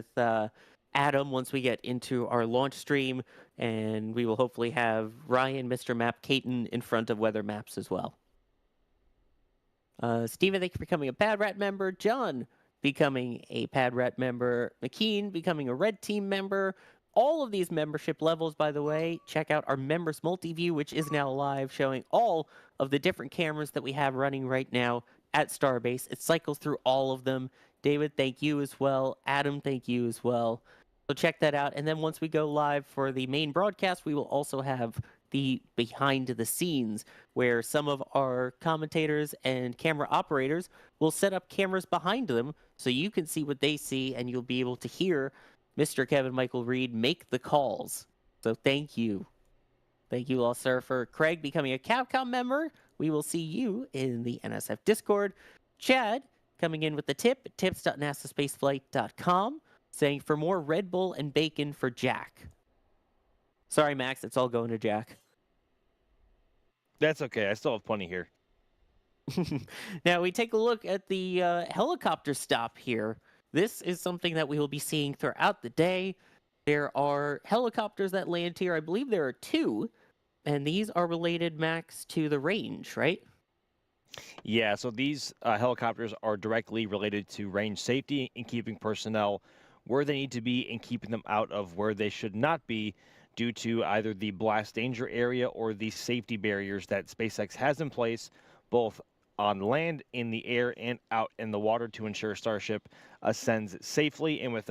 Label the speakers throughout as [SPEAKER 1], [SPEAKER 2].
[SPEAKER 1] with Adam once we get into our launch stream, and we will hopefully have Ryan, Mr. Map, Caton in front of Weather Maps as well. Steven, thank you for becoming a Pad Rat member. John becoming a Pad Rat member. McKean becoming a Red Team member. All of these membership levels, by the way, check out our members multi-view, which is now live, showing all of the different cameras that we have running right now at Starbase. It cycles through all of them. David, thank you as well. Adam, thank you as well. So check that out. And then once we go live for the main broadcast, we will also have the behind the scenes where some of our commentators and camera operators will set up cameras behind them so you can see what they see and you'll be able to hear Mr. Kevin Michael Reed make the calls. So thank you. Thank you, Lost Surfer. Craig becoming a Capcom member. We will see you in the NSF Discord. Chad coming in with the tip at tips.nasaspaceflight.com saying for more Red Bull and bacon for Jack. Sorry, Max, it's all going to Jack.
[SPEAKER 2] That's okay. I still have plenty here.
[SPEAKER 1] Now we take a look at the helicopter stop here. This is something that we will be seeing throughout the day. There are helicopters that land here. I believe there are 2, and these are related, Max, to the range, right?
[SPEAKER 2] Yeah, so these helicopters are directly related to range safety and keeping personnel where they need to be and keeping them out of where they should not be due to either the blast danger area or the safety barriers that SpaceX has in place, both on land, in the air, and out in the water to ensure Starship ascends safely and with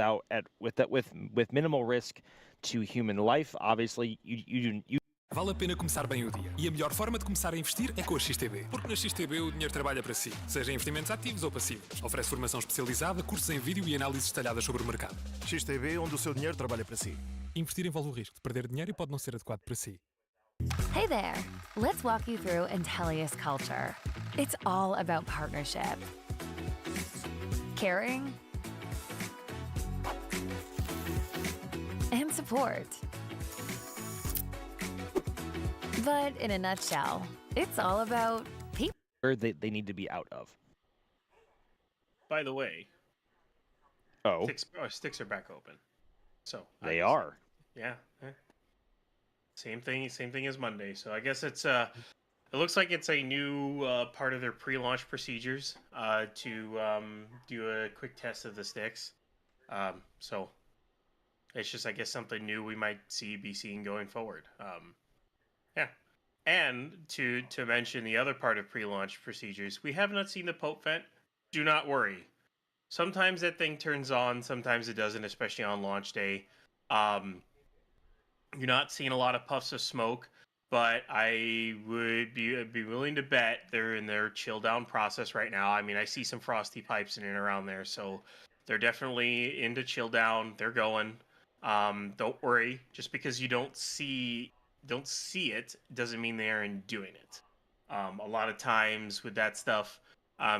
[SPEAKER 2] minimal risk to human life. Obviously, you
[SPEAKER 3] Vale a pena começar bem o dia. E a melhor forma de começar a investir é com a XTB. Porque na XTB o dinheiro trabalha para si, seja em investimentos ativos ou passivos. Oferece formação especializada, cursos em vídeo e análises detalhadas sobre o mercado.
[SPEAKER 4] XTB, onde o seu dinheiro trabalha para si.
[SPEAKER 3] Investir envolve o risco de perder dinheiro e pode não ser adequado para si.
[SPEAKER 5] Hey there! Let's walk you through Intellius culture. It's all about partnership, caring, and support. But in a nutshell, it's all about people.
[SPEAKER 2] where they need to be out of.
[SPEAKER 6] By the way,
[SPEAKER 2] Oh,
[SPEAKER 6] sticks are back open. So
[SPEAKER 2] they are.
[SPEAKER 6] Yeah. Same thing as Monday. So I guess it's it looks like it's a new part of their pre-launch procedures to do a quick test of the sticks. So it's just, I guess, something new we might be seeing going forward. Yeah. And to mention the other part of pre-launch procedures, we have not seen the Pope vent. Do not worry. Sometimes that thing turns on, sometimes it doesn't, especially on launch day. You're not seeing a lot of puffs of smoke, but I would be willing to bet they're in their chill down process right now. I mean, I see some frosty pipes in and around there, so they're definitely into chill down. They're going. Don't worry. Just because you don't see it doesn't mean they aren't doing it. A lot of times with that stuff,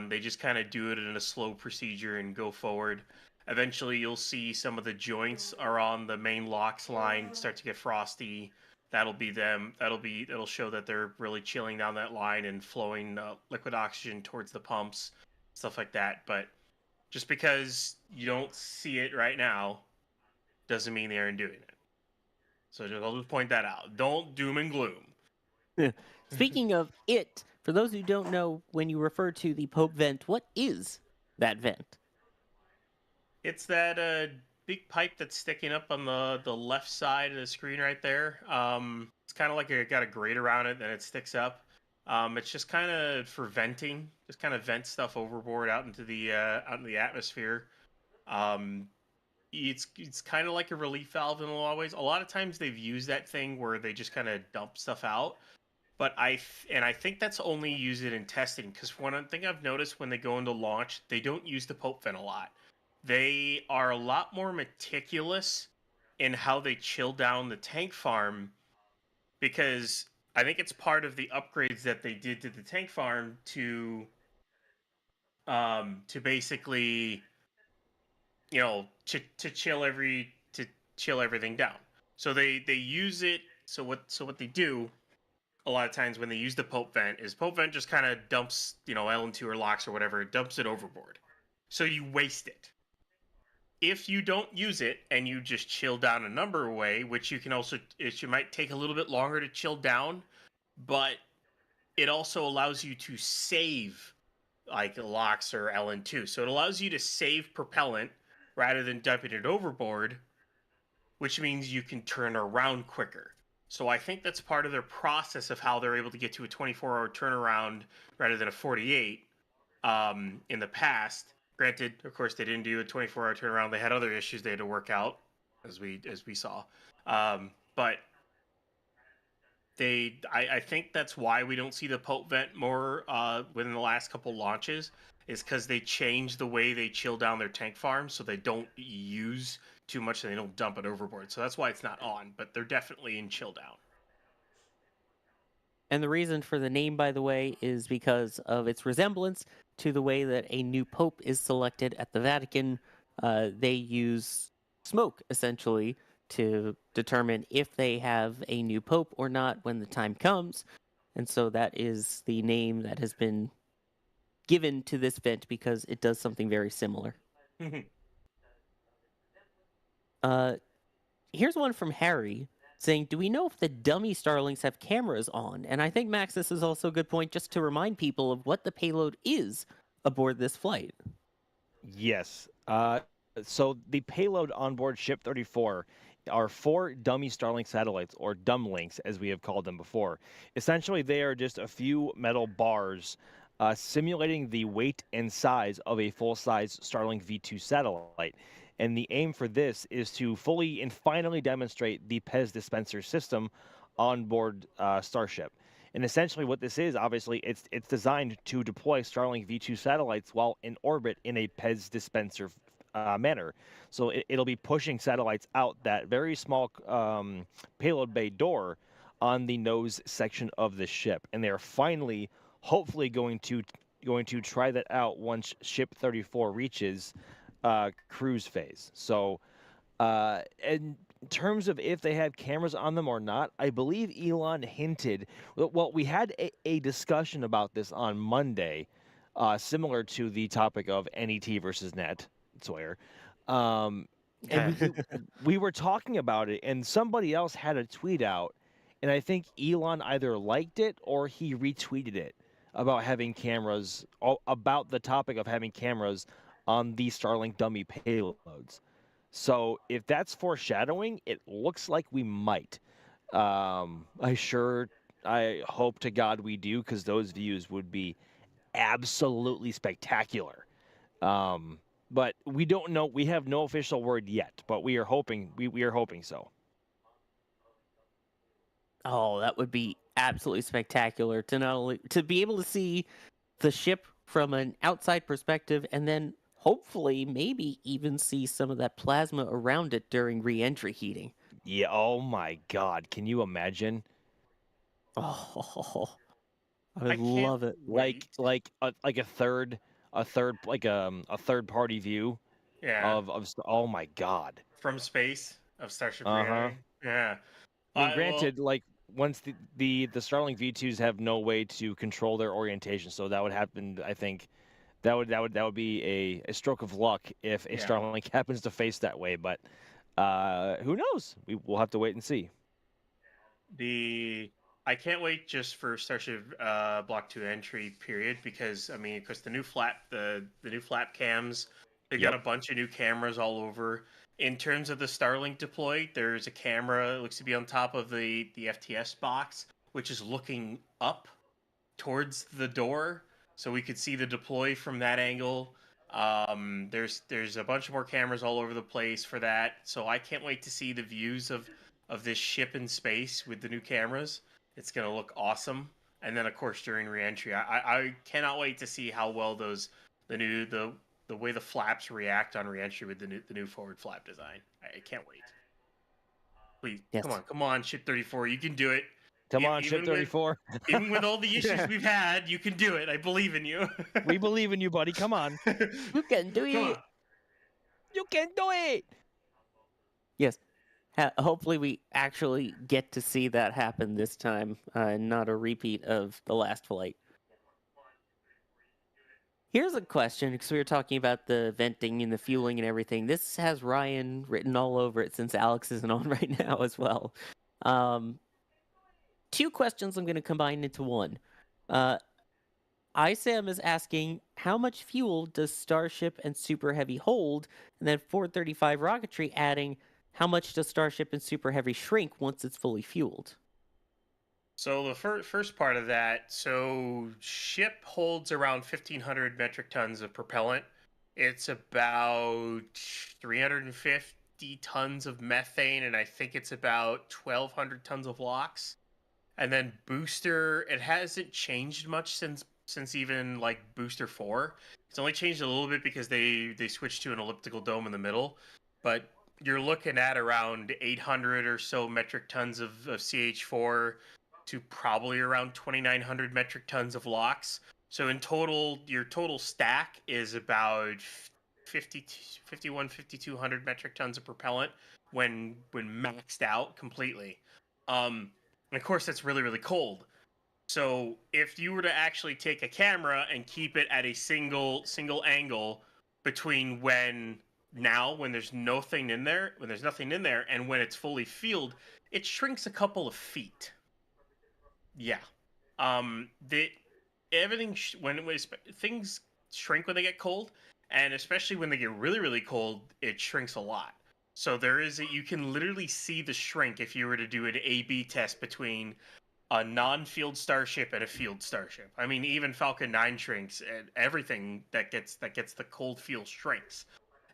[SPEAKER 6] they just kind of do it in a slow procedure and go forward. Eventually, you'll see some of the joints are on the main locks line start to get frosty. That'll be them. It'll show that they're really chilling down that line and flowing liquid oxygen towards the pumps, stuff like that. But just because you don't see it right now doesn't mean they aren't doing it. So I'll just point that out. Don't doom and gloom.
[SPEAKER 1] Speaking of it, for those who don't know, when you refer to the Pope vent, what is that vent?
[SPEAKER 6] It's that big pipe that's sticking up on the left side of the screen right there. It's kind of like it got a grate around it, and it sticks up. It's just kind of for venting, just kind of vent stuff overboard out into the atmosphere. It's kind of like a relief valve in a lot of ways. A lot of times they've used that thing where they just kind of dump stuff out. But I think that's only used it in testing, because one thing I've noticed when they go into launch, they don't use the Pope vent a lot. They are a lot more meticulous in how they chill down the tank farm, because I think it's part of the upgrades that they did to the tank farm to basically, to chill everything down. So they use it. So what they do a lot of times when they use the Pope vent is Pope vent just kind of dumps, LN2 or LOX or whatever, it dumps it overboard. So you waste it. if you don't use it and you just chill down a number away, which you can also, it might take a little bit longer to chill down, but it also allows you to save like LOX or LN2. So it allows you to save propellant rather than dumping it overboard, which means you can turn around quicker. So I think that's part of their process of how they're able to get to a 24-hour turnaround rather than a 48 in the past. Granted, of course, they didn't do a 24-hour turnaround. They had other issues they had to work out, as we saw. But I think that's why we don't see the Pope vent more within the last couple launches, is because they changed the way they chill down their tank farms, so they don't use too much and they don't dump it overboard. So that's why it's not on, but they're definitely in chill down.
[SPEAKER 1] And the reason for the name, by the way, is because of its resemblance to the way that a new pope is selected at the Vatican. They use smoke, essentially, to determine if they have a new pope or not when the time comes. And so that is the name that has been given to this vent because it does something very similar. Uh, Here's one from Harry saying, "Do we know if the dummy Starlings have cameras on?" And I think, Max, this is also a good point just to remind people of what the payload is aboard this flight.
[SPEAKER 2] Yes. So the payload on board Ship 34 are 4 dummy Starlink satellites, or dumblinks, as we have called them before. Essentially, they are just a few metal bars simulating the weight and size of a full-size Starlink V2 satellite. And the aim for this is to fully and finally demonstrate the PEZ dispenser system on board Starship. And essentially, what this is, obviously, it's designed to deploy Starlink V2 satellites while in orbit in a PEZ dispenser manner. So it'll be pushing satellites out that very small payload bay door on the nose section of the ship, and they are finally, hopefully, going to try that out once Ship 34 reaches cruise phase. So in terms of if they had cameras on them or not, I believe Elon hinted. Well, we had a discussion about this on Monday, similar to the topic of NET versus NET, Sawyer. And we were talking about it, and somebody else had a tweet out, and I think Elon either liked it or he retweeted it about having cameras, about the topic of having cameras on the Starlink dummy payloads. So if that's foreshadowing, it looks like we might. I hope to God we do, because those views would be absolutely spectacular. Um, but we don't know. We have no official word yet, but we are hoping. We are hoping so.
[SPEAKER 1] Oh, that would be absolutely spectacular to not only to be able to see the ship from an outside perspective and then hopefully maybe even see some of that plasma around it during re-entry heating.
[SPEAKER 2] Yeah. Oh my God. Can you imagine?
[SPEAKER 1] Oh, I
[SPEAKER 6] I
[SPEAKER 1] would
[SPEAKER 6] can't
[SPEAKER 1] love it.
[SPEAKER 6] wait.
[SPEAKER 2] Like a third party view
[SPEAKER 6] Yeah,
[SPEAKER 2] oh my God.
[SPEAKER 6] from space of Starship
[SPEAKER 2] Uh huh.
[SPEAKER 6] Reentry. Yeah.
[SPEAKER 2] I mean,
[SPEAKER 6] Well,
[SPEAKER 2] granted, like once the Starlink V2s have no way to control their orientation, so that would happen. I think that would be a stroke of luck if a
[SPEAKER 6] yeah.
[SPEAKER 2] Starlink happens to face that way. But who knows? We'll have to wait and see.
[SPEAKER 6] The I can't wait just for Starship Block 2 entry period, because I mean, of course, the new flap cams, they got
[SPEAKER 2] Yep.
[SPEAKER 6] a bunch of new cameras all over. In terms of the Starlink deploy, there's a camera, it looks to be on top of the FTS box, which is looking up towards the door, so we could see the deploy from that angle. There's a bunch more cameras all over the place for that, so I can't wait to see the views of this ship in space with the new cameras. It's gonna look awesome. And then of course during reentry, I cannot wait to see how well the way the flaps react on reentry with the new forward flap design. I can't wait. Please,
[SPEAKER 1] Yes.
[SPEAKER 6] come on, Ship 34, you can do it.
[SPEAKER 2] Come on, Ship
[SPEAKER 6] Even with
[SPEAKER 2] 34.
[SPEAKER 6] even with all the issues we've had, you can do it. I believe in you.
[SPEAKER 2] We believe in you, buddy. Come on.
[SPEAKER 1] You can do
[SPEAKER 6] Come
[SPEAKER 1] it.
[SPEAKER 6] on.
[SPEAKER 2] You can do it.
[SPEAKER 1] Yes. Hopefully, we actually get to see that happen this time, and not a repeat of the last flight. Here's a question because we were talking about the venting and the fueling and everything. This has Ryan written all over it since Alex isn't on right now as well. Um, Two questions I'm going to combine into one. Uh, ISAM is asking how much fuel does Starship and Super Heavy hold? And then 435 Rocketry adding how much does Starship and Super Heavy shrink once it's fully fueled?
[SPEAKER 6] So the first part of that, so ship holds around 1,500 metric tons of propellant. It's about 350 tons of methane, and I think it's about 1,200 tons of LOX. And then booster, it hasn't changed much since even like booster 4. It's only changed a little bit because they switched to an elliptical dome in the middle, but you're looking at around 800 or so metric tons of CH4 to probably around 2,900 metric tons of LOX. So in total, your total stack is about 50, 51, 5,200 metric tons of propellant when maxed out completely. And of course, that's really, really cold. So if you were to actually take a camera and keep it at a single angle between when there's nothing in there, and when it's fully filled, it shrinks a couple of feet. Yeah. The everything things shrink when they get cold, and especially when they get really, really cold, it shrinks a lot. So you can literally see the shrink if you were to do an A/B test between a non-field starship and a field starship. I mean, even Falcon 9 shrinks, and everything that gets the cold feel shrinks.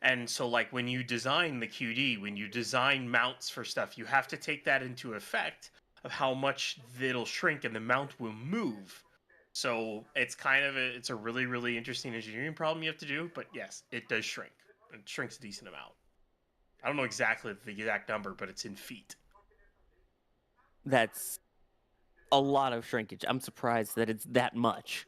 [SPEAKER 6] And so, like, when you design the QD, when you design mounts for stuff, you have to take that into effect of how much it'll shrink and the mount will move. So it's a really, really interesting engineering problem you have to do. But yes, it does shrink. It shrinks a decent amount. I don't know exactly the exact number, but it's in feet.
[SPEAKER 1] That's a lot of shrinkage. I'm surprised that it's that much.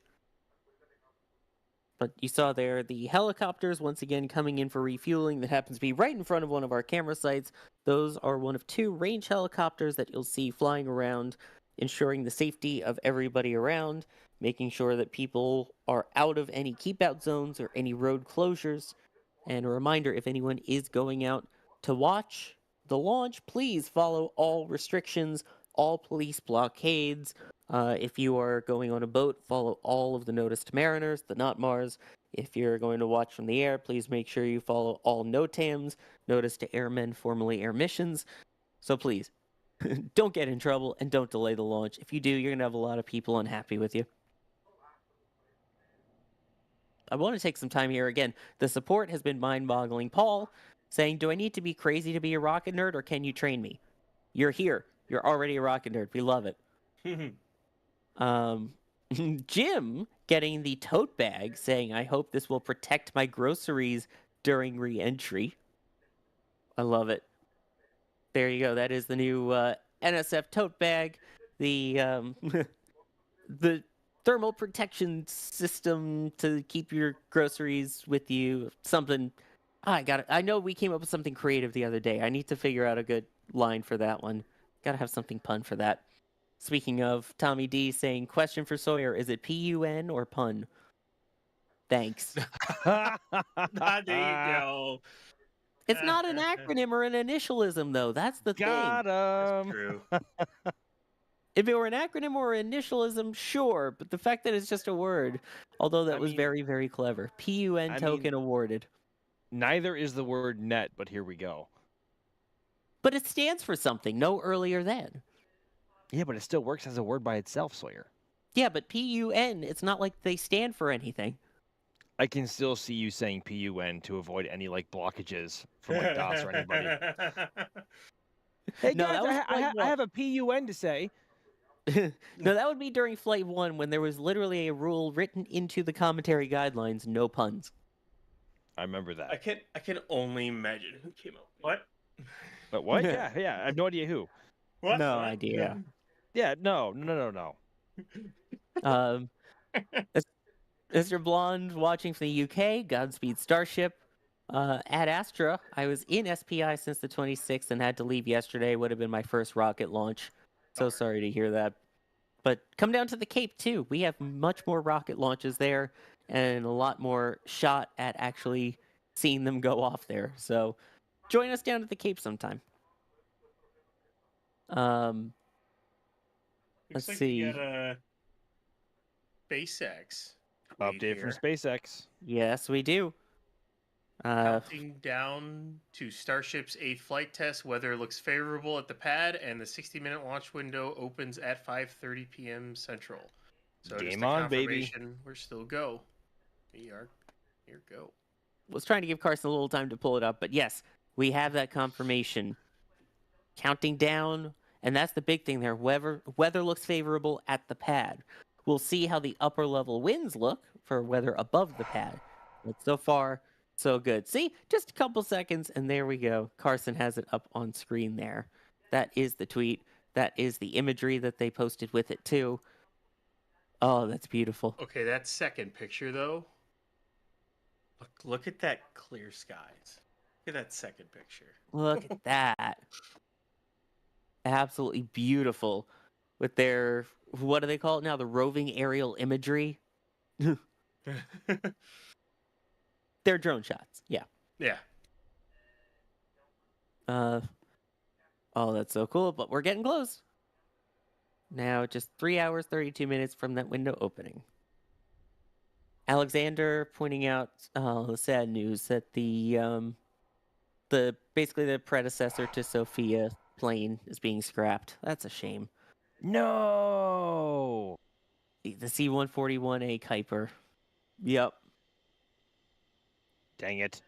[SPEAKER 1] But you saw there the helicopters once again coming in for refueling. That happens to be right in front of one of our camera sites. Those are one of two range helicopters that you'll see flying around, ensuring the safety of everybody around, making sure that people are out of any keep out zones or any road closures. And a reminder, if anyone is going out to watch the launch, please follow all restrictions, all police blockades. If you are going on a boat, follow all of the notice to mariners, the not Mars. If you're going to watch from the air, please make sure you follow all NOTAMs, notice to airmen, formerly air missions. So please, don't get in trouble and don't delay the launch. If you do, you're going to have a lot of people unhappy with you. I want to take some time here again. The support has been mind-boggling. Paul saying, "Do I need to be crazy to be a rocket nerd, or can you train me?" You're here. You're already a rocket nerd. We love it. Um, Jim getting the tote bag saying, "I hope this will protect my groceries during re-entry." I love it. There you go. That is the new NSF tote bag. The the thermal protection system to keep your groceries with you. Something I got. I know we came up with something creative the other day. I need to figure out a good line for that one. Got to have something pun for that. Speaking of, Tommy D saying, "Question for Sawyer: is it PUN or pun?" Thanks.
[SPEAKER 6] There you go.
[SPEAKER 1] It's not an acronym or an initialism, though. That's the thing.
[SPEAKER 2] Got
[SPEAKER 6] That's
[SPEAKER 2] him.
[SPEAKER 6] true.
[SPEAKER 1] If it were an acronym or an initialism, sure. But the fact that it's just a word, although that
[SPEAKER 2] I
[SPEAKER 1] was
[SPEAKER 2] mean-
[SPEAKER 1] very, very clever. PUN
[SPEAKER 2] I
[SPEAKER 1] token
[SPEAKER 2] mean-
[SPEAKER 1] awarded.
[SPEAKER 2] Neither is the word net, but here we go.
[SPEAKER 1] But it stands for something, no earlier than.
[SPEAKER 2] Yeah, but it still works as a word by itself, Sawyer.
[SPEAKER 1] Yeah, but PUN, it's not like they stand for anything.
[SPEAKER 2] I can still see you saying PUN to avoid any like blockages from like DOS or anybody. Hey
[SPEAKER 1] No,
[SPEAKER 2] guys,
[SPEAKER 1] that was
[SPEAKER 2] I have a PUN to say.
[SPEAKER 1] No, that would be during Flight 1 when there was literally a rule written into the commentary guidelines, no puns.
[SPEAKER 2] I remember that.
[SPEAKER 6] I can only imagine who came up. What?
[SPEAKER 2] But what? Yeah, I have no idea who.
[SPEAKER 6] What?
[SPEAKER 1] No
[SPEAKER 6] What?
[SPEAKER 1] idea.
[SPEAKER 2] Yeah, no.
[SPEAKER 1] Um, Mr. Blonde watching from the UK, Godspeed Starship. At Astra, I was in SPI since the 26th and had to leave yesterday. Would have been my first rocket launch. So sorry to hear that. But come down to the Cape too. We have much more rocket launches there. and a lot more shot at actually seeing them go off there. So join us down at the Cape sometime.
[SPEAKER 6] Looks
[SPEAKER 1] Let's
[SPEAKER 6] like we got
[SPEAKER 1] see.
[SPEAKER 6] a SpaceX tweet
[SPEAKER 2] Update from
[SPEAKER 6] here.
[SPEAKER 2] SpaceX.
[SPEAKER 1] Yes, we do.
[SPEAKER 6] Counting down to Starship's 8th flight test. Weather looks favorable at the pad, and the 60-minute launch window opens at 5:30 p.m. Central. So just
[SPEAKER 2] Game
[SPEAKER 6] a
[SPEAKER 2] on, baby.
[SPEAKER 6] confirmation, we're still go. We are here. Go.
[SPEAKER 1] Was trying to give Carson a little time to pull it up, but yes, we have that confirmation. Counting down, and that's the big thing there. Weather looks favorable at the pad. We'll see how the upper level winds look for weather above the pad. But so far, so good. See, just a couple seconds, and there we go. Carson has it up on screen there. That is the tweet. That is the imagery that they posted with it too. Oh, that's beautiful.
[SPEAKER 6] Okay, that second picture though. Look at that clear skies. Look at that second picture.
[SPEAKER 1] Look at that. Absolutely beautiful with their, what do they call it now? The roving aerial imagery. They're drone shots. Yeah.
[SPEAKER 6] Yeah.
[SPEAKER 1] Oh, that's so cool, but we're getting close. Now, just 3 hours, 32 minutes from that window opening. Alexander pointing out the sad news that the basically the predecessor to Sophia plane is being scrapped. That's a shame.
[SPEAKER 2] No.
[SPEAKER 1] The C-141A Kuiper. Yep.
[SPEAKER 2] Dang it.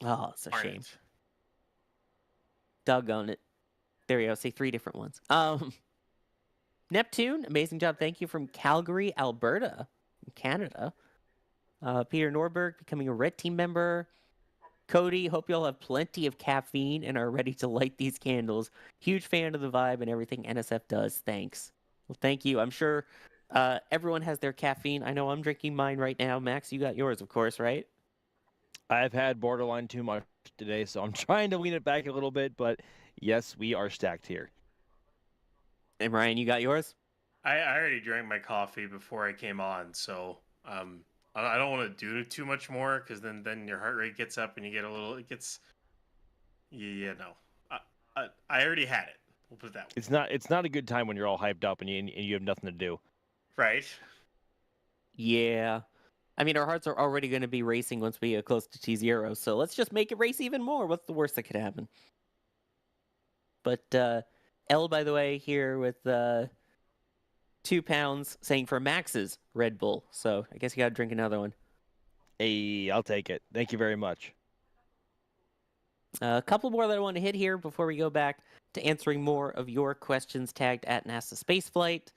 [SPEAKER 1] Oh, it's a
[SPEAKER 6] Darn
[SPEAKER 1] shame.
[SPEAKER 6] it.
[SPEAKER 1] Doggone it. There we go. See 3 different ones. Neptune, amazing job. Thank you from Calgary, Alberta, Canada. Peter Norberg becoming a Red Team member. Cody, hope you all have plenty of caffeine and are ready to light these candles. Huge fan of the vibe and everything NSF does. Thanks. Well, thank you. I'm sure everyone has their caffeine. I know I'm drinking mine right now. Max, you got yours, of course, right?
[SPEAKER 2] I've had borderline too much today, so I'm trying to lean it back a little bit, but yes, we are stacked here.
[SPEAKER 1] And Ryan, you got yours?
[SPEAKER 6] I already drank my coffee before I came on, so I don't want to do too much more because then your heart rate gets up and you get a little. It gets. Yeah, no. I already had it. We'll put it that way.
[SPEAKER 2] It's not a good time when you're all hyped up and you have nothing to do.
[SPEAKER 6] Right.
[SPEAKER 1] Yeah. I mean, our hearts are already going to be racing once we get close to T0, so let's just make it race even more. What's the worst that could happen? But L, by the way, here with 2 pounds, saying for Max's Red Bull. So I guess you got to drink another one.
[SPEAKER 2] Hey, I'll take it. Thank you very much.
[SPEAKER 1] A couple more that I want to hit here before we go back to answering more of your questions tagged at NASA Spaceflight.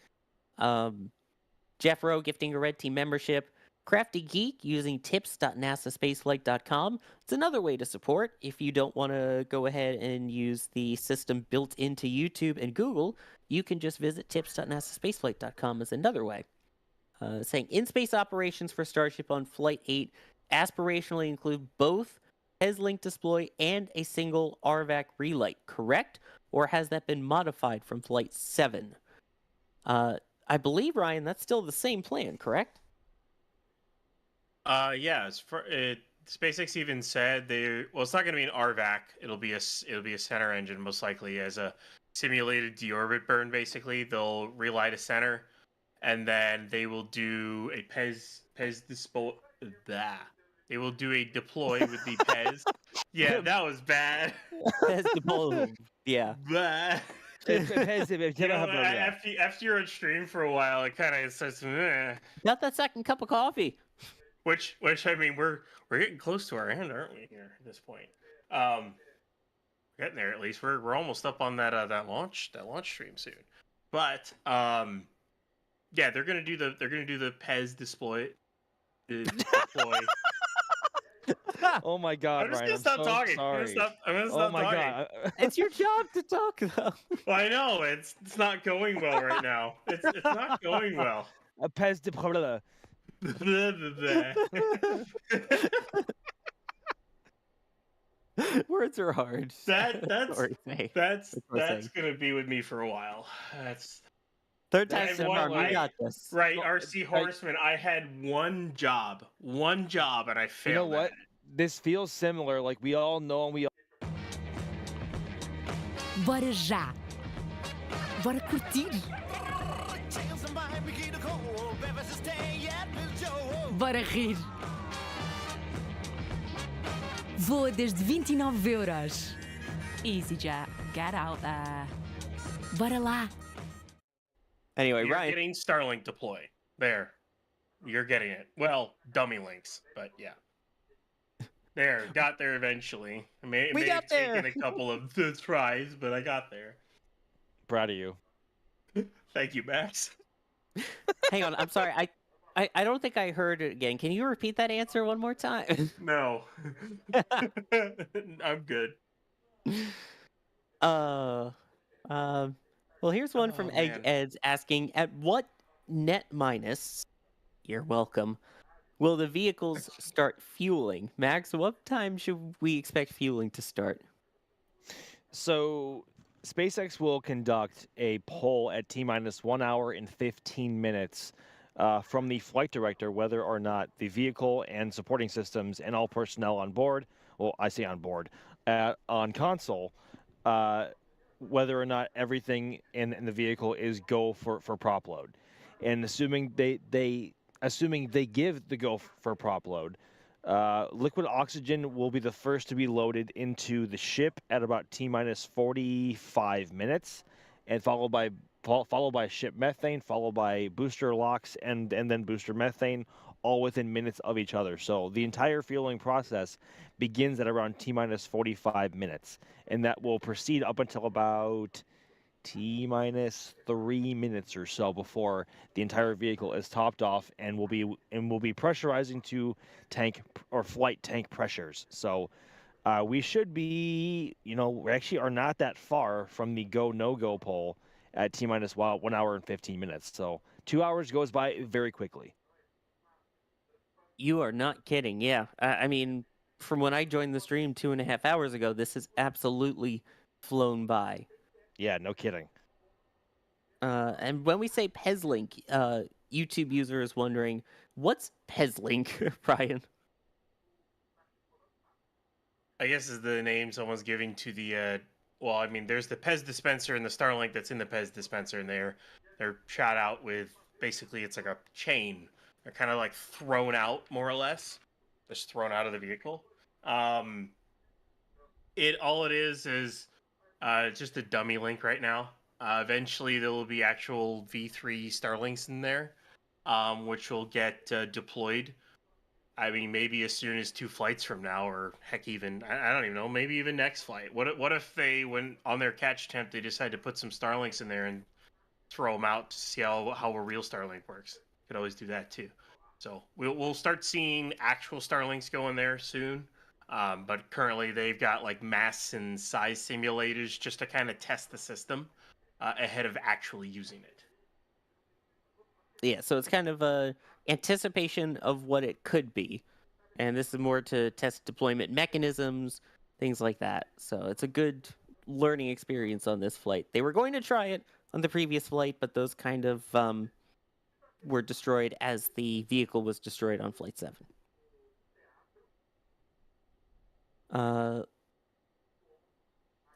[SPEAKER 1] Jeff Rowe gifting a Red Team membership. Crafty Geek using tips.nasaspaceflight.com. It's another way to support. If you don't want to go ahead and use the system built into YouTube and Google, you can just visit tips.nasaspaceflight.com as another way. Saying in-space operations for Starship on Flight 8 aspirationally include both PES-Link display and a single RVAC relight, correct? Or has that been modified from Flight 7? I believe, Ryan, that's still the same plan, correct?
[SPEAKER 6] Yeah. SpaceX even said it's not going to be an RVAC. It'll be a center engine most likely as a simulated deorbit burn. Basically, they'll relight a center, and then they will do a PES display. They will do a deploy with the PES. Yeah, that was bad.
[SPEAKER 1] PES deploy. Yeah.
[SPEAKER 6] Blah. You know, after you're on stream for a while, it kind of says,
[SPEAKER 1] Got that second cup of coffee.
[SPEAKER 6] which I mean, we're getting close to our end, aren't we? Here at this point, getting there at least. We're almost up on that launch stream soon. But yeah, they're gonna do the PES display. Deploy.
[SPEAKER 2] Oh my God,
[SPEAKER 6] I'm just
[SPEAKER 2] Ryan!
[SPEAKER 6] gonna stop
[SPEAKER 2] so
[SPEAKER 6] talking.
[SPEAKER 2] Sorry.
[SPEAKER 6] I'm gonna stop
[SPEAKER 2] Oh my
[SPEAKER 6] talking.
[SPEAKER 2] God!
[SPEAKER 1] It's your job to talk, though.
[SPEAKER 6] Well, I know it's not going well right now. It's not going well.
[SPEAKER 2] A PES de
[SPEAKER 1] Words are hard.
[SPEAKER 6] That's
[SPEAKER 1] Sorry, Faye.
[SPEAKER 6] that's
[SPEAKER 1] That's what I'm saying.
[SPEAKER 6] gonna be with me for a while. That's
[SPEAKER 1] Third
[SPEAKER 6] I
[SPEAKER 1] time's the
[SPEAKER 6] one-
[SPEAKER 1] charm. You
[SPEAKER 6] I-
[SPEAKER 1] got this.
[SPEAKER 6] Right,
[SPEAKER 2] Well,
[SPEAKER 6] RC Horseman. I had one job, and I failed.
[SPEAKER 2] You know what?
[SPEAKER 6] At it.
[SPEAKER 2] This feels similar. Like we all know and we
[SPEAKER 7] Bora já! Bora curtir! Bora rir! Voa desde 29€. EasyJet, get out there. Bora lá!
[SPEAKER 1] Anyway,
[SPEAKER 6] You're
[SPEAKER 1] Ryan,
[SPEAKER 6] getting Starlink deploy. There, you're getting it. Well, dummy links, but yeah. There, got there eventually. It may
[SPEAKER 1] got
[SPEAKER 6] have taken
[SPEAKER 1] there.
[SPEAKER 6] a couple of tries, but I got there.
[SPEAKER 2] proud of you.
[SPEAKER 6] Thank you, Max.
[SPEAKER 1] hang on. I'm sorry. I don't think I heard it again. Can you repeat that answer one more time?
[SPEAKER 6] No, I'm good.
[SPEAKER 1] Well, here's one from
[SPEAKER 6] Oh,
[SPEAKER 1] Egg
[SPEAKER 6] man.
[SPEAKER 1] Eds asking, at what net minus, you're welcome, will the vehicles start fueling? Max, what time should we expect fueling to start?
[SPEAKER 2] So SpaceX will conduct a poll at T-minus 1 hour and 15 minutes from the flight director whether or not the vehicle and supporting systems and all personnel on board, well, I say on board, on console, whether or not everything in the vehicle is go for prop load. And assuming they give the go for prop load, liquid oxygen will be the first to be loaded into the ship at about T-minus 45 minutes, and followed by ship methane, followed by booster LOX, and then booster methane, all within minutes of each other. So the entire fueling process begins at around T-minus 45 minutes, and that will proceed up until about T-minus 3 minutes or so before the entire vehicle is topped off and will be pressurizing to tank or flight tank pressures. So we should be, we actually are not that far from the go no go poll at T-minus 1 hour and 15 minutes. So 2 hours goes by very quickly.
[SPEAKER 1] You are not kidding. Yeah. I mean, from when I joined the stream 2.5 hours ago, this has absolutely flown by.
[SPEAKER 2] Yeah, no kidding.
[SPEAKER 1] And when we say Pezlink, YouTube user is wondering, what's Pezlink, Brian?
[SPEAKER 6] I guess is the name someone's giving to the. Well, I mean, there's the Pez dispenser and the Starlink that's in the Pez dispenser, and they're shot out with basically it's like a chain. They're kind of like thrown out more or less, just thrown out of the vehicle. All it is just a dummy link right now. Eventually, there will be actual V3 Starlinks in there, which will get deployed. I mean, maybe as soon as 2 flights from now, or heck, even I don't even know. Maybe even next flight. What if they, when on their catch attempt, they decide to put some Starlinks in there and throw them out to see how a real Starlink works? Could always do that too. So we'll start seeing actual Starlinks go in there soon. But currently they've got like mass and size simulators just to kind of test the system ahead of actually using it.
[SPEAKER 1] Yeah, so it's kind of a anticipation of what it could be. And this is more to test deployment mechanisms, things like that. So it's a good learning experience on this flight. They were going to try it on the previous flight, but those kind of were destroyed as the vehicle was destroyed on Flight 7.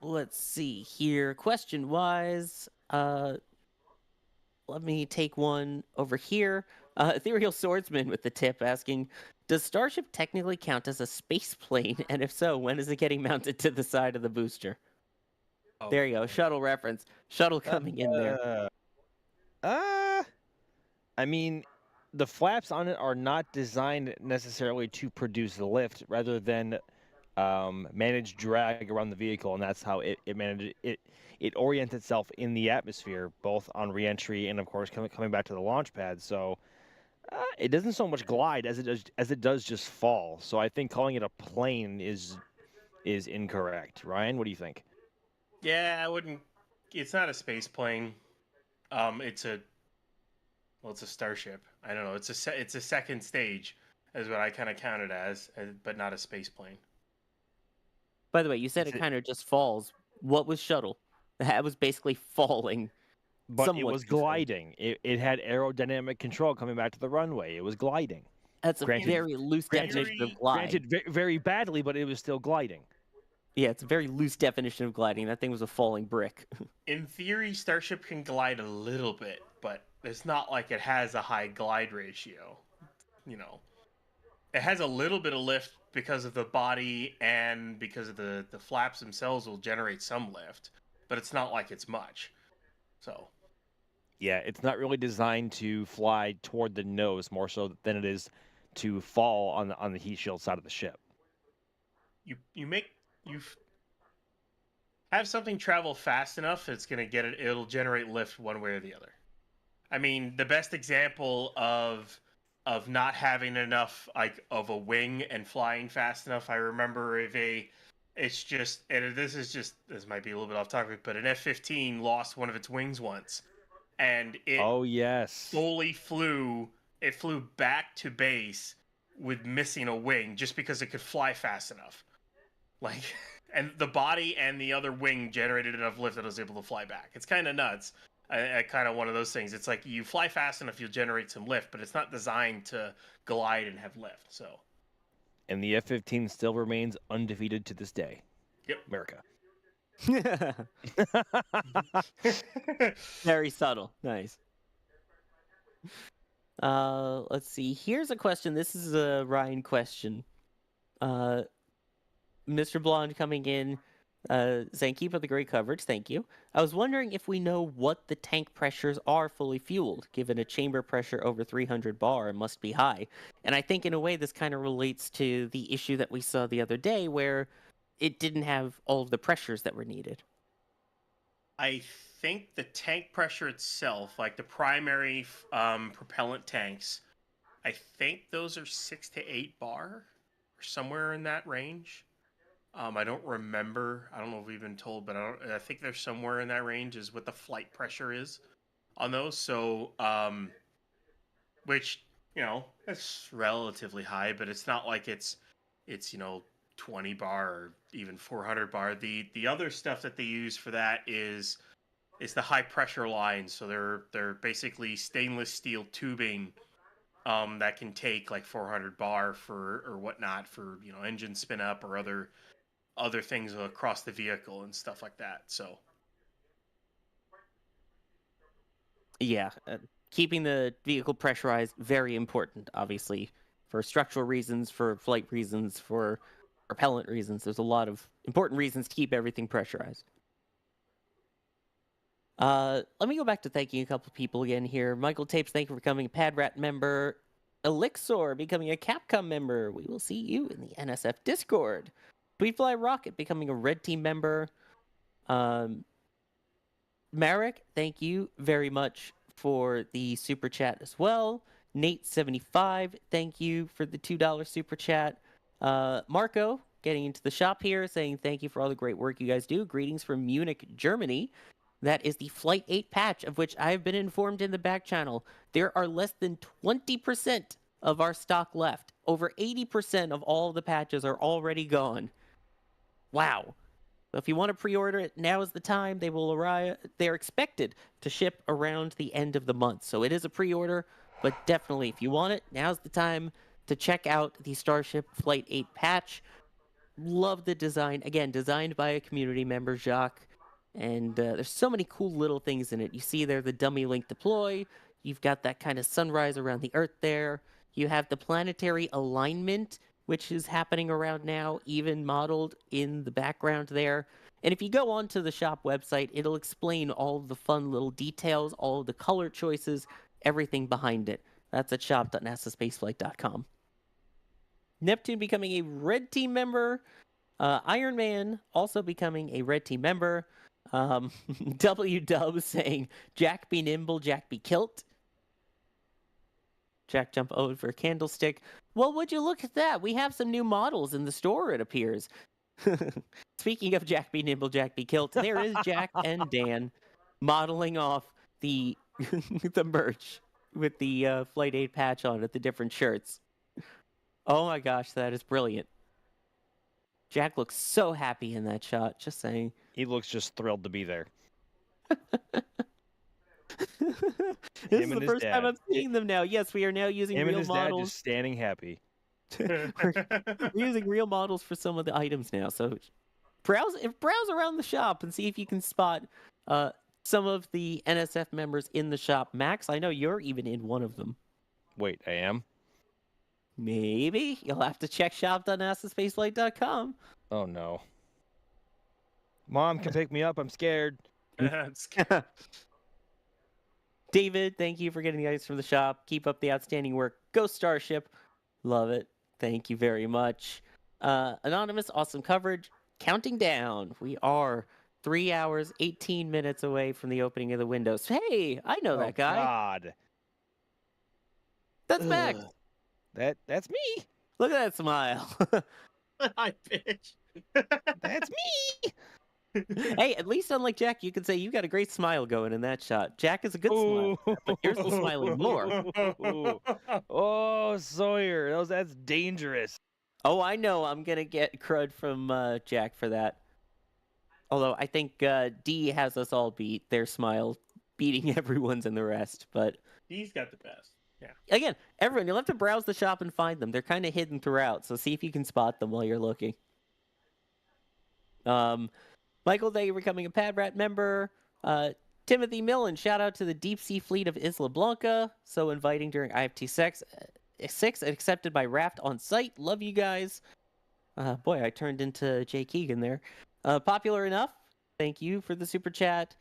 [SPEAKER 1] Let's see here. Question-wise, let me take one over here. Ethereal Swordsman with the tip asking, does Starship technically count as a space plane? And if so, when is it getting mounted to the side of the booster?
[SPEAKER 6] Oh,
[SPEAKER 1] There you go. Shuttle reference. Shuttle coming in there.
[SPEAKER 2] I mean, the flaps on it are not designed necessarily to produce the lift, rather than manage drag around the vehicle, and that's how it orients itself in the atmosphere, both on reentry and of course coming back to the launch pad. So it doesn't so much glide as it does just fall. So I think calling it a plane is incorrect. Ryan, what do you think?
[SPEAKER 6] Yeah, I wouldn't. It's not a space plane. It's a Starship. I don't know. It's a second stage, is what I kind of count it as, but not a space plane.
[SPEAKER 1] By the way, you said
[SPEAKER 2] Is
[SPEAKER 1] it
[SPEAKER 2] it-
[SPEAKER 1] kind of just falls. What was shuttle? That was basically falling.
[SPEAKER 2] But it
[SPEAKER 1] somewhat
[SPEAKER 2] was
[SPEAKER 1] controlled.
[SPEAKER 2] gliding. It had aerodynamic control coming back to the runway. It was gliding.
[SPEAKER 1] That's a
[SPEAKER 2] Granted,
[SPEAKER 1] very loose
[SPEAKER 2] granted,
[SPEAKER 1] definition of
[SPEAKER 6] theory-
[SPEAKER 1] glide.
[SPEAKER 2] very badly, but it was still gliding.
[SPEAKER 1] Yeah, it's a very loose definition of gliding. That thing was a falling brick.
[SPEAKER 6] In theory, Starship can glide a little bit, but it's not like it has a high glide ratio. You know, it has a little bit of lift because of the body and because of the flaps themselves will generate some lift, but it's not like it's much. So
[SPEAKER 2] Yeah, it's not really designed to fly toward the nose more so than it is to fall on the heat shield side of the ship.
[SPEAKER 6] you have something travel fast enough, it's gonna get it. It'll generate lift one way or the other. I mean, the best example of not having enough like of a wing and flying fast enough. I remember it's just, and this might be a little bit off topic, but an F-15 lost one of its wings once, and it
[SPEAKER 2] Oh yes.
[SPEAKER 6] fully flew. It flew back to base with missing a wing just because it could fly fast enough. Like, and the body and the other wing generated enough lift that it was able to fly back. It's kind of nuts. I kind of one of those things. It's like you fly fast enough, you'll generate some lift, but it's not designed to glide and have lift. So,
[SPEAKER 2] And the F-15 still remains undefeated to this day.
[SPEAKER 6] yep.
[SPEAKER 2] America.
[SPEAKER 1] Very subtle. Nice. Let's see. Here's a question. This is a Ryan question. Mr. Blonde coming in, saying, keep up the great coverage. Thank you. I was wondering if we know what the tank pressures are fully fueled, given a chamber pressure over 300 bar must be high. And I think in a way this kind of relates to the issue that we saw the other day where it didn't have all of the pressures that were needed.
[SPEAKER 6] I think the tank pressure itself, like the primary propellant tanks, I think those are 6 to 8 bar or somewhere in that range. I don't remember. I don't know if we've been told, but I think they're somewhere in that range is what the flight pressure is on those. So, which, that's relatively high, but it's not like it's 20 bar or even 400 bar. The other stuff that they use for that is the high pressure lines. So they're basically stainless steel tubing that can take like 400 bar for or whatnot for engine spin up or other things across the vehicle and stuff like that. So
[SPEAKER 1] Yeah, keeping the vehicle pressurized, very important, obviously, for structural reasons, for flight reasons, for propellant reasons. There's a lot of important reasons to keep everything pressurized. Let me go back to thanking a couple people again here. Michael Tapes, thank you for becoming a PadRat member. Elixir becoming a Capcom member. We will see you in the NSF Discord. Tweetfly Rocket becoming a Red Team member. Marek, thank you very much for the super chat as well. Nate75, thank you for the $2 super chat. Marco, getting into the shop here, saying thank you for all the great work you guys do. Greetings from Munich, Germany. That is the Flight 8 patch, of which I've been informed in the back channel. There are less than 20% of our stock left. Over 80% of all the patches are already gone. Wow. So if you want to pre-order it, now is the time. They will arrive. They're expected to ship around the end of the month. So it is a pre-order, but definitely if you want it, now's the time to check out the Starship Flight 8 patch. Love the design. Again, designed by a community member, Jacques. And there's so many cool little things in it. You see there the dummy link deploy. You've got that kind of sunrise around the Earth there. You have the planetary alignment, which is happening around now, even modeled in the background there. And if you go onto the shop website, it'll explain all of the fun little details, all of the color choices, everything behind it. That's at shop.nasaspaceflight.com. Neptune becoming a Red Team member. Iron Man also becoming a Red Team member. W Dub saying, Jack be nimble, Jack be kilt. Jack jump over candlestick. Well, would you look at that? We have some new models in the store, it appears. Speaking of Jack be nimble, Jack be kilt, there is Jack and Dan modeling off the the merch with the Flight 8 patch on it, the different shirts. Oh my gosh, that is brilliant. Jack looks so happy in that shot, just saying.
[SPEAKER 2] He looks just thrilled to be there.
[SPEAKER 1] This
[SPEAKER 2] Him
[SPEAKER 1] is
[SPEAKER 2] and
[SPEAKER 1] the
[SPEAKER 2] his
[SPEAKER 1] first time
[SPEAKER 2] dad.
[SPEAKER 1] I'm seeing them now. Yes, we are now using
[SPEAKER 2] Him and
[SPEAKER 1] real
[SPEAKER 2] his dad
[SPEAKER 1] models.
[SPEAKER 2] just standing happy.
[SPEAKER 1] we're, we're using real models for some of the items now. So browse around the shop and see if you can spot uh, some of the NSF members in the shop. Max, I know you're even in one of them.
[SPEAKER 2] Wait, I am?
[SPEAKER 1] Maybe you'll have to check shop.nasaspaceflight.com.
[SPEAKER 2] Oh no. Mom can pick me up. I'm scared.
[SPEAKER 6] It's-
[SPEAKER 1] David, thank you for getting the items from the shop. Keep up the outstanding work. Go Starship. Love it. Thank you very much. Anonymous, awesome coverage. Counting down. We are 3 hours, 18 minutes away from the opening of the windows. Hey, I know
[SPEAKER 2] Oh
[SPEAKER 1] that guy.
[SPEAKER 2] God.
[SPEAKER 1] That's Max.
[SPEAKER 2] That's me.
[SPEAKER 1] Look at that smile.
[SPEAKER 6] I bitch.
[SPEAKER 2] That's me.
[SPEAKER 1] Hey, at least unlike Jack, you can say you got a great smile going in that shot. Jack is a good smile, but here's the smiling more.
[SPEAKER 2] Oh, Sawyer, that's dangerous.
[SPEAKER 1] Oh, I know. I'm gonna get crud from Jack for that. Although I think D has us all beat. Their smile beating everyone's and the rest. But
[SPEAKER 6] He's got the best. Yeah.
[SPEAKER 1] again, everyone, you'll have to browse the shop and find them. They're kind of hidden throughout, so see if you can spot them while you're looking. Michael, thank you for becoming a Pad Rat member. Timothy Millen, shout out to the Deep Sea Fleet of Isla Blanca. So inviting during IFT 6 and accepted by Raft on site. Love you guys. Boy, I turned into Jay Keegan there. Popular enough. Thank you for the super chat.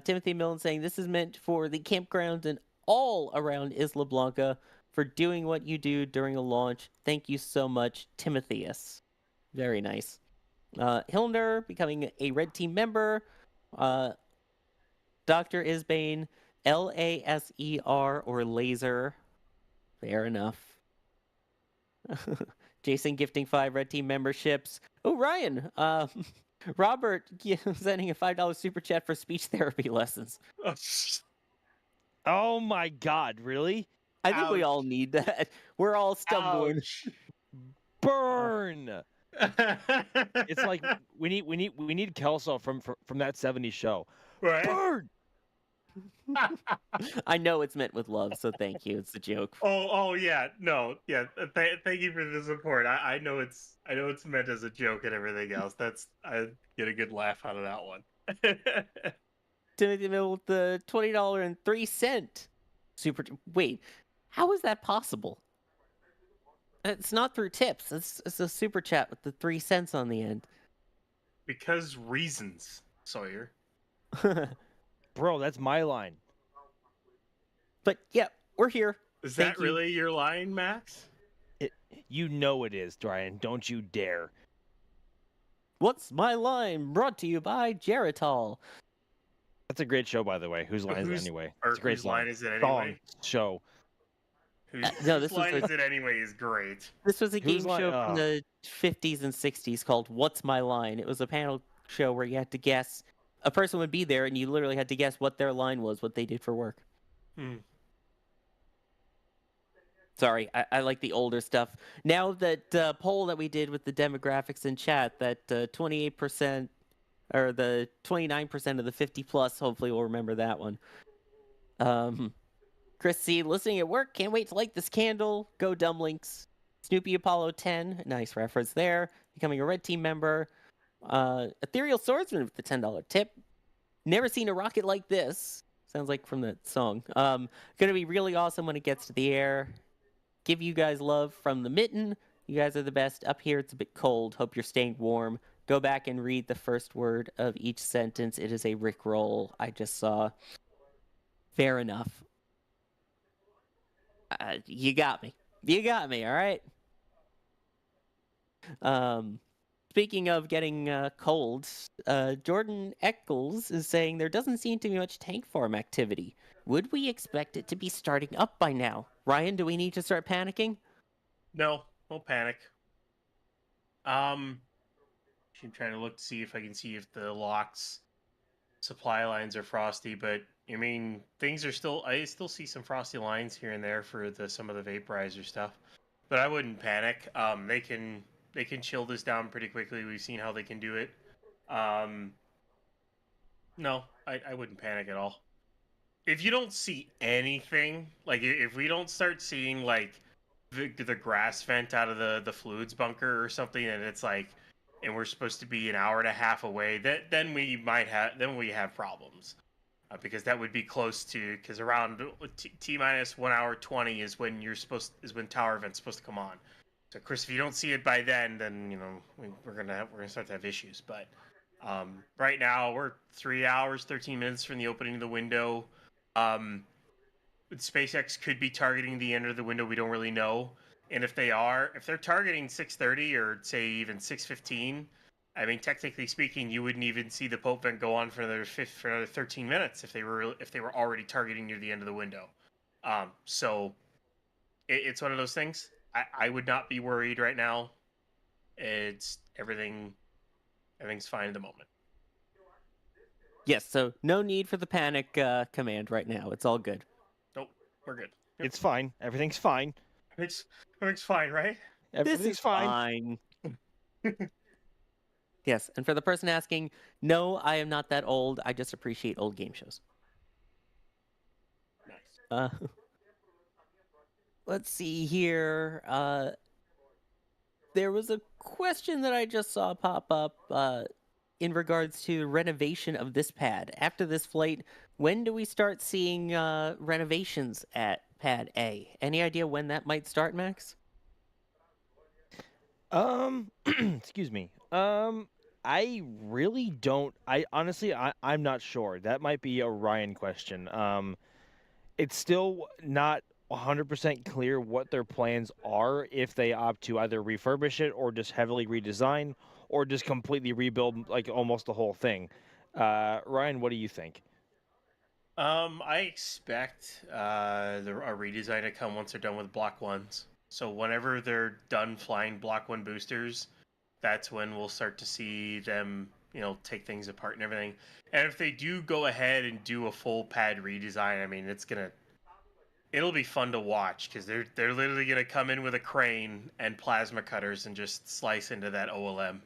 [SPEAKER 1] Timothy Millen saying this is meant for the campgrounds and all around Isla Blanca for doing what you do during a launch. Thank you so much, Timotheus. Very nice. Hilner becoming a Red Team member. Dr. Isbane, Laser or laser. Fair enough. Jason gifting 5 Red Team memberships. Oh, Ryan. Robert sending a $5 super chat for speech therapy lessons.
[SPEAKER 2] Oh my God, really?
[SPEAKER 1] I think we all
[SPEAKER 6] Ouch.
[SPEAKER 1] need that. We're all stumbling.
[SPEAKER 6] Ouch.
[SPEAKER 2] Burn. It's like we need Kelso from that '70s show.
[SPEAKER 6] Right?
[SPEAKER 2] Burn.
[SPEAKER 1] I know it's meant with love, so thank you. It's a joke.
[SPEAKER 6] Oh yeah, no, yeah. Thank you for the support. I know it's meant as a joke and everything else. I get a good laugh out of that one.
[SPEAKER 1] Timothy Mill with the $20.03 super. Wait, how is that possible? It's not through tips. It's a super chat with the 3 cents on the end.
[SPEAKER 6] Because reasons, Sawyer.
[SPEAKER 2] Bro, that's my line.
[SPEAKER 1] But yeah, we're here.
[SPEAKER 6] Is
[SPEAKER 1] Thank
[SPEAKER 6] that
[SPEAKER 1] you.
[SPEAKER 6] really your line, Max?
[SPEAKER 2] You know it is, Brian. Don't you dare.
[SPEAKER 1] What's my line? Brought to you by Geritol.
[SPEAKER 2] That's a great show, by the way. Whose line is it anyway?
[SPEAKER 6] Or
[SPEAKER 2] It's a great
[SPEAKER 6] whose
[SPEAKER 2] song.
[SPEAKER 6] line is it
[SPEAKER 2] Song,
[SPEAKER 6] anyway?
[SPEAKER 2] show.
[SPEAKER 1] No,
[SPEAKER 6] Whose
[SPEAKER 1] this was
[SPEAKER 6] line
[SPEAKER 1] a-
[SPEAKER 6] is it anyway is great.
[SPEAKER 1] This was a game
[SPEAKER 2] Whose line-
[SPEAKER 1] show from the 50s and 60s called What's My Line? It was a panel show where you had to guess. A person would be there and you literally had to guess what their line was, what they did for work. Sorry, I like the older stuff. Now that poll that we did with the demographics in chat, that 28% or the 29% of the 50 plus, hopefully we'll remember that one. Chris C, listening at work, can't wait to light this candle. Go Dumblinks. Snoopy Apollo 10, nice reference there. Becoming a Red Team member. Ethereal Swordsman with the $10 tip. Never seen a rocket like this. Sounds like from that song. Gonna be really awesome when it gets to the air. Give you guys love from the mitten. You guys are the best. Up here, it's a bit cold. Hope you're staying warm. Go back and read the first word of each sentence. It is a Rickroll I just saw. Fair enough. You got me. You got me, all right? Speaking of getting cold, Jordan Eccles is saying there doesn't seem to be much tank farm activity. Would we expect it to be starting up by now? Ryan, do we need to start panicking?
[SPEAKER 6] No, don't panic. I'm trying to look to see if I can see if the locks supply lines are frosty, but I mean things are still. I still see some frosty lines here and there for some of the vaporizer stuff, but I wouldn't panic. They can chill this down pretty quickly. We've seen how they can do it. No, I wouldn't panic at all. if you don't see anything, like if we don't start seeing like the grass vent out of the fluids bunker or something, and it's like, and we're supposed to be an hour and a half away, that then we have problems. Because that would be close to, because around t minus 1 hour 20 is when is when tower event's supposed to come on. So Chris, if you don't see it by then we're gonna start to have issues. But right now we're 3 hours 13 minutes from the opening of the window. Um, SpaceX could be targeting the end of the window. We don't really know. And if they're targeting 6:30 or say even 6:15, I mean, technically speaking, you wouldn't even see the Pope vent go on for another 13 minutes if they were already targeting near the end of the window. So it's one of those things. I would not be worried right now. It's everything's fine at the moment.
[SPEAKER 1] Yes, so no need for the panic command right now. It's all good.
[SPEAKER 6] Nope, we're good. Yep.
[SPEAKER 2] It's fine. Everything's fine.
[SPEAKER 6] Everything's fine, right?
[SPEAKER 1] This
[SPEAKER 2] Everything's
[SPEAKER 1] is fine. Yes, and for the person asking, no, I am not that old. I just appreciate old game shows.
[SPEAKER 6] Nice.
[SPEAKER 1] Let's see here. There was a question that I just saw pop up in regards to renovation of this pad. After this flight, when do we start seeing renovations at Pad A? Any idea when that might start, Max?
[SPEAKER 2] Excuse me. I really don't. I honestly, I'm not sure. That might be a Ryan question. It's still not 100% clear what their plans are if they opt to either refurbish it or just heavily redesign or just completely rebuild like almost the whole thing. Ryan, what do you think?
[SPEAKER 6] I expect a redesign to come once they're done with Block 1s. So whenever they're done flying Block 1 boosters, that's when we'll start to see them, take things apart and everything. And if they do go ahead and do a full pad redesign, I mean, it'll be fun to watch because they're literally gonna come in with a crane and plasma cutters and just slice into that OLM.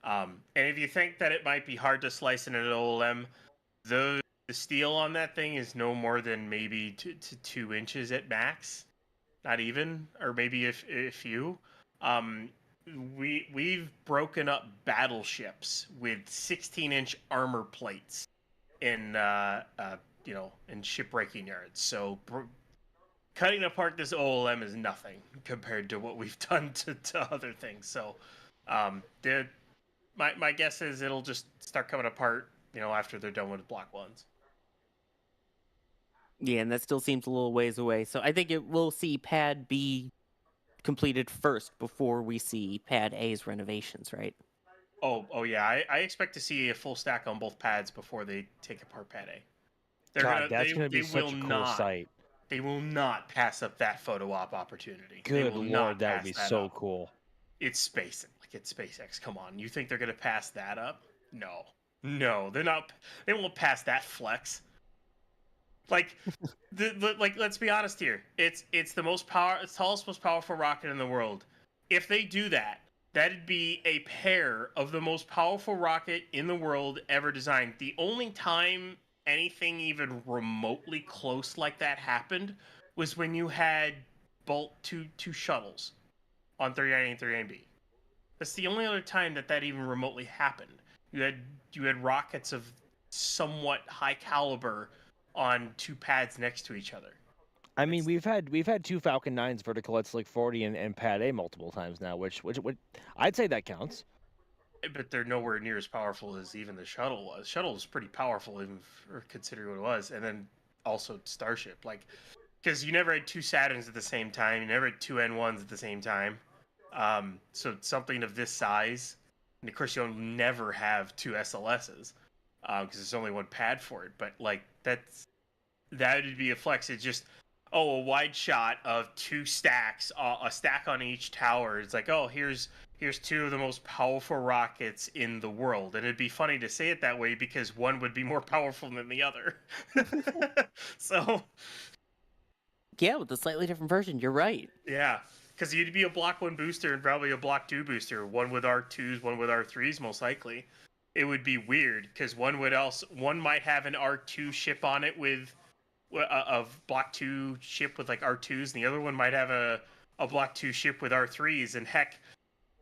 [SPEAKER 6] And if you think that it might be hard to slice into an OLM, the steel on that thing is no more than maybe 2 inches at max, not even, or maybe a few. Um, we've broken up battleships with 16-inch armor plates in in shipbreaking yards. So cutting apart this OLM is nothing compared to what we've done to other things. So my guess is it'll just start coming apart, after they're done with Block 1s.
[SPEAKER 1] Yeah, and that still seems a little ways away. So I think we'll see Pad B completed first before we see Pad A's renovations, right?
[SPEAKER 6] Oh yeah. I expect to see a full stack on both pads before they take apart Pad A.
[SPEAKER 2] That's gonna be such a cool sight.
[SPEAKER 6] They will not pass up that photo op opportunity. They
[SPEAKER 2] Good
[SPEAKER 6] will
[SPEAKER 2] lord,
[SPEAKER 6] not
[SPEAKER 2] that would
[SPEAKER 6] pass
[SPEAKER 2] be
[SPEAKER 6] that
[SPEAKER 2] so
[SPEAKER 6] up.
[SPEAKER 2] cool.
[SPEAKER 6] It's it's SpaceX. Come on, you think they're gonna pass that up? No, they're not. They won't pass that flex. Like, let's be honest here. It's the tallest, most powerful rocket in the world. If they do that, that'd be a pair of the most powerful rocket in the world ever designed. The only time anything even remotely close like that happened was when you had Bolt two shuttles on 39A and 39B. That's the only other time that even remotely happened. You had rockets of somewhat high caliber on two pads next to each other.
[SPEAKER 2] I mean, we've had two Falcon 9s vertical at Slick 40 and Pad A multiple times now, which I'd say that counts.
[SPEAKER 6] But they're nowhere near as powerful as even the shuttle was. Shuttle was pretty powerful, even for considering what it was, and then also Starship, because you never had two Saturns at the same time, you never had two N1s at the same time. So something of this size, and of course you'll never have two SLSs, because there's only one pad for it. But that would be a flex. It's just a wide shot of two stacks, a stack on each tower. It's like, here's two of the most powerful rockets in the world, and it'd be funny to say it that way because one would be more powerful than the other. So
[SPEAKER 1] Yeah, with a slightly different version. You're right.
[SPEAKER 6] yeah, because you'd be a Block 1 booster and probably a Block 2 booster, one with R2s, one with R3s, most likely. It would be weird because one might have an R2 ship on it with of Block 2 ship with like R2s, and the other one might have a Block 2 ship with R3s. And heck,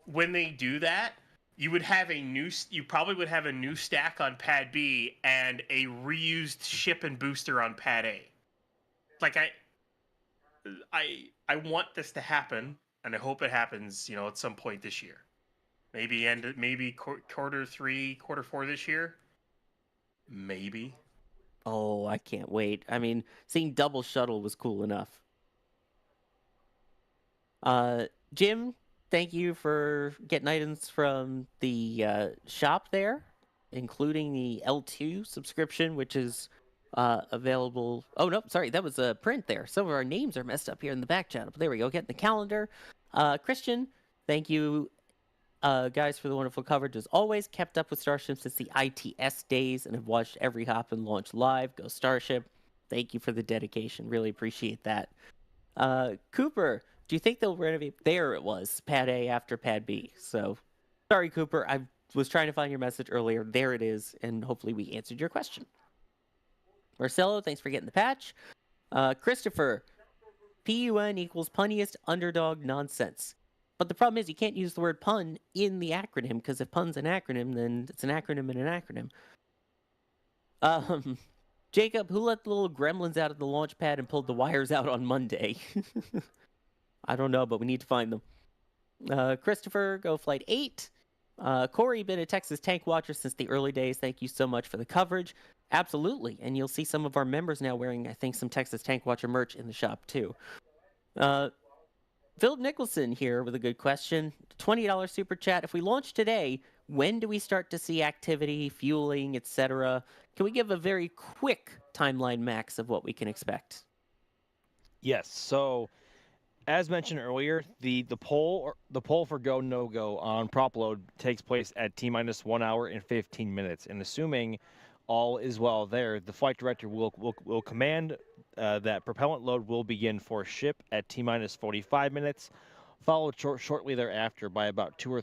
[SPEAKER 6] when they do that, you probably would have a new stack on Pad B and a reused ship and booster on Pad A. Like I want this to happen, and I hope it happens, at some point this year. Maybe quarter 3, quarter 4 this year. Maybe.
[SPEAKER 1] Oh, I can't wait. I mean, seeing double shuttle was cool enough. Jim, thank you for getting items from the shop there, including the L2 subscription, which is available. Oh, no, sorry, that was a print there. Some of our names are messed up here in the back channel, but there we go, getting the calendar. Christian, thank you, guys, for the wonderful coverage as always. Kept up with Starship since the ITS days and have watched every hop and launch live. Go Starship. Thank you for the dedication. Really appreciate that. Cooper, do you think they'll renovate? There it was, Pad A after Pad B. So, sorry, Cooper. I was trying to find your message earlier. There it is, and hopefully we answered your question. Marcelo, thanks for getting the patch. Christopher, PUN equals punniest underdog nonsense. But the problem is you can't use the word pun in the acronym, because if pun's an acronym, then it's an acronym in an acronym. Jacob, who let the little gremlins out of the launch pad and pulled the wires out on Monday? I don't know, but we need to find them. Christopher, go Flight 8. Corey, been a Texas Tank Watcher since the early days. Thank you so much for the coverage. Absolutely. And you'll see some of our members now wearing, I think, some Texas Tank Watcher merch in the shop, too. Phil Nicholson here with a good question. $20 super chat. If we launch today, when do we start to see activity, fueling, etc.? Can we give a very quick timeline, Max, of what we can expect?
[SPEAKER 2] Yes. So, as mentioned earlier, the poll for go no go on prop load takes place at T-minus 1 hour and 15 minutes. And assuming all is well there, the flight director will command that propellant load will begin for ship at T-minus 45 minutes, followed shortly thereafter by about 2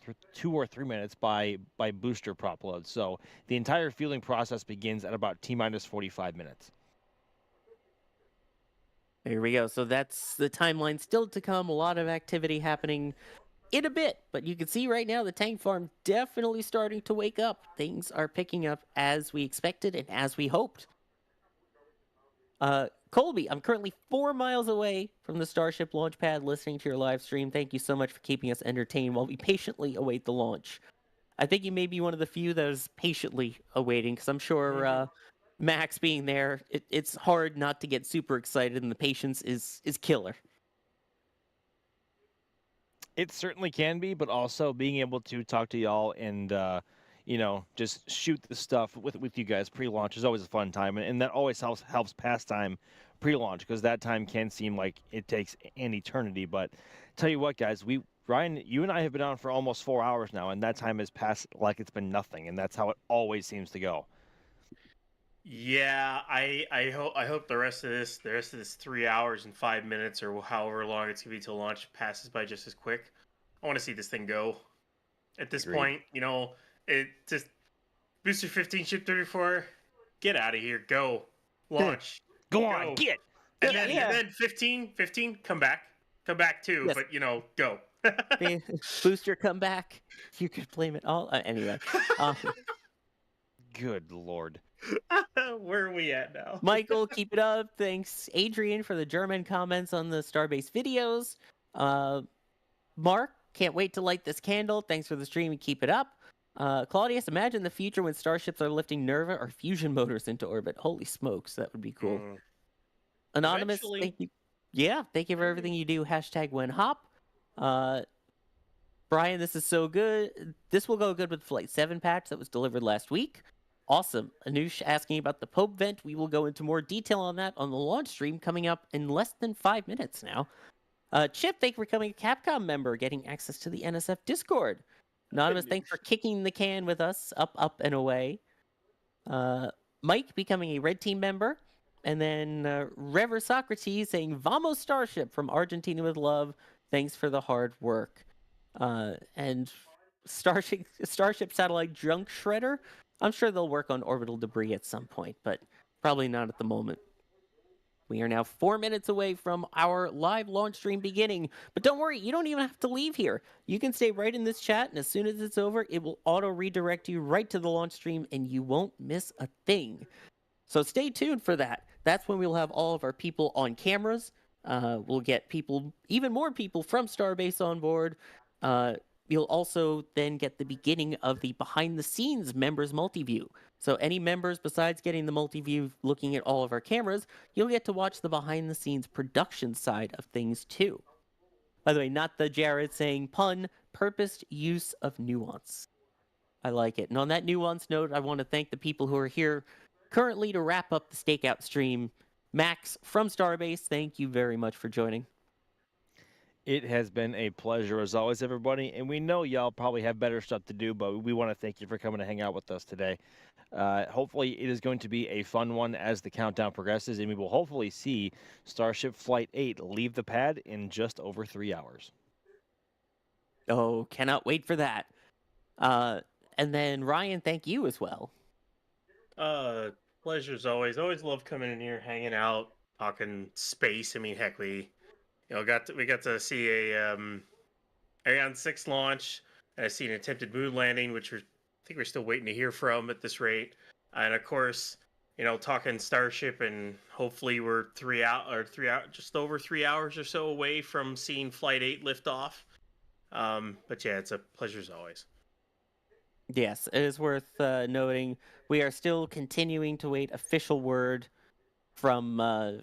[SPEAKER 2] or 3 minutes by booster prop load. So the entire fueling process begins at about T-minus 45 minutes.
[SPEAKER 1] There we go. So that's the timeline still to come. A lot of activity happening in a bit, but you can see right now the tank farm definitely starting to wake up. Things are picking up as we expected and as we hoped. Colby, I'm currently 4 miles away from the Starship launch pad listening to your live stream. Thank you so much for keeping us entertained while we patiently await the launch. I think you may be one of the few that is patiently awaiting, because I'm sure Max being there, it's hard not to get super excited, and the patience is killer.
[SPEAKER 2] It certainly can be, but also being able to talk to y'all and just shoot the stuff with you guys pre-launch is always a fun time, and that always helps pass time pre-launch, because that time can seem like it takes an eternity. But tell you what, guys, Ryan, you and I have been on for almost 4 hours now, and that time has passed like it's been nothing, and that's how it always seems to go.
[SPEAKER 6] Yeah, I hope the rest of this 3 hours and 5 minutes or however long it's gonna be till launch passes by just as quick. I want to see this thing go. At this
[SPEAKER 2] Agreed.
[SPEAKER 6] point, it just booster 15, ship 34, get out of here, go launch,
[SPEAKER 2] Go on, get.
[SPEAKER 6] and
[SPEAKER 1] Yeah.
[SPEAKER 6] then 15, come back too,
[SPEAKER 1] Yes.
[SPEAKER 6] but go.
[SPEAKER 1] Booster comeback. You could blame it all. Anyway.
[SPEAKER 2] Good Lord.
[SPEAKER 6] Where are we at now?
[SPEAKER 1] Michael, keep it up. Thanks, Adrian, for the German comments on the Starbase videos. Mark, can't wait to light this candle. Thanks for the stream and keep it up. Claudius, imagine the future when starships are lifting Nerva or fusion motors into orbit. Holy smokes, that would be cool. Anonymous,
[SPEAKER 6] Eventually.
[SPEAKER 1] thank you. Yeah, thank you for everything you do. Hashtag when hop. Brian, this is so good. This will go good with Flight 7 patch that was delivered last week. Awesome. Anush asking about the Pope vent. We will go into more detail on that on the launch stream coming up in less than 5 minutes now. Chip, thank you for becoming a Capcom member, getting access to the NSF Discord. Anonymous, thanks for kicking the can with us, up, and away. Mike becoming a Red Team member. And then Rever Socrates saying, Vamos Starship from Argentina with love. Thanks for the hard work. And Starship Satellite Junk Shredder. I'm sure they'll work on orbital debris at some point, but probably not at the moment. We are now 4 minutes away from our live launch stream beginning. But don't worry, you don't even have to leave here. You can stay right in this chat, and as soon as it's over, it will auto redirect you right to the launch stream, and you won't miss a thing. So stay tuned for that. That's when we'll have all of our people on cameras. We'll get people, even more people from Starbase on board. You'll also then get the beginning of the behind-the-scenes members multi-view. So any members, besides getting the multi-view looking at all of our cameras, you'll get to watch the behind-the-scenes production side of things too. By the way, not the Jared saying pun, purposed use of nuance. I like it. And on that nuance note, I want to thank the people who are here currently to wrap up the stakeout stream. Max from Starbase, thank you very much for joining.
[SPEAKER 2] It has been a pleasure as always, everybody. And we know y'all probably have better stuff to do, but we want to thank you for coming to hang out with us today. Hopefully, it is going to be a fun one as the countdown progresses, and we will hopefully see Starship Flight 8 leave the pad in just over 3 hours.
[SPEAKER 1] Oh, cannot wait for that. And then, Ryan, thank you as well.
[SPEAKER 6] Pleasure as always. Always love coming in here, hanging out, talking space. I mean, heck, we got to see a Ariane 6 launch, and I see an attempted moon landing, which I think we're still waiting to hear from at this rate. And of course, talking Starship, and hopefully we're just over 3 hours or so away from seeing Flight 8 lift off. But yeah, it's a pleasure as always.
[SPEAKER 1] Yes, it is worth noting we are still continuing to wait official word from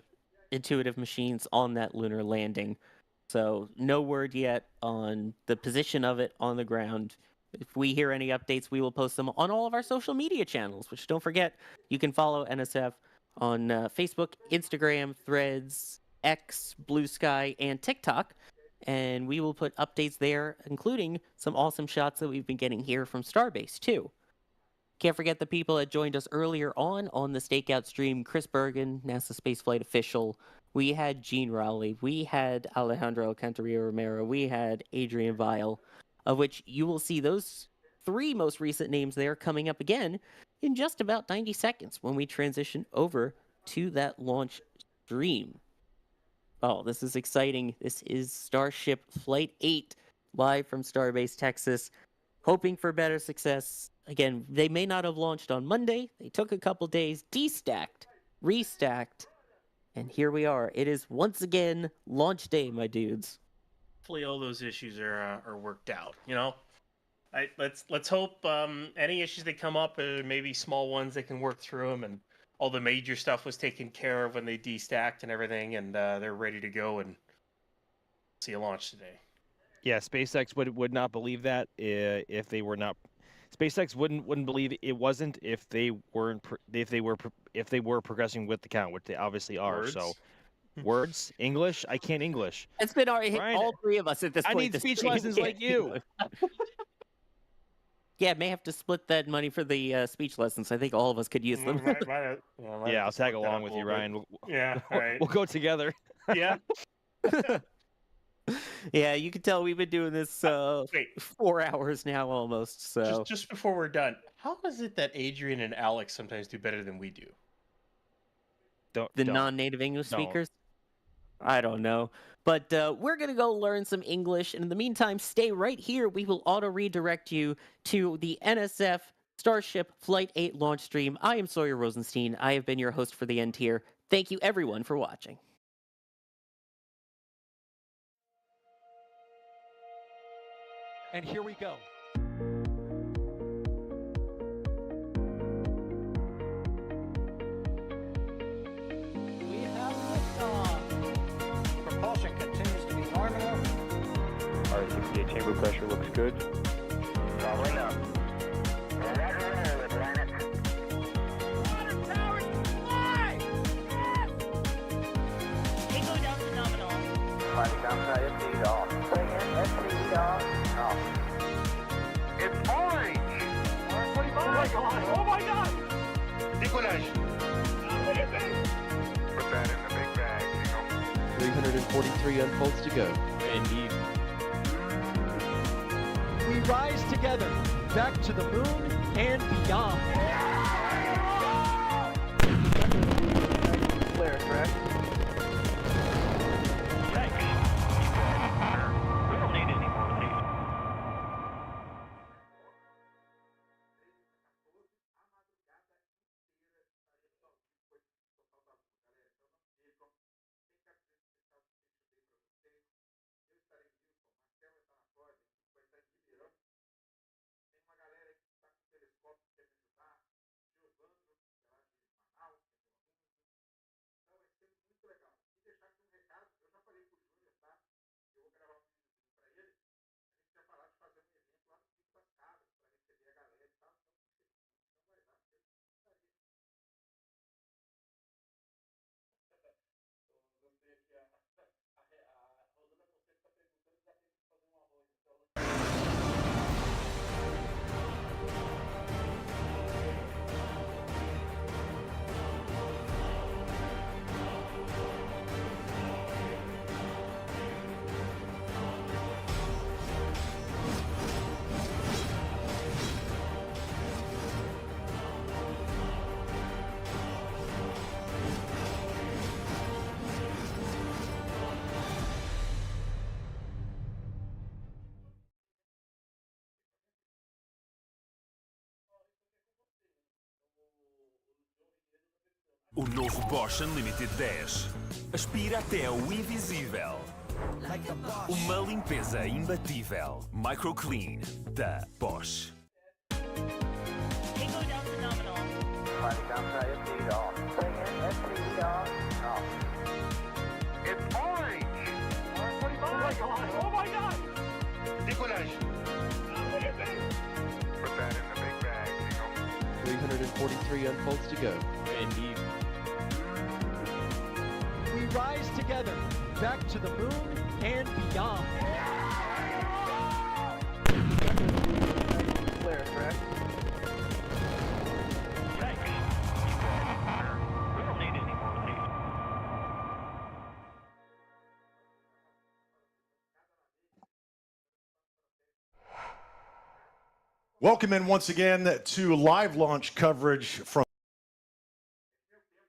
[SPEAKER 1] Intuitive Machines on that lunar landing. So no word yet on the position of it on the ground. If we hear any updates, we will post them on all of our social media channels, which don't forget, you can follow NSF on Facebook, Instagram, Threads, X, Blue Sky, and TikTok. And we will put updates there, including some awesome shots that we've been getting here from Starbase, too. Can't forget the people that joined us earlier on the stakeout stream. Chris Bergen, NASA spaceflight official. We had Gene Rowley. We had Alejandro Alcantara Romero. We had Adrian Vile, of which you will see those 3 most recent names there coming up again in just about 90 seconds when we transition over to that launch stream. Oh, this is exciting. This is Starship Flight 8, live from Starbase, Texas. Hoping for better success. Again, they may not have launched on Monday. They took a couple days, destacked, restacked, and here we are. It is once again launch day, my dudes.
[SPEAKER 6] Hopefully all those issues are worked out, Let's hope any issues that come up, maybe small ones, they can work through them, and all the major stuff was taken care of when they destacked and everything, and they're ready to go and see a launch today.
[SPEAKER 2] Yeah, SpaceX would not believe that if they were not. SpaceX wouldn't believe it wasn't if they weren't if they were progressing with the count, which they obviously are.
[SPEAKER 6] Words?
[SPEAKER 2] So words, English, I can't English.
[SPEAKER 1] It's been
[SPEAKER 2] Ryan,
[SPEAKER 1] all 3 of us at this
[SPEAKER 2] I
[SPEAKER 1] point.
[SPEAKER 2] need
[SPEAKER 1] this
[SPEAKER 2] speech
[SPEAKER 1] stream
[SPEAKER 2] lessons
[SPEAKER 1] can't
[SPEAKER 2] like you.
[SPEAKER 1] Yeah, may have to split that money for the speech lessons. I think all of us could use them.
[SPEAKER 2] Yeah, I'll tag along with you, Ryan.
[SPEAKER 6] Yeah, all right.
[SPEAKER 2] We'll go together.
[SPEAKER 6] Yeah.
[SPEAKER 1] Yeah, you can tell we've been doing this
[SPEAKER 6] Wait.
[SPEAKER 1] 4 hours now almost. So
[SPEAKER 6] Just before we're done, how is it that Adrian and Alex sometimes do better than we do?
[SPEAKER 1] the
[SPEAKER 2] Don't.
[SPEAKER 1] non-native English
[SPEAKER 2] Don't.
[SPEAKER 1] speakers? I don't know. But we're going to go learn some English. And in the meantime, stay right here. We will auto-redirect you to the NSF Starship Flight 8 launch stream. I am Sawyer Rosenstein. I have been your host for the end tier. Thank you, everyone, for watching.
[SPEAKER 8] And here we go. We have liftoff. Propulsion continues to be nominal.
[SPEAKER 9] R68 chamber pressure looks good.
[SPEAKER 10] Following up.
[SPEAKER 8] Water towers fly! Yes!
[SPEAKER 10] Tango down to nominal. Flighting downside FD off. Bring in FD off. Off. It's orange! Orange 45! Oh my god! Oh my god!
[SPEAKER 9] Décollage. Put that in the big bag,
[SPEAKER 11] 343 unfolds to go.
[SPEAKER 2] Indeed.
[SPEAKER 8] We rise together, back to the moon and beyond.
[SPEAKER 9] Flare, correct?
[SPEAKER 12] O novo Bosch Unlimited 10 aspira até o invisível. Uma limpeza imbatível. Microclean da Bosch.
[SPEAKER 10] Tango down to nominal. Flight downside FD off. Bring in FD off.
[SPEAKER 9] It's orange!
[SPEAKER 10] 45. Oh my god! Oh my god!
[SPEAKER 9] Décollage! Put that in the big bag, Tingle.
[SPEAKER 11] 343 unfolds to go.
[SPEAKER 2] Indeed.
[SPEAKER 8] We rise together, back to the moon and beyond.
[SPEAKER 10] Clear, correct? Thanks. We don't need any more of these.
[SPEAKER 13] Welcome in once again to live launch coverage from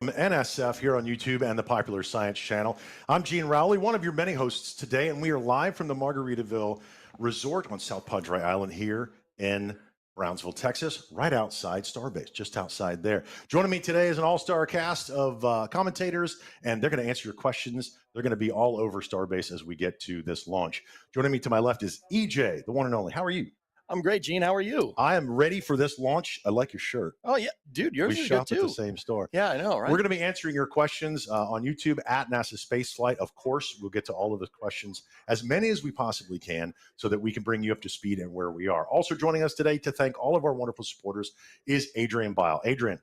[SPEAKER 13] NSF here on YouTube and the Popular Science Channel. I'm Gene Rowley, one of your many hosts today, and we are live from the Margaritaville Resort on South Padre Island here in Brownsville, Texas, right outside Starbase, just outside there. Joining me today is an all-star cast of commentators, and they're going to answer your questions. They're going to be all over Starbase as we get to this launch. Joining me to my left is EJ, the one and only. How are you?
[SPEAKER 14] I'm great, Gene. How are you?
[SPEAKER 13] I am ready for this launch. I like your shirt.
[SPEAKER 14] Oh, yeah. Dude, yours
[SPEAKER 13] We
[SPEAKER 14] is
[SPEAKER 13] shop
[SPEAKER 14] good,
[SPEAKER 13] at
[SPEAKER 14] too.
[SPEAKER 13] the same store.
[SPEAKER 14] Yeah, I know, right?
[SPEAKER 13] We're going to be answering your questions on YouTube at NASA Space Flight. Of course, we'll get to all of the questions, as many as we possibly can, so that we can bring you up to speed and where we are. Also joining us today to thank all of our wonderful supporters is Adrian Bile. Adrian.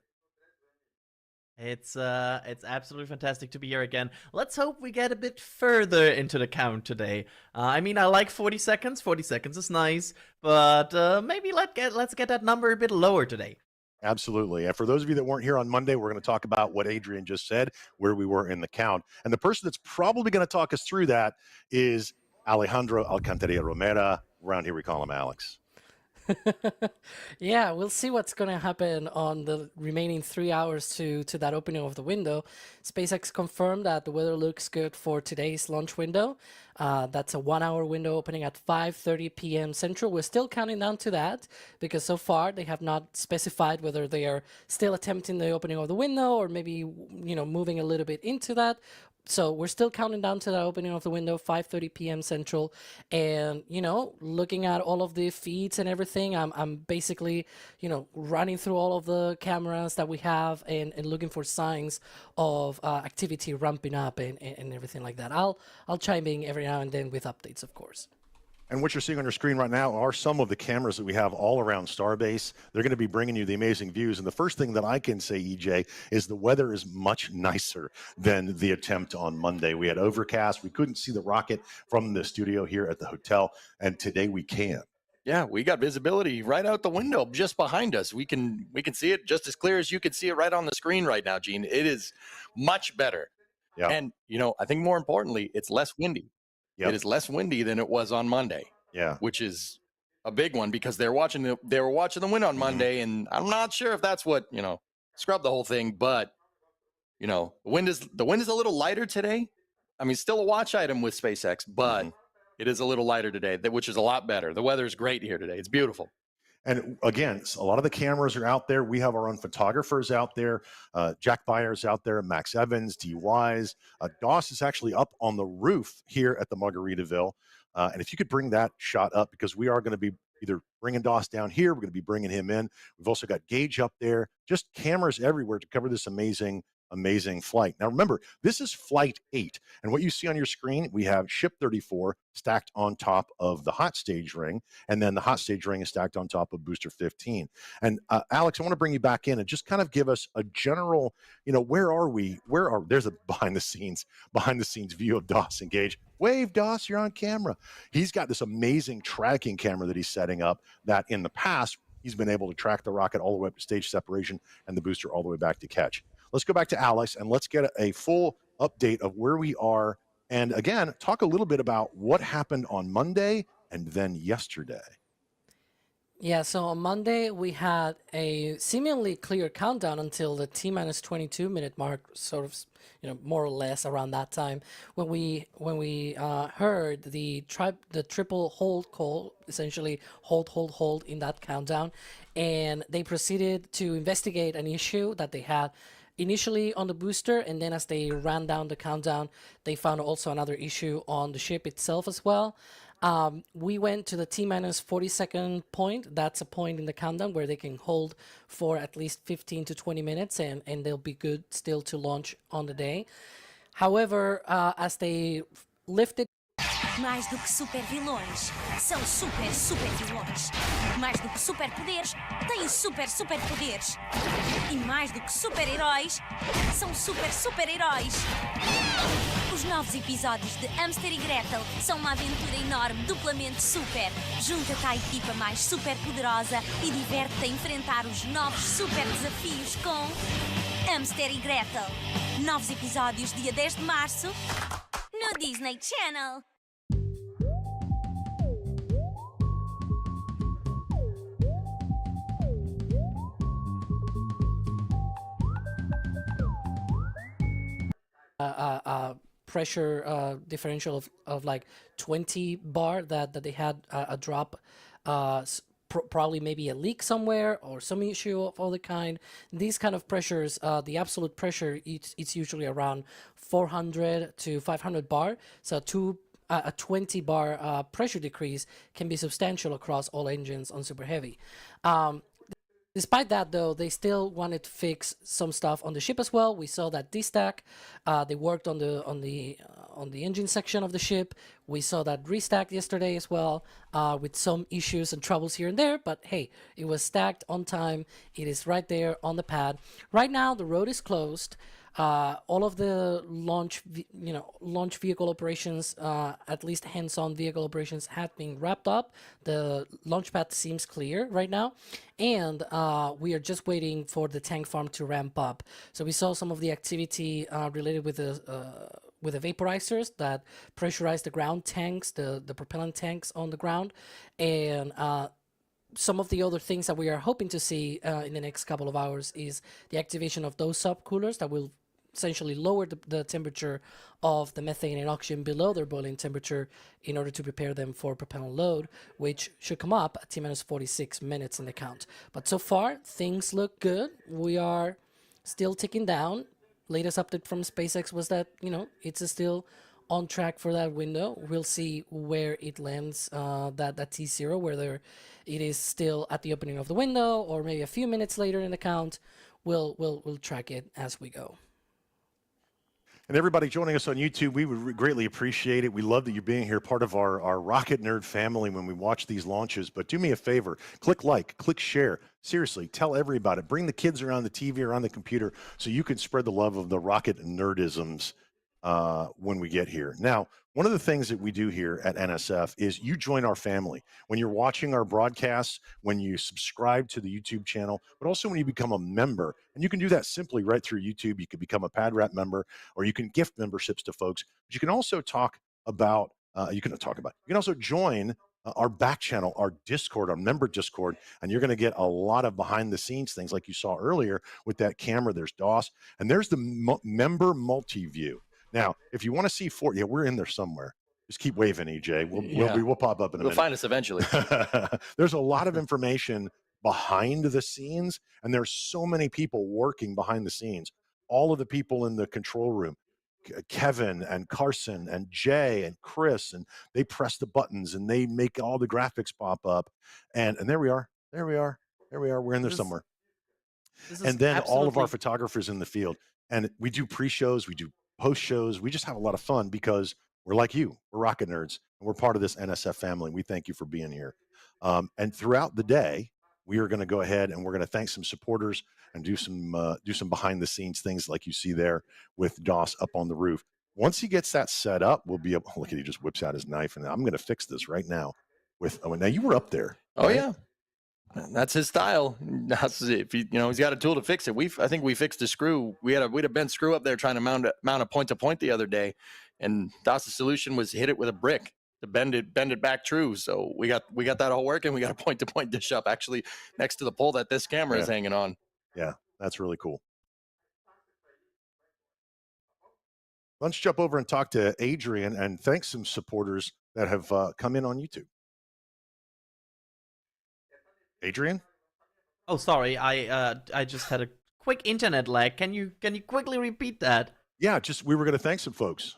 [SPEAKER 15] It's absolutely fantastic to be here again. Let's hope we get a bit further into the count today. I mean, I like 40 seconds. 40 seconds is nice, but maybe let's get that number a bit lower today.
[SPEAKER 13] Absolutely. And for those of you that weren't here on Monday, we're going to talk about what Adrian just said, where we were in the count. And the person that's probably going to talk us through that is Alejandro Alcantarilla Romera. Around here, we call him Alex.
[SPEAKER 16] Yeah, we'll see what's going to happen on the remaining 3 hours to that opening of the window. SpaceX confirmed that the weather looks good for today's launch window. That's a 1 hour window opening at 5:30 p.m. Central. We're still counting down to that because so far they have not specified whether they are still attempting the opening of the window or maybe, moving a little bit into that. So we're still counting down to the opening of the window, 5:30 p.m. Central, and looking at all of the feeds and everything. I'm basically running through all of the cameras that we have and looking for signs of activity ramping up and everything like that. I'll chime in every now and then with updates, of course.
[SPEAKER 13] And what you're seeing on your screen right now are some of the cameras that we have all around Starbase. They're going to be bringing you the amazing views. And the first thing that I can say, EJ, is the weather is much nicer than the attempt on Monday. We had overcast. We couldn't see the rocket from the studio here at the hotel. And today we can.
[SPEAKER 14] Yeah, we got visibility right out the window just behind us. We can see it just as clear as you can see it right on the screen right now, Gene. It is much better.
[SPEAKER 13] Yeah.
[SPEAKER 14] And, I think more importantly, it's less windy.
[SPEAKER 13] Yep.
[SPEAKER 14] It is less windy than it was on Monday.
[SPEAKER 13] Yeah.
[SPEAKER 14] Which is a big one because they were watching the wind on Monday, and I'm not sure if that's what, scrubbed the whole thing, but the wind is a little lighter today. I mean, still a watch item with SpaceX, but it is a little lighter today, which is a lot better. The weather is great here today. It's beautiful.
[SPEAKER 13] And again, a lot of the cameras are out there. We have our own photographers out there. Jack Byers out there, Max Evans, D. Wise. Doss is actually up on the roof here at the Margaritaville. And if you could bring that shot up, because we are going to be either bringing Doss down here, we're going to be bringing him in. We've also got Gage up there, just cameras everywhere to cover this amazing flight. Now, remember, this is Flight 8. And what you see on your screen, we have Ship 34 stacked on top of the hot stage ring. And then the hot stage ring is stacked on top of Booster 15. And Alex, I want to bring you back in and just kind of give us a general, where are we? There's a behind the scenes view of Doss and Gage. Wave, Doss, you're on camera. He's got this amazing tracking camera that he's setting up that in the past, he's been able to track the rocket all the way up to stage separation and the booster all the way back to catch. Let's go back to Alex and let's get a full update of where we are. And again, talk a little bit about what happened on Monday and then yesterday.
[SPEAKER 16] Yeah, so on Monday we had a seemingly clear countdown until the T-minus 22 minute mark, sort of, more or less around that time when we heard the triple hold call, essentially hold in that countdown, and they proceeded to investigate an issue that they had initially on the booster, and then as they ran down the countdown, they found also another issue on the ship itself as well. We went to the T-minus 40-second point. That's a point in the countdown where they can hold for at least 15 to 20 minutes, and they'll be good still to launch on the day. However, as they lifted.
[SPEAKER 17] Mais do que super vilões, são super vilões. Mais do que super poderes, têm super poderes. E mais do que super heróis, são super heróis. Os novos episódios de Hamster e Gretel são uma aventura enorme, duplamente super. Junta-te à equipa mais super poderosa e diverte-te a enfrentar os novos super desafios com Hamster e Gretel. Novos episódios dia 10 de março no Disney Channel.
[SPEAKER 16] Pressure differential of like 20 bar that they had a drop, probably maybe a leak somewhere or some issue of all the kind. These kind of pressures, the absolute pressure, it's usually around 400 to 500 bar. So a 20 bar pressure decrease can be substantial across all engines on Super Heavy. Despite that, though, they still wanted to fix some stuff on the ship as well. We saw that destack. They worked on the engine section of the ship. We saw that restack yesterday as well, with some issues and troubles here and there. But hey, it was stacked on time. It is right there on the pad. Right now, the road is closed. All of the launch vehicle operations, at least hands-on vehicle operations, have been wrapped up. The launch pad seems clear right now, and we are just waiting for the tank farm to ramp up. So we saw some of the activity related with the vaporizers that pressurize the ground tanks, the propellant tanks on the ground, and some of the other things that we are hoping to see in the next couple of hours is the activation of those subcoolers that will essentially lower the temperature of the methane and oxygen below their boiling temperature in order to prepare them for propellant load, which should come up at T-minus 46 minutes in the count. But so far, things look good. We are still ticking down. Latest update from SpaceX was that, it's still on track for that window. We'll see where it lands, that T0, whether it is still at the opening of the window or maybe a few minutes later in the count. We'll track it as we go.
[SPEAKER 13] And everybody joining us on YouTube, we would greatly appreciate it. We love that you're being here, part of our Rocket Nerd family when we watch these launches. But do me a favor, click like, click share. Seriously, tell everybody about it. Bring the kids around the TV or on the computer so you can spread the love of the Rocket Nerdisms when we get here. Now, one of the things that we do here at NSF is you join our family. When you're watching our broadcasts, when you subscribe to the YouTube channel, but also when you become a member, and you can do that simply right through YouTube. You can become a PadRat member, or you can gift memberships to folks. But you can also talk about, you can also join our back channel, our Discord, our member Discord, and you're going to get a lot of behind the scenes things like you saw earlier with that camera. There's DOS, and there's the member multi-view. Now, if you want to see we're in there somewhere. Just keep waving, EJ. We'll pop up in a minute.
[SPEAKER 14] You'll find us eventually.
[SPEAKER 13] There's a lot of information behind the scenes, and there's so many people working behind the scenes. All of the people in the control room, Kevin and Carson and Jay and Chris, and they press the buttons and they make all the graphics pop up. And there we are. We're in there somewhere. And then all of our photographers in the field. And we do pre-shows, we do post shows. We just have a lot of fun because we're like you. We're Rocket Nerds, and we're part of this NSF family. We thank you for being here. And throughout the day, we are going to go ahead and we're going to thank some supporters and do some behind the scenes things like you see there with DOS up on the roof. Once he gets that set up, we'll be able. Look at, he just whips out his knife, and I'm going to fix this right now. Now you were up there.
[SPEAKER 14] Oh
[SPEAKER 13] right?
[SPEAKER 14] yeah. That's his style. If he's got a tool to fix it. I think we fixed a screw. We had a bent screw up there trying to mount a point to point the other day, and DOS's solution was hit it with a brick to bend it back true. So we got that all working. We got a point to point dish up actually next to the pole that this camera is hanging on.
[SPEAKER 13] Yeah, that's really cool. Let's jump over and talk to Adrian and thank some supporters that have come in on YouTube. Adrian?
[SPEAKER 15] Oh, sorry. I just had a quick internet lag. Can you quickly repeat that?
[SPEAKER 13] Yeah, just we were going to thank some folks.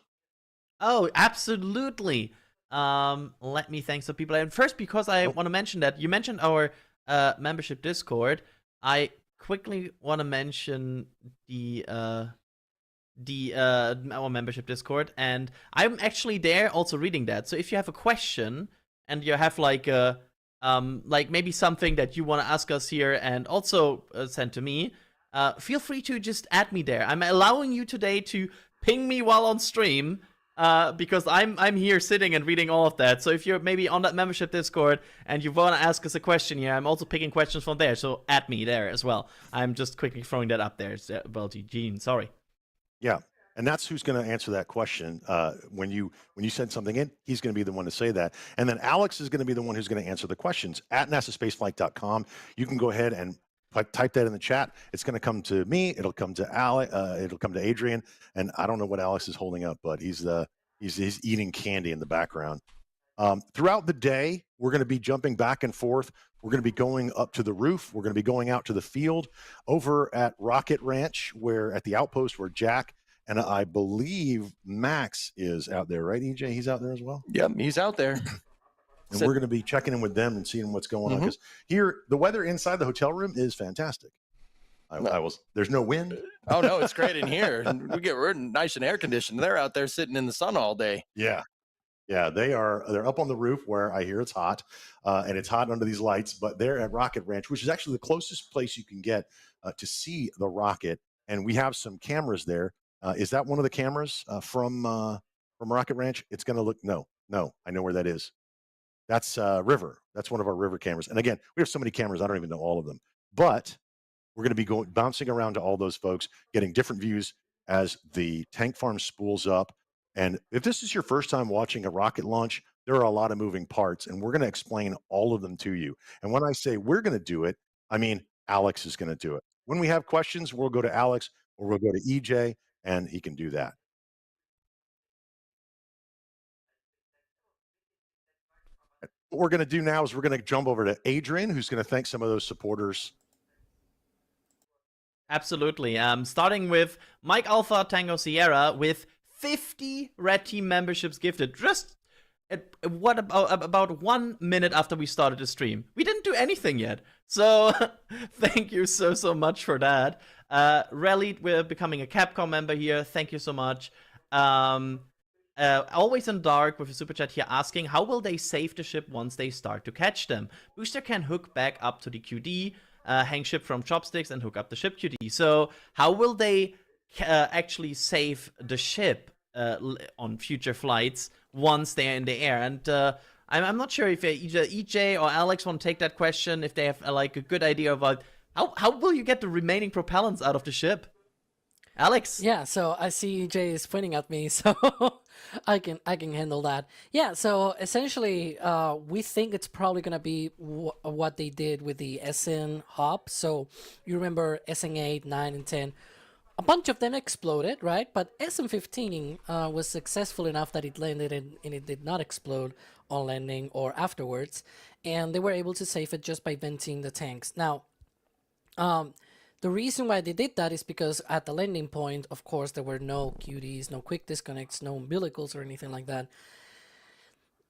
[SPEAKER 15] Oh, absolutely. Let me thank some people. And first, because I want to mention that you mentioned our membership Discord, I quickly want to mention our membership Discord, and I'm actually there also reading that. So if you have a question and you have like maybe something that you want to ask us here and also send to me, feel free to just add me there. I'm allowing you today to ping me while on stream. Because I'm here sitting and reading all of that. So if you're maybe on that membership Discord and you want to ask us a question here, I'm also picking questions from there. So add me there as well. I'm just quickly throwing that up there. Well, Gene, sorry.
[SPEAKER 13] Yeah, and that's who's going to answer that question. When you send something in, he's going to be the one to say that. And then Alex is going to be the one who's going to answer the questions. At nasaspaceflight.com, you can go ahead and type that in the chat. It's going to come to me. It'll come to Alex. It'll come to Adrian. And I don't know what Alex is holding up, but he's eating candy in the background. Throughout the day, we're going to be jumping back and forth. We're going to be going up to the roof. We're going to be going out to the field over at Rocket Ranch, at the outpost where Jack and I believe Max is out there, right? EJ, he's out there as well.
[SPEAKER 14] Yep, he's out there.
[SPEAKER 13] And we're going to be checking in with them and seeing what's going on, because here the weather inside the hotel room is fantastic. There's no wind.
[SPEAKER 14] Oh no, it's great in here. We're nice and air conditioned. They're out there sitting in the sun all day.
[SPEAKER 13] Yeah, they're up on the roof where I hear it's hot, and it's hot under these lights. But they're at Rocket Ranch, which is actually the closest place you can get to see the rocket. And we have some cameras there. Is that one of the cameras from Rocket Ranch? It's going to look no. I know where that is. That's River. That's one of our River cameras. And again, we have so many cameras, I don't even know all of them. But we're going to be bouncing around to all those folks, getting different views as the tank farm spools up. And if this is your first time watching a rocket launch, there are a lot of moving parts, and we're going to explain all of them to you. And when I say we're going to do it, I mean Alex is going to do it. When we have questions, we'll go to Alex or we'll go to EJ, and he can do that. What we're going to do now is we're going to jump over to Adrian, who's going to thank some of those supporters.
[SPEAKER 15] Absolutely. Starting with Mike Alpha Tango Sierra with 50 Red Team memberships gifted. Just about 1 minute after we started the stream. We didn't do anything yet. So thank you so much for that. Rallied, we're becoming a Capcom member here. Thank you so much. Always in Dark with a super chat here asking, how will they save the ship once they start to catch them? Booster can hook back up to the QD, hang ship from chopsticks, and hook up the ship QD. So how will they actually save the ship on future flights once they're in the air? And I'm not sure if either EJ or Alex want to take that question, if they have like a good idea about how will you get the remaining propellants out of the ship? Alex?
[SPEAKER 16] Yeah, so I see EJ is pointing at me, so I can handle that. Yeah, so essentially, we think it's probably gonna be what they did with the SN hop. So you remember SN 8, 9, and 10. A bunch of them exploded, right? But SM15 was successful enough that it landed and it did not explode on landing or afterwards, and they were able to save it just by venting the tanks. Now, the reason why they did that is because at the landing point, of course, there were no QDs, no quick disconnects, no umbilicals or anything like that.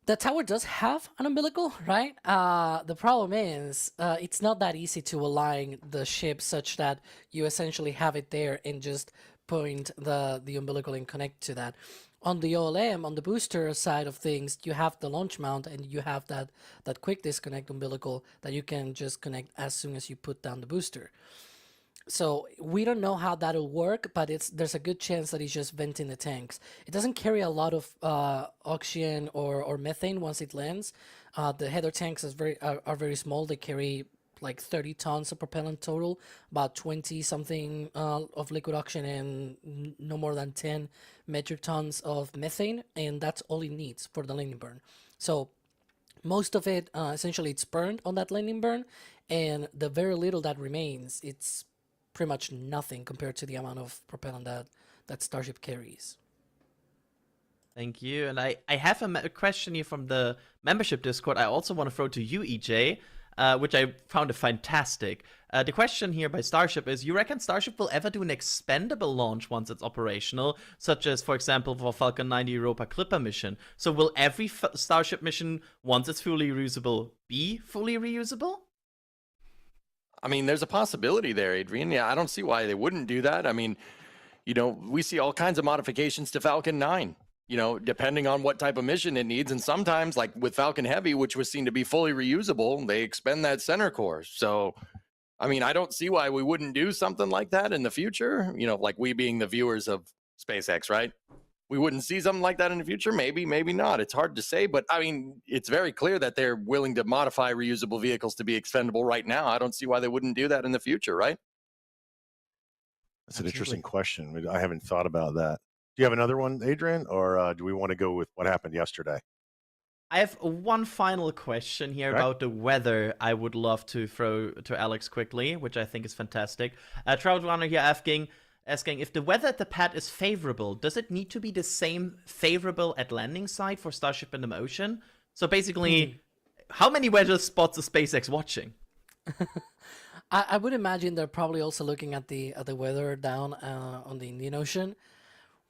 [SPEAKER 16] The tower does have an umbilical, right? The problem is it's not that easy to align the ship such that you essentially have it there and just point the umbilical and connect to that. On the OLM, on the booster side of things, you have the launch mount and you have that quick disconnect umbilical that you can just connect as soon as you put down the booster. So we don't know how that'll work, but there's a good chance that it's just venting the tanks. It doesn't carry a lot of oxygen or methane once it lands. The header tanks are very small. They carry like 30 tons of propellant total, about 20 something of liquid oxygen, and no more than 10 metric tons of methane, and that's all it needs for the landing burn. So most of it, essentially, it's burned on that landing burn, and the very little that remains, it's pretty much nothing compared to the amount of propellant that Starship carries.
[SPEAKER 15] Thank you. And I have a question here from the membership Discord I also want to throw to you, EJ, which I found fantastic. The question here by Starship is, you reckon Starship will ever do an expendable launch once it's operational, such as, for example, for Falcon 9 Europa Clipper mission? So will every Starship mission, once it's fully reusable, be fully reusable?
[SPEAKER 14] I mean, there's a possibility there, Adrian. Yeah, I don't see why they wouldn't do that. I mean, we see all kinds of modifications to Falcon 9, depending on what type of mission it needs. And sometimes, like with Falcon Heavy, which was seen to be fully reusable, they expend that center core. So, I mean, I don't see why we wouldn't do something like that in the future, like we being the viewers of SpaceX, right? We wouldn't see something like that in the future. Maybe, maybe not. It's hard to say, but I mean, it's very clear that they're willing to modify reusable vehicles to be expendable right now. I don't see why they wouldn't do that in the future, right?
[SPEAKER 13] That's an interesting question. I haven't thought about that. Do you have another one, Adrian, or do we want to go with what happened yesterday?
[SPEAKER 15] I have one final question here about the weather I would love to throw to Alex quickly, which I think is fantastic. Trout here asking if the weather at the pad is favorable, does it need to be the same favorable at landing site for Starship in the ocean? So basically, how many weather spots is SpaceX watching?
[SPEAKER 16] I would imagine they're probably also looking at the weather down on the Indian Ocean.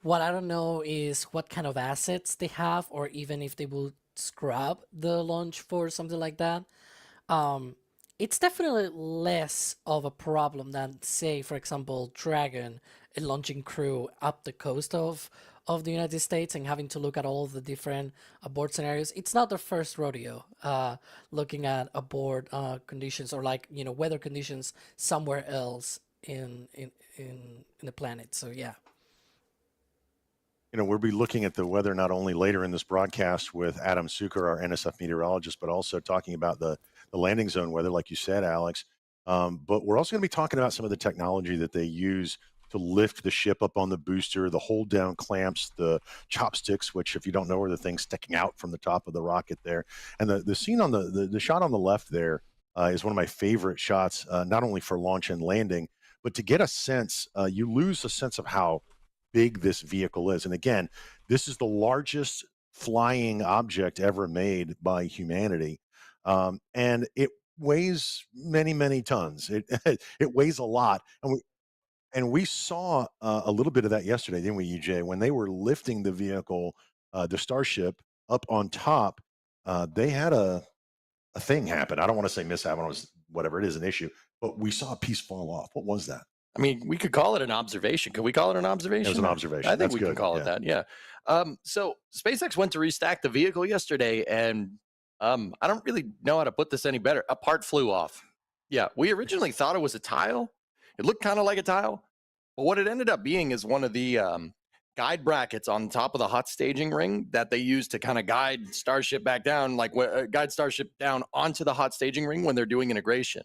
[SPEAKER 16] What I don't know is what kind of assets they have, or even if they will scrub the launch for something like that. It's definitely less of a problem than, say, for example, Dragon, a launching crew up the coast of the United States and having to look at all the different abort scenarios. It's not their first rodeo looking at abort conditions or weather conditions somewhere else in the planet. So yeah.
[SPEAKER 13] We'll be looking at the weather not only later in this broadcast with Adam Suker, our NSF meteorologist, but also talking about the landing zone weather, like you said, Alex. But we're also going to be talking about some of the technology that they use to lift the ship up on the booster, the hold down clamps, the chopsticks, which if you don't know are the things sticking out from the top of the rocket there. And the scene on the shot on the left there is one of my favorite shots, not only for launch and landing, but to get a sense, you lose a sense of how big this vehicle is. And again, this is the largest flying object ever made by humanity. And it weighs many, many tons. It weighs a lot. And we saw a little bit of that yesterday, didn't we, EJ? When they were lifting the vehicle, the Starship up on top, they had a thing happen. I don't want to say mishap, it was whatever it is, an issue, but we saw a piece fall off. What was that?
[SPEAKER 14] I mean, we could call it an observation. Could we call it an observation?
[SPEAKER 13] It was an observation.
[SPEAKER 14] I think
[SPEAKER 13] That's
[SPEAKER 14] we
[SPEAKER 13] good.
[SPEAKER 14] can call it that. Yeah. So SpaceX went to restack the vehicle yesterday, and I don't really know how to put this any better. A part flew off. Yeah, we originally thought it was a tile. It looked kind of like a tile, but what it ended up being is one of the guide brackets on top of the hot staging ring that they use to kind of guide Starship back down, guide Starship down onto the hot staging ring when they're doing integration.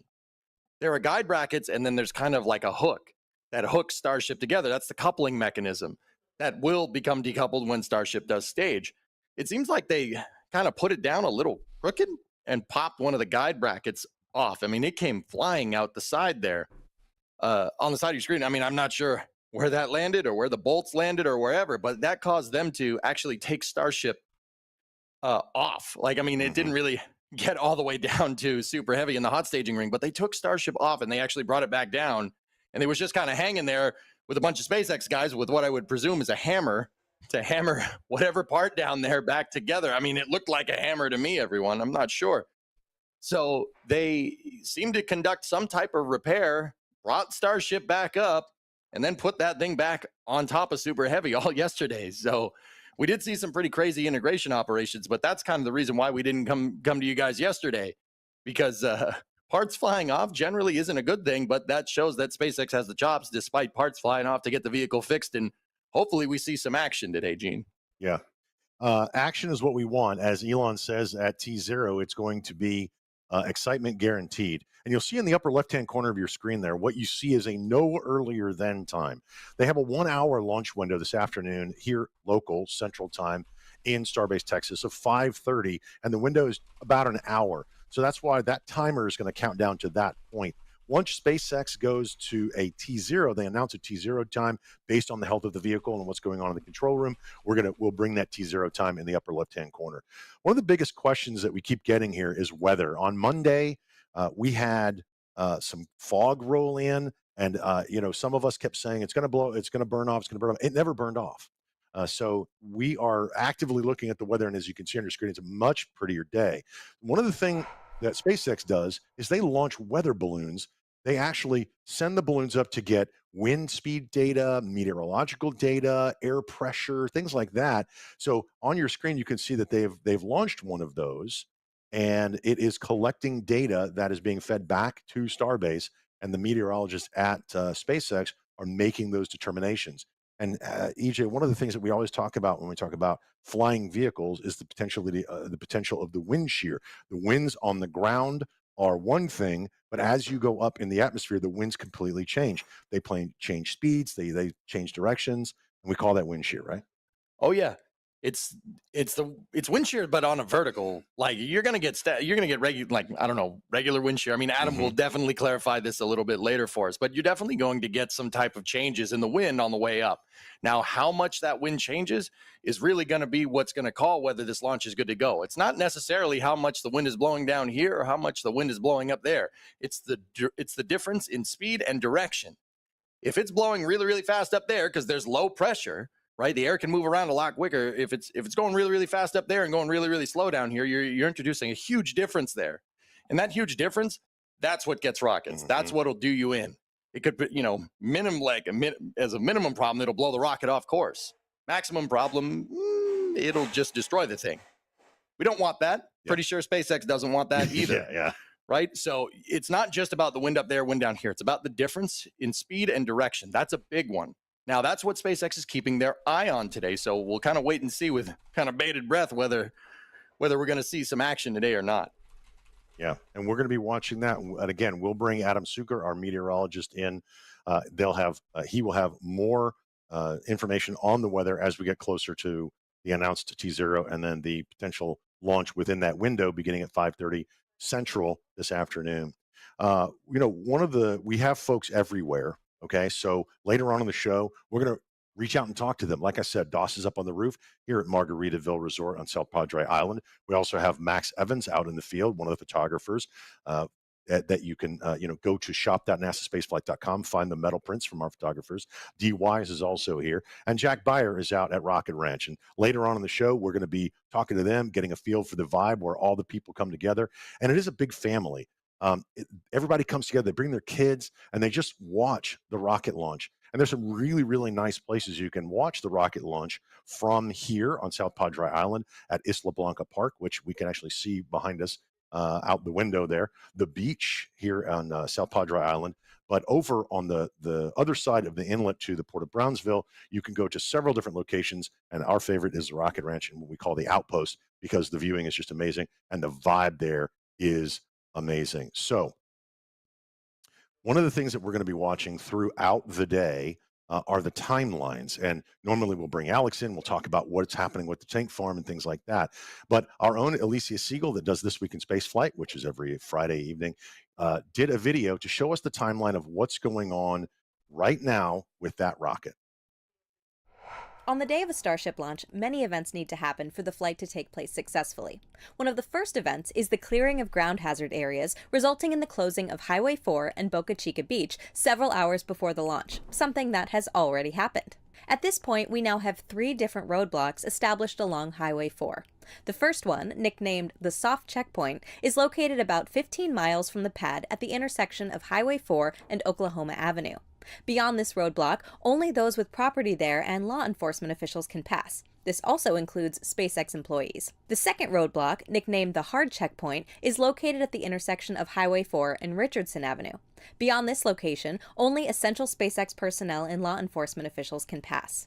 [SPEAKER 14] There are guide brackets, and then there's kind of like a hook that hooks Starship together. That's the coupling mechanism that will become decoupled when Starship does stage. It seems like they kind of put it down a little crooked and popped one of the guide brackets off. I mean, it came flying out the side there on the side of your screen. I mean, I'm not sure where that landed or where the bolts landed or wherever, but that caused them to actually take Starship off. Like, I mean, it didn't really get all the way down to super heavy in the hot staging ring, but they took Starship off and they actually brought it back down, and it was just kind of hanging there with a bunch of SpaceX guys with what I would presume is a hammer to hammer whatever part down there back together. I mean, it looked like a hammer to me, everyone. I'm not sure. So they seemed to conduct some type of repair, brought Starship back up, and then put that thing back on top of Super Heavy all yesterday. So we did see some pretty crazy integration operations, but that's kind of the reason why we didn't come to you guys yesterday, because parts flying off generally isn't a good thing, but that shows that SpaceX has the chops despite parts flying off to get the vehicle fixed, and hopefully we see some action today, Gene.
[SPEAKER 13] Yeah. Action is what we want. As Elon says at T0, it's going to be excitement guaranteed. And you'll see in the upper left-hand corner of your screen there, what you see is a no earlier than time. They have a 1 hour launch window this afternoon here, local Central Time in Starbase, Texas, of 5:30, and the window is about an hour. So that's why that timer is going to count down to that point. Once SpaceX goes to a T0, they announce a T0 time based on the health of the vehicle and what's going on in the control room. We'll bring that T0 time in the upper left-hand corner. One of the biggest questions that we keep getting here is weather. On Monday, we had some fog roll in, and some of us kept saying it's going to blow, it's going to burn off, it's going to burn off. It never burned off. So we are actively looking at the weather, and as you can see on your screen, it's a much prettier day. One of the things that SpaceX does is they launch weather balloons. They actually send the balloons up to get wind speed data, meteorological data, air pressure, things like that. So on your screen, you can see that they've launched one of those, and it is collecting data that is being fed back to Starbase, and the meteorologists at SpaceX are making those determinations. And EJ, one of the things that we always talk about when we talk about flying vehicles is the potential of the wind shear. The winds on the ground are one thing, but as you go up in the atmosphere, the winds completely change. They change speeds, they change directions, and we call that wind shear, right?
[SPEAKER 14] Oh yeah, it's wind shear, but on a vertical. Like you're gonna get regular wind shear. I mean, Adam will definitely clarify this a little bit later for us, but you're definitely going to get some type of changes in the wind on the way up. Now, how much that wind changes is really going to be what's going to call whether this launch is good to go. It's not necessarily how much the wind is blowing down here or how much the wind is blowing up there. It's the difference in speed and direction. If it's blowing really, really fast up there because there's low pressure, right? The air can move around a lot quicker. If it's going really, really fast up there and going really, really slow down here, you're introducing a huge difference there. And that huge difference, that's what gets rockets. That's what'll do you in. It could be, as a minimum problem, it'll blow the rocket off course. Maximum problem, it'll just destroy the thing. We don't want that. Pretty sure SpaceX doesn't want that either.
[SPEAKER 13] Yeah.
[SPEAKER 14] Right? So it's not just about the wind up there, wind down here. It's about the difference in speed and direction. That's a big one. Now, that's what SpaceX is keeping their eye on today. So we'll kind of wait and see with kind of bated breath whether we're going to see some action today or not.
[SPEAKER 13] Yeah, and we're going to be watching that. And again, we'll bring Adam Suker, our meteorologist, in. He will have more information on the weather as we get closer to the announced T0 and then the potential launch within that window beginning at 5:30 Central this afternoon. We have folks everywhere. Okay, so later on in the show, we're going to reach out and talk to them. Like I said, Doss is up on the roof here at Margaritaville Resort on South Padre Island. We also have Max Evans out in the field, one of the photographers that you can go to shop.nasaspaceflight.com, find the metal prints from our photographers. D. Wise is also here, and Jack Beyer is out at Rocket Ranch. And later on in the show, we're going to be talking to them, getting a feel for the vibe where all the people come together. And it is a big family. Everybody comes together, they bring their kids, and they just watch the rocket launch. And there's some really, really nice places you can watch the rocket launch from here on South Padre Island at Isla Blanca Park, which we can actually see behind us out the window there. The beach here on South Padre Island. But over on the other side of the inlet to the Port of Brownsville, you can go to several different locations. And our favorite is the Rocket Ranch and what we call the Outpost, because the viewing is just amazing. And the vibe there is amazing. So one of the things that we're going to be watching throughout the day are the timelines. And normally we'll bring Alex in. We'll talk about what's happening with the tank farm and things like that. But our own Alicia Siegel, that does This Week in Space Flight, which is every Friday evening, did a video to show us the timeline of what's going on right now with that rocket.
[SPEAKER 18] On the day of a Starship launch, many events need to happen for the flight to take place successfully. One of the first events is the clearing of ground hazard areas, resulting in the closing of Highway 4 and Boca Chica Beach several hours before the launch, something that has already happened. At this point, we now have 3 different roadblocks established along Highway 4. The first one, nicknamed the Soft Checkpoint, is located about 15 miles from the pad at the intersection of Highway 4 and Oklahoma Avenue. Beyond this roadblock, only those with property there and law enforcement officials can pass. This also includes SpaceX employees. The second roadblock, nicknamed the Hard Checkpoint, is located at the intersection of Highway 4 and Richardson Avenue. Beyond this location, only essential SpaceX personnel and law enforcement officials can pass.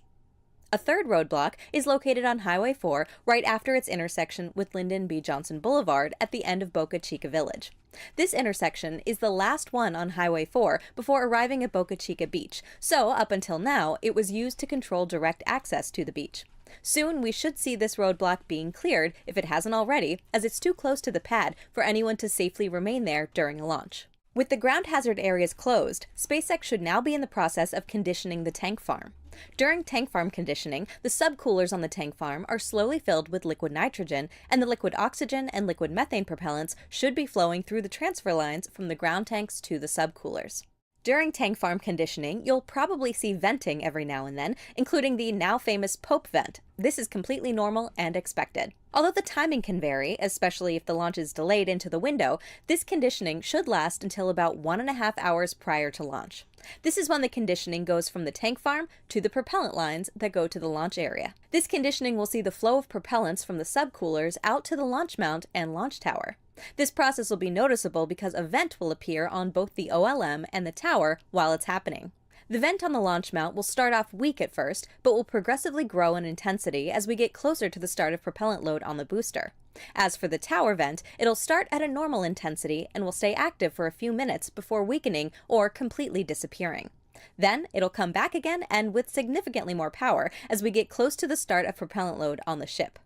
[SPEAKER 18] A third roadblock is located on Highway 4 right after its intersection with Lyndon B. Johnson Boulevard at the end of Boca Chica Village. This intersection is the last one on Highway 4 before arriving at Boca Chica Beach, so up until now it was used to control direct access to the beach. Soon we should see this roadblock being cleared, if it hasn't already, as it's too close to the pad for anyone to safely remain there during a launch. With the ground hazard areas closed, SpaceX should now be in the process of conditioning the tank farm. During tank farm conditioning, the subcoolers on the tank farm are slowly filled with liquid nitrogen, and the liquid oxygen and liquid methane propellants should be flowing through the transfer lines from the ground tanks to the subcoolers. During tank farm conditioning, you'll probably see venting every now and then, including the now famous Pope vent. This is completely normal and expected. Although the timing can vary, especially if the launch is delayed into the window, this conditioning should last until about 1.5 hours prior to launch. This is when the conditioning goes from the tank farm to the propellant lines that go to the launch area. This conditioning will see the flow of propellants from the subcoolers out to the launch mount and launch tower. This process will be noticeable because a vent will appear on both the OLM and the tower while it's happening. The vent on the launch mount will start off weak at first, but will progressively grow in intensity as we get closer to the start of propellant load on the booster. As for the tower vent, it'll start at a normal intensity and will stay active for a few minutes before weakening or completely disappearing. Then it'll come back again and with significantly more power as we get close to the start of propellant load on the ship.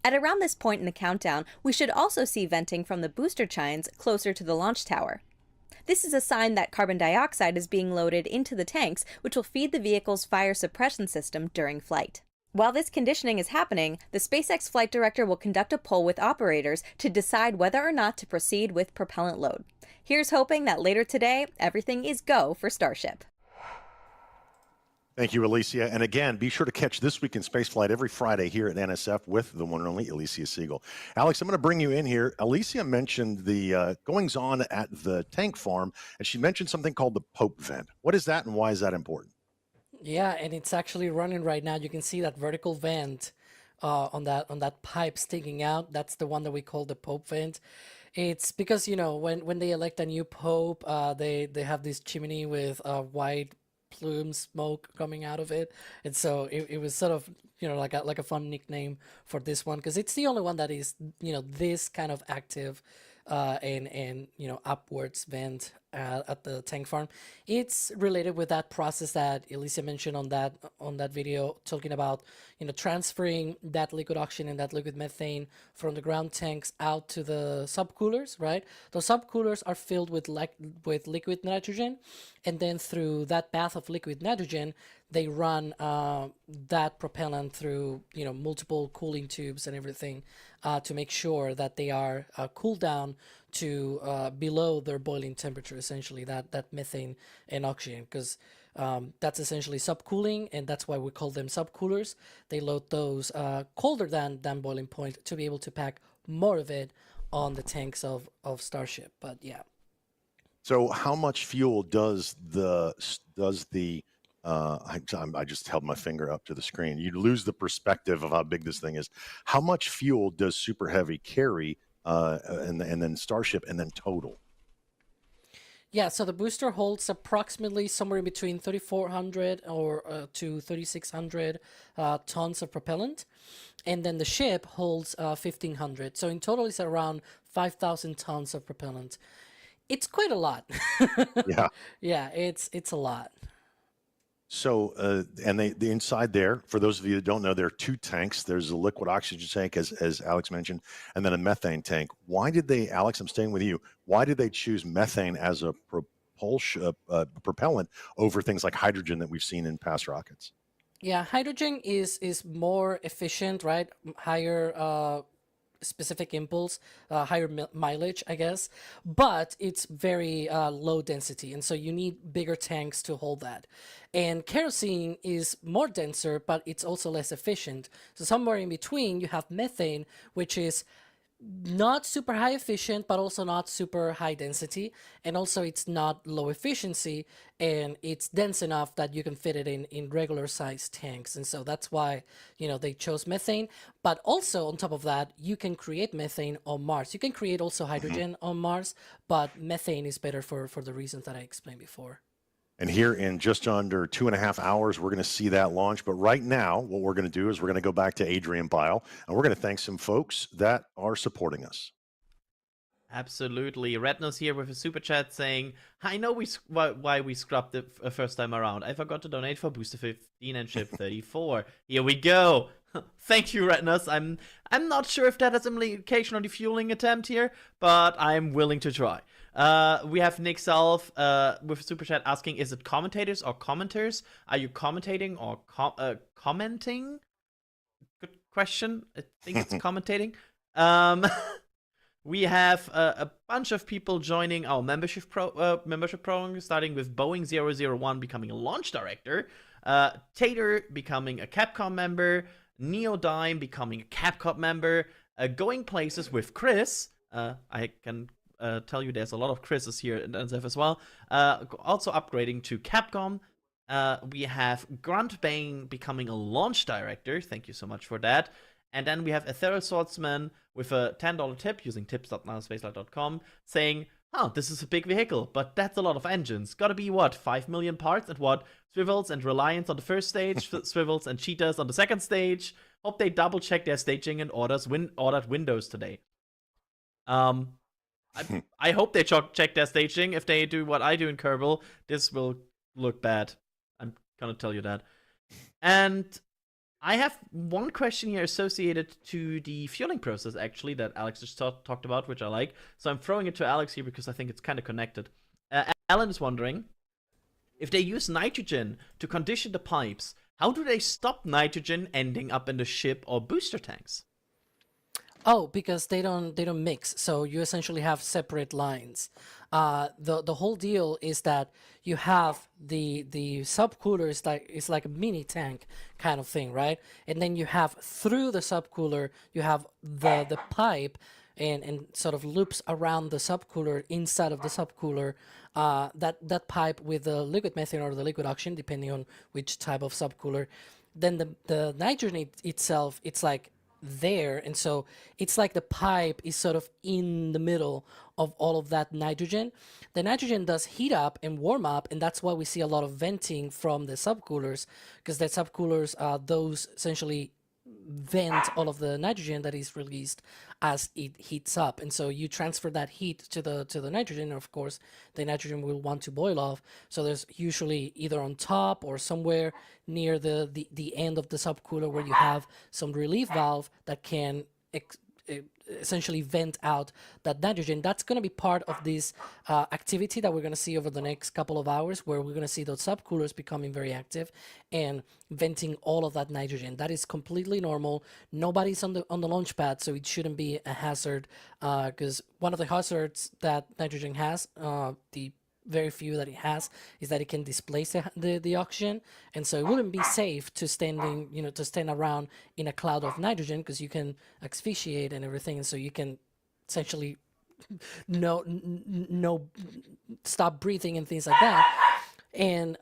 [SPEAKER 18] At around this point in the countdown, we should also see venting from the booster chines closer to the launch tower. This is a sign that carbon dioxide is being loaded into the tanks, which will feed the vehicle's fire suppression system during flight. While this conditioning is happening, the SpaceX flight director will conduct a poll with operators to decide whether or not to proceed with propellant load. Here's hoping that later today, everything is go for Starship.
[SPEAKER 13] Thank you, Alicia. And again, be sure to catch This Week in Spaceflight every Friday here at NSF with the one and only Alicia Siegel. Alex, I'm going to bring you in here. Alicia mentioned the goings-on at the tank farm, and she mentioned something called the Pope vent. What is that, and why is that important?
[SPEAKER 16] Yeah, and it's actually running right now. You can see that vertical vent on that pipe sticking out. That's the one that we call the Pope vent. It's because, you know, when they elect a new pope, they have this chimney with white plume smoke coming out of it, and so it was sort of, you know, like a fun nickname for this one, because it's the only one that is, you know, this kind of active and you know, upwards vent at the tank farm. It's related with that process that Alicia mentioned on that video, talking about, you know, transferring that liquid oxygen and that liquid methane from the ground tanks out to the subcoolers, right? Those subcoolers are filled with liquid nitrogen, and then through that bath of liquid nitrogen, they run that propellant through, you know, multiple cooling tubes and everything to make sure that they are cooled down to below their boiling temperature, essentially, that methane and oxygen, because that's essentially subcooling, and that's why we call them subcoolers. They load those colder than boiling point to be able to pack more of it on the tanks of Starship. But yeah.
[SPEAKER 13] So how much fuel does the I just held my finger up to the screen. You lose the perspective of how big this thing is. How much fuel does Super Heavy carry, and then Starship, and then total?
[SPEAKER 16] Yeah, so the booster holds approximately somewhere in between 3,400 to 3,600 tons of propellant, and then the ship holds 1,500. So in total, it's around 5,000 tons of propellant. It's quite a lot.
[SPEAKER 13] Yeah.
[SPEAKER 16] Yeah, it's a lot.
[SPEAKER 13] So, and the inside there, for those of you that don't know, there are two tanks. There's a liquid oxygen tank, as Alex mentioned, and then a methane tank. Why did they, Alex, I'm staying with you, why did they choose methane as a propellant over things like hydrogen that we've seen in past rockets?
[SPEAKER 16] Yeah, hydrogen is more efficient, right? Higher specific impulse, higher mileage, I guess, but it's very low density, and so you need bigger tanks to hold that. And kerosene is more denser, but it's also less efficient. So somewhere in between, you have methane, which is not super high efficient, but also not super high density, and also it's not low efficiency, and it's dense enough that you can fit it in regular sized tanks. And so that's why, you know, they chose methane. But also on top of that, you can create methane on Mars. You can create also hydrogen on Mars, but methane is better for the reasons that I explained before.
[SPEAKER 13] And here in just under 2.5 hours, we're going to see that launch. But right now, what we're going to do is we're going to go back to Adrian Bile, and we're going to thank some folks that are supporting us.
[SPEAKER 15] Absolutely. Rednose here with a super chat saying, I know why we scrubbed the first time around. I forgot to donate for Booster 15 and Ship 34. Here we go. Thank you, Rednose. I'm not sure if that has implication on the fueling attempt here, but I'm willing to try. We have Nick Self with Super Chat asking, is it commentators or commenters? Are you commentating or commenting? Good question. I think it's commentating. We have a bunch of people joining our membership program, starting with Boeing001 becoming a launch director, Tater becoming a Capcom member, Neodime becoming a Capcom member, going places with Chris. I can tell you there's a lot of Chris's here in NSF as well. Also upgrading to Capcom. We have Grunt Bane becoming a launch director. Thank you so much for that. And then we have Ethereal Swordsman with a $10 tip using tips.nowspacelight.com saying, this is a big vehicle, but that's a lot of engines. Gotta be, what, 5 million parts and what? Swivels and Reliance on the first stage, Swivels and Cheetahs on the second stage. Hope they double check their staging and ordered windows today. I hope they check their staging. If they do what I do in Kerbal, this will look bad. I'm gonna tell you that. And I have one question here associated to the fueling process, actually, that Alex just talked about, which I like. So I'm throwing it to Alex here because I think it's kind of connected. Alan is wondering, if they use nitrogen to condition the pipes, how do they stop nitrogen ending up in the ship or booster tanks?
[SPEAKER 16] Oh, because they don't mix. So you essentially have separate lines. The whole deal is that you have the subcooler is like a mini tank kind of thing, right? And then you have through the subcooler you have the pipe and sort of loops around the subcooler inside of the subcooler. That pipe with the liquid methane or the liquid oxygen, depending on which type of subcooler. Then the nitrogen itself, it's like there, and so it's like the pipe is sort of in the middle of all of that nitrogen. The nitrogen does heat up and warm up, and that's why we see a lot of venting from the subcoolers, because the subcoolers those essentially vent all of the nitrogen that is released as it heats up, and so you transfer that heat to the nitrogen, and of course the nitrogen will want to boil off. So there's usually either on top or somewhere near the end of the subcooler where you have some relief valve that can essentially vent out that nitrogen. That's going to be part of this activity that we're going to see over the next couple of hours, where we're going to see those subcoolers becoming very active and venting all of that nitrogen. That is completely normal. Nobody's on the launch pad, so it shouldn't be a hazard, because one of the hazards that nitrogen has, the very few that it has, is that it can displace the oxygen, and so it wouldn't be safe to stand around in a cloud of nitrogen, because you can asphyxiate and everything, and so you can essentially no stop breathing and things like that. And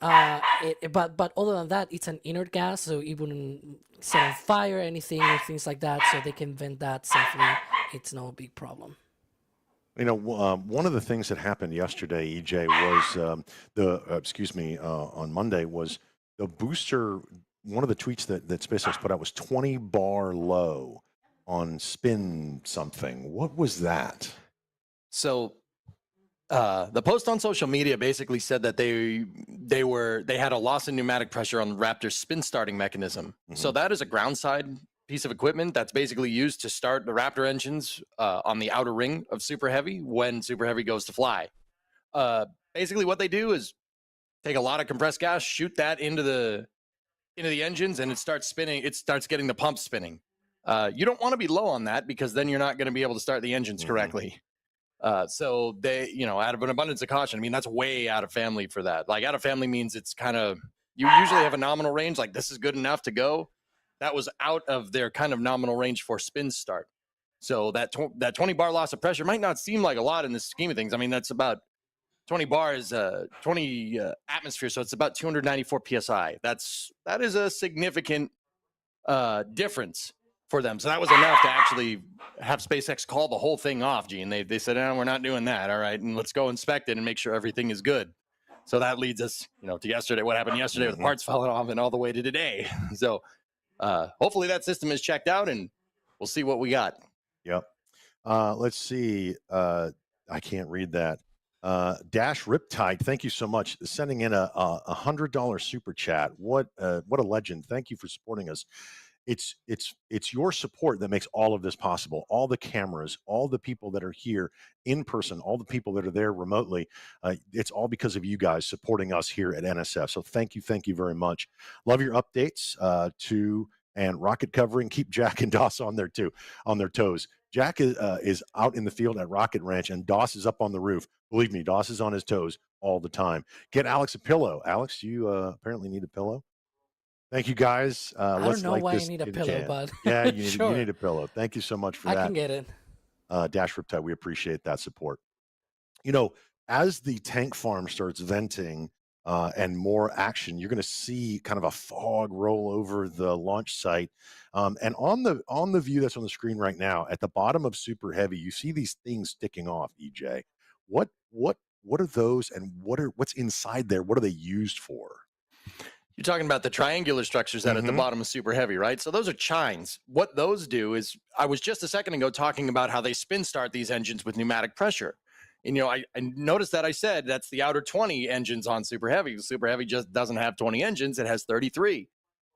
[SPEAKER 16] but other than that, it's an inert gas, so it wouldn't set on fire or anything or things like that, so they can vent that safely. It's no big problem.
[SPEAKER 13] You know, one of the things that happened yesterday, EJ, was on Monday, was the booster. One of the tweets that SpaceX put out was 20 bar low on spin something. What was that?
[SPEAKER 14] So the post on social media basically said that they had a loss in pneumatic pressure on the Raptor's spin starting mechanism. So that is a ground side piece of equipment that's basically used to start the Raptor engines on the outer ring of Super Heavy when Super Heavy goes to fly. Basically what they do is take a lot of compressed gas, shoot that into the engines, and it starts spinning. It starts getting the pump spinning. You don't want to be low on that, because then you're not going to be able to start the engines correctly. So they, out of an abundance of caution, I mean, that's way out of family for that. Like, out of family means it's kind of, you usually have a nominal range, like this is good enough to go. That was out of their kind of nominal range for spin start. So that 20 bar loss of pressure might not seem like a lot in the scheme of things. I mean, that's about 20 bars, 20 atmosphere. So it's about 294 PSI. That is a significant difference for them. So that was enough to actually have SpaceX call the whole thing off, Gene. They said, we're not doing that. All right. And let's go inspect it and make sure everything is good. So that leads us, to yesterday, what happened yesterday with the parts falling off and all the way to today. So hopefully that system is checked out, and we'll see what we got.
[SPEAKER 13] Yep. Let's see. I can't read that. Dash Riptide, thank you so much. Sending in a $100 super chat. What a legend. Thank you for supporting us. it's your support that makes all of this possible. All the cameras, all the people that are here in person, all the people that are there remotely. It's all because of you guys supporting us here at NSF. So thank you very much. Love your updates and rocket covering. Keep Jack and Doss on their toes. Jack is out in the field at Rocket Ranch, and Doss is up on the roof. Believe me, Doss is on his toes all the time. Get Alex a pillow. Alex, you apparently need a pillow. Thank you, guys.
[SPEAKER 16] I
[SPEAKER 13] Let's
[SPEAKER 16] don't know
[SPEAKER 13] like
[SPEAKER 16] why I
[SPEAKER 13] this
[SPEAKER 16] need a
[SPEAKER 13] tin
[SPEAKER 16] pillow,
[SPEAKER 13] can.
[SPEAKER 16] but
[SPEAKER 13] Yeah, you
[SPEAKER 16] sure.
[SPEAKER 13] need a pillow. Thank you so much for
[SPEAKER 16] I
[SPEAKER 13] that.
[SPEAKER 16] can get it.
[SPEAKER 13] Dash Riptide, we appreciate that support. As the tank farm starts venting and more action, you're going to see kind of a fog roll over the launch site. And on the view that's on the screen right now, at the bottom of Super Heavy, you see these things sticking off. EJ, what are those, and what's inside there? What are they used for?
[SPEAKER 14] You're talking about the triangular structures that are at the bottom of Super Heavy, right? So those are chines. What those do is, I was just a second ago talking about how they spin start these engines with pneumatic pressure. And, I noticed that I said that's the outer 20 engines on Super Heavy. Super Heavy just doesn't have 20 engines. It has 33.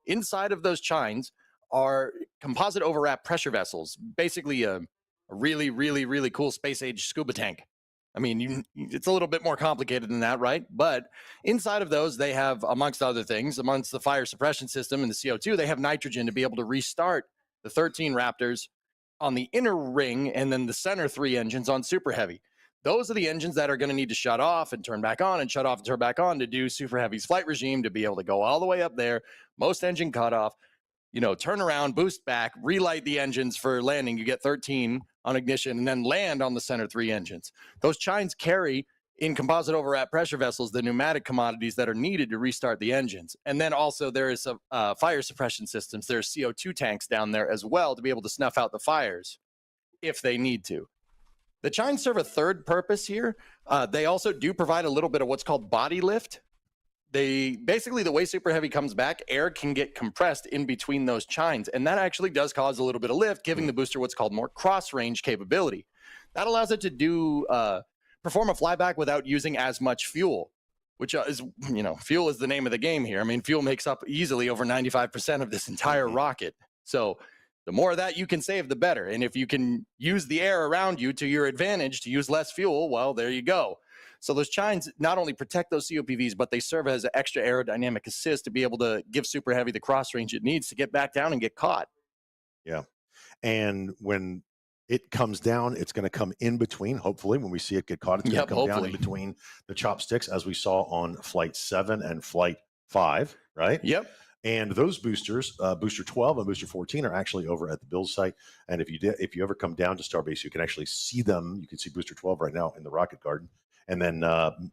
[SPEAKER 14] Inside of those chines are composite overwrap pressure vessels, basically a really, really, really cool space age scuba tank. I mean, it's a little bit more complicated than that, right? But inside of those, they have, amongst other things, amongst the fire suppression system and the CO2, they have nitrogen to be able to restart the 13 Raptors on the inner ring and then the center 3 engines on Super Heavy. Those are the engines that are going to need to shut off and turn back on and shut off and turn back on to do Super Heavy's flight regime, to be able to go all the way up there, most engine cutoff, turn around, boost back, relight the engines for landing. You get 13 on ignition and then land on the center 3 engines. Those chines carry in composite overwrap pressure vessels the pneumatic commodities that are needed to restart the engines. And then also there is fire suppression systems. There's CO2 tanks down there as well to be able to snuff out the fires if they need to. The chines serve a third purpose here. They also do provide a little bit of what's called body lift. The way Super Heavy comes back, air can get compressed in between those chines, and that actually does cause a little bit of lift, giving the booster what's called more cross-range capability. That allows it to perform a flyback without using as much fuel, which is, fuel is the name of the game here. I mean, fuel makes up easily over 95% of this entire rocket. So the more of that you can save, the better. And if you can use the air around you to your advantage to use less fuel, well, there you go. So those chines not only protect those COPVs, but they serve as an extra aerodynamic assist to be able to give Super Heavy the cross range it needs to get back down and get caught.
[SPEAKER 13] Yeah. And when it comes down, it's going to come in between. Hopefully, when we see it get caught, it's going to come down in between the chopsticks, as we saw on Flight 7 and Flight 5, right?
[SPEAKER 14] Yep.
[SPEAKER 13] And those boosters, Booster 12 and Booster 14, are actually over at the build site. And if you ever come down to Starbase, you can actually see them. You can see Booster 12 right now in the Rocket Garden. And then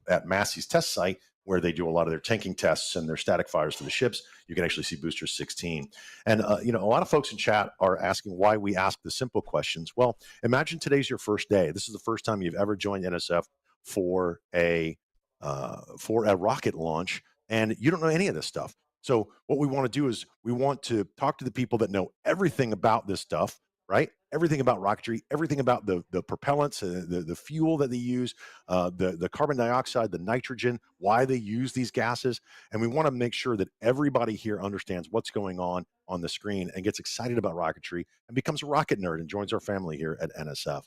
[SPEAKER 13] at Massey's test site, where they do a lot of their tanking tests and their static fires for the ships, you can actually see Booster 16. And, a lot of folks in chat are asking why we ask the simple questions. Well, imagine today's your first day. This is the first time you've ever joined NSF for a rocket launch, and you don't know any of this stuff. So what we want to do is we want to talk to the people that know everything about this stuff, right? Everything about rocketry, everything about the propellants, the fuel that they use, the carbon dioxide, the nitrogen, why they use these gases. And we want to make sure that everybody here understands what's going on the screen and gets excited about rocketry and becomes a rocket nerd and joins our family here at NSF.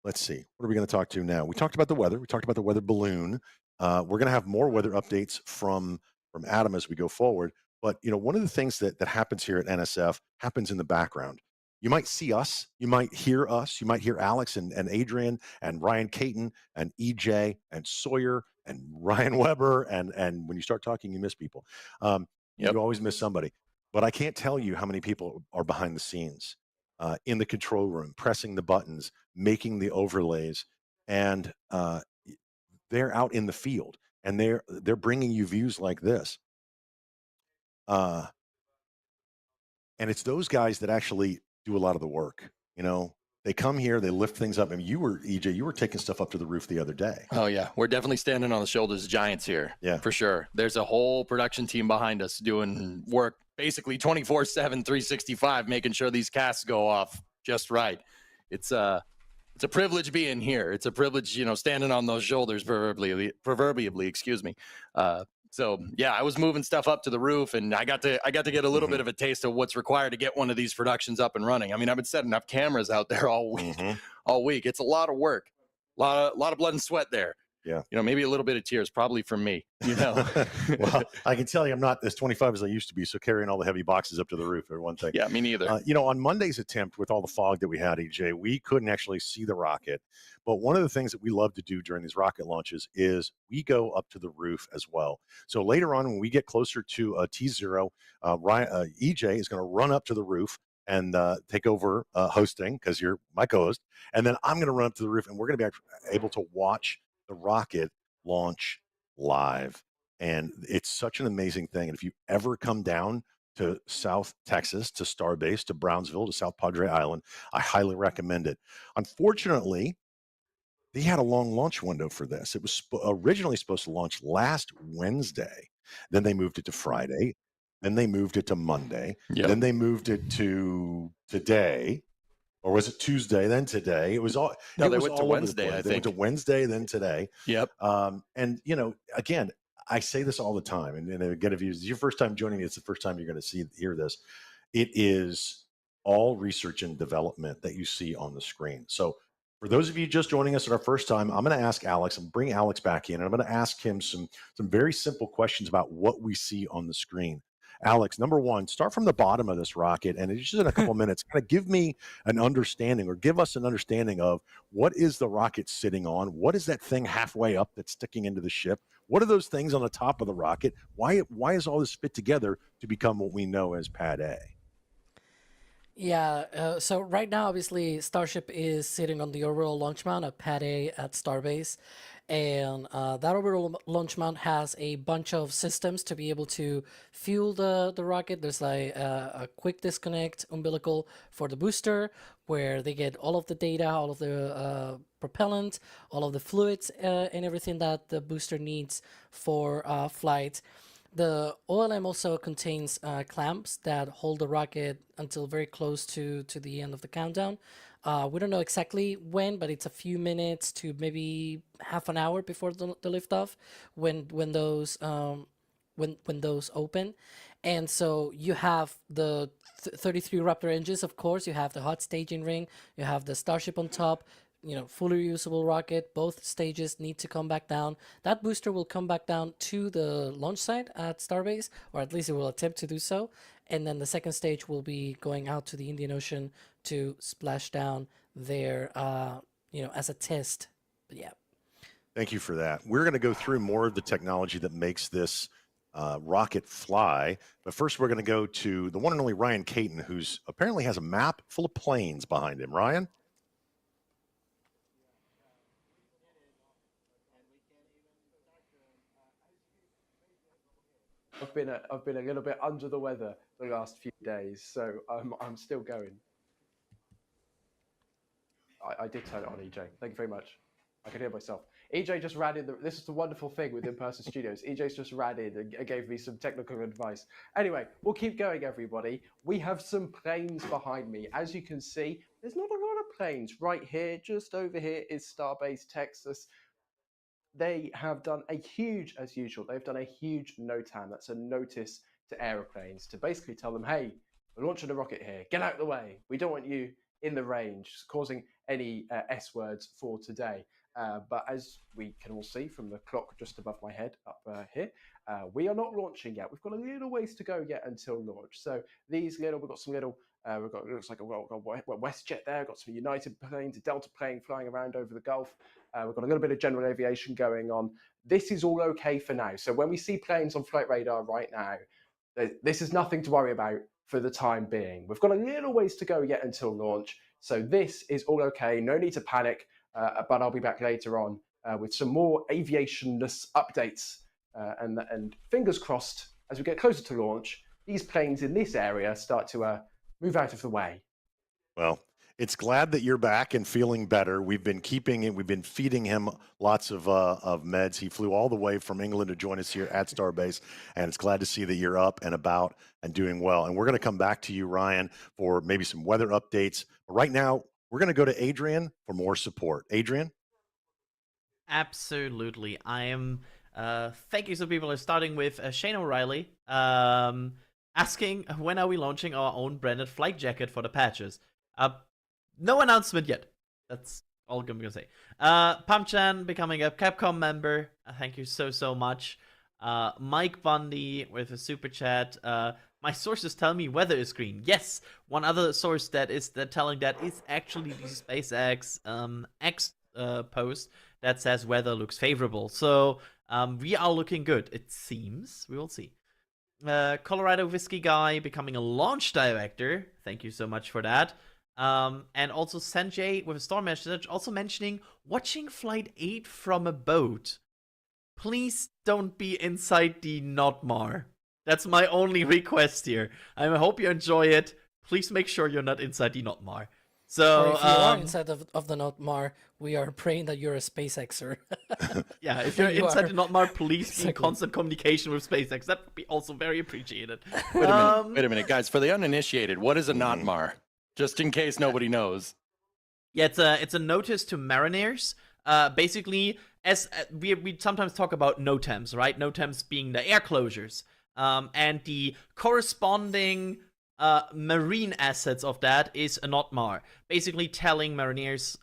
[SPEAKER 13] Let's see. What are we going to talk to now? We talked about the weather. We talked about the weather balloon. We're going to have more weather updates from Adam as we go forward. But, one of the things that happens here at NSF happens in the background. You might see us, you might hear us, you might hear Alex and Adrian and Ryan Caton and EJ and Sawyer and Ryan Weber. And when you start talking, you miss people. You always miss somebody. But I can't tell you how many people are behind the scenes in the control room, pressing the buttons, making the overlays. And they're out in the field, and they're bringing you views like this. And it's those guys that actually do a lot of the work. They come here, they lift things up. I mean, EJ, you were taking stuff up to the roof the other day.
[SPEAKER 14] Oh yeah, we're definitely standing on the shoulders of giants here.
[SPEAKER 13] Yeah,
[SPEAKER 14] for sure. There's a whole production team behind us doing work basically 24/7, 365, making sure these casts go off just right. It's a privilege being here. It's a privilege, standing on those shoulders, proverbially, excuse me. So yeah, I was moving stuff up to the roof, and I got to get a little bit of a taste of what's required to get one of these productions up and running. I mean, I've been setting up cameras out there all week. All week. It's a lot of work, a lot of blood and sweat there.
[SPEAKER 13] Yeah.
[SPEAKER 14] You know, maybe a little bit of tears, probably from me. You know.
[SPEAKER 13] Well, I can tell you I'm not as 25 as I used to be, so carrying all the heavy boxes up to the roof are one thing.
[SPEAKER 14] Yeah, me neither.
[SPEAKER 13] You know, on Monday's attempt with all the fog that we had, EJ, we couldn't actually see the rocket. But one of the things that we love to do during these rocket launches is we go up to the roof as well. So later on, when we get closer to T0, EJ is going to run up to the roof and take over hosting because you're my co-host. And then I'm going to run up to the roof, and we're going to be able to watch the rocket launch live. And it's such an amazing thing. And if you ever come down to South Texas, to Starbase, to Brownsville, to South Padre Island, I highly recommend it. Unfortunately, they had a long launch window for this. It was originally supposed to launch last Wednesday. Then they moved it to Friday. Then they moved it to Monday.
[SPEAKER 14] Yep.
[SPEAKER 13] Then they moved it to today. Or was it Tuesday, then today? It was all.
[SPEAKER 14] No,
[SPEAKER 13] it
[SPEAKER 14] they
[SPEAKER 13] was
[SPEAKER 14] went to
[SPEAKER 13] all over the
[SPEAKER 14] Wednesday,
[SPEAKER 13] place.
[SPEAKER 14] I
[SPEAKER 13] They went to
[SPEAKER 14] think.
[SPEAKER 13] Wednesday, then today.
[SPEAKER 14] Yep.
[SPEAKER 13] And you know, again, I say this all the time, and again, if it's your first time joining me, it's the first time you're going to hear this. It is all research and development that you see on the screen. So, for those of you just joining us at our first time, I'm going to ask Alex and bring Alex back in, and I'm going to ask him some very simple questions about what we see on the screen. Alex, number one, start from the bottom of this rocket, and just in a couple minutes, kind of give me an understanding, or give us an understanding of what is the rocket sitting on? What is that thing halfway up that's sticking into the ship? What are those things on the top of the rocket? Why is all this fit together to become what we know as Pad A?
[SPEAKER 16] Yeah, so right now, obviously, Starship is sitting on the orbital launch mount at Pad A at Starbase. And that orbital launch mount has a bunch of systems to be able to fuel the rocket. There's like a quick disconnect umbilical for the booster, where they get all of the data, all of the propellant, all of the fluids, and everything that the booster needs for flight. The OLM also contains clamps that hold the rocket until very close to the end of the countdown. We don't know exactly when, but it's a few minutes to maybe half an hour before the liftoff when those open. And so you have the 33 Raptor engines, of course. You have the hot staging ring. You have the Starship on top. You know, fully reusable rocket. Both stages need to come back down. That booster will come back down to the launch site at Starbase, or at least it will attempt to do so. And then the second stage will be going out to the Indian Ocean to splash down there, as a test. But yeah.
[SPEAKER 13] Thank you for that. We're going to go through more of the technology that makes this rocket fly. But first, we're going to go to the one and only Ryan Caton, who's apparently has a map full of planes behind him. Ryan?
[SPEAKER 19] I've been a little bit under the weather the last few days, so I'm still going. I did turn it on, EJ. Thank you very much. I can hear myself. EJ just ran in. This is the wonderful thing with in-person studios. EJ's just ran in and gave me some technical advice. Anyway, we'll keep going, everybody. We have some planes behind me. As you can see, there's not a lot of planes. Right here, just over here, is Starbase Texas. They have done a huge, as usual, they've done a huge NOTAM. That's a notice to aeroplanes to basically tell them, hey, we're launching a rocket here. Get out of the way. We don't want you in the range, causing any S words for today. But as we can all see from the clock just above my head up here, we are not launching yet. We've got a little ways to go yet until launch. So we've got some little, it looks like a WestJet there. We've got some United planes, a Delta plane flying around over the Gulf. We've got a little bit of general aviation going on. This is all okay for now. So when we see planes on flight radar right now, this is nothing to worry about for the time being. We've got a little ways to go yet until launch. So this is all okay. No need to panic. But I'll be back later on with some more aviation-ness updates. And fingers crossed, as we get closer to launch, these planes in this area start to move out of the way.
[SPEAKER 13] Well, it's glad that you're back and feeling better. We've been feeding him lots of meds. He flew all the way from England to join us here at Starbase, and it's glad to see that you're up and about and doing well. And we're going to come back to you, Ryan, for maybe some weather updates. But right now, we're going to go to Adrian for more support. Adrian?
[SPEAKER 15] Absolutely. I am Thank you. So people are starting with Shane O'Reilly, asking when are we launching our own branded flight jacket for the patches? No announcement yet. That's all I'm gonna say. Pamchan becoming a Capcom member. Thank you so much. Mike Bundy with a super chat. My sources tell me weather is green. Yes, one other source that is telling that is actually the SpaceX X post that says weather looks favorable. So we are looking good. It seems. We will see. Colorado Whiskey Guy becoming a launch director. Thank you so much for that. And also Sanjay with a storm message also mentioning watching Flight 8 from a boat. Please don't be inside the Notmar. That's my only request here. I hope you enjoy it. Please make sure you're not inside the Notmar. So,
[SPEAKER 16] or if you are inside of the Notmar, we are praying that you're a SpaceXer.
[SPEAKER 15] Yeah, if you're inside the Notmar, please be in
[SPEAKER 16] Exactly.
[SPEAKER 15] constant communication with SpaceX. That would be also very appreciated.
[SPEAKER 14] Wait a minute, guys. For the uninitiated, what is a Notmar? Just in case nobody knows.
[SPEAKER 15] Yeah, it's a notice to mariners. Basically, as we sometimes talk about NOTAMs, right? NOTAMs being the air closures, and the corresponding marine assets of that is a NOTMAR. Basically, telling mariners,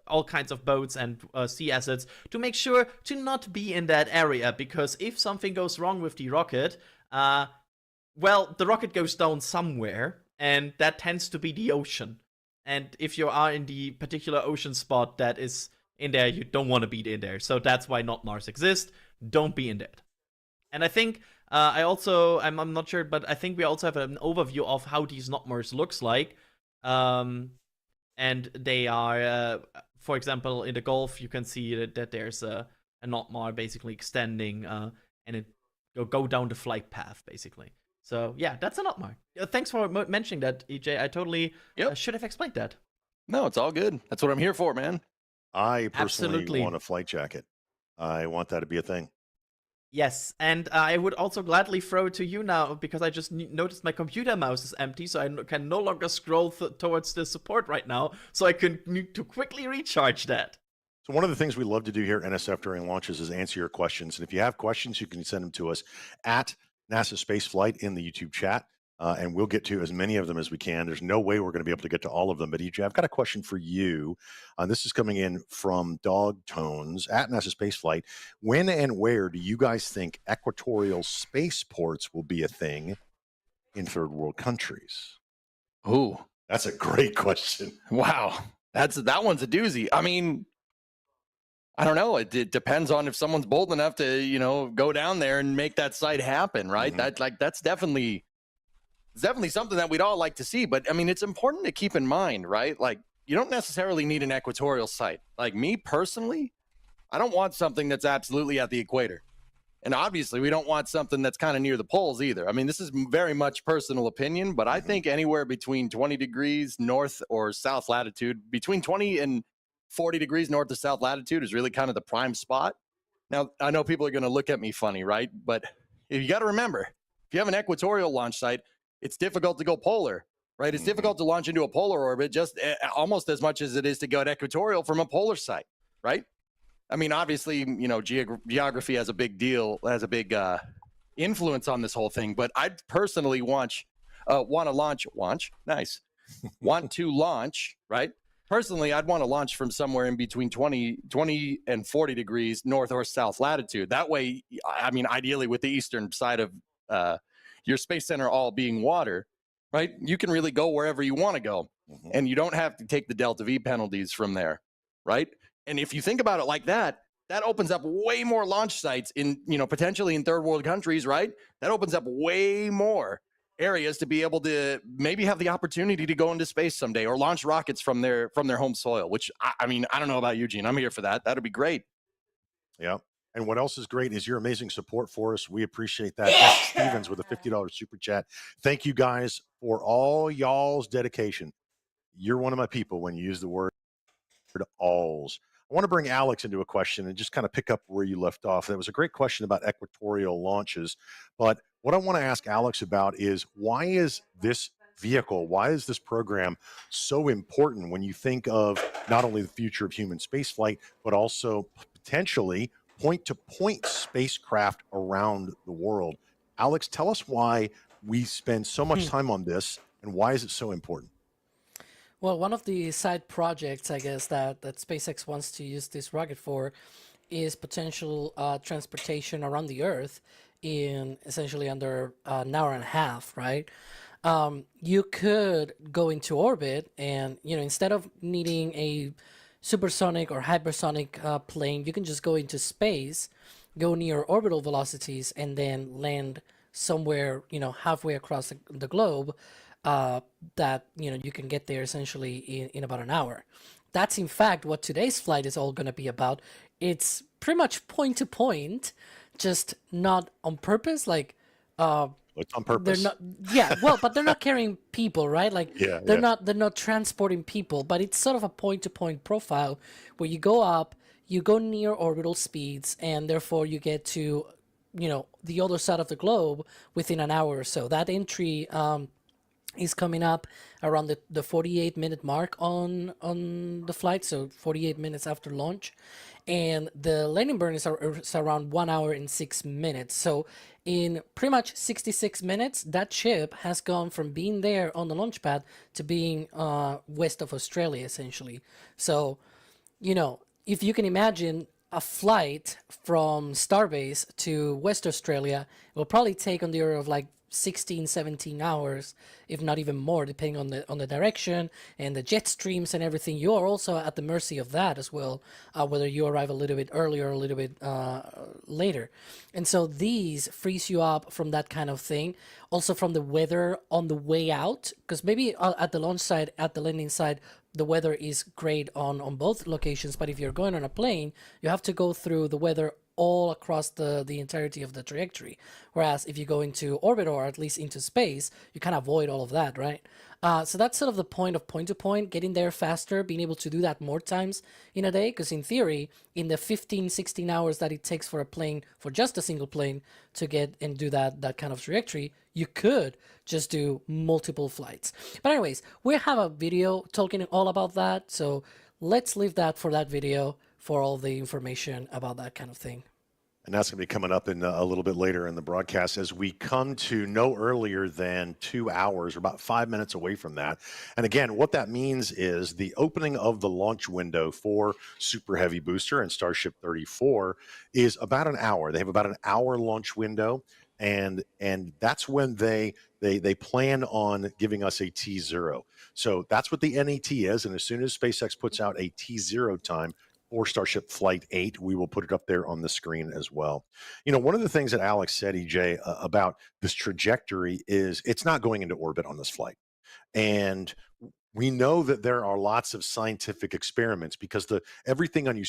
[SPEAKER 15] all kinds of boats and sea assets to make sure to not be in that area, because if something goes wrong with the rocket, well, the rocket goes down somewhere, and that tends to be the ocean. And if you are in the particular ocean spot that is in there, you don't want to be in there. So that's why NOTMARs exist. Don't be in there. And I think I'm not sure, but I think we also have an overview of how these NOTMARs looks like. And they are, for example, in the Gulf, you can see that there's a NOTMAR basically extending, and it go down the flight path, basically. So, yeah, that's a NOTMAR. Thanks for mentioning that, EJ. I totally should have explained that.
[SPEAKER 14] No, it's all good. That's what I'm here for, man.
[SPEAKER 13] I personally
[SPEAKER 15] Absolutely.
[SPEAKER 13] want a flight jacket. I want that to be a thing.
[SPEAKER 15] Yes, and I would also gladly throw it to you now, because I just noticed my computer mouse is empty, so I can no longer scroll towards the support right now, so I can need to quickly recharge that.
[SPEAKER 13] So one of the things we love to do here at NSF during launches is answer your questions. And if you have questions, you can send them to us at NASA Spaceflight in the YouTube chat, and we'll get to as many of them as we can. There's no way we're going to be able to get to all of them, but EJ, I've got a question for you. This is coming in from Dog Tones at NASA Spaceflight. When and where do you guys think equatorial spaceports will be a thing in third world countries?
[SPEAKER 14] Ooh,
[SPEAKER 13] that's a great question.
[SPEAKER 14] Wow, that one's a doozy. I mean, I don't know. It depends on if someone's bold enough to, go down there and make that site happen, right?
[SPEAKER 13] Mm-hmm.
[SPEAKER 14] That's definitely something that we'd all like to see. But I mean, it's important to keep in mind, right? Like, you don't necessarily need an equatorial site. Like me personally, I don't want something that's absolutely at the equator. And obviously, we don't want something that's kind of near the poles either. I mean, this is very much personal opinion, but I think anywhere between 20 degrees north or south latitude, between 20 and 40 degrees north to south latitude is really kind of the prime spot. Now, I know people are going to look at me funny, right? But you got to remember, if you have an equatorial launch site, it's difficult to go polar, right? It's difficult to launch into a polar orbit just almost as much as it is to go at equatorial from a polar site, right? I mean, obviously, geography has a big influence on this whole thing, but I personally want to launch, right? Personally, I'd want to launch from somewhere in between 20 and 40 degrees north or south latitude. That way, I mean, ideally with the eastern side of your space center all being water, right? You can really go wherever you want to go, and you don't have to take the Delta V penalties from there, right? And if you think about it like that, that opens up way more launch sites in, potentially in third world countries, right? That opens up way more areas to be able to maybe have the opportunity to go into space someday or launch rockets from their home soil, which I mean, I don't know about Eugene. I'm here for that. That'd be great.
[SPEAKER 13] Yeah. And what else is great is your amazing support for us. We appreciate that. S. Stevens with a $50 super chat. Thank you guys for all y'all's dedication. You're one of my people when you use the word alls. I want to bring Alex into a question and just kind of pick up where you left off. That was a great question about equatorial launches. But what I want to ask Alex about is, why is this vehicle, why is this program so important when you think of not only the future of human spaceflight, but also potentially point-to-point spacecraft around the world. Alex, tell us why we spend so much time on this and why is it so important?
[SPEAKER 16] Well, one of the side projects, I guess, that SpaceX wants to use this rocket for is potential transportation around the Earth in essentially under an hour and a half, right? You could go into orbit and, instead of needing a supersonic or hypersonic plane, you can just go into space, go near orbital velocities, and then land somewhere, halfway across the globe that, you can get there essentially in about an hour. That's in fact what today's flight is all going to be about. It's pretty much point to point, just not on purpose. Like,
[SPEAKER 13] it's on purpose.
[SPEAKER 16] They're not, yeah. Well, but they're not carrying people, right? Like,
[SPEAKER 13] Yeah,
[SPEAKER 16] they're not transporting people. But it's sort of a point to point profile where you go up, you go near orbital speeds, and therefore you get to, the other side of the globe within an hour or so. That entry is coming up around the 48-minute mark on the flight, so 48 minutes after launch, and the landing burn is around 1 hour and 6 minutes. So in pretty much 66 minutes, that ship has gone from being there on the launch pad to being west of Australia, essentially. So, if you can imagine a flight from Starbase to West Australia, it will probably take on the order of like 16, 17 hours, if not even more, depending on the direction and the jet streams and everything. You are also at the mercy of that as well, whether you arrive a little bit earlier or a little bit later. And so these frees you up from that kind of thing. Also from the weather on the way out, because maybe at the launch side, at the landing side, the weather is great on both locations, but if you're going on a plane, you have to go through the weather all across the entirety of the trajectory. Whereas if you go into orbit or at least into space, you can avoid all of that, right? So that's sort of the point of point-to-point, getting there faster, being able to do that more times in a day, because in theory, in the 15, 16 hours that it takes for a plane, for just a single plane, to get and do that kind of trajectory, you could just do multiple flights. But anyways, we have a video talking all about that, so let's leave that for that video for all the information about that kind of thing.
[SPEAKER 13] And that's going to be coming up in a little bit later in the broadcast as we come to no earlier than 2 hours, or about 5 minutes away from that. And again, what that means is the opening of the launch window for Super Heavy Booster and Starship 34 is about an hour. They have about an hour launch window, and that's when they plan on giving us a T0. So that's what the NET is. And as soon as SpaceX puts out a T0 time for Starship Flight 8, we will put it up there on the screen as well. One of the things that Alex said, EJ, about this trajectory is it's not going into orbit on this flight. And we know that there are lots of scientific experiments because everything you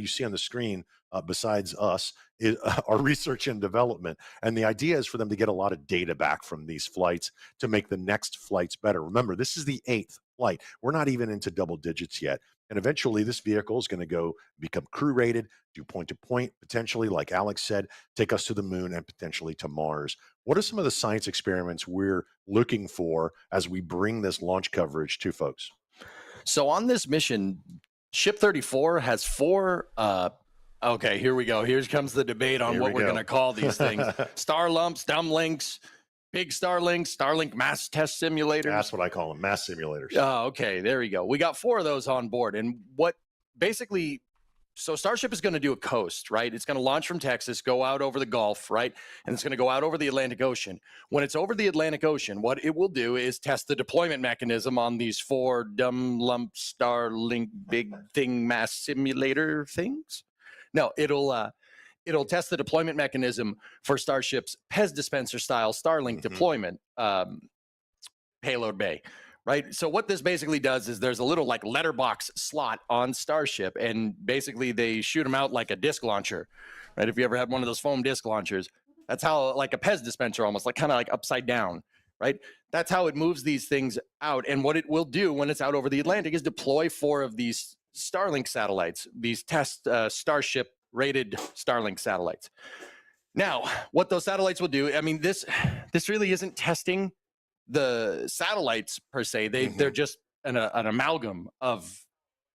[SPEAKER 13] see on the screen, besides us, is our research and development. And the idea is for them to get a lot of data back from these flights to make the next flights better. Remember, this is the 8th flight. We're not even into double digits yet. And eventually this vehicle is going to become crew rated, do point to point, potentially, like Alex said, take us to the moon and potentially to Mars. What are some of the science experiments we're looking for as we bring this launch coverage to folks?
[SPEAKER 14] So on this mission, Ship 34 has 4 okay, here we go. Here comes the debate on what we're going to call these things. Star lumps, dumblinks, big Starlinks, Starlink mass test simulators.
[SPEAKER 13] That's what I call them, mass simulators.
[SPEAKER 14] Oh, okay, there you go. We got 4 of those on board. And what basically, so Starship is going to do a coast, right? It's going to launch from Texas, go out over the Gulf, right? And it's going to go out over the Atlantic Ocean. When it's over the Atlantic Ocean, what it will do is test the deployment mechanism on these 4 dumb lump Starlink big thing mass simulator things. No, it'll test the deployment mechanism for Starship's Pez dispenser style Starlink deployment payload bay, right? So what this basically does is there's a little like letterbox slot on Starship, and basically they shoot them out like a disc launcher, right? If you ever had one of those foam disc launchers, that's how, like a Pez dispenser almost, like kind of like upside down, right? That's how it moves these things out. And what it will do when it's out over the Atlantic is deploy 4 of these Starlink satellites, these test Starship rated Starlink satellites. Now, what those satellites will do, I mean, this really isn't testing the satellites per se. They're just an amalgam of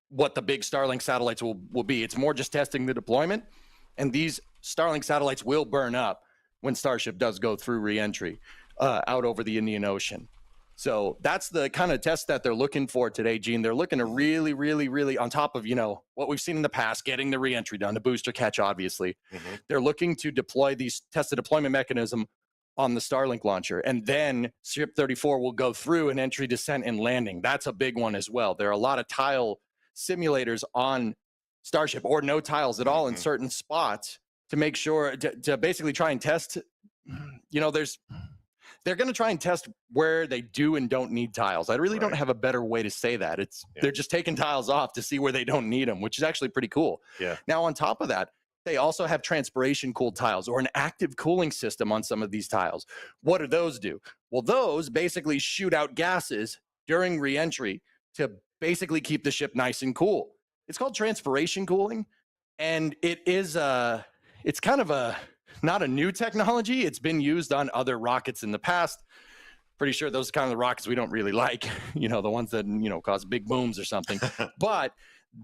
[SPEAKER 14] what the big Starlink satellites will be. It's more just testing the deployment. and these Starlink satellites will burn up when Starship does go through reentry out over the Indian Ocean. So that's the kind of test that they're looking for today, Gene. They're looking to really, really, really, on top of, what we've seen in the past, getting the reentry done, the booster catch, obviously. They're looking to deploy these test the deployment mechanism on the Starlink launcher. And then Ship 34 will go through an entry, descent, and landing. That's a big one as well. There are a lot of tile simulators on Starship, or no tiles at all in certain spots, to make sure, to basically try and test, they're going to try and test where they do and don't need tiles. I really don't have a better way to say that. They're just taking tiles off to see where they don't need them, which is actually pretty cool.
[SPEAKER 13] Yeah.
[SPEAKER 14] Now, on top of that, they also have transpiration cooled tiles, or an active cooling system on some of these tiles. What do those do? Well, those basically shoot out gases during reentry to basically keep the ship nice and cool. It's called transpiration cooling, and it is it's kind of not a new technology. It's been used on other rockets in the past. Pretty sure those are kind of the rockets we don't really like, the ones that, cause big booms or something. But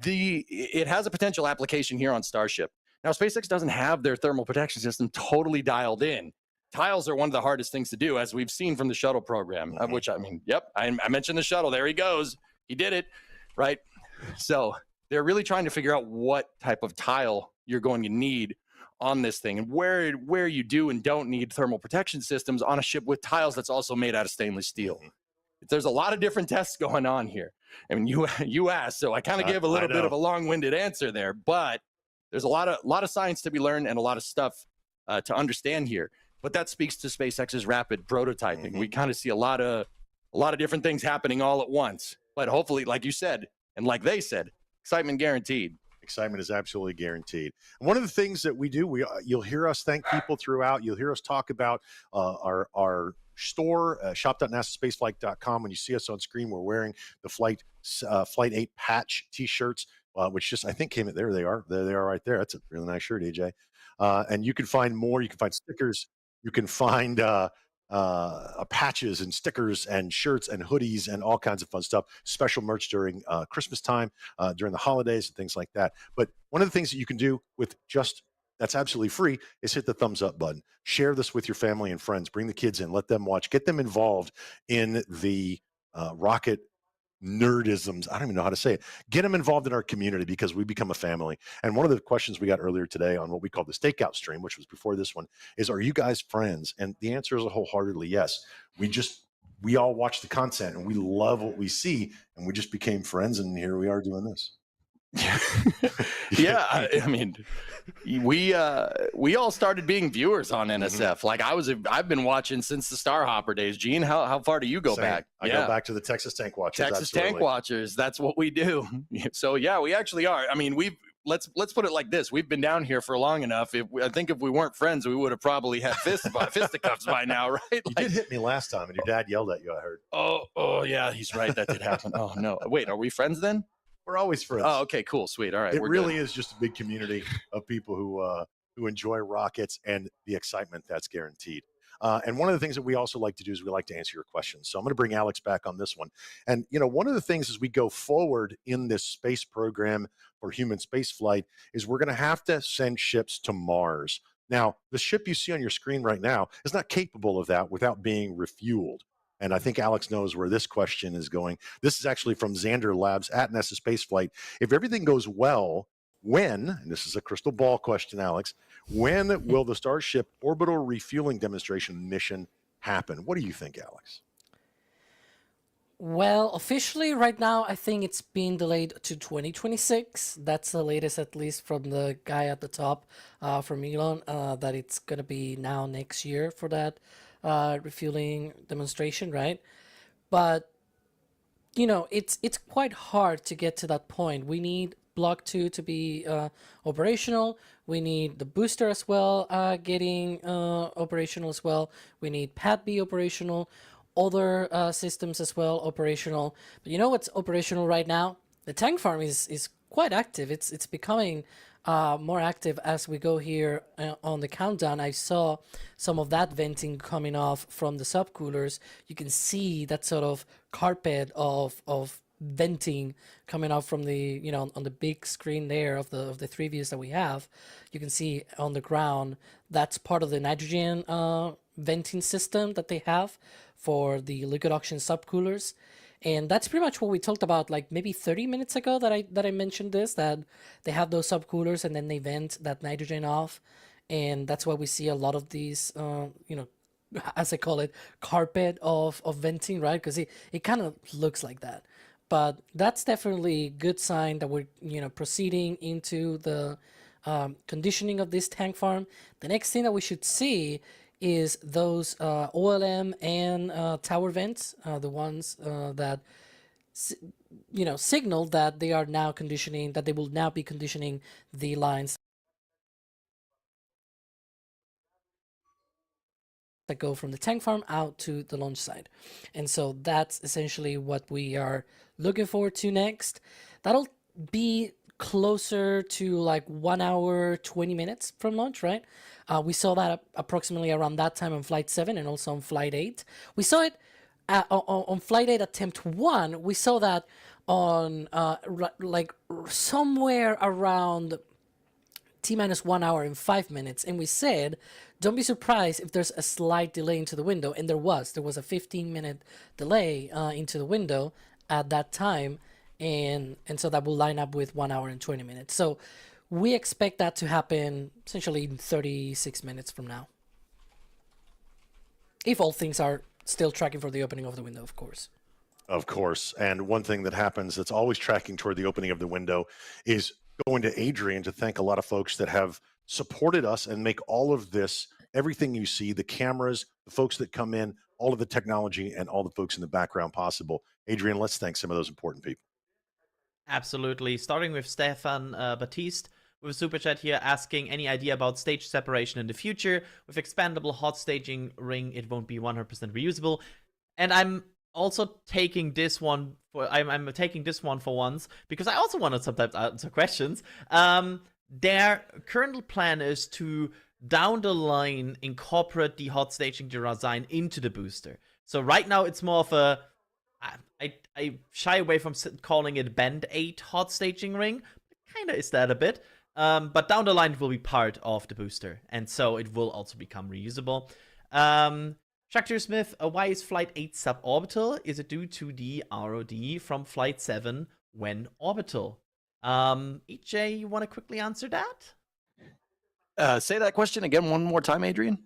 [SPEAKER 14] it has a potential application here on Starship. Now, SpaceX doesn't have their thermal protection system totally dialed in. Tiles are one of the hardest things to do, as we've seen from the shuttle program, which, I mentioned the shuttle. There he goes. He did it, right? So they're really trying to figure out what type of tile you're going to need on this thing, and where you do and don't need thermal protection systems on a ship with tiles that's also made out of stainless steel. There's a lot of different tests going on here. I mean, you asked, so I kind of gave a little bit of a long-winded answer there, but there's a lot of science to be learned and a lot of stuff to understand here. But that speaks to SpaceX's rapid prototyping. We kind of see a lot of different things happening all at once. But hopefully, like you said, and like they said, excitement guaranteed.
[SPEAKER 13] Excitement is absolutely guaranteed. And one of the things that we do, you'll hear us thank people throughout. You'll hear us talk about our store, shop.nasaspaceflight.com. When you see us on screen, we're wearing the Flight 8 patch T-shirts, which just, I think, came in. There they are. There they are right there. That's a really nice shirt, AJ. And you can find more. You can find stickers. You can find patches and stickers and shirts and hoodies and all kinds of fun stuff. Special merch during Christmas time, during the holidays and things like that. But one of the things that you can do with that's absolutely free is hit the thumbs up button. Share this with your family and friends. Bring the kids in. Let them watch. Get them involved in the rocket nerdisms. I don't even know how to say it. Get them involved in our community, because we become a family. And one of the questions we got earlier today on what we call the stakeout stream, which was before this one, is, are you guys friends? And the answer is a wholeheartedly yes. We all watch the content and we love what we see, and we just became friends, and here we are doing this.
[SPEAKER 14] Yeah, I mean, we all started being viewers on NSF. Like I've been watching since the Starhopper days. Gene, how far do you go back?
[SPEAKER 13] I go back to the Texas Tank Watchers.
[SPEAKER 14] Tank Watchers. That's what we do. So yeah, we actually are. I mean, let's put it like this. We've been down here for long enough. I think if we weren't friends, we would have probably had fisticuffs by now, right?
[SPEAKER 13] You did hit me last time, and your dad yelled at you, I heard.
[SPEAKER 14] Oh yeah, he's right. That did happen. Oh no. Wait, are we friends then?
[SPEAKER 13] We're always friends.
[SPEAKER 14] Oh, okay, cool, sweet. All right.
[SPEAKER 13] It really is just a big community of people who enjoy rockets and the excitement that's guaranteed. And one of the things that we also like to do is we like to answer your questions. So I'm going to bring Alex back on this one. And, one of the things as we go forward in this space program for human space flight is we're going to have to send ships to Mars. Now, the ship you see on your screen right now is not capable of that without being refueled. And I think Alex knows where this question is going. This is actually from Xander Labs at NASA Spaceflight. If everything goes well, and this is a crystal ball question, Alex, when will the Starship orbital refueling demonstration mission happen? What do you think, Alex?
[SPEAKER 16] Well, officially right now, I think it's been delayed to 2026. That's the latest, at least from the guy at the top, from Elon, that it's going to be now next year for that refueling demonstration, right? But it's quite hard to get to that point. We need Block 2 to be operational. We need the booster as well getting operational as well. We need Pad B operational, other systems as well operational. But you know what's operational right now? The tank farm is quite active. It's becoming more active as we go here on the countdown. I saw some of that venting coming off from the subcoolers. You can see that sort of carpet of venting coming out from the on the big screen there of the three views that we have. You can see on the ground that's part of the nitrogen venting system that they have for the liquid oxygen subcoolers. And that's pretty much what we talked about like maybe 30 minutes ago that I mentioned this, that they have those subcoolers and then they vent that nitrogen off. And that's why we see a lot of these, as I call it, carpet of venting, right? Because it kind of looks like that. But that's definitely a good sign that we're, proceeding into the conditioning of this tank farm. The next thing that we should see is those OLM and tower vents, the ones that signal that they are now conditioning, that they will now be conditioning the lines that go from the tank farm out to the launch site. And so that's essentially what we are looking forward to next. That'll be closer to like 1 hour 20 minutes from launch, right? We saw that approximately around that time on flight 7 and also on flight 8. We saw it on flight 8 attempt 1. We saw that on like somewhere around T-minus 1 hour and 5 minutes, and we said don't be surprised if there's a slight delay into the window, and there was a 15-minute delay into the window at that time, and so that will line up with 1 hour and 20 minutes. So we expect that to happen essentially in 36 minutes from now, if all things are still tracking for the opening of the window, of course.
[SPEAKER 13] Of course. And one thing that happens that's always tracking toward the opening of the window is going to Adrian to thank a lot of folks that have supported us and make all of this, everything you see, the cameras, the folks that come in, all of the technology, and all the folks in the background possible. Adrian, let's thank some of those important people.
[SPEAKER 15] Absolutely. Starting with Stefan Baptiste with a super chat here asking any idea about stage separation in the future. With expandable hot staging ring, it won't be 100% reusable. And I'm also taking this one for I'm taking this one for once because I also want to sometimes answer questions. Their current plan is to down the line incorporate the hot staging design into the booster. So right now it's more of a I shy away from calling it Band 8 hot staging ring. It kind of is that a bit. But down the line it will be part of the booster, and so it will also become reusable. Shakhtar Smith, why is Flight 8 suborbital? Is it due to the ROD from Flight 7 when orbital? EJ, you want to quickly answer that?
[SPEAKER 14] Say that question again one more time, Adrian.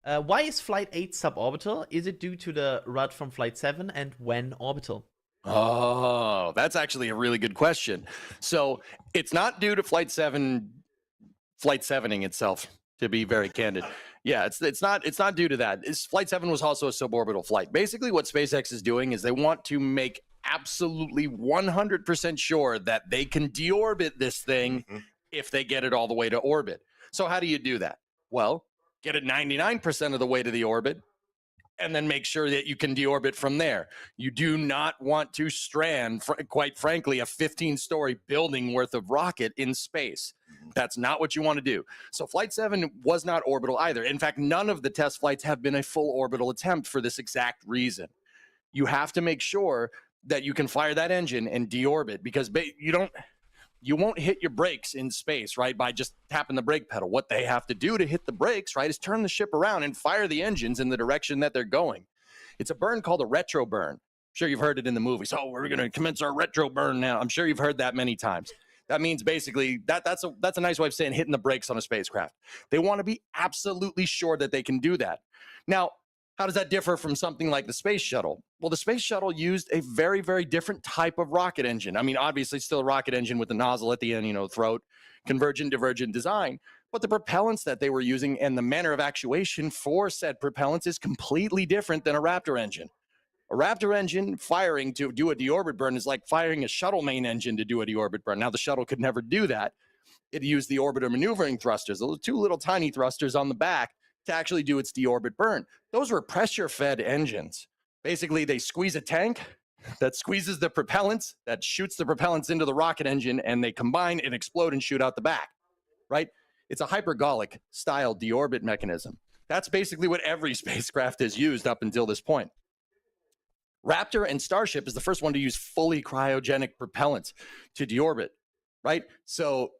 [SPEAKER 15] Why is Flight 8 suborbital? Is it due to the RUD from Flight 7 and when orbital?
[SPEAKER 14] Oh, that's actually a really good question. So it's not due to Flight 7ing itself, to be very candid. Yeah, it's not due to that. Flight 7 was also a suborbital flight. Basically, what SpaceX is doing is they want to make absolutely 100% sure that they can deorbit this thing if they get it all the way to orbit. So how do you do that? Well, get it 99% of the way to the orbit, and then make sure that you can deorbit from there. You do not want to strand, quite frankly, a 15-story building worth of rocket in space. That's not what you want to do. So Flight 7 was not orbital either. In fact, none of the test flights have been a full orbital attempt for this exact reason. You have to make sure that you can fire that engine and deorbit, because you won't hit your brakes in space, right, by just tapping the brake pedal. What they have to do to hit the brakes, right, is turn the ship around and fire the engines in the direction that they're going. It's a burn called a retro burn. I'm sure you've heard it in the movies. Oh, we're going to commence our retro burn now. I'm sure you've heard that many times. That means basically that's a nice way of saying hitting the brakes on a spacecraft. They want to be absolutely sure that they can do that. Now, how does that differ from something like the space shuttle? Well, the space shuttle used a very, very different type of rocket engine. I mean, obviously still a rocket engine with the nozzle at the end, throat, convergent, divergent design. But the propellants that they were using and the manner of actuation for said propellants is completely different than a Raptor engine. A Raptor engine firing to do a deorbit burn is like firing a shuttle main engine to do a deorbit burn. Now, the shuttle could never do that. It used the orbiter maneuvering thrusters, those two little tiny thrusters on the back, to actually do its deorbit burn. Those were pressure-fed engines. Basically, they squeeze a tank that squeezes the propellants, that shoots the propellants into the rocket engine, and they combine and explode and shoot out the back, right? It's a hypergolic style deorbit mechanism. That's basically what every spacecraft has used up until this point. Raptor and Starship is the first one to use fully cryogenic propellant to deorbit, right? So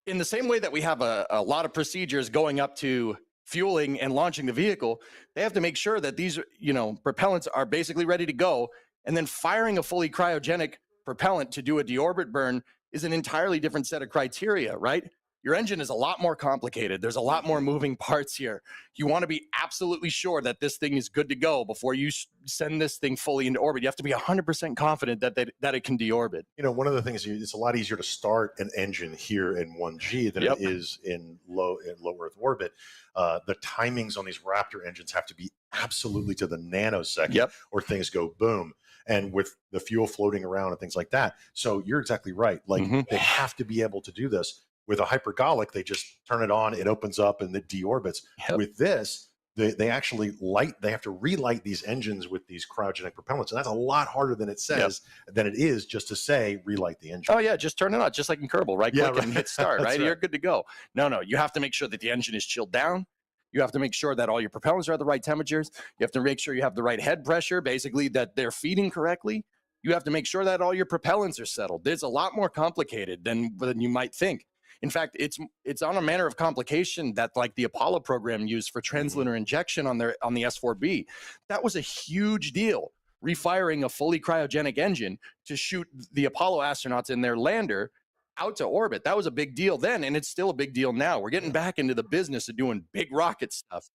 [SPEAKER 14] in the same way that we have a lot of procedures going up to fueling and launching the vehicle, they have to make sure that these, propellants are basically ready to go. And then firing a fully cryogenic propellant to do a deorbit burn is an entirely different set of criteria, right? Your engine is a lot more complicated. There's a lot more moving parts here. You want to be absolutely sure that this thing is good to go before you send this thing fully into orbit. You have to be 100% confident that it can deorbit.
[SPEAKER 13] One of the things, it's a lot easier to start an engine here in 1G than it is in low Earth orbit. The timings on these Raptor engines have to be absolutely to the nanosecond, or things go boom. And with the fuel floating around and things like that. So you're exactly right. Like they have to be able to do this. With a hypergolic, they just turn it on, it opens up, and it deorbits. With this, they actually they have to relight these engines with these cryogenic propellants. And that's a lot harder than it says, than it is just to say relight the engine.
[SPEAKER 14] Oh, yeah, just turn it on, just like in Kerbal, right? Click and hit start, right? You're good to go. No, you have to make sure that the engine is chilled down. You have to make sure that all your propellants are at the right temperatures. You have to make sure you have the right head pressure, basically that they're feeding correctly. You have to make sure that all your propellants are settled. There's a lot more complicated than you might think. In fact, it's on a manner of complication that like the Apollo program used for translunar injection on the S4B. That was a huge deal, refiring a fully cryogenic engine to shoot the Apollo astronauts in their lander out to orbit. That was a big deal then, and it's still a big deal now. We're getting back into the business of doing big rocket stuff,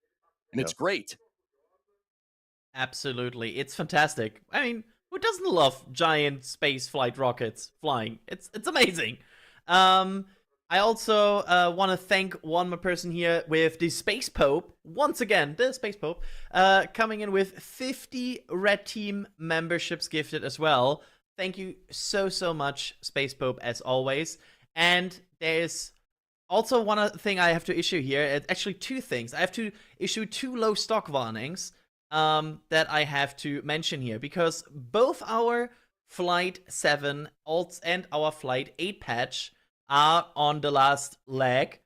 [SPEAKER 14] and it's great.
[SPEAKER 15] Absolutely. It's fantastic. I mean, who doesn't love giant space flight rockets flying? It's amazing. I also want to thank one more person here with the Space Pope. Once again, the Space Pope coming in with 50 Red Team memberships gifted as well. Thank you so much, Space Pope, as always. And there's also one thing I have to issue here. It's actually two things. I have to issue 2 low stock warnings that I have to mention here, because both our Flight 7 alts and our Flight 8 patch are on the last leg,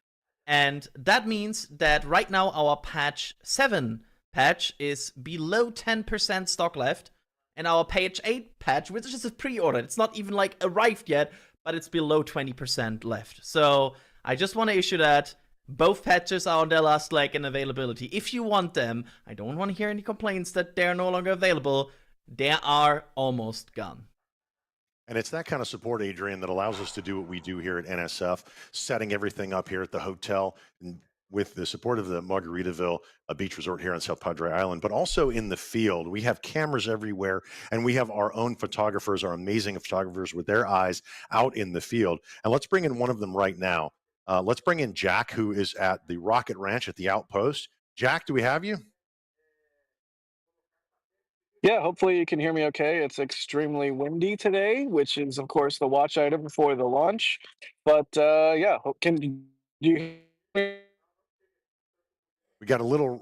[SPEAKER 15] and that means that right now our patch 7 patch is below 10% stock left, and our patch 8 patch, which is a pre-order, it's not even like arrived yet, but it's below 20% left. So I just want to issue that. Both patches are on their last leg in availability. If you want them, I don't want to hear any complaints that they're no longer available. They are almost gone.
[SPEAKER 13] And it's that kind of support, Adrian, that allows us to do what we do here at NSF, setting everything up here at the hotel and with the support of the Margaritaville Beach Resort here on South Padre Island, but also in the field. We have cameras everywhere, and we have our own photographers, our amazing photographers with their eyes out in the field. And let's bring in one of them right now. Let's bring in Jack, who is at the Rocket Ranch at the Outpost. Jack, do we have you?
[SPEAKER 20] Yeah, hopefully you can hear me okay. It's extremely windy today, which is, of course, the watch item before the launch. But yeah, do you hear me?
[SPEAKER 13] We got a little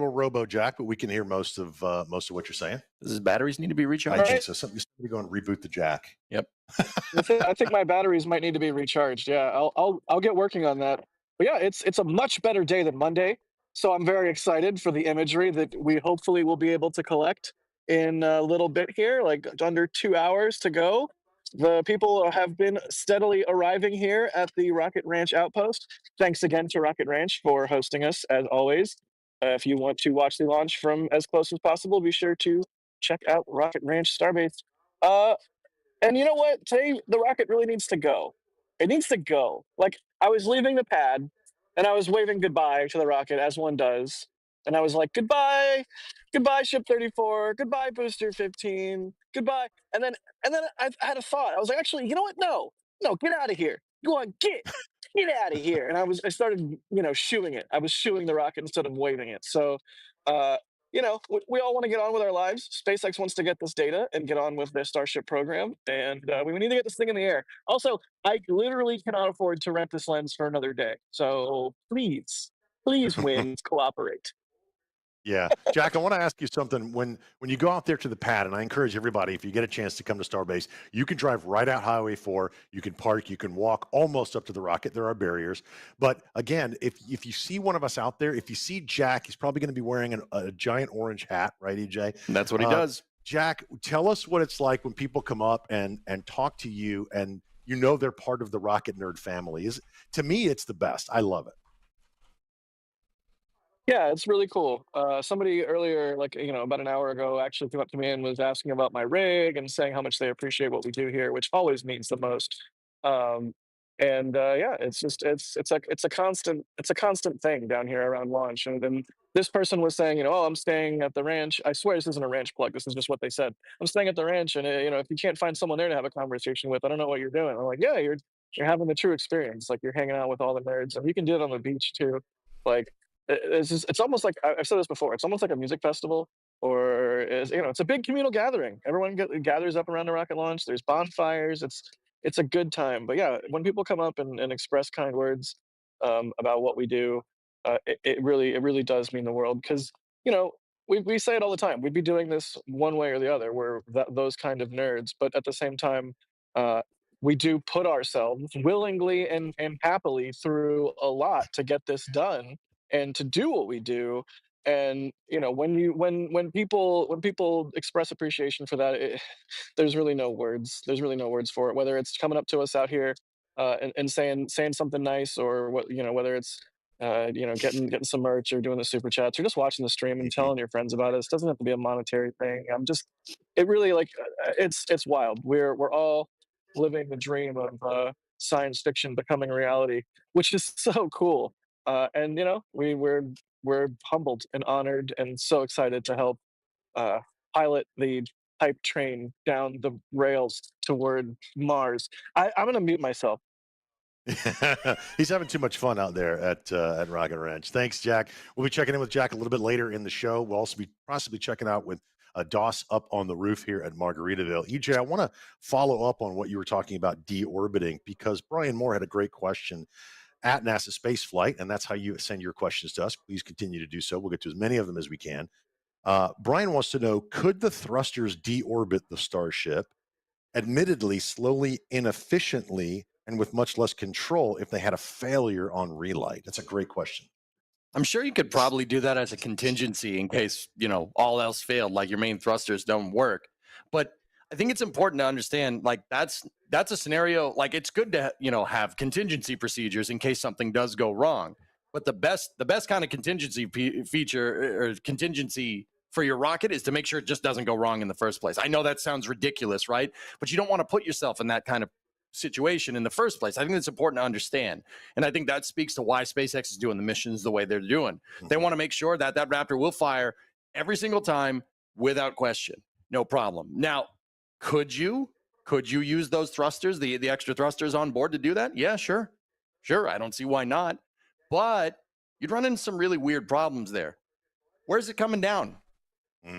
[SPEAKER 13] robo Jack, but we can hear most of what you're saying.
[SPEAKER 14] Does his batteries need to be recharged?
[SPEAKER 13] I think so. Somebody go and reboot the Jack.
[SPEAKER 14] Yep.
[SPEAKER 20] I think my batteries might need to be recharged. Yeah, I'll get working on that. But yeah, it's a much better day than Monday, so I'm very excited for the imagery that we hopefully will be able to collect in a little bit here, like under 2 hours to go. The people have been steadily arriving here at the Rocket Ranch Outpost. Thanks again to Rocket Ranch for hosting us, as always. If you want to watch the launch from as close as possible, be sure to check out Rocket Ranch Starbase. And you know what? Today, the rocket really needs to go. It needs to go. Like, I was leaving the pad, and I was waving goodbye to the rocket, as one does. And I was like, goodbye, goodbye, Ship 34, goodbye, Booster 15, goodbye. And then I had a thought. I was like, actually, you know what? No, get out of here. Go on, get out of here. And I started, shooing it. I was shooing the rocket instead of waving it. So, we all want to get on with our lives. SpaceX wants to get this data and get on with their Starship program, and we need to get this thing in the air. Also, I literally cannot afford to rent this lens for another day. So please, Winds, cooperate.
[SPEAKER 13] Yeah. Jack, I want to ask you something. When you go out there to the pad, and I encourage everybody, if you get a chance to come to Starbase, you can drive right out Highway 4. You can park. You can walk almost up to the rocket. There are barriers. But again, if you see one of us out there, if you see Jack, he's probably going to be wearing a giant orange hat, right, EJ?
[SPEAKER 14] That's what he does.
[SPEAKER 13] Jack, tell us what it's like when people come up and talk to you, and you know they're part of the Rocket Nerd family. Is To me, it's the best. I love it.
[SPEAKER 20] Yeah, it's really cool. Somebody earlier, like, about an hour ago, actually came up to me and was asking about my rig and saying how much they appreciate what we do here, which always means the most. Um, yeah, it's just it's a constant thing down here around launch. And then this person was saying, oh, I'm staying at the ranch. I swear this isn't a ranch plug. This is just what they said. I'm staying at the ranch, and if you can't find someone there to have a conversation with, I don't know what you're doing. I'm like, yeah, you're having the true experience. Like, you're hanging out with all the nerds, and you can do it on the beach too. Like, it's almost like I've said this before. It's almost like a music festival, or it's a big communal gathering. Everyone gathers up around the rocket launch. There's bonfires. It's a good time. But yeah, when people come up and express kind words about what we do, it really does mean the world, because you know we say it all the time. We'd be doing this one way or the other. We're those kind of nerds, but at the same time. Uh, we do put ourselves willingly and happily through a lot to get this done and to do what we do. And when people express appreciation for that, there's really no words. There's really no words for it, whether it's coming up to us out here and saying something nice, or whether it's getting some merch, or doing the super chats, or just watching the stream and telling your friends about it. It doesn't have to be a monetary thing. It really, like, it's wild. We're all living the dream of science fiction becoming reality, which is so cool. And we're humbled and honored and so excited to help uh, pilot the hype train down the rails toward Mars. I'm gonna mute myself.
[SPEAKER 13] He's having too much fun out there at Rocket Ranch. Thanks, Jack. We'll be checking in with Jack a little bit later in the show. We'll also be possibly checking out with Doss up on the roof here at Margaritaville. EJ, I want to follow up on what you were talking about deorbiting, because Brian Moore had a great question at NASA Space Flight, and that's how you send your questions to us. Please continue to do so. We'll get to as many of them as we can. Brian wants to know, could the thrusters deorbit the Starship, admittedly slowly, inefficiently, and with much less control, if they had a failure on relight? That's a great question.
[SPEAKER 14] I'm sure you could probably do that as a contingency in case, all else failed, like your main thrusters don't work. But I think it's important to understand, like, that's a scenario, like, it's good to, have contingency procedures in case something does go wrong. But the best kind of contingency feature or contingency for your rocket is to make sure it just doesn't go wrong in the first place. I know that sounds ridiculous, right? But you don't want to put yourself in that kind of situation in the first place. I think it's important to understand. And I think that speaks to why SpaceX is doing the missions the way they're doing. They want to make sure that that Raptor will fire every single time without question. No problem. Now, could you use those thrusters, the extra thrusters on board to do that? Yeah, sure. Sure, I don't see why not. But you'd run into some really weird problems there. Where's it coming down?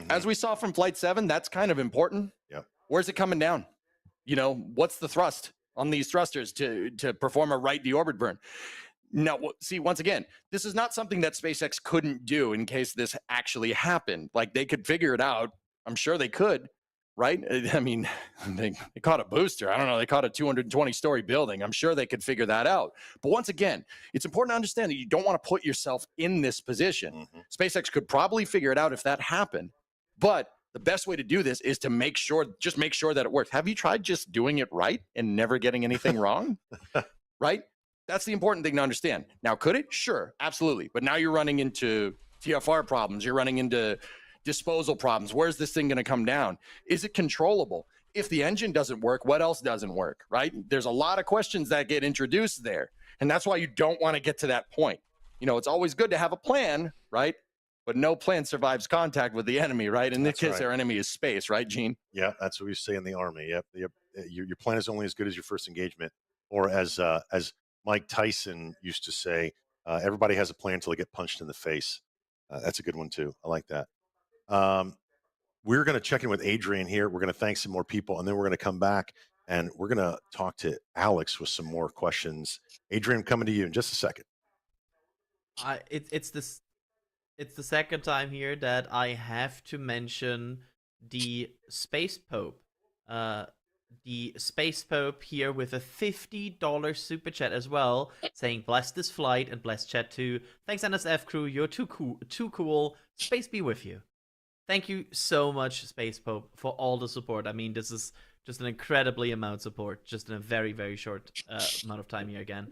[SPEAKER 14] As we saw from Flight 7, that's kind of important.
[SPEAKER 13] Yep.
[SPEAKER 14] Where's it coming down? What's the thrust on these thrusters to perform a right deorbit burn? Now, see, once again, this is not something that SpaceX couldn't do in case this actually happened. Like, they could figure it out. I'm sure they could, right? I mean, they caught a booster. I don't know. They caught a 220-story building. I'm sure they could figure that out. But once again, it's important to understand that you don't want to put yourself in this position. SpaceX could probably figure it out if that happened. But the best way to do this is to make sure that it works. Have you tried just doing it right and never getting anything wrong? Right? That's the important thing to understand. Now, could it? Sure, absolutely. But now you're running into TFR problems. You're running into disposal problems. Where's this thing going to come down? Is it controllable? If the engine doesn't work, what else doesn't work, right? There's a lot of questions that get introduced there. And that's why you don't want to get to that point. It's always good to have a plan, right? But no plan survives contact with the enemy, right? In this case, our enemy is space, right, Gene?
[SPEAKER 13] Yeah, that's what we say in the Army. Yep. Your plan is only as good as your first engagement. Or as Mike Tyson used to say, everybody has a plan until they get punched in the face. That's a good one, too. I like that. We're going to check in with Adrian here. We're going to thank some more people, and then we're going to come back, and we're going to talk to Alex with some more questions. Adrian, coming to you in just a second.
[SPEAKER 15] It's the second time here that I have to mention the Space Pope. The Space Pope here with a $50 super chat as well, saying bless this flight and bless chat too. Thanks NSF crew, you're too cool. Space be with you. Thank you so much, Space Pope, for all the support. I mean, this is just an incredibly amount of support, just in a very, very short amount of time here again.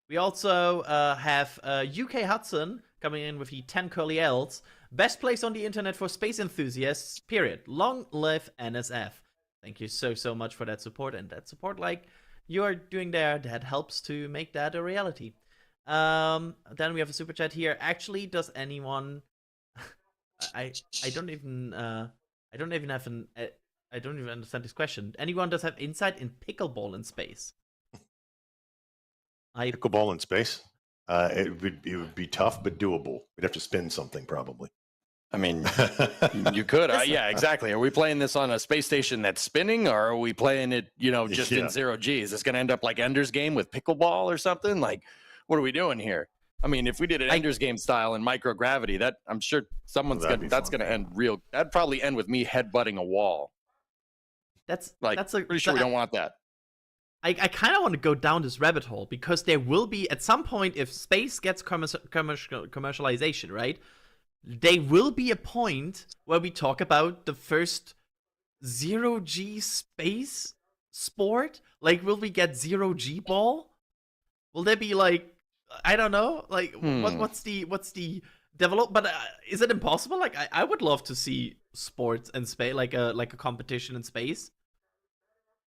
[SPEAKER 15] We also have UK Hudson coming in with the 10 curly L's. Best place on the internet for space enthusiasts, period. Long live NSF. Thank you so much for that support, and that support, like you are doing there, that helps to make that a reality. Then we have a super chat here. Actually, does anyone... I don't even I don't even have an I don't even understand this question. Anyone does have insight in pickleball in space?
[SPEAKER 13] Pickleball in space? It would be tough, but doable. We'd have to spin something probably.
[SPEAKER 14] I mean, you could. Yeah, exactly. Are we playing this on a space station that's spinning, or are we playing it, just in zero G? Is this going to end up like Ender's Game with pickleball or something? Like, what are we doing here? I mean, if we did it Ender's Game style in microgravity, that that's going to end real. That'd probably end with me headbutting a wall.
[SPEAKER 15] That's
[SPEAKER 14] pretty sure we don't want that.
[SPEAKER 15] I kind of want to go down this rabbit hole because there will be at some point, if space gets commercialization, right? There will be a point where we talk about the first zero G space sport. Like, will we get zero G ball? Will there be like, I don't know, like what's the develop? But is it impossible? Like, I would love to see sports in space, like a competition in space.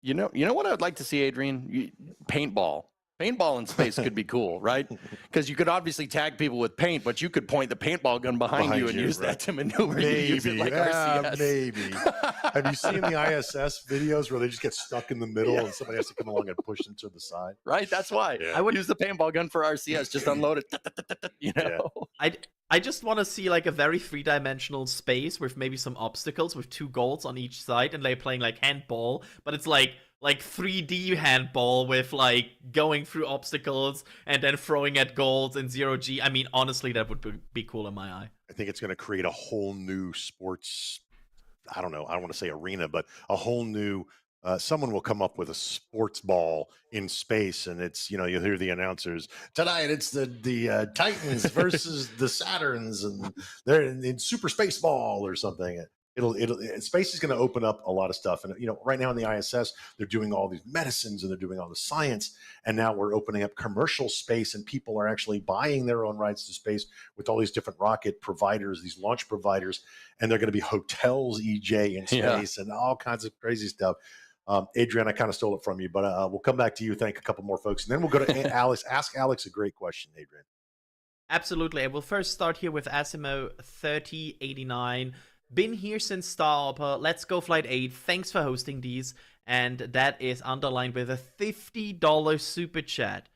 [SPEAKER 14] You know what I'd like to see, Adrian? Paintball. Paintball in space could be cool, right? Because you could obviously tag people with paint, but you could point the paintball gun behind you and use that to maneuver.
[SPEAKER 13] Maybe,
[SPEAKER 14] use it like RCS.
[SPEAKER 13] Maybe. Have you seen the ISS videos where they just get stuck in the middle and somebody has to come along and push them to the side?
[SPEAKER 14] Right, that's why.
[SPEAKER 13] Yeah.
[SPEAKER 14] I would use the paintball gun for RCS, just unload it.
[SPEAKER 13] Yeah.
[SPEAKER 15] I just want to see like a very three-dimensional space with maybe some obstacles with two goals on each side, and they're playing like handball, but it's like 3D handball with like going through obstacles and then throwing at goals in zero G. I mean, honestly, that would be cool in my eye.
[SPEAKER 13] I think it's going to create a whole new sports. I don't know. I don't want to say arena, but a whole new. Someone will come up with a sports ball in space, and it's you'll hear the announcers tonight. It's the Titans versus the Saturns, and they're in super space ball or something. Space is going to open up a lot of stuff, and right now in the ISS they're doing all these medicines and they're doing all the science, and now we're opening up commercial space, and people are actually buying their own rights to space with all these different rocket providers, these launch providers, and they're going to be hotels, EJ, in space, and all kinds of crazy stuff. Adrian, I kind of stole it from you, but we'll come back to you. Thank a couple more folks, and then we'll go to Alex. Ask Alex a great question, Adrian.
[SPEAKER 15] Absolutely. I will first start here with Asimo 3089. Been here since Star Hopper. Let's go Flight 8. Thanks for hosting these. And that is underlined with a $50 super chat.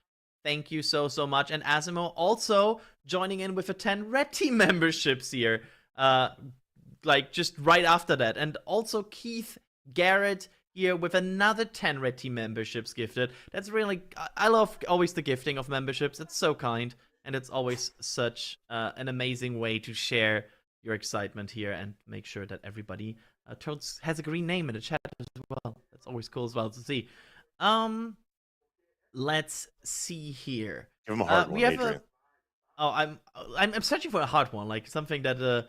[SPEAKER 15] Thank you so much. And Asimo also joining in with a 10 Red Team memberships here. Like just right after that. And also Keith Garrett here with another 10 Red Team memberships gifted. That's really, I love always the gifting of memberships. It's so kind, and it's always such an amazing way to share your excitement here and make sure that everybody has a green name in the chat as well. That's always cool as well to see. Let's see here.
[SPEAKER 13] Give him a hard one, Adrian.
[SPEAKER 15] I'm searching for a hard one, like something that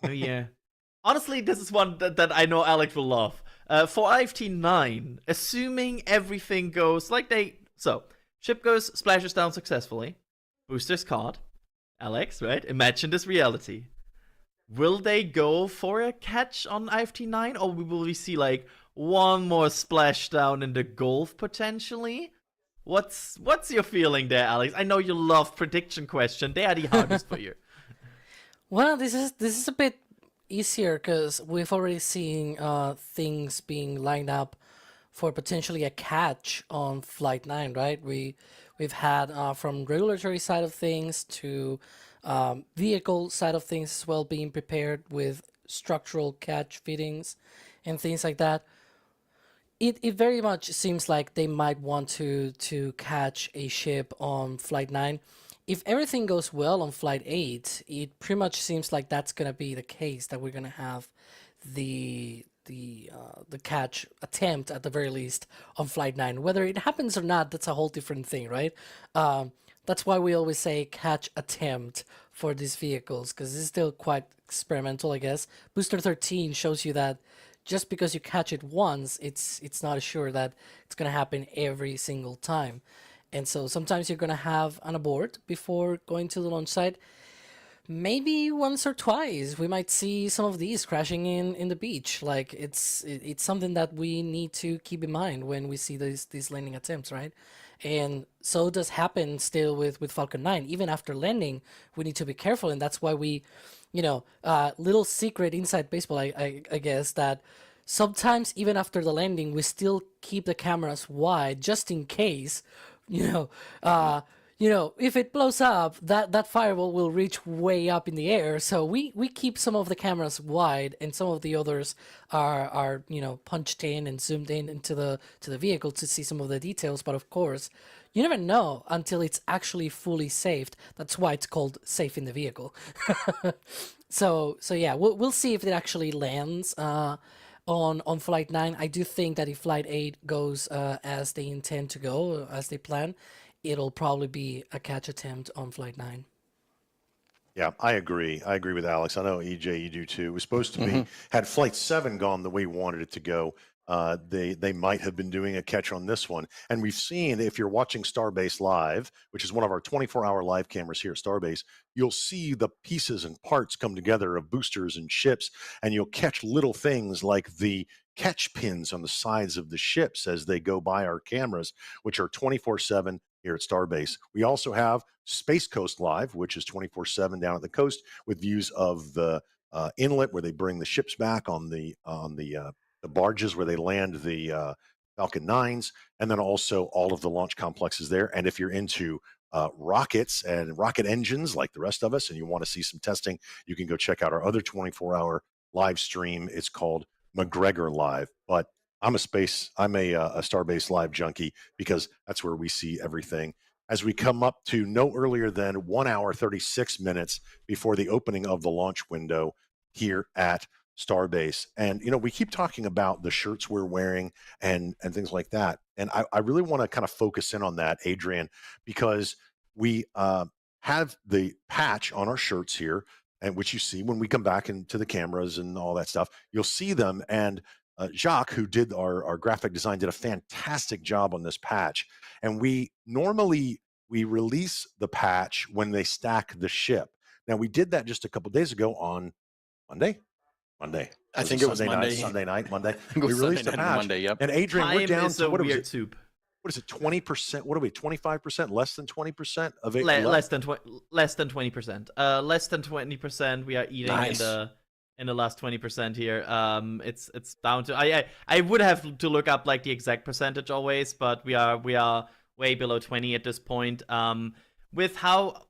[SPEAKER 15] yeah. Honestly, this is one that I know Alex will love. For IFT9, assuming everything goes like ship goes, splashes down successfully, boosters caught, Alex, right? Imagine this reality. Will they go for a catch on IFT9, or will we see like one more splashdown in the Gulf potentially? What's your feeling there, Alex? I know you love prediction question. They are the hardest for you.
[SPEAKER 16] Well, this is a bit easier because we've already seen things being lined up for potentially a catch on Flight 9, right? We've had from regulatory side of things to vehicle side of things as well being prepared with structural catch fittings and things like that. It very much seems like they might want to catch a ship on Flight 9. If everything goes well on Flight 8, it pretty much seems like that's going to be the case, that we're going to have the catch attempt at the very least on Flight 9. Whether it happens or not, that's a whole different thing, right? That's why we always say catch attempt for these vehicles because it's still quite experimental, I guess. Booster 13 shows you that just because you catch it once, it's not sure that it's gonna happen every single time. And so sometimes you're gonna have an abort before going to the launch site. Maybe once or twice we might see some of these crashing in the beach. Like it's something that we need to keep in mind when we see these landing attempts, right? And so does happen still with Falcon 9. Even after landing, we need to be careful, and that's why we, little secret inside baseball, I guess, that sometimes even after the landing, we still keep the cameras wide just in case, you know, if it blows up, that fireball will reach way up in the air. So we keep some of the cameras wide, and some of the others are punched in and zoomed in into the vehicle to see some of the details. But of course, you never know until it's actually fully saved. That's why it's called safe in the vehicle. So yeah, we'll see if it actually lands on Flight 9. I do think that if Flight 8 goes as they intend to go, as they plan, it'll probably be a catch attempt on Flight 9.
[SPEAKER 13] Yeah, I agree. I agree with Alex. I know EJ, you do too. It was supposed to be, had Flight 7 gone the way we wanted it to go, they might have been doing a catch on this one. And we've seen, if you're watching Starbase Live, which is one of our 24-hour live cameras here at Starbase, you'll see the pieces and parts come together of boosters and ships, and you'll catch little things like the catch pins on the sides of the ships as they go by our cameras, which are 24/7 here at Starbase. We also have Space Coast Live, which is 24/7 down at the coast with views of the inlet where they bring the ships back on the barges where they land the Falcon 9s, and then also all of the launch complexes there. And if you're into rockets and rocket engines like the rest of us and you want to see some testing, you can go check out our other 24-hour live stream. It's called McGregor Live. But I'm a Starbase Live junkie because that's where we see everything. As we come up to no earlier than 1 hour 36 minutes before the opening of the launch window here at Starbase. And we keep talking about the shirts we're wearing and things like that. And I really want to kind of focus in on that, Adrian, because we have the patch on our shirts here, and which you see when we come back into the cameras and all that stuff. You'll see them, and Jacques, who did our graphic design, did a fantastic job on this patch. And we normally release the patch when they stack the ship. Now we did that just a couple days ago on Monday.
[SPEAKER 14] I think it was Monday.
[SPEAKER 13] Sunday night, Monday.
[SPEAKER 14] It was
[SPEAKER 13] We released
[SPEAKER 14] Sunday
[SPEAKER 13] the
[SPEAKER 14] night,
[SPEAKER 13] patch.
[SPEAKER 14] Monday, yep.
[SPEAKER 13] And Adrian, we're
[SPEAKER 15] Time
[SPEAKER 13] down
[SPEAKER 15] is
[SPEAKER 13] to
[SPEAKER 15] a
[SPEAKER 13] what was
[SPEAKER 15] weird
[SPEAKER 13] it?
[SPEAKER 15] soup.
[SPEAKER 13] What is it? 20%? What are we? 25%? Less than 20% of it?
[SPEAKER 15] Less than 20%. Less than 20%. We are eating
[SPEAKER 14] Nice.
[SPEAKER 15] in the last 20% here. It's down to I would have to look up like the exact percentage always, but we are way below 20 at this point. With how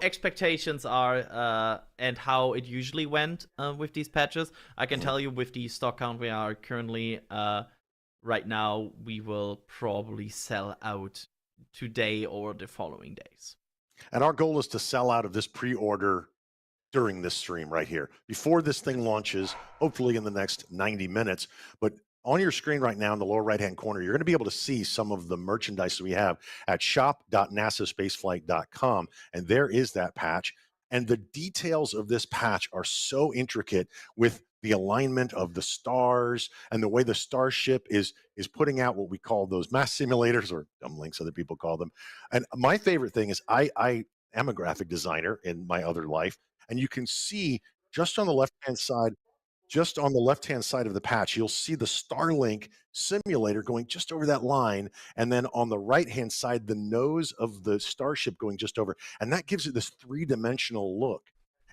[SPEAKER 15] expectations are and how it usually went with these patches, I can tell you with the stock count we are currently right now, we will probably sell out today or the following days.
[SPEAKER 13] And our goal is to sell out of this pre-order during this stream right here, before this thing launches, hopefully in the next 90 minutes. But on your screen right now in the lower right-hand corner, you're going to be able to see some of the merchandise we have at shop.nasaspaceflight.com. And there is that patch. And the details of this patch are so intricate with the alignment of the stars and the way the Starship is putting out what we call those mass simulators, or dumb links other people call them. And my favorite thing is I am a graphic designer in my other life, and you can see just on the left-hand side of the patch, you'll see the Starlink simulator going just over that line. And then on the right-hand side, the nose of the Starship going just over. And that gives it this three-dimensional look.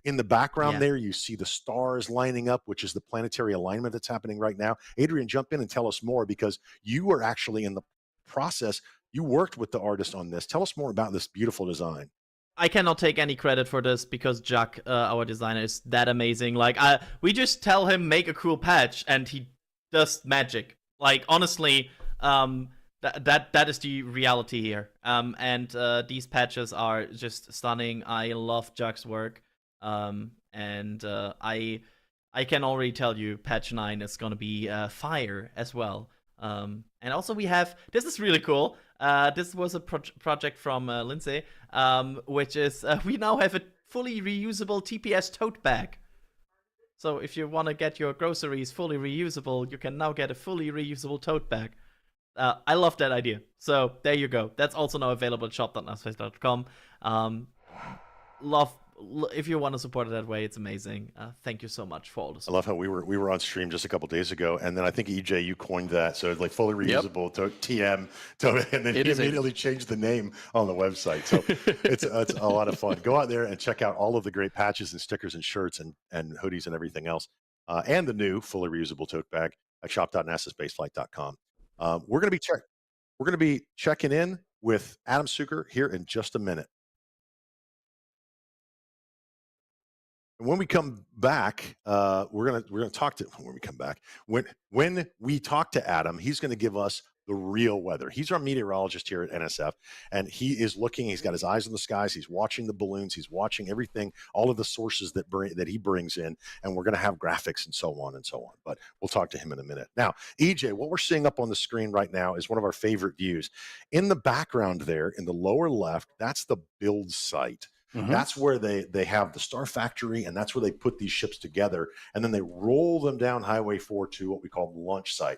[SPEAKER 13] In the background there, you see the stars lining up, which is the planetary alignment that's happening right now. Adrian, jump in and tell us more, because you were actually in the process. You worked with the artist on this. Tell us more about this beautiful design.
[SPEAKER 15] I cannot take any credit for this because Jacques, our designer, is that amazing. Like, we just tell him make a cool patch and he does magic. Like, honestly, that is the reality here. And these patches are just stunning. I love Jacques' work. And I can already tell you patch 9 is gonna be fire as well. And also we have, this is really cool. This was a project from Lindsay, which is we now have a fully reusable TPS tote bag. So if you want to get your groceries fully reusable, you can now get a fully reusable tote bag. I love that idea. So there you go. That's also now available at shop.nosface.com. If you want to support it that way, it's amazing. Thank you so much for all the
[SPEAKER 13] I
[SPEAKER 15] support.
[SPEAKER 13] love how we were on stream just a couple days ago, and then I think EJ, you coined that, so it's like fully reusable TM, and then he immediately changed the name on the website. So it's a lot of fun. Go out there and check out all of the great patches and stickers and shirts and hoodies and everything else, and the new fully reusable tote bag at shop.nasaspaceflight.com. We're going to be checking in with Adam Suker here in just a minute. And when we come back, we're gonna talk to when we come back. When we talk to Adam, he's going to give us the real weather. He's our meteorologist here at NSF, and he is looking. He's got his eyes on the skies. He's watching the balloons. He's watching everything, all of the sources that he brings in, and we're going to have graphics and so on and so on. But we'll talk to him in a minute. Now, EJ, what we're seeing up on the screen right now is one of our favorite views. In the background there, in the lower left, that's the build site. That's where they have the Star Factory, and that's where they put these ships together, and then they roll them down Highway 4 to what we call the launch site.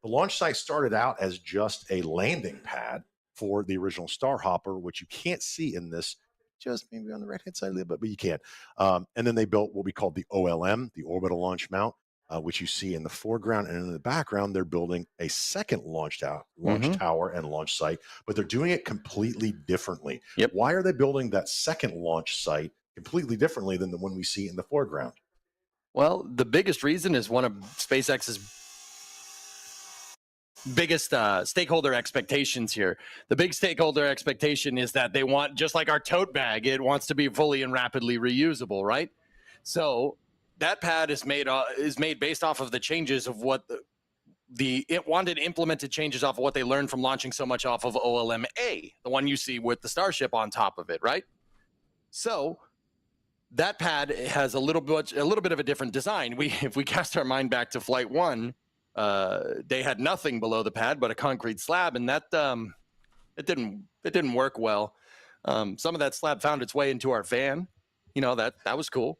[SPEAKER 13] The launch site started out as just a landing pad for the original Starhopper, which you can't see in this, just maybe on the right-hand side a little bit, but you can. And then they built what we call the OLM, the Orbital Launch Mount, which you see in the foreground, and in the background, they're building a second launch tower and launch site, but they're doing it completely differently. Why are they building that second launch site completely differently than the one we see in the foreground?
[SPEAKER 14] Well, the biggest reason is one of SpaceX's biggest stakeholder expectations here. The big stakeholder expectation is that they want, just like our tote bag, it wants to be fully and rapidly reusable, right? So that pad is made based off of the changes of what it wanted implemented changes off of what they learned from launching so much off of OLM-A, the one you see with the Starship on top of it, right? So that pad has a little bit of a different design. If we cast our mind back to Flight 1, they had nothing below the pad but a concrete slab, and that it didn't work well. Some of that slab found its way into our van. That was cool.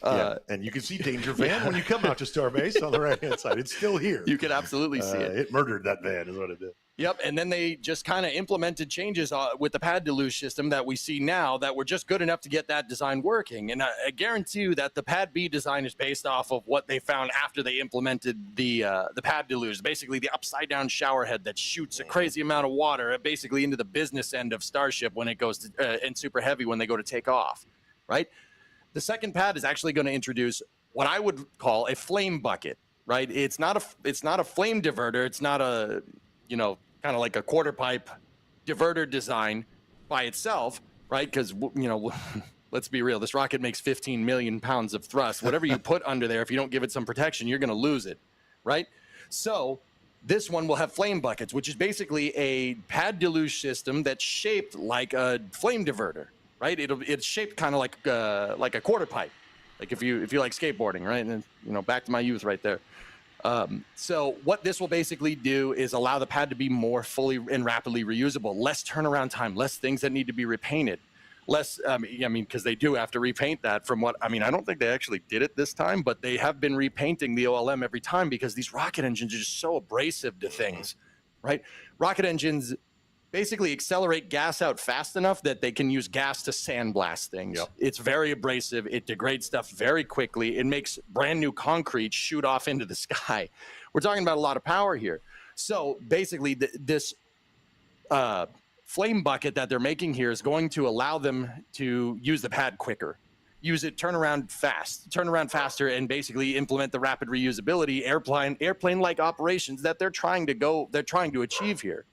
[SPEAKER 13] And you can see Danger Van when you come out to Starbase on the right-hand side. It's still here.
[SPEAKER 14] You can absolutely see it.
[SPEAKER 13] It murdered that van is what it did.
[SPEAKER 14] Yep, and then they just kind of implemented changes with the pad deluge system that we see now that were just good enough to get that design working. And I guarantee you that the pad B design is based off of what they found after they implemented the pad deluge, basically the upside-down shower head that shoots a crazy amount of water basically into the business end of Starship when it goes to, and super heavy when they go to take off, right? The second pad is actually going to introduce what I would call a flame bucket, right? It's not a flame diverter. It's not a, kind of like a quarter pipe diverter design by itself, right? Because, let's be real. This rocket makes 15 million pounds of thrust. Whatever you put under there, if you don't give it some protection, you're going to lose it, right? So this one will have flame buckets, which is basically a pad deluge system that's shaped like a flame diverter. Right, it's shaped kind of like a quarter pipe, like if you like skateboarding, right? And back to my youth right there. So what this will basically do is allow the pad to be more fully and rapidly reusable, less turnaround time, less things that need to be repainted, less. Because they do have to repaint that. I don't think they actually did it this time, but they have been repainting the OLM every time because these rocket engines are just so abrasive to things, right? Rocket engines basically accelerate gas out fast enough that they can use gas to sandblast things. Yep. It's very abrasive. It degrades stuff very quickly. It makes brand new concrete shoot off into the sky. We're talking about a lot of power here. So basically this flame bucket that they're making here is going to allow them to use the pad quicker, use it, turn around faster, and basically implement the rapid reusability airplane-like operations that they're trying to achieve here.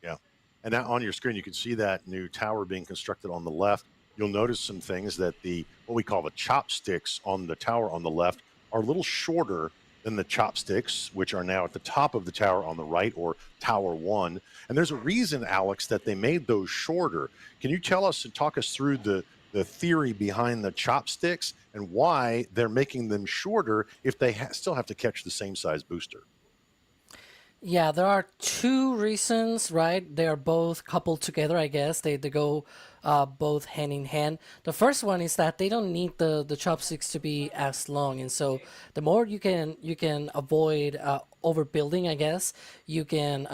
[SPEAKER 13] Yeah. And now on your screen, you can see that new tower being constructed on the left. You'll notice some things that what we call the chopsticks on the tower on the left are a little shorter than the chopsticks, which are now at the top of the tower on the right, or Tower 1. And there's a reason, Alex, that they made those shorter. Can you tell us and talk us through the theory behind the chopsticks and why they're making them shorter if they still have to catch the same size booster?
[SPEAKER 16] Yeah, there are two reasons, right? They are both coupled together, I guess. They go both hand in hand. The first one is that they don't need the chopsticks to be as long, and so the more you can avoid overbuilding, I guess, you can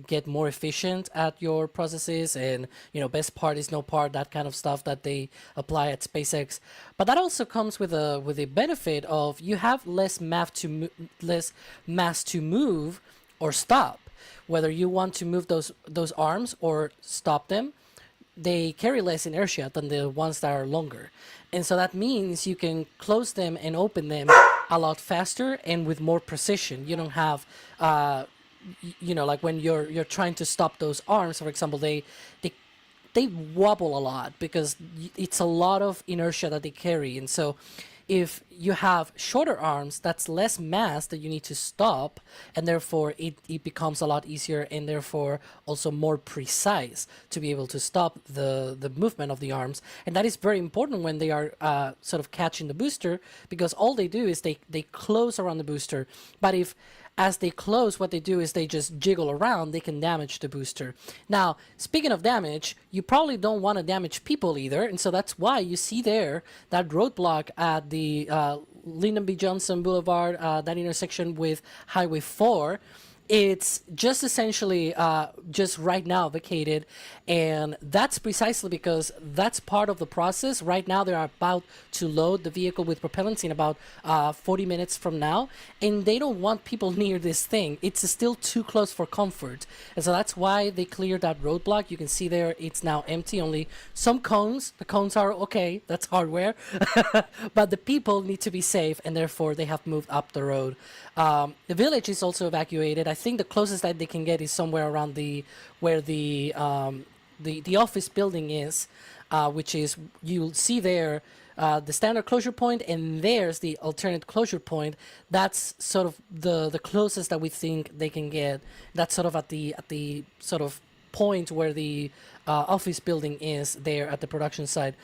[SPEAKER 16] get more efficient at your processes, and best part is no part, that kind of stuff that they apply at SpaceX. But that also comes with a benefit of you have less mass to move or stop. Whether you want to move those arms or stop them, they carry less inertia than the ones that are longer. And so that means you can close them and open them a lot faster and with more precision. You don't have, like when you're trying to stop those arms, for example, they wobble a lot because it's a lot of inertia that they carry. And so if you have shorter arms, that's less mass that you need to stop, and therefore it becomes a lot easier and therefore also more precise to be able to stop the movement of the arms. And that is very important when they are sort of catching the booster, because all they do is they close around the booster. But if as they close, what they do is they just jiggle around, they can damage the booster. Now, speaking of damage, you probably don't want to damage people either, and so that's why you see there that roadblock at the Lyndon B. Johnson Boulevard, that intersection with Highway 4. It's just essentially just right now vacated, and that's precisely because that's part of the process. Right now, they are about to load the vehicle with propellants in about 40 minutes from now, and they don't want people near this thing. It's still too close for comfort, and so that's why they cleared that roadblock. You can see there it's now empty, only some cones. The cones are okay, that's hardware, but the people need to be safe, and therefore they have moved up the road. The village is also evacuated. I think the closest that they can get is somewhere around where the office building is, which is, you'll see there the standard closure point, and there's the alternate closure point. That's sort of the closest that we think they can get. That's sort of at the sort of point where the office building is there at the production site.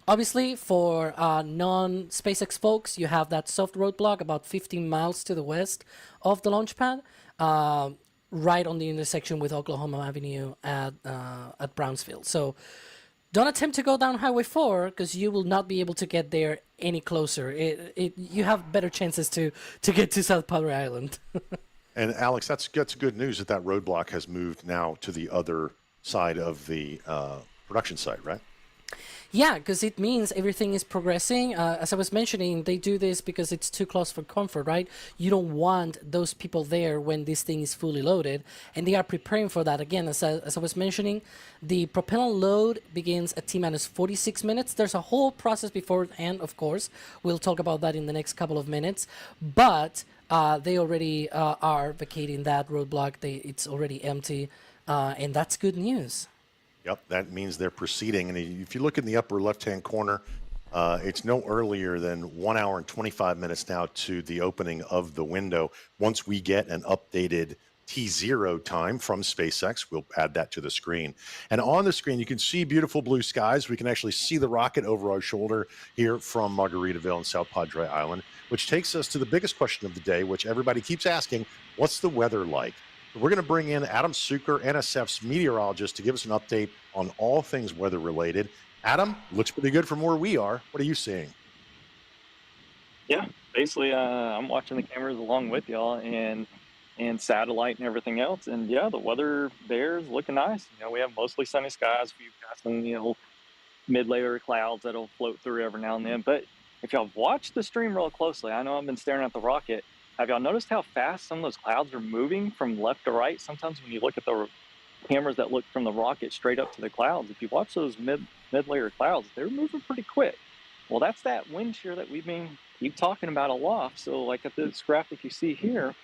[SPEAKER 16] Obviously, for non-SpaceX folks, you have that soft roadblock about 15 miles to the west of the launch pad, right on the intersection with Oklahoma Avenue at Brownsville. So don't attempt to go down Highway 4 because you will not be able to get there any closer. You have better chances to get to South Padre Island.
[SPEAKER 13] And Alex, that's good news that roadblock has moved now to the other side of the production site, right?
[SPEAKER 16] Yeah, because it means everything is progressing. As I was mentioning, they do this because it's too close for comfort, right? You don't want those people there when this thing is fully loaded, and they are preparing for that. Again, as I was mentioning, the propellant load begins at T-minus 46 minutes. There's a whole process beforehand, of course. We'll talk about that in the next couple of minutes. But they already are vacating that roadblock. It's already empty, and that's good news.
[SPEAKER 13] Yep, that means they're proceeding. And if you look in the upper left-hand corner, it's no earlier than 1 hour and 25 minutes now to the opening of the window. Once we get an updated T0 time from SpaceX, we'll add that to the screen. And on the screen, you can see beautiful blue skies. We can actually see the rocket over our shoulder here from Margaritaville and South Padre Island, which takes us to the biggest question of the day, which everybody keeps asking: what's the weather like? We're going to bring in Adam Suker, NSF's meteorologist, to give us an update on all things weather related. Adam, looks pretty good from where we are. What are you seeing?
[SPEAKER 21] Yeah, basically, I'm watching the cameras along with y'all and satellite and everything else. And yeah, the weather there is looking nice. We have mostly sunny skies. We've got some, mid-layer clouds that'll float through every now and then. But if y'all watch the stream real closely, I know I've been staring at the rocket. Have y'all noticed how fast some of those clouds are moving from left to right? Sometimes when you look at the cameras that look from the rocket straight up to the clouds, if you watch those mid-layer clouds, they're moving pretty quick. Well, that's that wind shear that we've been keep talking about aloft. So like at this graphic you see here,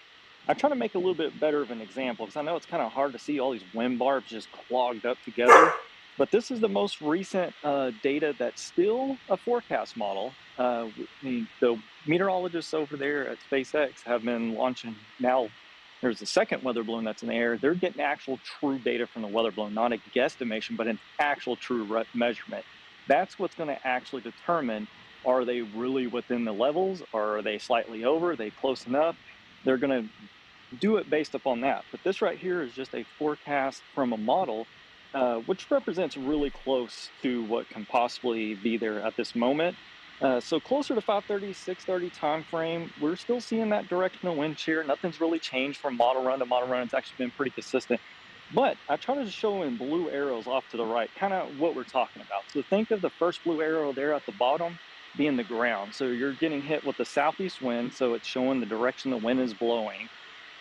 [SPEAKER 21] I try to make a little bit better of an example because I know it's kind of hard to see all these wind barbs just clogged up together. But this is the most recent data that's still a forecast model. The meteorologists over there at SpaceX have been launching now. There's a second weather balloon that's in the air. They're getting actual true data from the weather balloon, not a guesstimation, but an actual true measurement. That's what's going to actually determine, are they really within the levels, or are they slightly over, are they close enough? They're going to do it based upon that. But this right here is just a forecast from a model which represents really close to what can possibly be there at this moment. So closer to 5:30, 6:30 time frame, we're still seeing that directional wind shear. Nothing's really changed from model run to model run. It's actually been pretty consistent. But I try to show in blue arrows off to the right, kind of what we're talking about. So think of the first blue arrow there at the bottom being the ground. So you're getting hit with the southeast wind, so it's showing the direction the wind is blowing.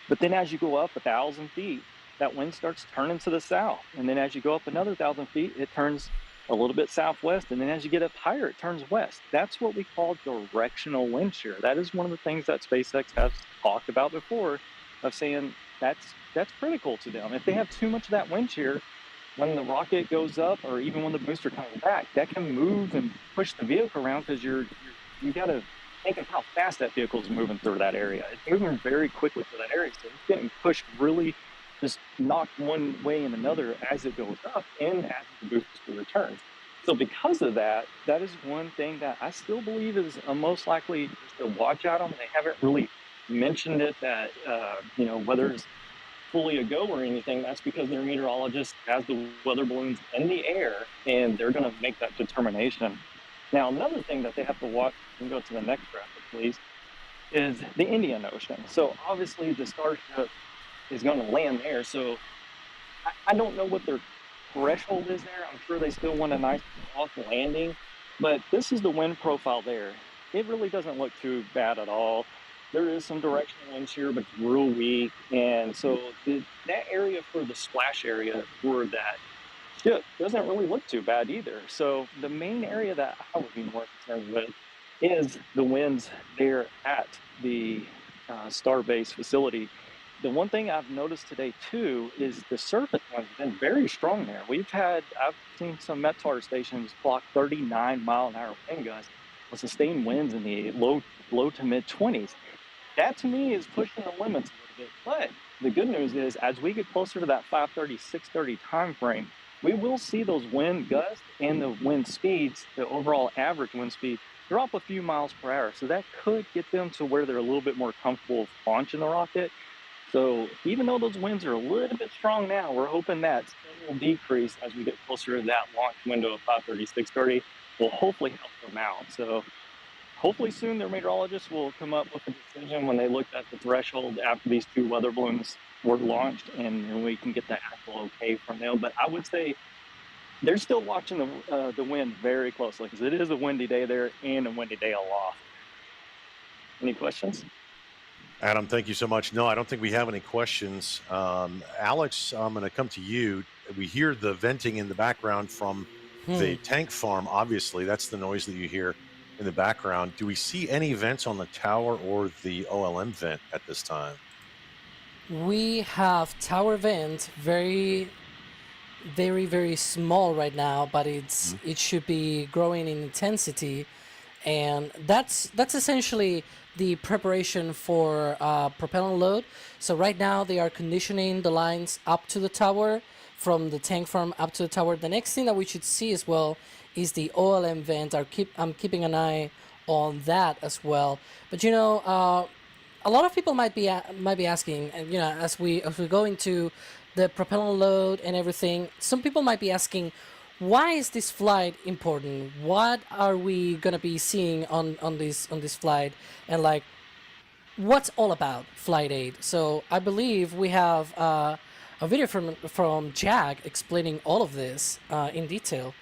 [SPEAKER 21] But then as you go up 1,000 feet, that wind starts turning to the south. And then as you go up another 1,000 feet, it turns a little bit southwest. And then as you get up higher, it turns west. That's what we call directional wind shear. That is one of the things that SpaceX has talked about before, of saying that's critical to them. If they have too much of that wind shear, when the rocket goes up or even when the booster comes back, that can move and push the vehicle around because you got to think of how fast that vehicle is moving through that area. It's moving very quickly through that area, so it's getting pushed really just knocked one way and another as it goes up and as the booster returns. So because of that, that is one thing that I still believe is most likely just to watch out on. They haven't really mentioned it that, whether it's fully a go or anything. That's because their meteorologist has the weather balloons in the air and they're going to make that determination. Now, another thing that they have to watch, and go to the next graphic, please, is the Indian Ocean. So obviously the Starship is going to land there. So I don't know what their threshold is there. I'm sure they still want a nice soft landing, but this is the wind profile there. It really doesn't look too bad at all. There is some directional winds here, but it's real weak. And so that area for the splash area for that ship doesn't really look too bad either. So the main area that I would be more concerned with is the winds there at the Starbase facility. The one thing I've noticed today too is the surface winds have been very strong there. I've seen some METAR stations clock 39-mile-an-hour wind gusts with sustained winds in the low to mid 20s. That to me is pushing the limits a little bit. But the good news is, as we get closer to that 5:30, 6:30 time frame, we will see those wind gusts and the wind speeds, the overall average wind speed, drop a few miles per hour. So that could get them to where they're a little bit more comfortable launching the rocket. So even though those winds are a little bit strong now, we're hoping that will decrease as we get closer to that launch window of 5:30, 6:30. Will hopefully help them out. So hopefully soon their meteorologists will come up with a decision when they looked at the threshold after these two weather balloons were launched, and we can get the actual okay from them. But I would say they're still watching the wind very closely because it is a windy day there and a windy day aloft. Any questions?
[SPEAKER 13] Adam, thank you so much. No, I don't think we have any questions. Alex, I'm going to come to you. We hear the venting in the background from the tank farm. Obviously, that's the noise that you hear in the background. Do we see any vents on the tower or the OLM vent at this time?
[SPEAKER 16] We have tower vent, very, very small right now, but it should be growing in intensity, and that's essentially the preparation for propellant load. So right now they are conditioning the lines up to the tower, from the tank farm up to the tower. The next thing that we should see as well is the OLM vent. I'm keeping an eye on that as well. But a lot of people might be asking, and as we go into the propellant load and everything, some people might be asking, why is this flight important? What are we gonna be seeing on this flight? And what's all about Flight 8? So I believe we have a video from Jack explaining all of this in detail.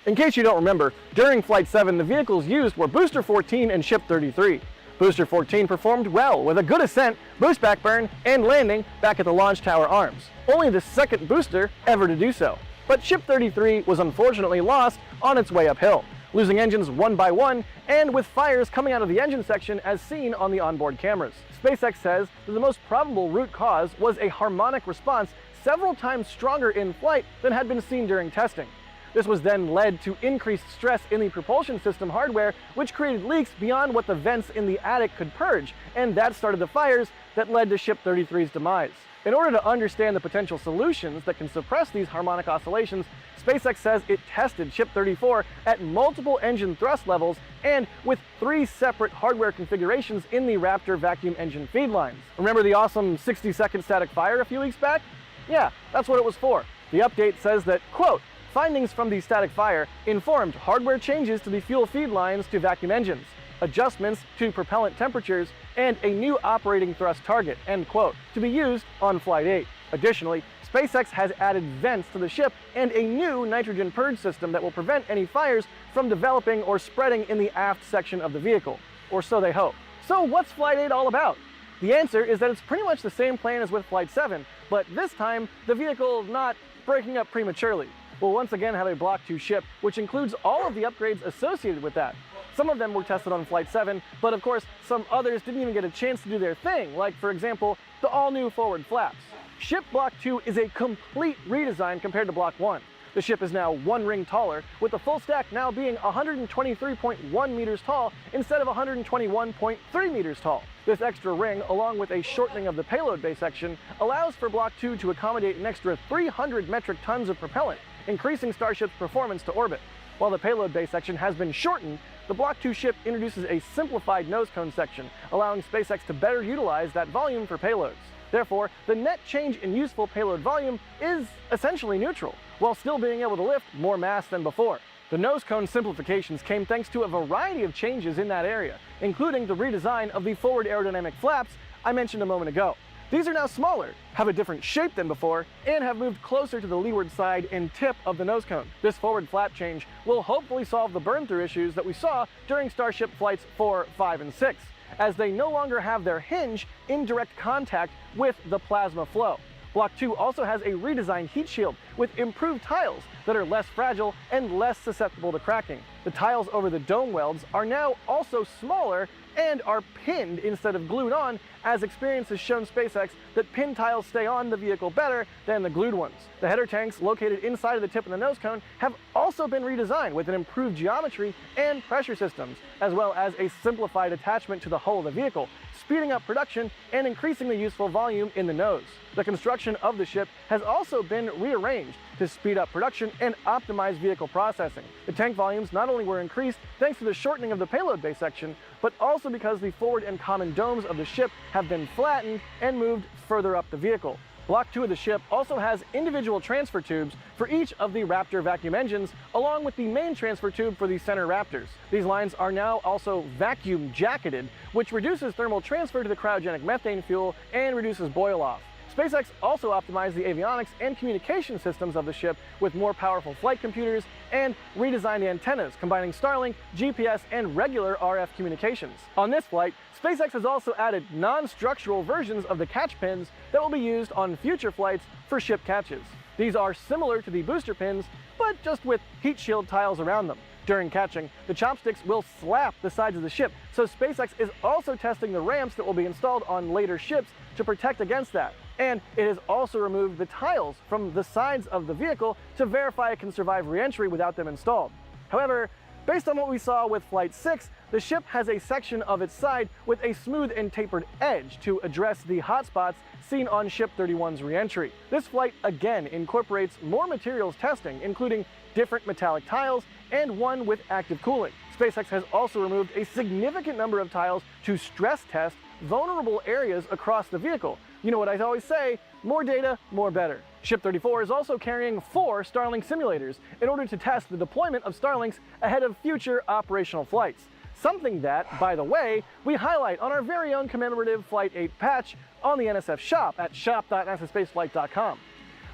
[SPEAKER 20] In case you don't remember, during Flight 7, the vehicles used were Booster 14 and Ship 33. Booster 14 performed well with a good ascent, boost back burn, and landing back at the launch tower arms. Only the second booster ever to do so. But Ship 33 was unfortunately lost on its way uphill, losing engines one by one and with fires coming out of the engine section as seen on the onboard cameras. SpaceX says that the most probable root cause was a harmonic response several times stronger in flight than had been seen during testing. This was then led to increased stress in the propulsion system hardware, which created leaks beyond what the vents in the attic could purge, and that started the fires that led to Ship 33's demise. In order to understand the potential solutions that can suppress these harmonic oscillations, SpaceX says it tested Ship 34 at multiple engine thrust levels and with 3 separate hardware configurations in the Raptor vacuum engine feed lines. Remember the awesome 60-second static fire a few weeks back? Yeah, that's what it was for. The update says that, quote, findings from the static fire informed hardware changes to the fuel feed lines to vacuum engines, adjustments to propellant temperatures, and a new operating thrust target, end quote, to be used on Flight 8. Additionally, SpaceX has added vents to the ship and a new nitrogen purge system that will prevent any fires from developing or spreading in the aft section of the vehicle, or so they hope. So what's Flight 8 all about? The answer is that it's pretty much the same plan as with Flight 7, but this time the vehicle not breaking up prematurely. We'll once again have a Block 2 ship, which includes all of the upgrades associated with that. Some of them were tested on Flight 7, but of course some others didn't even get a chance to do their thing, like for example, the all-new forward flaps. Ship Block 2 is a complete redesign compared to Block 1. The ship is now 1 ring taller, with the full stack now being 123.1 meters tall instead of 121.3 meters tall. This extra ring, along with a shortening of the payload bay section, allows for Block 2 to accommodate an extra 300 metric tons of propellant, increasing Starship's performance to orbit. While the payload bay section has been shortened, the Block 2 ship introduces a simplified nose cone section, allowing SpaceX to better utilize that volume for payloads. Therefore, the net change in useful payload volume is essentially neutral, while still being able to lift more mass than before. The nose cone simplifications came thanks to a variety of changes in that area, including the redesign of the forward aerodynamic flaps I mentioned a moment ago. These are now smaller, have a different shape than before, and have moved closer to the leeward side and tip of the nose cone. This forward flap change will hopefully solve the burn-through issues that we saw during Starship Flights 4, 5, and 6, as they no longer have their hinge in direct contact with the plasma flow. Block 2 also has a redesigned heat shield with improved tiles that are less fragile and less susceptible to cracking. The tiles over the dome welds are now also smaller and are pinned instead of glued on, as experience has shown SpaceX that pin tiles stay on the vehicle better than the glued ones. The header tanks located inside of the tip of the nose cone have also been redesigned with an improved geometry and pressure systems, as well as a simplified attachment to the hull of the vehicle, speeding up production and increasing the useful volume in the nose. The construction of the ship has also been rearranged to speed up production and optimize vehicle processing. The tank volumes not only were increased thanks to the shortening of the payload bay section, but also because the forward and common domes of the ship have been flattened and moved further up the vehicle. Block 2 of the ship also has individual transfer tubes for each of the Raptor vacuum engines, along with the main transfer tube for the center Raptors. These lines are now also vacuum jacketed, which reduces thermal transfer to the cryogenic methane fuel and reduces boil-off. SpaceX also optimized the avionics and communication systems of the ship with more powerful flight computers and redesigned the antennas, combining Starlink, GPS, and regular RF communications. On this flight, SpaceX has also added non-structural versions of the catch pins that will be used on future flights for ship catches. These are similar to the booster pins, but just with heat shield tiles around them. During catching, the chopsticks will slap the sides of the ship, so SpaceX is also testing the ramps that will be installed on later ships to protect against that. And it has also removed the tiles from the sides of the vehicle to verify it can survive re-entry without them installed. However, based on what we saw with Flight 6, the ship has a section of its side with a smooth and tapered edge to address the hotspots seen on Ship 31's re-entry. This flight again incorporates more materials testing, including different metallic tiles and one with active cooling. SpaceX has also removed a significant number of tiles to stress test vulnerable areas across the vehicle. You know what I always say, more data, more better. Ship 34 is also carrying 4 Starlink simulators in order to test the deployment of Starlinks ahead of future operational flights. Something that, by the way, we highlight on our very own commemorative Flight 8 patch on the NSF shop at shop.nasaspaceflight.com.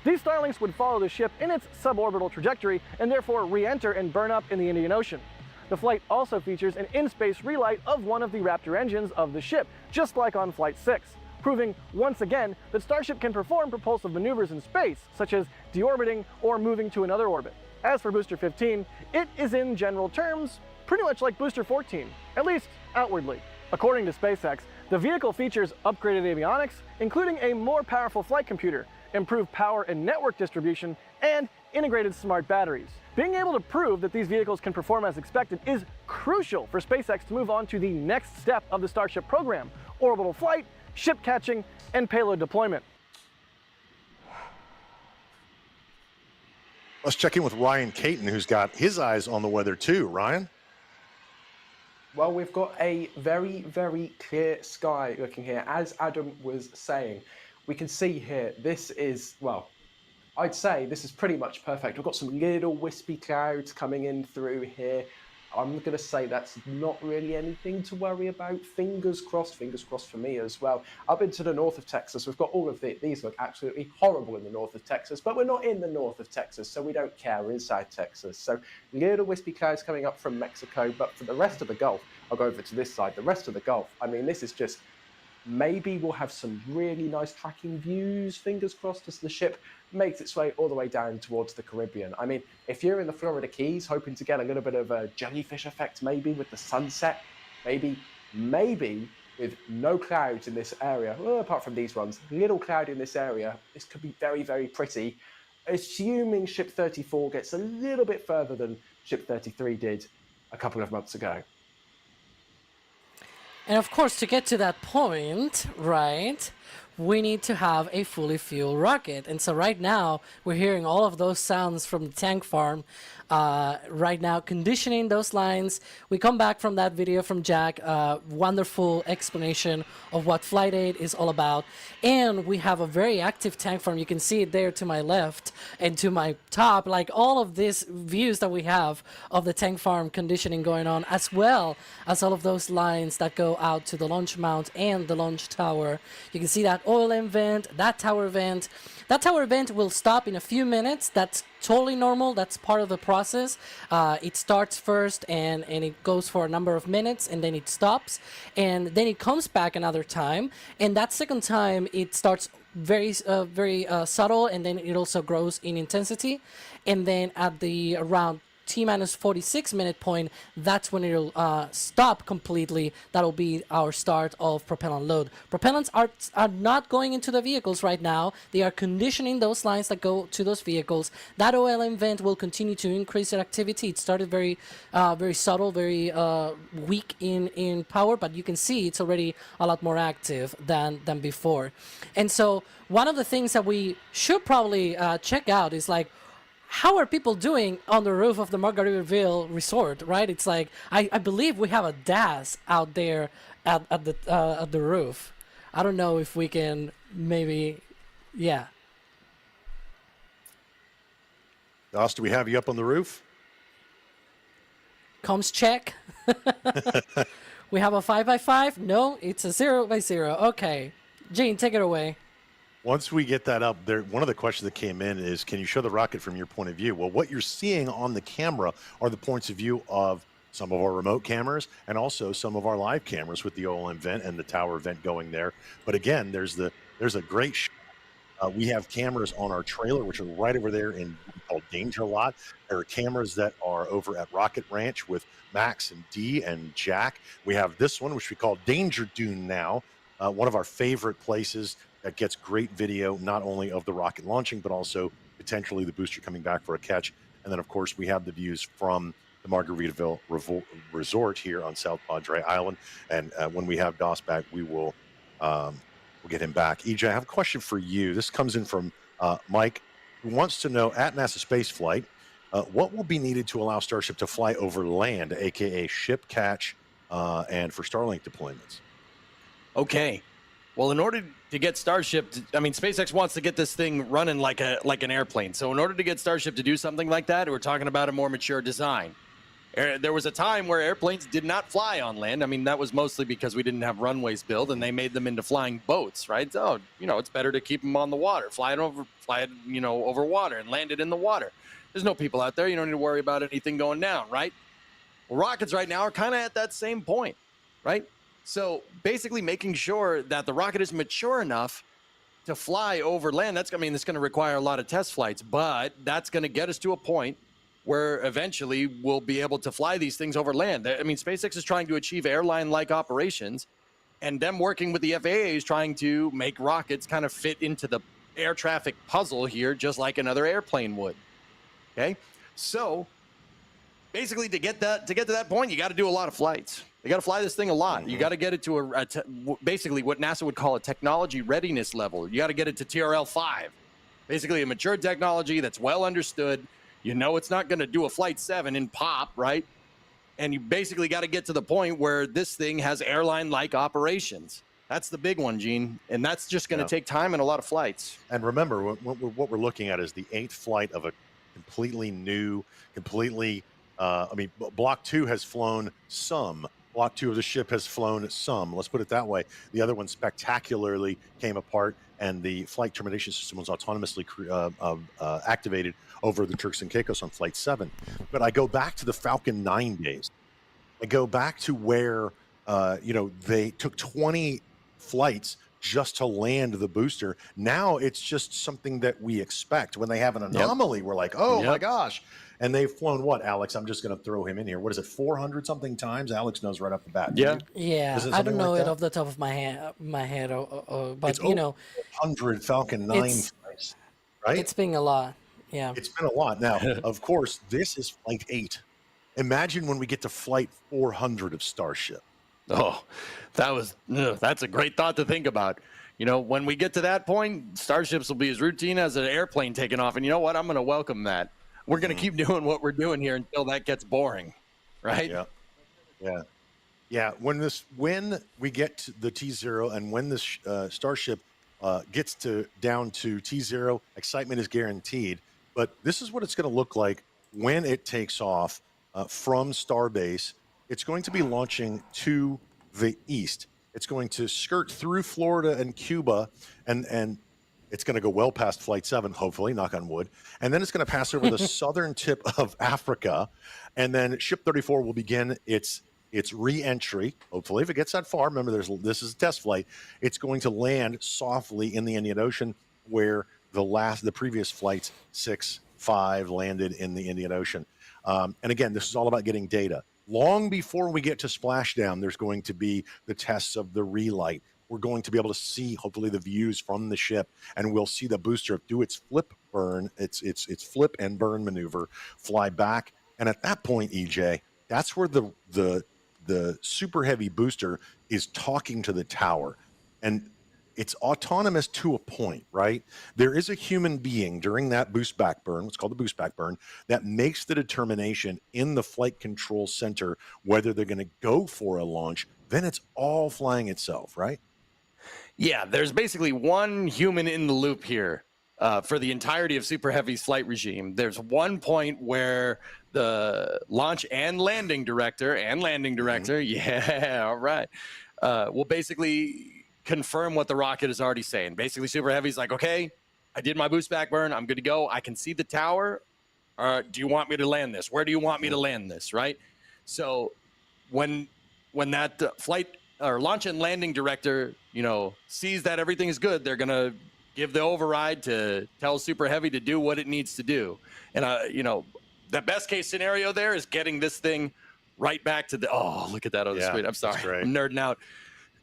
[SPEAKER 20] These Starlinks would follow the ship in its suborbital trajectory and therefore re-enter and burn up in the Indian Ocean. The flight also features an in-space relight of one of the Raptor engines of the ship, just like on Flight 6, proving once again that Starship can perform propulsive maneuvers in space, such as deorbiting or moving to another orbit. As for Booster 15, it is in general terms pretty much like Booster 14, at least outwardly. According to SpaceX, the vehicle features upgraded avionics, including a more powerful flight computer, improved power and network distribution, and integrated smart batteries. Being able to prove that these vehicles can perform as expected is crucial for SpaceX to move on to the next step of the Starship program: orbital flight, ship catching, and payload deployment.
[SPEAKER 13] Let's check in with Ryan Caton, who's got his eyes on the weather too. Ryan?
[SPEAKER 19] Well, we've got a very, very clear sky looking here. As Adam was saying, we can see here, this is, well, I'd say this is pretty much perfect. We've got some little wispy clouds coming in through here. I'm going to say that's not really anything to worry about. Fingers crossed for me as well. Up into the north of Texas, we've got all of these look absolutely horrible in the north of Texas, but we're not in the north of Texas, so we don't care. We're inside Texas. So little wispy clouds coming up from Mexico, but for the rest of the Gulf, I'll go over to this side. The rest of the Gulf, I mean, this is just, maybe we'll have some really nice tracking views, fingers crossed, as the ship makes its way all the way down towards the Caribbean. I mean, if you're in the Florida Keys hoping to get a little bit of a jellyfish effect, maybe with the sunset, maybe with no clouds in this area, well, apart from these ones, little cloud in this area, this could be very, very pretty, assuming Ship 34 gets a little bit further than Ship 33 did a couple of months ago.
[SPEAKER 16] And of course, to get to that point, right, we need to have a fully fueled rocket. And so right now, we're hearing all of those sounds from the tank farm. Right now, conditioning those lines. We come back from that video from Jack, wonderful explanation of what Flight Aid is all about. And we have a very active tank farm. You can see it there to my left and to my top, like all of these views that we have of the tank farm conditioning going on, as well as all of those lines that go out to the launch mount and the launch tower. You can see that oil end vent, that tower vent. That tower vent will stop in a few minutes. That's totally normal. That's part of the process. It starts first and it goes for a number of minutes and then it stops. And then it comes back another time. And that second time, it starts very subtle, and then it also grows in intensity. And then at the around T-minus 46 minute point, that's when it'll stop completely. That'll be our start of propellant load. Propellants are not going into the vehicles right now. They are conditioning those lines that go to those vehicles. That OLM vent will continue to increase their activity. It started very subtle, very weak in power, but you can see it's already a lot more active than before. And so one of the things that we should probably check out is like, how are people doing on the roof of the Margaritaville Resort, right? It's like, I believe we have a DAS out there at the roof. I don't know if we can maybe, yeah.
[SPEAKER 13] DAS, do we have you up on the roof?
[SPEAKER 16] Comms check. We have a 5x5? No, it's a 0x0. Okay. Gene, take it away.
[SPEAKER 13] Once we get that up there, one of the questions that came in is, can you show the rocket from your point of view? Well, what you're seeing on the camera are the points of view of some of our remote cameras and also some of our live cameras with the OLM vent and the tower vent going there. But again, there's a great shot. We have cameras on our trailer, which are right over there in what we call Danger Lot. There are cameras that are over at Rocket Ranch with Max and Dee and Jack. We have this one, which we call Danger Dune now, one of our favorite places that gets great video, not only of the rocket launching, but also potentially the booster coming back for a catch. And then, of course, we have the views from the Margaritaville Resort here on South Padre Island. And when we have DAS back, we'll get him back. EJ, I have a question for you. This comes in from Mike, who wants to know, at NASA Space Flight, what will be needed to allow Starship to fly over land, aka ship catch, and for Starlink deployments?
[SPEAKER 14] Okay. Well, in order to get Starship, SpaceX wants to get this thing running like an airplane. So in order to get Starship to do something like that, we're talking about a more mature design. There was a time where airplanes did not fly on land. That was mostly because we didn't have runways built, and they made them into flying boats, right? So, it's better to keep them on the water, fly it over water and land it in the water. There's no people out there. You don't need to worry about anything going down, right? Well, rockets right now are kind of at that same point, right? So basically making sure that the rocket is mature enough to fly over land, it's going to require a lot of test flights, but that's going to get us to a point where eventually we'll be able to fly these things over land. SpaceX is trying to achieve airline-like operations, and them working with the FAA is trying to make rockets kind of fit into the air traffic puzzle here, just like another airplane would. Okay? So basically to get to that point, you got to do a lot of flights. You got to fly this thing a lot. You got to get it to basically what NASA would call a technology readiness level. You got to get it to TRL 5, basically a mature technology that's well understood. It's not going to do a Flight 7 and pop, right? And you basically got to get to the point where this thing has airline-like operations. That's the big one, Gene. And that's just going to
[SPEAKER 13] Yeah.
[SPEAKER 14] take time and a lot of flights.
[SPEAKER 13] And remember, what we're looking at is the 8th flight of a completely new, Block 2 has flown some. Block 2 of the ship has flown some. Let's put it that way. The other one spectacularly came apart, and the flight termination system was autonomously activated over the Turks and Caicos on Flight 7. But I go back to the Falcon 9 days. I go back to where, they took 20 flights just to land the booster. Now it's just something that we expect. When they have an anomaly, we're like, oh my gosh. And they've flown what, Alex? I'm just going to throw him in here. What is it, 400 something times? Alex knows right off the bat.
[SPEAKER 14] Yeah.
[SPEAKER 16] Yeah,
[SPEAKER 13] Is it
[SPEAKER 16] I
[SPEAKER 13] something
[SPEAKER 16] don't know
[SPEAKER 13] like
[SPEAKER 16] it
[SPEAKER 13] that?
[SPEAKER 16] off the top of my head, but
[SPEAKER 13] It's
[SPEAKER 16] you know,
[SPEAKER 13] 100 Falcon 9
[SPEAKER 16] it's-
[SPEAKER 13] flights, right?
[SPEAKER 16] it's been a lot. Yeah.
[SPEAKER 13] It's been a lot. Now, of course, this is Flight 8. Imagine when we get to Flight 400 of Starship.
[SPEAKER 14] Oh, that's a great thought to think about. You know, when we get to that point, Starships will be as routine as an airplane taking off. And you know what? I'm going to welcome that. We're going to keep doing what we're doing here until that gets boring, right?
[SPEAKER 13] Yeah. When we get to the T0 and when this Starship gets down to T0, excitement is guaranteed. But this is what it's going to look like when it takes off from Starbase. It's going to be launching to the east. It's going to skirt through Florida and Cuba, and it's going to go well past Flight 7, hopefully, knock on wood. And then it's going to pass over the southern tip of Africa. And then Ship 34 will begin its re-entry. Hopefully, if it gets that far, remember, this is a test flight. It's going to land softly in the Indian Ocean, where the previous flights 6, 5 landed in the Indian Ocean. And again, this is all about getting data. Long before we get to splashdown, there's going to be the tests of the relight. We're going to be able to see, hopefully, the views from the ship, and we'll see the booster do its flip and burn maneuver, fly back. And at that point, EJ, that's where the super heavy booster is talking to the tower. And it's autonomous to a point, right? There is a human being during that boost back burn, what's called the boost back burn, that makes the determination in the flight control center whether they're going to go for a launch. Then it's all flying itself, right?
[SPEAKER 14] Yeah, there's basically one human in the loop here for the entirety of Super Heavy's flight regime. There's one point where the launch and landing director, yeah, all right, will basically confirm what the rocket is already saying. Basically, Super Heavy's like, okay, I did my boost back burn. I'm good to go. I can see the tower. Do you want me to land this? Where do you want me to land this, right? So when that flight or launch and landing director, sees that everything is good, they're going to give the override to tell Super Heavy to do what it needs to do. And, the best case scenario there is getting this thing right back to look at that on the screen. I'm sorry. I'm nerding out.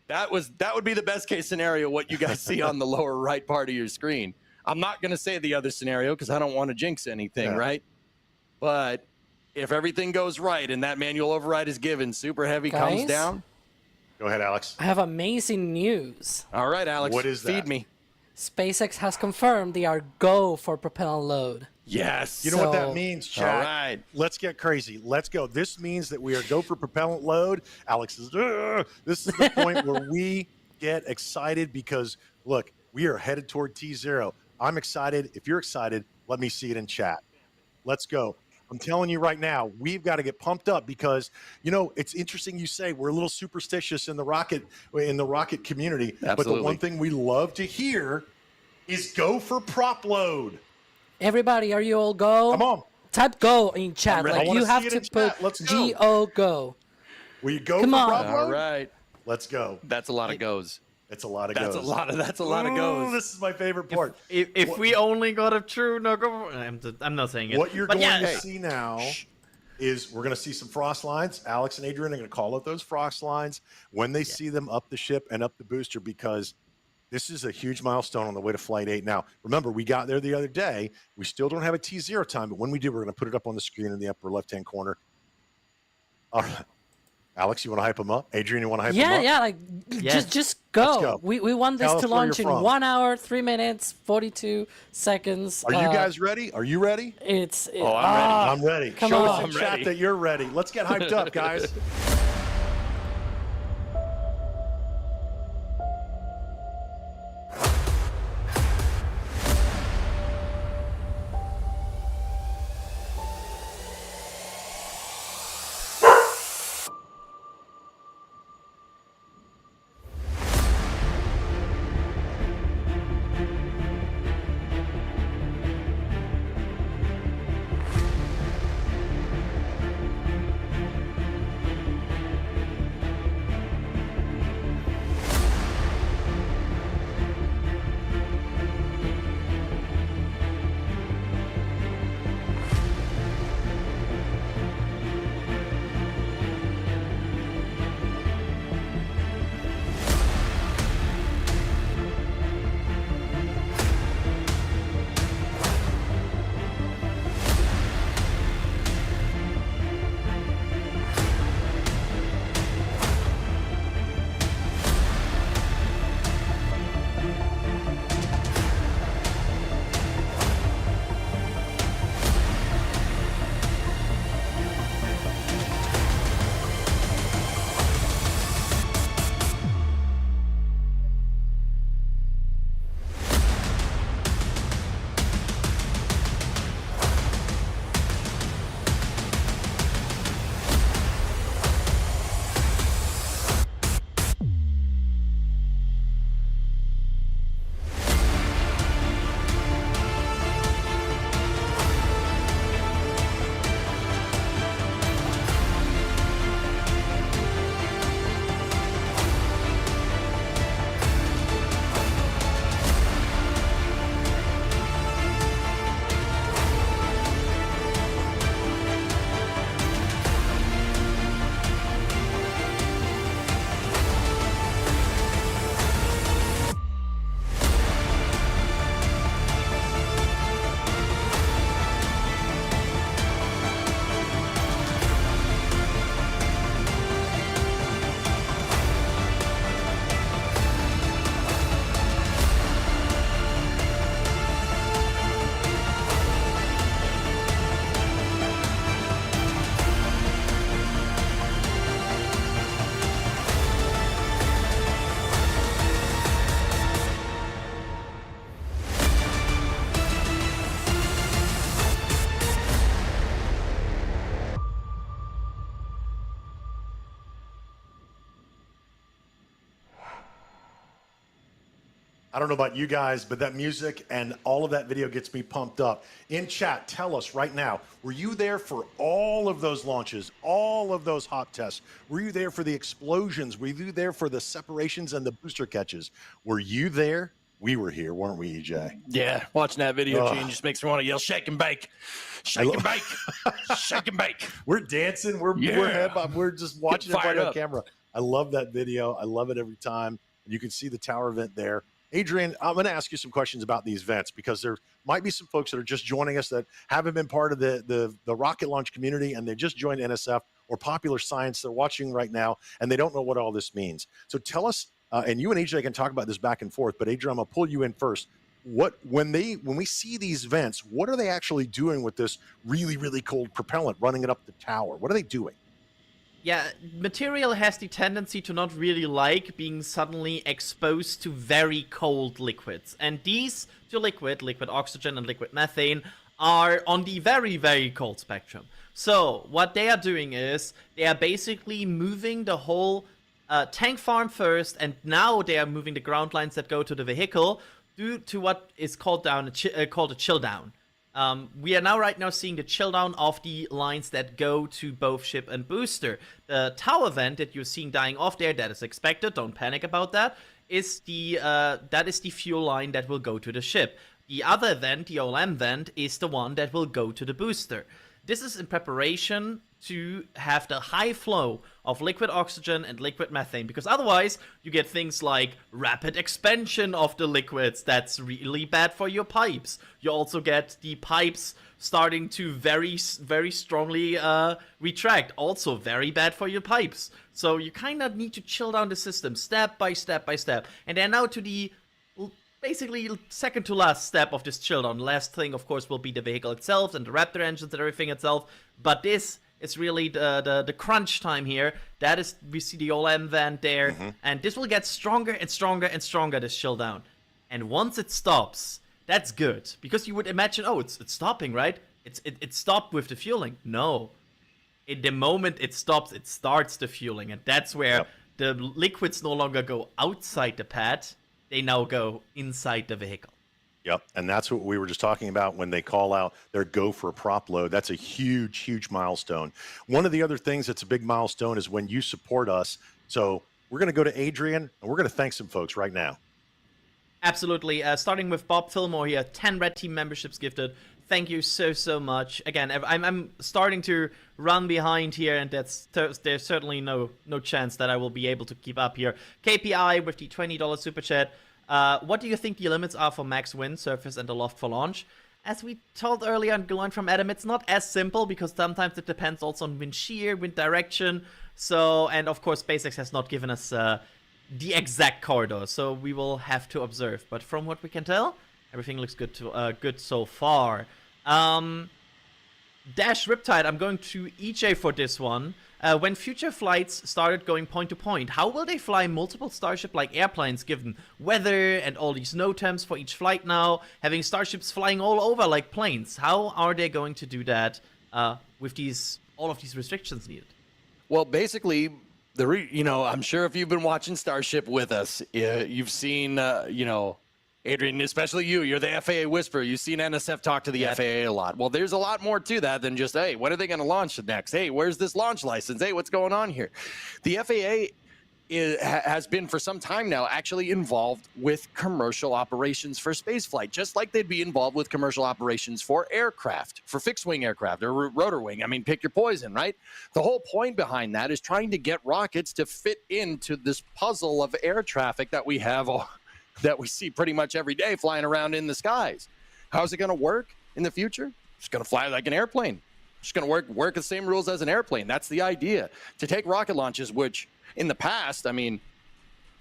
[SPEAKER 14] That would be the best case scenario, what you guys see on the lower right part of your screen. I'm not going to say the other scenario because I don't want to jinx anything, right? But if everything goes right and that manual override is given, Super Heavy comes
[SPEAKER 16] Guys?
[SPEAKER 14] down.
[SPEAKER 13] Go ahead, Alex.
[SPEAKER 16] I have amazing news.
[SPEAKER 14] All right, Alex.
[SPEAKER 13] What is that?
[SPEAKER 14] Feed me.
[SPEAKER 16] SpaceX has confirmed they are go for propellant load.
[SPEAKER 14] Yes.
[SPEAKER 13] You know what that means, chat?
[SPEAKER 14] All right.
[SPEAKER 13] Let's get crazy. Let's go. This means that we are go for propellant load. Alex is, this is the point where we get excited because, look, we are headed toward T0. I'm excited. If you're excited, let me see it in chat. Let's go. I'm telling you right now, we've got to get pumped up because, it's interesting you say we're a little superstitious in the rocket community.
[SPEAKER 14] Absolutely.
[SPEAKER 13] But the one thing we love to hear is go for prop load.
[SPEAKER 16] Everybody, are you all go?
[SPEAKER 13] Come on.
[SPEAKER 16] Type go in chat.
[SPEAKER 13] I
[SPEAKER 16] Like
[SPEAKER 13] wanna
[SPEAKER 16] you have
[SPEAKER 13] see it
[SPEAKER 16] to
[SPEAKER 13] in
[SPEAKER 16] put
[SPEAKER 13] chat. Let's go.
[SPEAKER 16] G-O go.
[SPEAKER 13] Will you go
[SPEAKER 16] Come
[SPEAKER 13] for
[SPEAKER 16] on.
[SPEAKER 13] prop load?
[SPEAKER 14] All right.
[SPEAKER 13] Let's go.
[SPEAKER 14] That's a lot of goes.
[SPEAKER 13] It's a lot of
[SPEAKER 14] That's
[SPEAKER 13] goes.
[SPEAKER 14] That's a lot of goes.
[SPEAKER 13] This is my favorite part.
[SPEAKER 15] If we only got a true no go, I'm not saying it.
[SPEAKER 13] What you're
[SPEAKER 15] but
[SPEAKER 13] going
[SPEAKER 15] yeah,
[SPEAKER 13] to see now is we're going to see some frost lines. Alex and Adrian are going to call out those frost lines when they see them up the ship and up the booster because this is a huge milestone on the way to Flight 8. Now, remember, we got there the other day. We still don't have a T0 time, but when we do, we're going to put it up on the screen in the upper left-hand corner. All right. Alex, you want to hype them up? Adrian, you want to hype them up?
[SPEAKER 16] Yeah, like just go.
[SPEAKER 13] Let's go.
[SPEAKER 16] We want this
[SPEAKER 13] Tell us
[SPEAKER 16] to
[SPEAKER 13] where
[SPEAKER 16] launch in
[SPEAKER 13] you're from.
[SPEAKER 16] 1 hour, 3 minutes, 42 seconds.
[SPEAKER 13] Are you guys ready? Are you ready?
[SPEAKER 14] I'm ready.
[SPEAKER 13] I'm ready.
[SPEAKER 16] Come
[SPEAKER 13] Show
[SPEAKER 16] on.
[SPEAKER 13] us in chat that you're ready. Let's get hyped up, guys. I don't know about you guys, but that music and all of that video gets me pumped up. In chat, tell us right now, were you there for all of those launches, all of those hot tests? Were you there for the explosions? Were you there for the separations and the booster catches? Were you there? We were here, weren't we, EJ?
[SPEAKER 14] Yeah, watching that video,
[SPEAKER 13] Ugh.
[SPEAKER 14] Gene, just makes me want to yell, shake and bake. Shake and bake. Shake and bake.
[SPEAKER 13] We're dancing. We're we're just watching it
[SPEAKER 14] fired
[SPEAKER 13] right on
[SPEAKER 14] up.
[SPEAKER 13] camera. I love that video. I love it every time. You can see the tower vent there. Adrian, I'm going to ask you some questions about these vents because there might be some folks that are just joining us that haven't been part of the rocket launch community and they just joined NSF or Popular Science. They're watching right now and they don't know what all this means. So tell us, and you and AJ can talk about this back and forth, but Adrian, I'm going to pull you in first. When we see these vents, what are they actually doing with this really, really cold propellant running it up the tower? What are they doing?
[SPEAKER 15] Yeah, material has the tendency to not really like being suddenly exposed to very cold liquids. And these two liquid oxygen and liquid methane, are on the very, very cold spectrum. So what they are doing is they are basically moving the whole tank farm first, and now they are moving the ground lines that go to the vehicle due to what is called a chill down. We are right now seeing the chill down of the lines that go to both ship and booster. The tower vent that you're seeing dying off there, that is expected, don't panic about that, is the fuel line that will go to the ship. The other vent, the OLM vent, is the one that will go to the booster. This is in preparation to have the high flow of liquid oxygen and liquid methane, because otherwise you get things like rapid expansion of the liquids. That's really bad for your pipes. You also get the pipes starting to very, very strongly retract. Also very bad for your pipes. So you kind of need to chill down the system step by step by step. And then now to the basically second to last step of this chill down. Last thing, of course, will be the vehicle itself and the Raptor engines and everything itself. But this is really the crunch time here. That is, we see the OLM vent there, and this will get stronger and stronger and stronger, this chill down. And once it stops, that's good, because you would imagine, oh, it's stopping, right? It stopped with the fueling. No, in the moment it stops, it starts the fueling, and that's where the liquids no longer go outside the pad; they now go inside the vehicle.
[SPEAKER 13] Yep, and that's what we were just talking about when they call out their go for a prop load. That's a huge, huge milestone. One of the other things that's a big milestone is when you support us. So we're going to go to Adrian, and we're going to thank some folks right now.
[SPEAKER 15] Absolutely. Starting with Bob Fillmore here, 10 Red Team memberships gifted. Thank you so much. Again, I'm starting to run behind here, and there's certainly no chance that I will be able to keep up here. KPI with the $20 super chat. What do you think the limits are for max wind, surface, and the loft for launch? As we told earlier and learned from Adam, it's not as simple because sometimes it depends also on wind shear, wind direction. So, and of course, SpaceX has not given us the exact corridor, so we will have to observe. But from what we can tell, everything looks good so far. Dash Riptide, I'm going to EJ for this one. When future flights started going point to point, how will they fly multiple Starship-like airplanes given weather and all these NOTAMs for each flight now, having Starships flying all over like planes? How are they going to do that with all of these restrictions needed?
[SPEAKER 14] Well, basically, I'm sure if you've been watching Starship with us, you've seen, Adrian, especially you're the FAA whisperer. You've seen NSF talk to the FAA a lot. Well, there's a lot more to that than just, hey, when are they going to launch next? Hey, where's this launch license? Hey, what's going on here? The FAA has been for some time now actually involved with commercial operations for spaceflight, just like they'd be involved with commercial operations for aircraft, for fixed-wing aircraft or rotor wing. I mean, pick your poison, right? The whole point behind that is trying to get rockets to fit into this puzzle of air traffic that we have that we see pretty much every day flying around in the skies. How's it going to work in the future? It's going to fly like an airplane. It's going to work the same rules as an airplane. That's the idea. To take rocket launches, which in the past, I mean,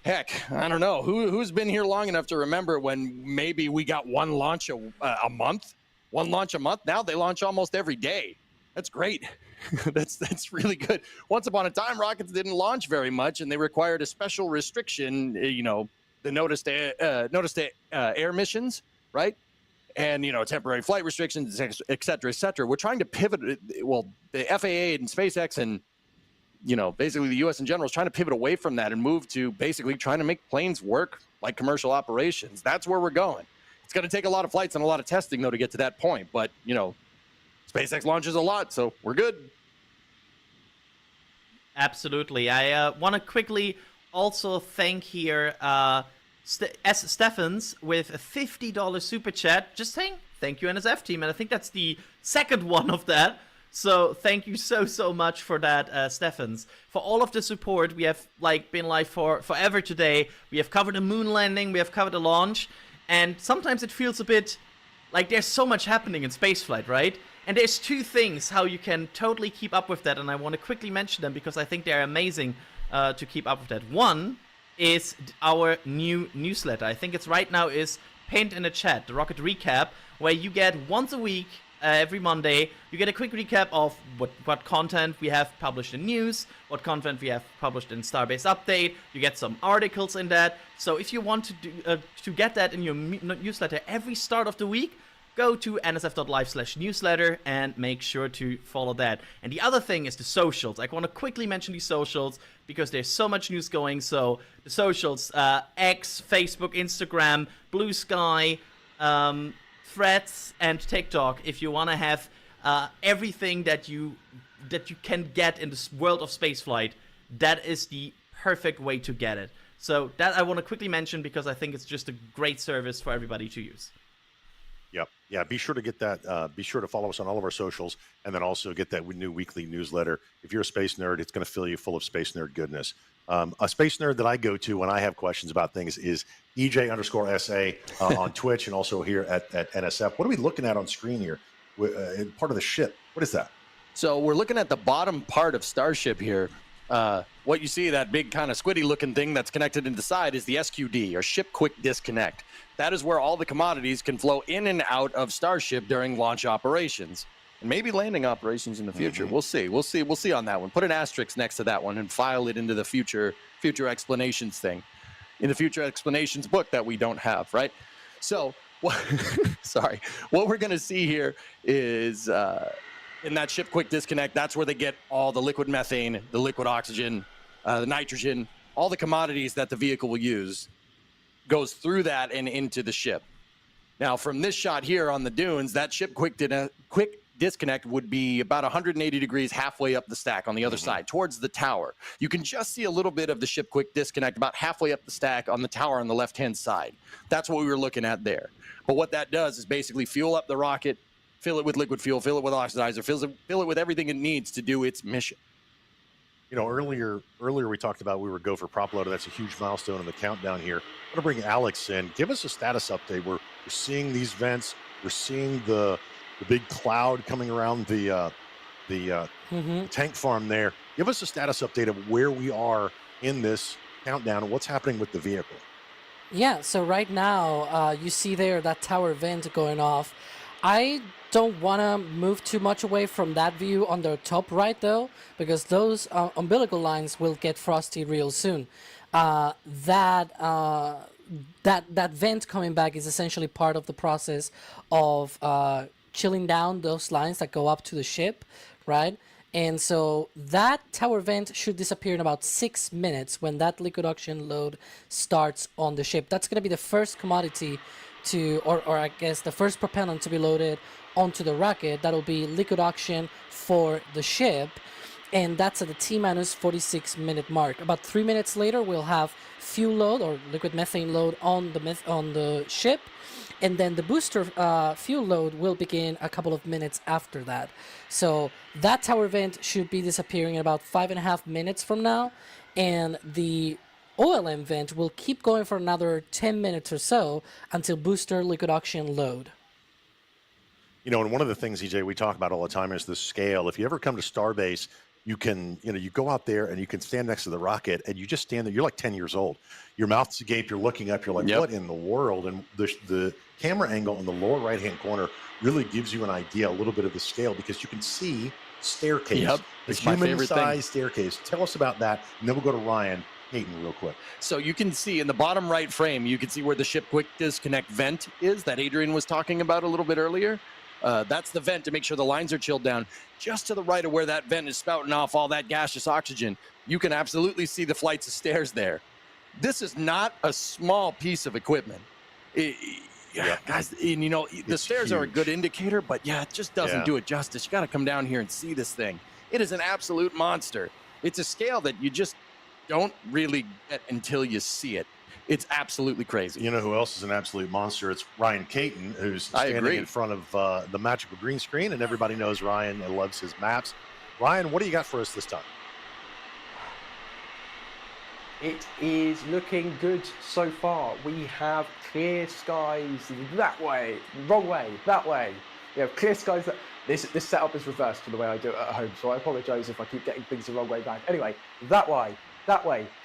[SPEAKER 14] heck, I don't know. Who's been here long enough to remember when maybe we got one launch a month? One launch a month? Now they launch almost every day. That's great. That's really good. Once upon a time, rockets didn't launch very much, and they required a special restriction, the notice to air missions, right? And, temporary flight restrictions, et cetera, et cetera. We're trying to pivot. Well, the FAA and SpaceX and basically the U.S. in general is trying to pivot away from that and move to basically trying to make planes work like commercial operations. That's where we're going. It's going to take a lot of flights and a lot of testing, though, to get to that point. But, SpaceX launches a lot, so we're good.
[SPEAKER 15] Absolutely. I want to quickly also thank here Stephens with a $50 super chat. Just saying thank you, NSF team. And I think that's the second one of that. So thank you so much for that, Stephens. For all of the support. We have been live for forever today. We have covered the moon landing. We have covered the launch. And sometimes it feels a bit like there's so much happening in spaceflight, right? And there's two things how you can totally keep up with that, and I want to quickly mention them because I think they're amazing to keep up with that. One is our new newsletter. I think it's right now is pinned in the chat, the Rocket Recap, where you get once a week, every Monday, you get a quick recap of what content we have published in news, what content we have published in Starbase Update. You get some articles in that. So if you want to get that in your newsletter every start of the week, go to nsf.live/newsletter and make sure to follow that. And the other thing is the socials. I want to quickly mention the socials because there's so much news going. So the socials, X, Facebook, Instagram, Blue Sky, Threads, and TikTok. If you want to have everything that you can get in this world of spaceflight, that is the perfect way to get it. So that I want to quickly mention because I think it's just a great service for everybody to use.
[SPEAKER 13] Yep. Yeah. Be sure to get that. Be sure to follow us on all of our socials, and then also get that new weekly newsletter. If you're a space nerd, it's going to fill you full of space nerd goodness. A space nerd that I go to when I have questions about things is EJ_SA on Twitch, and also here at NSF. What are we looking at on screen here? Part of the ship. What is that?
[SPEAKER 14] So we're looking at the bottom part of Starship here. What you see, that big kind of squiddy looking thing that's connected into the side, is the SQD, or Ship Quick Disconnect. That is where all the commodities can flow in and out of Starship during launch operations, and maybe landing operations in the future. We'll see. We'll see on that one. Put an asterisk next to that one and file it into the future explanations thing, in the future explanations book that we don't have, right? So, what we're going to see here is in that Ship Quick Disconnect, that's where they get all the liquid methane, the liquid oxygen, the nitrogen, all the commodities that the vehicle will use, goes through that and into the ship. Now, from this shot here on the dunes, that Ship Quick Disconnect would be about 180 degrees halfway up the stack on the other side, towards the tower. You can just see a little bit of the Ship Quick Disconnect about halfway up the stack on the tower on the left-hand side. That's what we were looking at there. But what that does is basically fuel up the rocket, fill it with liquid fuel, fill it with oxidizer, fill it with everything it needs to do its mission.
[SPEAKER 13] Earlier we talked about we were go for prop loader. That's a huge milestone in the countdown here. I'm going to bring Alex in. Give us a status update. We're seeing these vents. We're seeing the big cloud coming around the tank farm there. Give us a status update of where we are in this countdown and what's happening with the vehicle.
[SPEAKER 16] Yeah, so right now, you see there that tower vent going off. I don't want to move too much away from that view on the top right, though, because those umbilical lines will get frosty real soon. That vent coming back is essentially part of the process of chilling down those lines that go up to the ship, right? And so that tower vent should disappear in about 6 minutes when that liquid oxygen load starts on the ship. That's going to be the first commodity to, or I guess the first propellant to be loaded onto the rocket. That'll be liquid oxygen for the ship, and that's at the T-minus 46 minute mark. About 3 minutes later, we'll have fuel load or liquid methane load on the ship, and then the booster fuel load will begin a couple of minutes after that. So that tower vent should be disappearing in about 5.5 minutes from now, and the OLM vent will keep going for another 10 minutes or so until booster liquid oxygen load.
[SPEAKER 13] And one of the things, EJ, we talk about all the time is the scale. If you ever come to Starbase, you can, you go out there and you can stand next to the rocket and you just stand there. You're like 10 years old. Your mouth's agape. You're looking up. You're like, what in the world? And the camera angle in the lower right-hand corner really gives you an idea, a little bit of the scale, because you can see staircase, the human-sized staircase. Tell us about that, and then we'll go to Ryan Hayden real quick.
[SPEAKER 14] So you can see in the bottom right frame, you can see where the Ship Quick Disconnect vent is that Adrian was talking about a little bit earlier. That's the vent to make sure the lines are chilled down. Just to the right of where that vent is spouting off all that gaseous oxygen, you can absolutely see the flights of stairs there. This is not a small piece of equipment. Guys, and the stairs are a good indicator, but it just doesn't do it justice. You got to come down here and see this thing. It is an absolute monster. It's a scale that you just don't really get until you see it. It's absolutely crazy.
[SPEAKER 13] You know who else is an absolute monster? It's Ryan Caton, who's standing in front of the magical green screen, and everybody knows Ryan and loves his maps. Ryan, what do you got for us this time?
[SPEAKER 19] It is looking good so far. We have clear skies that way, wrong way, that way. We have clear skies. This setup is reversed to the way I do it at home, so I apologise if I keep getting things the wrong way back. Anyway, that way,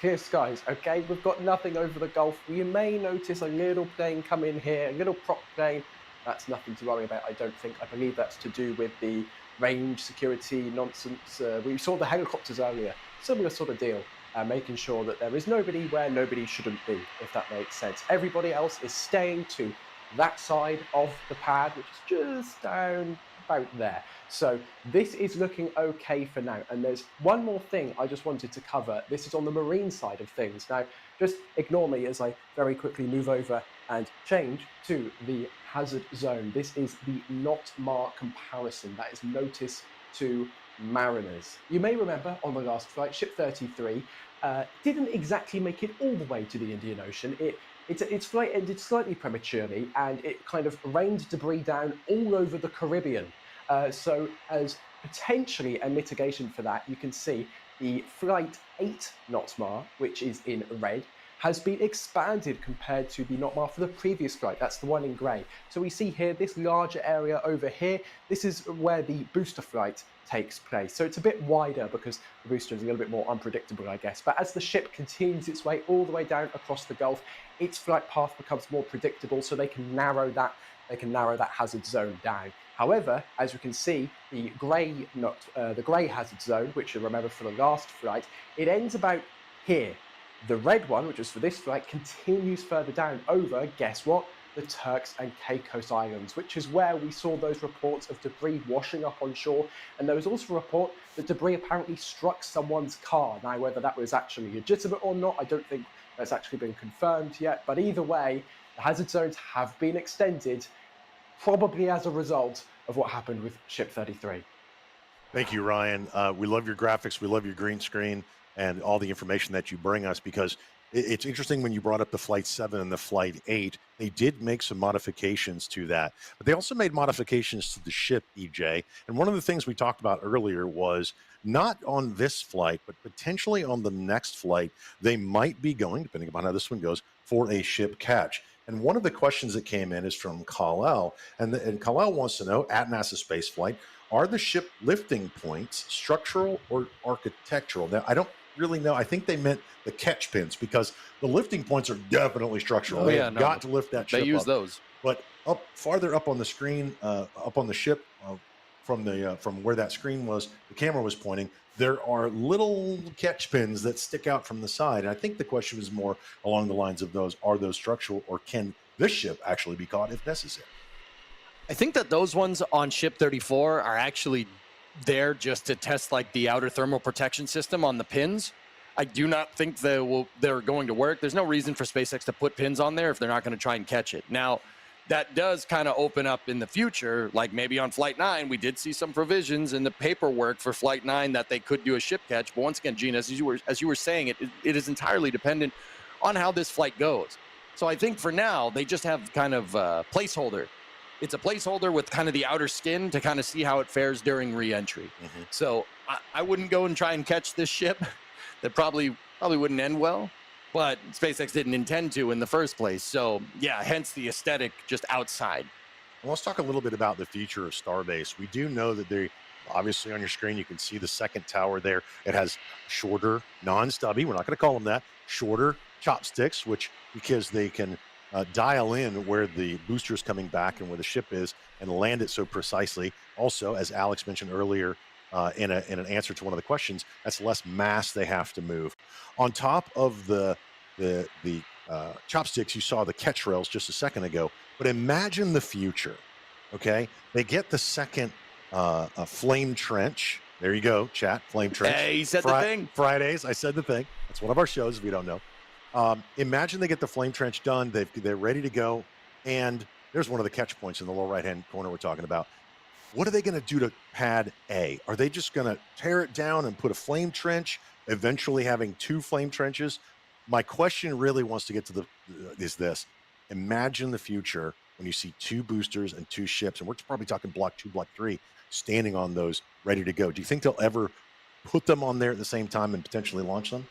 [SPEAKER 19] clear skies. Okay, we've got nothing over the Gulf. You may notice a little plane come in here, a little prop plane. That's nothing to worry about, I don't think. I believe that's to do with the range security nonsense. We saw the helicopters earlier, similar sort of deal. Making sure that there is nobody where nobody shouldn't be, if that makes sense. Everybody else is staying to that side of the pad, which is just down about there. So this is looking okay for now. And there's one more thing I just wanted to cover. This is on the marine side of things. Now, just ignore me as I very quickly move over and change to the hazard zone. This is the NOTMAR comparison. That is notice to mariners. You may remember on the last flight, Ship 33 didn't exactly make it all the way to the Indian Ocean. Its flight ended slightly prematurely, and it kind of rained debris down all over the Caribbean. So as potentially a mitigation for that, you can see the Flight 8 NOTMAR, which is in red, has been expanded compared to the NOTMAR for the previous flight. That's the one in grey. So we see here this larger area over here. This is where the booster flight takes place. So it's a bit wider because the booster is a little bit more unpredictable, I guess. But as the ship continues its way all the way down across the Gulf, its flight path becomes more predictable, so they can narrow that hazard zone down. However, as you can see, the grey hazard zone, which you remember for the last flight, it ends about here. The red one, which is for this flight, continues further down over, guess what? The Turks and Caicos Islands, which is where we saw those reports of debris washing up on shore. And there was also a report that debris apparently struck someone's car. Now, whether that was actually legitimate or not, I don't think that's actually been confirmed yet. But either way, the hazard zones have been extended, probably as a result of what happened with Ship 33.
[SPEAKER 13] Thank you, Ryan. We love your graphics. We love your green screen and all the information that you bring us, because it's interesting when you brought up the Flight 7 and the Flight 8. They did make some modifications to that, but they also made modifications to the ship, EJ. And one of the things we talked about earlier was not on this flight, but potentially on the next flight, they might be going, depending upon how this one goes, for a ship catch. And one of the questions that came in is from Kal-El, and Kal-El wants to know, at NASA Spaceflight, are the ship lifting points structural or architectural? Now, I don't really know. I think they meant the catch pins, because the lifting points are definitely structural.
[SPEAKER 14] Oh,
[SPEAKER 13] They've
[SPEAKER 14] yeah, no,
[SPEAKER 13] got to lift that ship
[SPEAKER 14] they use
[SPEAKER 13] up.
[SPEAKER 14] those.
[SPEAKER 13] But farther up on the screen, up on the ship, from where that screen was, the camera was pointing, there are little catch pins that stick out from the side. And I think the question was more along the lines of those, are those structural, or can this ship actually be caught if necessary?
[SPEAKER 14] I think that those ones on Ship 34 are actually there just to test like the outer thermal protection system on the pins. I do not think they're going to work. There's no reason for SpaceX to put pins on there if they're not going to try and catch it. Now, that does kind of open up in the future, like maybe on Flight 9, we did see some provisions in the paperwork for Flight 9 that they could do a ship catch. But once again, Gene, as you were saying, it is entirely dependent on how this flight goes. So I think for now, they just have kind of a placeholder. It's a placeholder with kind of the outer skin to kind of see how it fares during re-entry. Mm-hmm. So I wouldn't go and try and catch this ship. That probably wouldn't end well, but SpaceX didn't intend to in the first place. So yeah, hence the aesthetic just outside.
[SPEAKER 13] Well, let's talk a little bit about the future of Starbase. We do know that they, obviously on your screen, you can see the second tower there. It has shorter, non-stubby, we're not going to call them that, shorter chopsticks, which because they can dial in where the booster is coming back and where the ship is and land it so precisely. Also, as Alex mentioned earlier, in an answer to one of the questions, that's less mass they have to move. On top of the chopsticks, you saw the catch rails just a second ago. But imagine the future. Okay, they get the second a flame trench. There you go, chat. Flame trench.
[SPEAKER 14] Hey, he said the thing.
[SPEAKER 13] Fridays, I said the thing. That's one of our shows. If you don't know, imagine they get the flame trench done. They're ready to go, and there's one of the catch points in the lower right-hand corner we're talking about. What are they going to do to pad A? Are they just going to tear it down and put a flame trench, eventually having 2 flame trenches? My question really wants to get to is this. Imagine the future when you see 2 boosters and 2 ships, and we're probably talking block 2, block 3, standing on those ready to go. Do you think they'll ever put them on there at the same time and potentially launch them?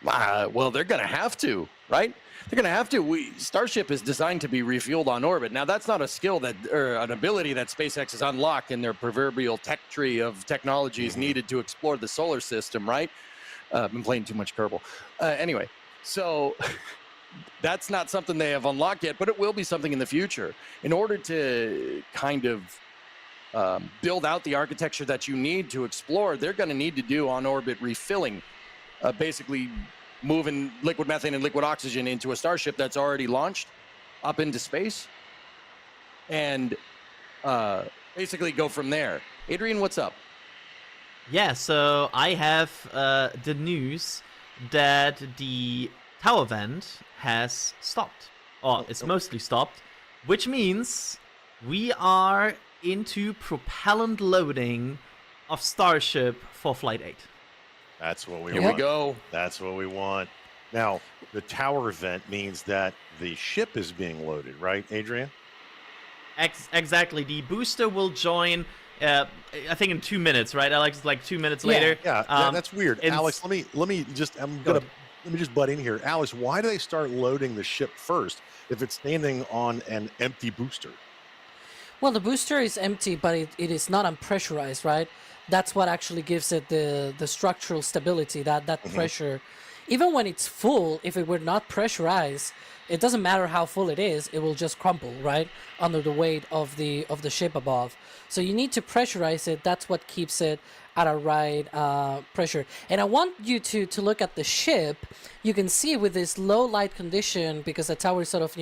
[SPEAKER 14] Well, they're going to have to, right? They're going to have to. Starship is designed to be refueled on orbit. Now, that's not a skill or an ability that SpaceX has unlocked in their proverbial tech tree of technologies needed to explore the solar system, right? I've been playing too much Kerbal. Anyway, so that's not something they have unlocked yet, but it will be something in the future. In order to kind of build out the architecture that you need to explore, they're going to need to do on-orbit refilling. Basically moving liquid methane and liquid oxygen into a Starship that's already launched up into space and basically go from there. Adrian, what's up?
[SPEAKER 15] Yeah, so I have the news that the tower vent has stopped. Or it's mostly stopped, which means we are into propellant loading of Starship for Flight 8.
[SPEAKER 13] That's what we
[SPEAKER 14] want.
[SPEAKER 13] want.
[SPEAKER 14] Here we go.
[SPEAKER 13] That's what we want. Now, the tower vent means that the ship is being loaded, right, Adrian?
[SPEAKER 15] Exactly. The booster will join, I think in 2 minutes, right, Alex? It's like 2 minutes later.
[SPEAKER 13] Yeah, that's weird. Alex, let me just butt in here. Alex, why do they start loading the ship first if it's standing on an empty booster?
[SPEAKER 16] Well, the booster is empty, but it is not unpressurized, right? That's what actually gives it the structural stability, that pressure. Even when it's full, if it were not pressurized, it doesn't matter how full it is, it will just crumple, right? Under the weight of the ship above. So you need to pressurize it. That's what keeps it at a right pressure. And I want you to look at the ship. You can see with this low light condition, because the tower is sort of,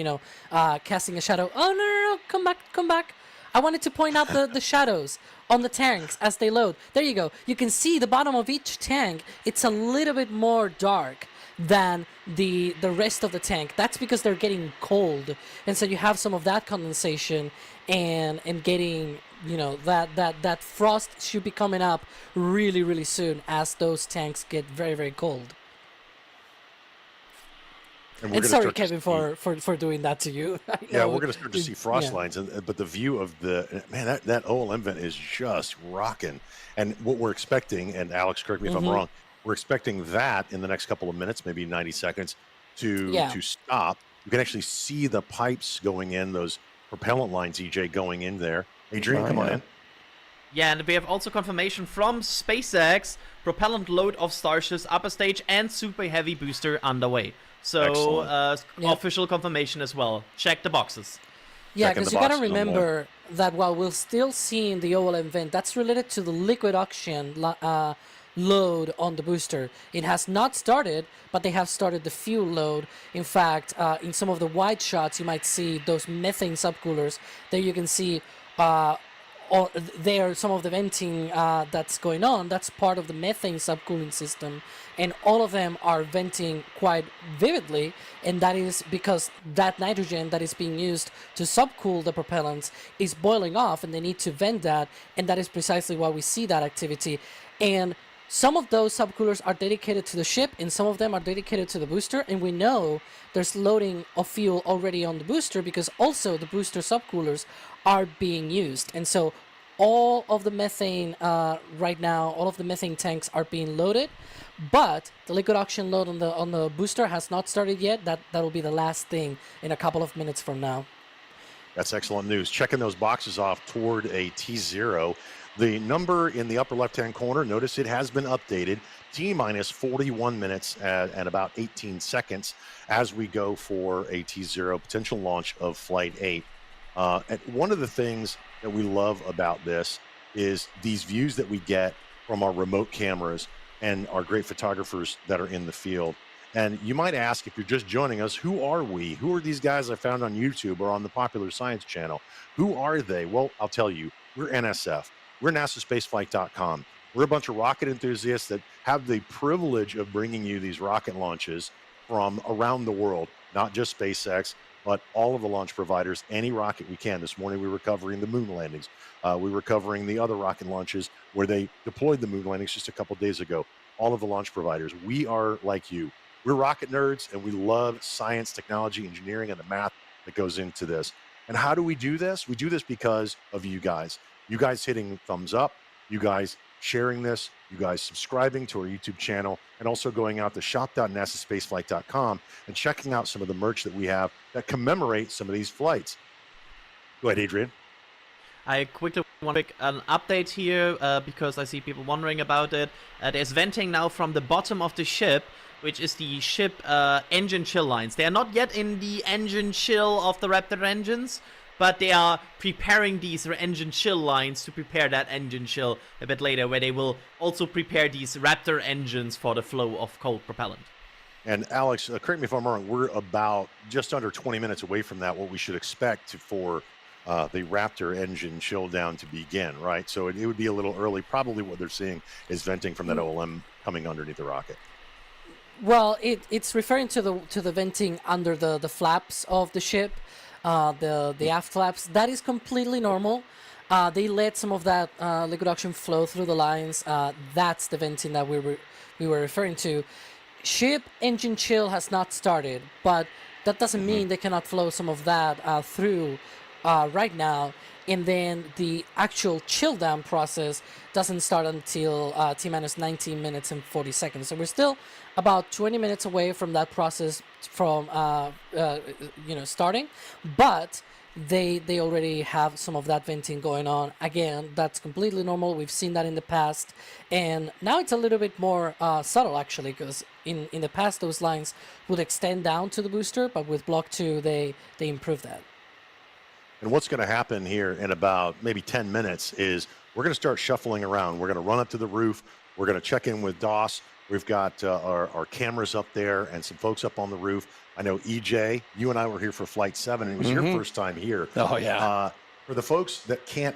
[SPEAKER 16] casting a shadow. Oh, no, come back. I wanted to point out the shadows on the tanks as they load. There you go. You can see the bottom of each tank. It's a little bit more dark than the rest of the tank. That's because they're getting cold. And so you have some of that condensation and getting, that frost should be coming up really, really soon as those tanks get very, very cold. And sorry, Kevin, for doing that to you.
[SPEAKER 13] Yeah, we're going to start to see frost lines, but the view of that OLM vent is just rocking. And what we're expecting, and Alex, correct me if I'm wrong, we're expecting that in the next couple of minutes, maybe 90 seconds, to stop. You can actually see the pipes going in, those propellant lines, EJ, going in there. Adrian, come on in.
[SPEAKER 15] Yeah, and we have also confirmation from SpaceX, propellant load of Starships, upper stage, and super heavy booster underway. So, official confirmation as well. Check the boxes.
[SPEAKER 16] Yeah, because you got to remember that while we're still seeing the OLM vent, that's related to the liquid oxygen load on the booster. It has not started, but they have started the fuel load. In fact, in some of the wide shots, you might see those methane subcoolers. There you can see or there some of the venting that's going on. That's part of the methane subcooling system, and all of them are venting quite vividly, and that is because that nitrogen that is being used to subcool the propellants is boiling off, and they need to vent that, and that is precisely why we see that activity. And some of those subcoolers are dedicated to the ship, and some of them are dedicated to the booster, and we know there's loading of fuel already on the booster because also the booster subcoolers are being used. And so all of the methane right now, all of the methane tanks are being loaded, but the liquid oxygen load on the booster has not started yet. That'll be the last thing in a couple of minutes from now.
[SPEAKER 13] That's excellent news. Checking those boxes off toward a T0. The number in the upper left-hand corner, notice it has been updated. T-minus 41 minutes and about 18 seconds as we go for a T0 potential launch of Flight 8. And one of the things that we love about this is these views that we get from our remote cameras and our great photographers that are in the field. And you might ask, if you're just joining us, who are we? Who are these guys I found on YouTube or on the Popular Science channel? Who are they? Well, I'll tell you, we're NSF. We're NASASpaceflight.com. We're a bunch of rocket enthusiasts that have the privilege of bringing you these rocket launches from around the world, not just SpaceX, but all of the launch providers, any rocket we can. This morning we were covering the moon landings. We were covering the other rocket launches where they deployed the moon landings just a couple days ago. All of the launch providers. We are like you. We're rocket nerds, and we love science, technology, engineering, and the math that goes into this. And how do we do this? We do this because of you guys. You guys hitting thumbs up, you guys sharing this, you guys subscribing to our YouTube channel, and also going out to shop.nasaspaceflight.com and checking out some of the merch that we have that commemorate some of these flights. Go ahead, Adrian.
[SPEAKER 15] I quickly want to make an update here because I see people wondering about it. There's venting now from the bottom of the ship, which is the ship engine chill lines. They are not yet in the engine chill of the Raptor engines, but they are preparing these engine chill lines to prepare that engine chill a bit later, where they will also prepare these Raptor engines for the flow of cold propellant.
[SPEAKER 13] And Alex, correct me if I'm wrong, we're about just under 20 minutes away from that, what we should expect for the Raptor engine chill down to begin, right? So it would be a little early. Probably what they're seeing is venting from that OLM coming underneath the rocket.
[SPEAKER 16] Well, it's referring to the venting under the flaps of the ship, the aft flaps. That is completely normal. They let some of that liquid oxygen flow through the lines. That's the venting that we were referring to. Ship engine chill has not started, but that doesn't mean they cannot flow some of that through right now. And then the actual chill down process doesn't start until T-minus 19 minutes and 40 seconds. So we're still about 20 minutes away from that process from starting, but they already have some of that venting going on. Again, that's completely normal. We've seen that in the past, and now it's a little bit more subtle actually, because in the past those lines would extend down to the booster, but with Block 2 they improved that.
[SPEAKER 13] And what's going to happen here in about maybe 10 minutes is we're going to start shuffling around. We're going to run up to the roof. We're going to check in with DOS. We've got our cameras up there and some folks up on the roof. I know, EJ, you and I were here for Flight 7, and it was your first time here.
[SPEAKER 14] Oh, yeah.
[SPEAKER 13] For the folks that can't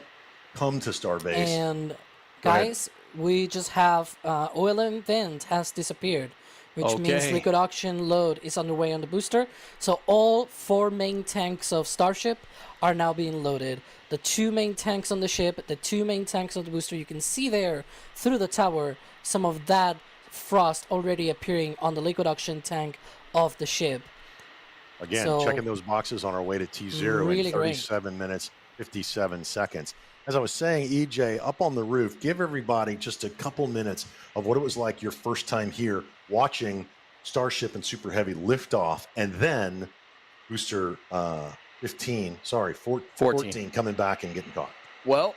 [SPEAKER 13] come to Starbase.
[SPEAKER 16] And guys, we just have OLM vent has disappeared, which means liquid oxygen load is underway on the booster. So all 4 main tanks of Starship are now being loaded. The 2 main tanks on the ship, the 2 main tanks on the booster. You can see there through the tower some of that frost already appearing on the liquid oxygen tank of the ship.
[SPEAKER 13] Again, checking those boxes on our way to T0
[SPEAKER 16] really
[SPEAKER 13] in 37 minutes, 57 seconds. As I was saying, EJ, up on the roof, give everybody just a couple minutes of what it was like your first time here watching Starship and Super Heavy lift off, and then booster 14 coming back and getting caught.
[SPEAKER 14] Well,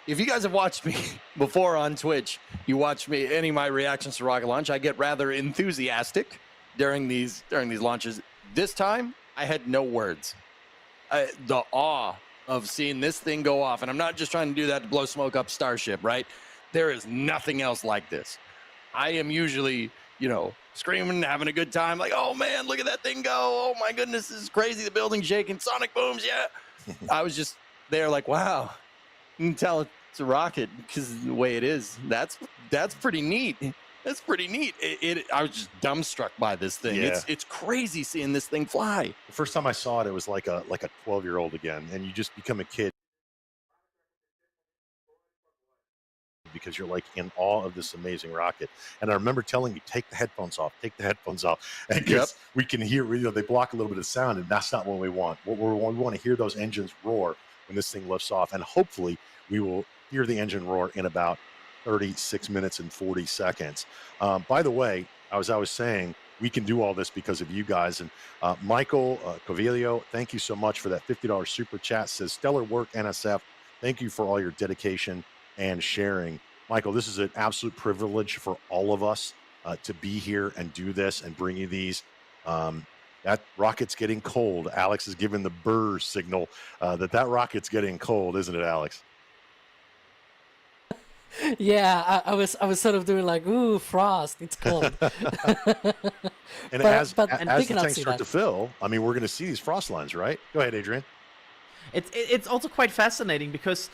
[SPEAKER 14] if you guys have watched me before on Twitch, you watch me any of my reactions to rocket launch, I get rather enthusiastic during these launches. This time, I had no words. The awe of seeing this thing go off, and I'm not just trying to do that to blow smoke up Starship, right? There is nothing else like this. I am usually, screaming, having a good time, like, oh man, look at that thing go. Oh my goodness, this is crazy. The building's shaking, sonic booms, yeah. I was just there like, wow, you can tell it's a rocket because the way it is. That's pretty neat. That's pretty neat. I was just dumbstruck by this thing.
[SPEAKER 13] Yeah.
[SPEAKER 14] It's crazy seeing this thing fly.
[SPEAKER 13] The first time I saw it, it was like a 12-year-old again, and you just become a kid because you're like in awe of this amazing rocket. And I remember telling you, take the headphones off, and because we can hear, they block a little bit of sound, and that's not what we want. We want to hear those engines roar when this thing lifts off, and hopefully we will hear the engine roar in about 36 minutes and 40 seconds. By the way, as I was saying, we can do all this because of you guys. And Michael Covilio, thank you so much for that $50 super chat. Says, stellar work, NSF. Thank you for all your dedication and sharing. Michael, this is an absolute privilege for all of us to be here and do this and bring you these. That rocket's getting cold. Alex is giving the burr signal that rocket's getting cold, isn't it, Alex?
[SPEAKER 16] Yeah, I was sort of doing like, ooh, frost, it's cold.
[SPEAKER 13] And
[SPEAKER 16] but
[SPEAKER 13] as
[SPEAKER 16] we
[SPEAKER 13] the
[SPEAKER 16] cannot
[SPEAKER 13] tanks
[SPEAKER 16] see
[SPEAKER 13] start
[SPEAKER 16] that.
[SPEAKER 13] to fill, I mean, we're going to see these frost lines, right? Go ahead, Adrian.
[SPEAKER 15] It's also quite fascinating because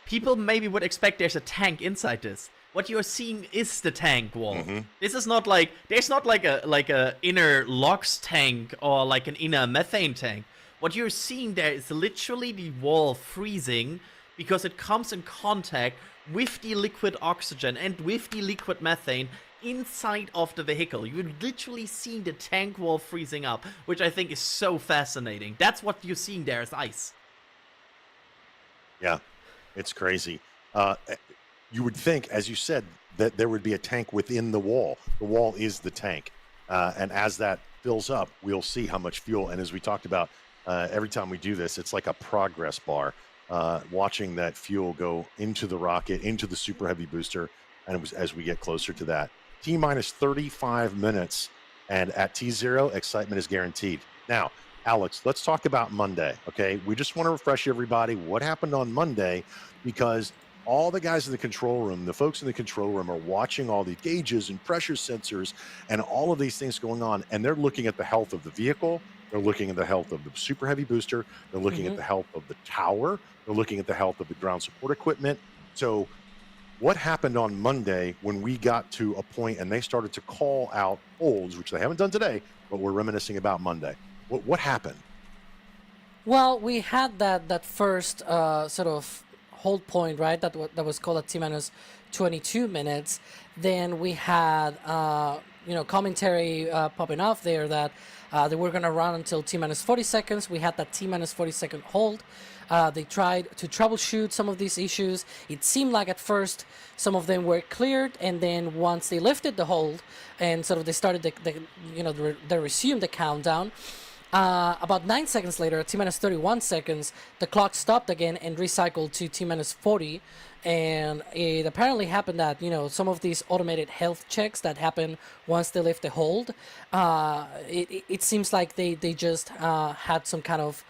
[SPEAKER 15] people maybe would expect there's a tank inside this. What you're seeing is the tank wall. This is not like there's not like a inner LOX tank or like an inner methane tank. What you're seeing there is literally the wall freezing because it comes in contact with the liquid oxygen and with the liquid methane inside of the vehicle. You're literally seeing the tank wall freezing up, which I think is so fascinating. That's what you're seeing there is ice.
[SPEAKER 13] Yeah, it's crazy. You would think, as you said, that there would be a tank within the wall. The wall is the tank. And as that fills up, we'll see how much fuel. And as we talked about, every time we do this, it's like a progress bar, watching that fuel go into the rocket, into the super heavy booster, and as we get closer to that. T minus 35 minutes, and at T0, excitement is guaranteed. Now, Alex, let's talk about Monday, okay? We just want to refresh everybody what happened on Monday, because all the guys in the control room, the folks in the control room are watching all the gauges and pressure sensors and all of these things going on, and they're looking at the health of the vehicle. They're looking at the health of the super heavy booster. They're looking at the health of the tower. They're looking at the health of the ground support equipment. So what happened on Monday when we got to a point and they started to call out holds, which they haven't done today, but we're reminiscing about Monday? What happened?
[SPEAKER 16] Well, we had that first sort of hold point, right? That was called at T minus 22 minutes. Then we had commentary popping off there that they were gonna run until T minus 40 seconds. We had that T minus 40-second hold. They tried to troubleshoot some of these issues. It seemed like at first some of them were cleared, and then once they lifted the hold and sort of they started they resumed the countdown. About 9 seconds later, at T minus 31 seconds, the clock stopped again and recycled to T minus 40. And it apparently happened that, some of these automated health checks that happen once they lift the hold, it seems like they just had some kind of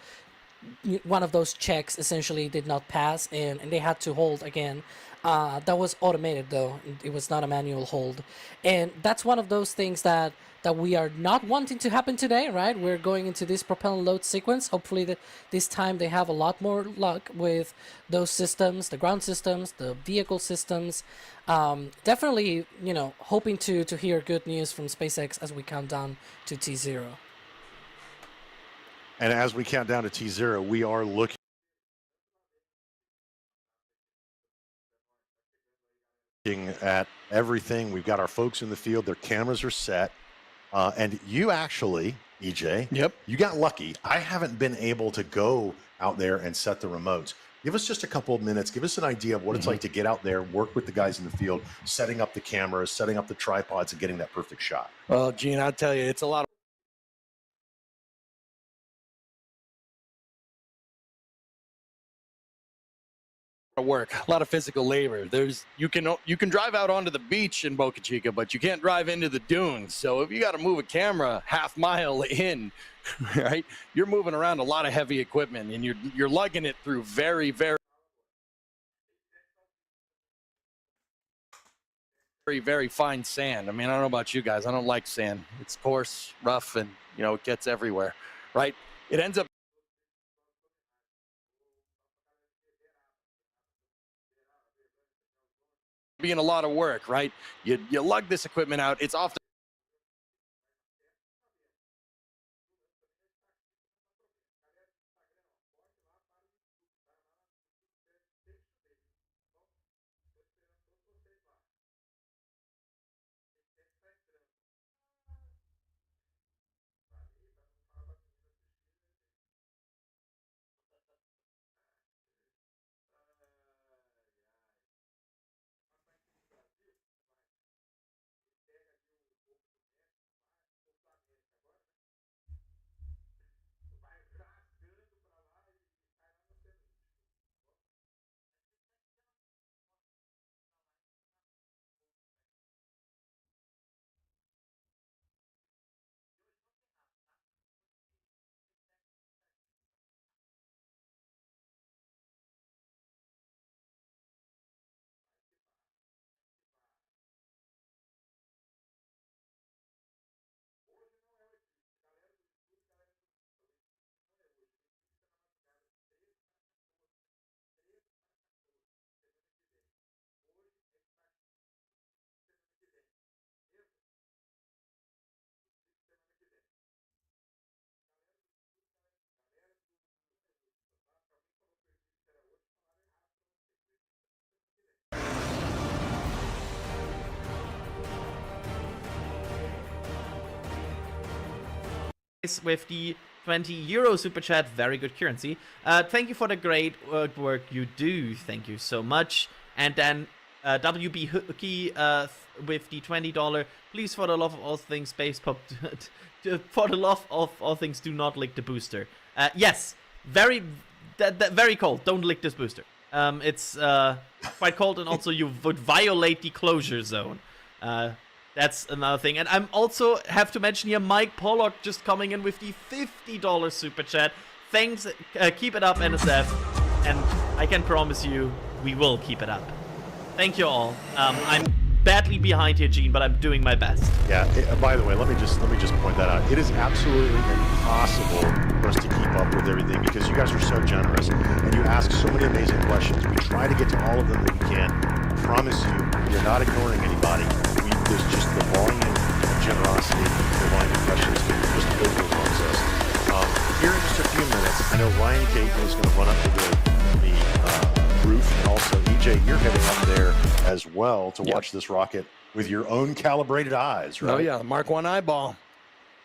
[SPEAKER 16] one of those checks essentially did not pass, and they had to hold again. That was automated though; it was not a manual hold, and that's one of those things that we are not wanting to happen today, right? We're going into this propellant load sequence. Hopefully, this time they have a lot more luck with those systems, the ground systems, the vehicle systems. Definitely, hoping to hear good news from SpaceX as we count down to T0.
[SPEAKER 13] And as we count down to T0, we are looking at everything. We've got our folks in the field. Their cameras are set. And you actually, EJ, you got lucky. I haven't been able to go out there and set the remotes. Give us just a couple of minutes. Give us an idea of what it's like to get out there, work with the guys in the field, setting up the cameras, setting up the tripods, and getting that perfect shot.
[SPEAKER 4] Well, Gene, I'll tell you, it's a lot of work, a lot of physical labor. You can drive out onto the beach in Boca Chica, but you can't drive into the dunes. So if you got to move a camera half mile in, right, you're moving around a lot of heavy equipment, and you're lugging it through very, very, very, very fine sand. I mean, I don't know about you guys. I don't like sand. It's coarse, rough, and it gets everywhere, right? It ends up being a lot of work, right? You lug this equipment out. It's often
[SPEAKER 15] with the 20 euro super chat. Very good currency. Thank you for the great work you do. Thank you so much. And then WB Hookie with the $20. Please, for the love of all things, Space Pop, for the love of all things, do not lick the booster. Yes, very cold. Don't lick this booster. It's quite cold, and also you would violate the closure zone. That's another thing. And I'm also have to mention here Mike Pollock just coming in with the $50 super chat. Thanks. Keep it up, NSF. And I can promise you we will keep it up. Thank you all. I'm badly behind here, Gene, but I'm doing my best.
[SPEAKER 13] Yeah. By the way, let me just point that out. It is absolutely impossible for us to keep up with everything because you guys are so generous and you ask so many amazing questions. We try to get to all of them that we can. I promise you, we're not ignoring anybody. There's just the volume of generosity, the volume of questions that just overwhelms us. Here in just a few minutes, I know Ryan Caton is going to run up to the roof, and also EJ, you're heading up there as well to watch this rocket with your own calibrated eyes, right?
[SPEAKER 4] Oh yeah, the Mark 1 eyeball.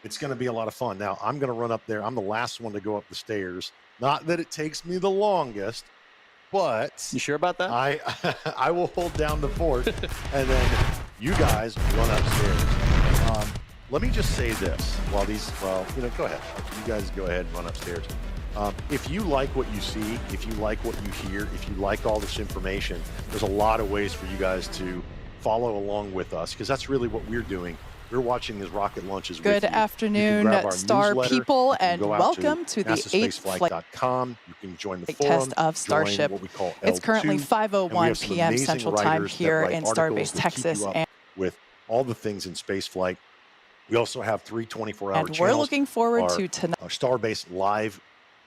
[SPEAKER 13] It's going to be a lot of fun. Now, I'm going to run up there. I'm the last one to go up the stairs. Not that it takes me the longest, but...
[SPEAKER 14] You sure about that?
[SPEAKER 13] I will hold down the fort, and then you guys run upstairs. Let me just say this go ahead. You guys go ahead and run upstairs. If you like what you see, if you like what you hear, if you like all this information, there's a lot of ways for you guys to follow along with us, because that's really what we're doing. We're watching these rocket launches with you.
[SPEAKER 3] Good afternoon, Star people, and welcome to the 8th flight
[SPEAKER 13] You can join the forum,
[SPEAKER 3] test of Starship.
[SPEAKER 13] What we call
[SPEAKER 3] it's
[SPEAKER 13] L2,
[SPEAKER 3] currently 5:01
[SPEAKER 13] some
[SPEAKER 3] p.m.
[SPEAKER 13] amazing
[SPEAKER 3] Central Time
[SPEAKER 13] writers that
[SPEAKER 3] here
[SPEAKER 13] write
[SPEAKER 3] in
[SPEAKER 13] articles
[SPEAKER 3] Starbase,
[SPEAKER 13] that keep
[SPEAKER 3] Texas.
[SPEAKER 13] you up
[SPEAKER 3] And
[SPEAKER 13] with all the things in spaceflight. We also have 3 24-hour channels.
[SPEAKER 3] we're looking forward to tonight.
[SPEAKER 13] Our Starbase live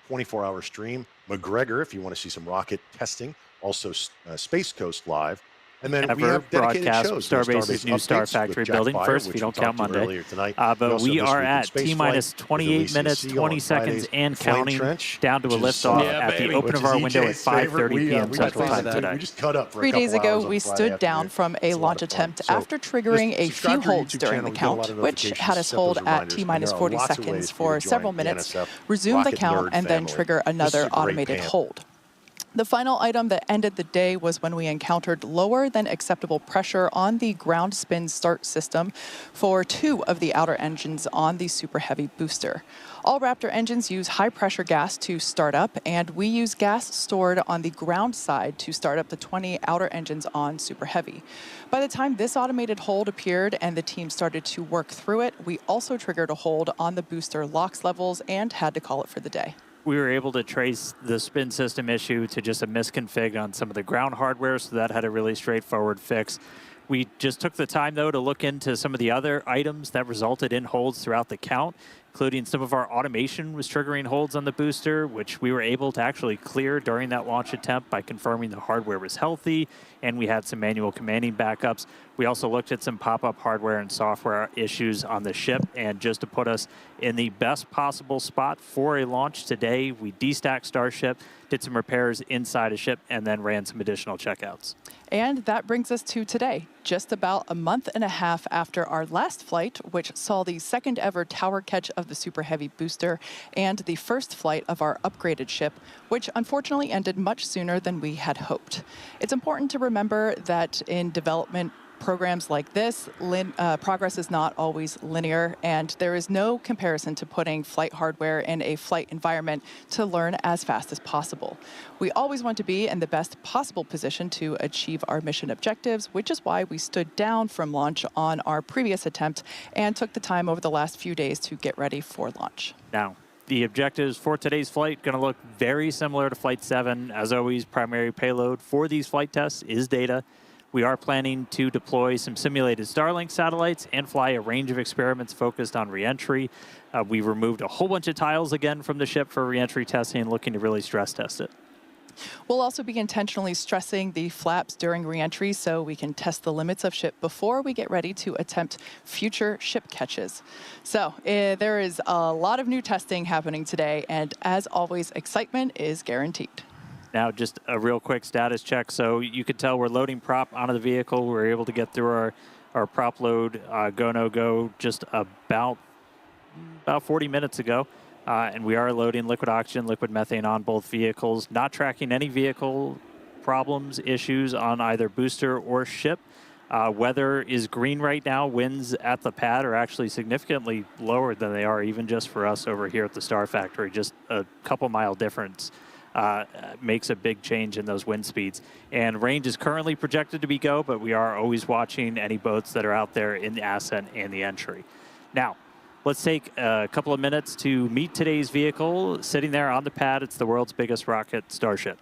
[SPEAKER 13] 24-hour stream. McGregor, if you want to see some rocket testing. Also Space Coast Live. And then we have dedicated
[SPEAKER 1] broadcast
[SPEAKER 13] shows.
[SPEAKER 1] Starbase's new Star
[SPEAKER 13] updates
[SPEAKER 1] Factory
[SPEAKER 13] with Jack
[SPEAKER 1] building
[SPEAKER 13] Byer,
[SPEAKER 1] first, if
[SPEAKER 13] which
[SPEAKER 1] you don't
[SPEAKER 13] we
[SPEAKER 1] count
[SPEAKER 13] talked to
[SPEAKER 1] Monday.
[SPEAKER 13] earlier tonight.
[SPEAKER 1] But
[SPEAKER 13] also
[SPEAKER 1] we
[SPEAKER 13] this
[SPEAKER 1] are
[SPEAKER 13] week in
[SPEAKER 1] at
[SPEAKER 13] space
[SPEAKER 1] T-minus
[SPEAKER 13] flight with
[SPEAKER 1] 28
[SPEAKER 13] Alicia
[SPEAKER 1] minutes,
[SPEAKER 13] Seal
[SPEAKER 1] 20
[SPEAKER 13] on
[SPEAKER 1] seconds,
[SPEAKER 13] Fridays.
[SPEAKER 1] and
[SPEAKER 13] Flame
[SPEAKER 1] counting
[SPEAKER 13] Trench,
[SPEAKER 1] down to a
[SPEAKER 13] which is,
[SPEAKER 1] liftoff at the
[SPEAKER 13] which
[SPEAKER 1] open
[SPEAKER 13] is
[SPEAKER 1] of our window at
[SPEAKER 13] EJ's favorite.
[SPEAKER 1] 5:30 p.m.
[SPEAKER 13] We
[SPEAKER 1] Central
[SPEAKER 13] just
[SPEAKER 1] Time
[SPEAKER 13] did that.
[SPEAKER 1] today.
[SPEAKER 13] We just cut up for
[SPEAKER 3] 3
[SPEAKER 13] a couple
[SPEAKER 3] days ago,
[SPEAKER 13] hours on
[SPEAKER 3] we
[SPEAKER 13] Friday
[SPEAKER 3] stood down
[SPEAKER 13] afternoon.
[SPEAKER 3] from a
[SPEAKER 13] It's a lot
[SPEAKER 3] launch
[SPEAKER 13] of fun.
[SPEAKER 3] attempt
[SPEAKER 13] So
[SPEAKER 3] after triggering a
[SPEAKER 13] subscribe
[SPEAKER 3] few
[SPEAKER 13] to our
[SPEAKER 3] holds
[SPEAKER 13] YouTube
[SPEAKER 3] during
[SPEAKER 13] channel.
[SPEAKER 3] the
[SPEAKER 13] We get a lot
[SPEAKER 3] count,
[SPEAKER 13] of
[SPEAKER 3] which
[SPEAKER 13] notifications
[SPEAKER 3] had
[SPEAKER 13] to
[SPEAKER 3] us
[SPEAKER 13] set
[SPEAKER 3] hold
[SPEAKER 13] those
[SPEAKER 3] at
[SPEAKER 13] reminders.
[SPEAKER 3] T-minus
[SPEAKER 13] There are
[SPEAKER 3] 40
[SPEAKER 13] lots of
[SPEAKER 3] seconds
[SPEAKER 13] ways for
[SPEAKER 3] for
[SPEAKER 13] you to
[SPEAKER 3] several
[SPEAKER 13] join the
[SPEAKER 3] minutes,
[SPEAKER 13] NSF
[SPEAKER 3] resume the
[SPEAKER 13] Rocket
[SPEAKER 3] count,
[SPEAKER 13] Nerd
[SPEAKER 3] and then
[SPEAKER 13] family.
[SPEAKER 3] trigger
[SPEAKER 13] This is
[SPEAKER 3] another
[SPEAKER 13] a great
[SPEAKER 3] automated
[SPEAKER 13] panel.
[SPEAKER 3] hold. The final item that ended the day was when we encountered lower than acceptable pressure on the ground spin start system for 2 of the outer engines on the Super Heavy booster. All Raptor engines use high pressure gas to start up, and we use gas stored on the ground side to start up the 20 outer engines on Super Heavy. By the time this automated hold appeared and the team started to work through it, we also triggered a hold on the booster LOX levels and had to call it for the day.
[SPEAKER 1] We were able to trace the spin system issue to just a misconfig on some of the ground hardware, so that had a really straightforward fix. We just took the time, though, to look into some of the other items that resulted in holds throughout the count, including some of our automation was triggering holds on the booster, which we were able to actually clear during that launch attempt by confirming the hardware was healthy, and we had some manual commanding backups. We also looked at some pop-up hardware and software issues on the ship, and just to put us in the best possible spot for a launch today, we destacked Starship, did some repairs inside a ship, and then ran some additional checkouts.
[SPEAKER 3] And that brings us to today, just about a month and a half after our last flight, which saw the second ever tower catch of the Super Heavy booster and the first flight of our upgraded ship, which unfortunately ended much sooner than we had hoped. It's important to remember that in development programs like this, progress is not always linear, and there is no comparison to putting flight hardware in a flight environment to learn as fast as possible. We always want to be in the best possible position to achieve our mission objectives, which is why we stood down from launch on our previous attempt and took the time over the last few days to get ready for launch.
[SPEAKER 1] Now, the objectives for today's flight going to look very similar to Flight 7. As always, primary payload for these flight tests is data. We are planning to deploy some simulated Starlink satellites and fly a range of experiments focused on reentry. We removed a whole bunch of tiles again from the ship for reentry testing, looking to really stress test it.
[SPEAKER 3] We'll also be intentionally stressing the flaps during reentry so we can test the limits of ship before we get ready to attempt future ship catches. So there is a lot of new testing happening today, and as always, excitement is guaranteed.
[SPEAKER 1] Now, just a real quick status check. So you could tell we're loading prop onto the vehicle. We're able to get through our prop load, go, no go, just about
[SPEAKER 5] about 40 minutes ago. And we are loading liquid oxygen, liquid methane on both vehicles, not tracking any vehicle problems, issues on either booster or ship. Weather is green right now. Winds at the pad are actually significantly lower than they are even just for us over here at the Star Factory. Just a couple mile difference makes a big change in those wind speeds. And range is currently projected to be go, but we are always watching any boats that are out there in the ascent and the entry. Now, let's take a couple of minutes to meet today's vehicle. Sitting there on the pad, it's the world's biggest rocket, Starship.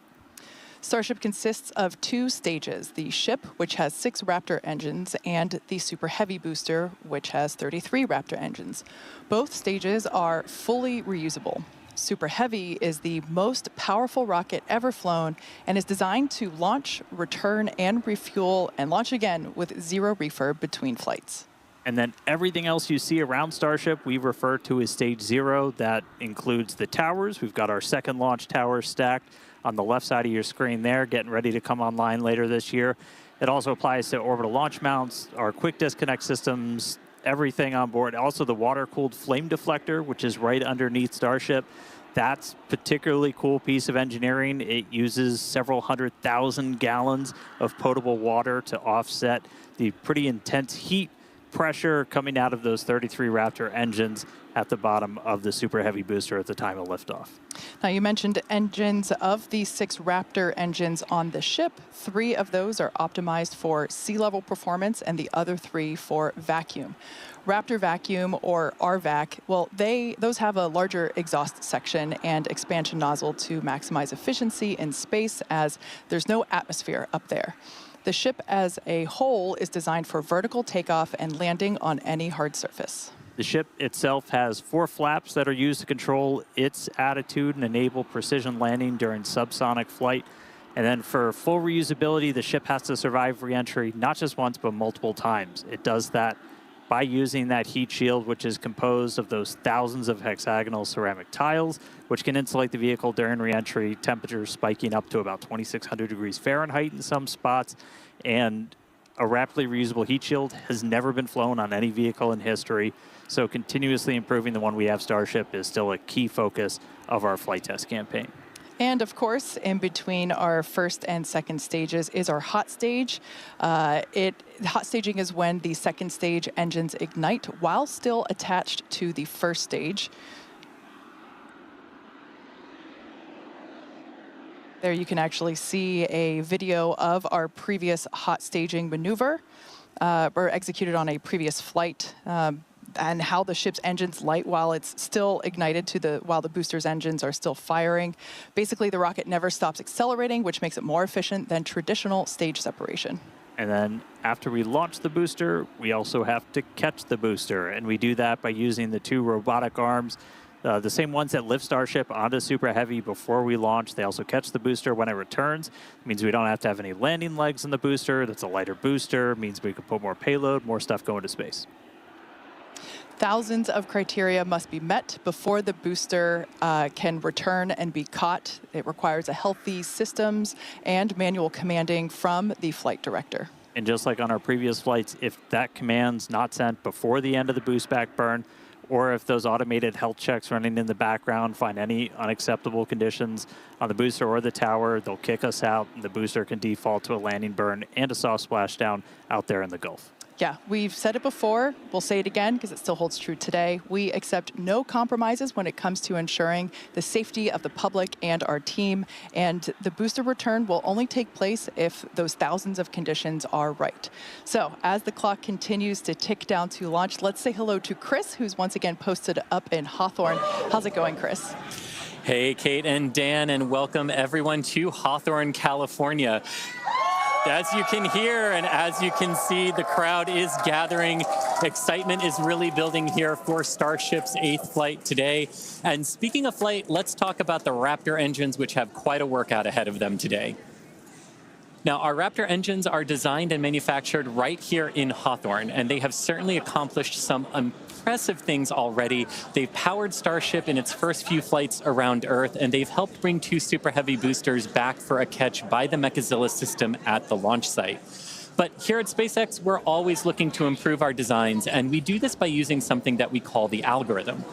[SPEAKER 3] Starship consists of 2 stages, the ship, which has 6 Raptor engines, and the Super Heavy booster, which has 33 Raptor engines. Both stages are fully reusable. Super Heavy is the most powerful rocket ever flown and is designed to launch, return, and refuel, and launch again with 0 refurb between flights.
[SPEAKER 5] And then everything else you see around Starship, we refer to as Stage 0. That includes the towers. We've got our second launch tower stacked on the left side of your screen there, getting ready to come online later this year. It also applies to orbital launch mounts, our quick disconnect systems, everything on board. Also the water-cooled flame deflector, which is right underneath Starship. That's a particularly cool piece of engineering. It uses several 100,000 gallons of potable water to offset the pretty intense heat pressure coming out of those 33 Raptor engines at the bottom of the Super Heavy booster at the time of liftoff.
[SPEAKER 3] Now, you mentioned engines. Of the 6 Raptor engines on the ship, 3 of those are optimized for sea level performance and the other 3 for vacuum. Raptor Vacuum, or RVAC, well, those have a larger exhaust section and expansion nozzle to maximize efficiency in space, as there's no atmosphere up there. The ship as a whole is designed for vertical takeoff and landing on any hard surface.
[SPEAKER 5] The ship itself has 4 flaps that are used to control its attitude and enable precision landing during subsonic flight. And then for full reusability, the ship has to survive re-entry not just once, but multiple times. It does that by using that heat shield, which is composed of those thousands of hexagonal ceramic tiles, which can insulate the vehicle during re-entry, temperatures spiking up to about 2,600 degrees Fahrenheit in some spots. And a rapidly reusable heat shield has never been flown on any vehicle in history. So continuously improving the one we have, Starship, is still a key focus of our flight test campaign.
[SPEAKER 3] And of course, in between our first and second stages is our hot stage. Hot staging is when the second stage engines ignite while still attached to the first stage. There you can actually see a video of our previous hot staging maneuver, or executed on a previous flight. And how the ship's engines light while it's still ignited while the booster's engines are still firing. Basically, the rocket never stops accelerating, which makes it more efficient than traditional stage separation.
[SPEAKER 5] And then after we launch the booster, we also have to catch the booster. And we do that by using the 2 robotic arms, the same ones that lift Starship onto Super Heavy before we launch. They also catch the booster when it returns. It means we don't have to have any landing legs in the booster. That's a lighter booster. It means we can put more payload, more stuff going to space.
[SPEAKER 3] Thousands of criteria must be met before the booster can return and be caught. It requires a healthy systems and manual commanding from the flight director.
[SPEAKER 5] And just like on our previous flights, if that command's not sent before the end of the boost back burn, or if those automated health checks running in the background find any unacceptable conditions on the booster or the tower, they'll kick us out, and the booster can default to a landing burn and a soft splashdown out there in the Gulf.
[SPEAKER 3] Yeah, we've said it before. We'll say it again because it still holds true today. We accept no compromises when it comes to ensuring the safety of the public and our team. And the booster return will only take place if those thousands of conditions are right. So as the clock continues to tick down to launch, let's say hello to Chris, who's once again posted up in Hawthorne. How's it going, Chris?
[SPEAKER 22] Hey, Kate and Dan, and welcome everyone to Hawthorne, California. As you can hear and as you can see, the crowd is gathering. Excitement is really building here for Starship's 8th flight today. And speaking of flight, let's talk about the Raptor engines, which have quite a workout ahead of them today. Now, our Raptor engines are designed and manufactured right here in Hawthorne, and they have certainly accomplished some impressive things already. They've powered Starship in its first few flights around Earth, and they've helped bring 2 Super Heavy boosters back for a catch by the Mechazilla system at the launch site. But here at SpaceX, we're always looking to improve our designs, and we do this by using something that we call the algorithm.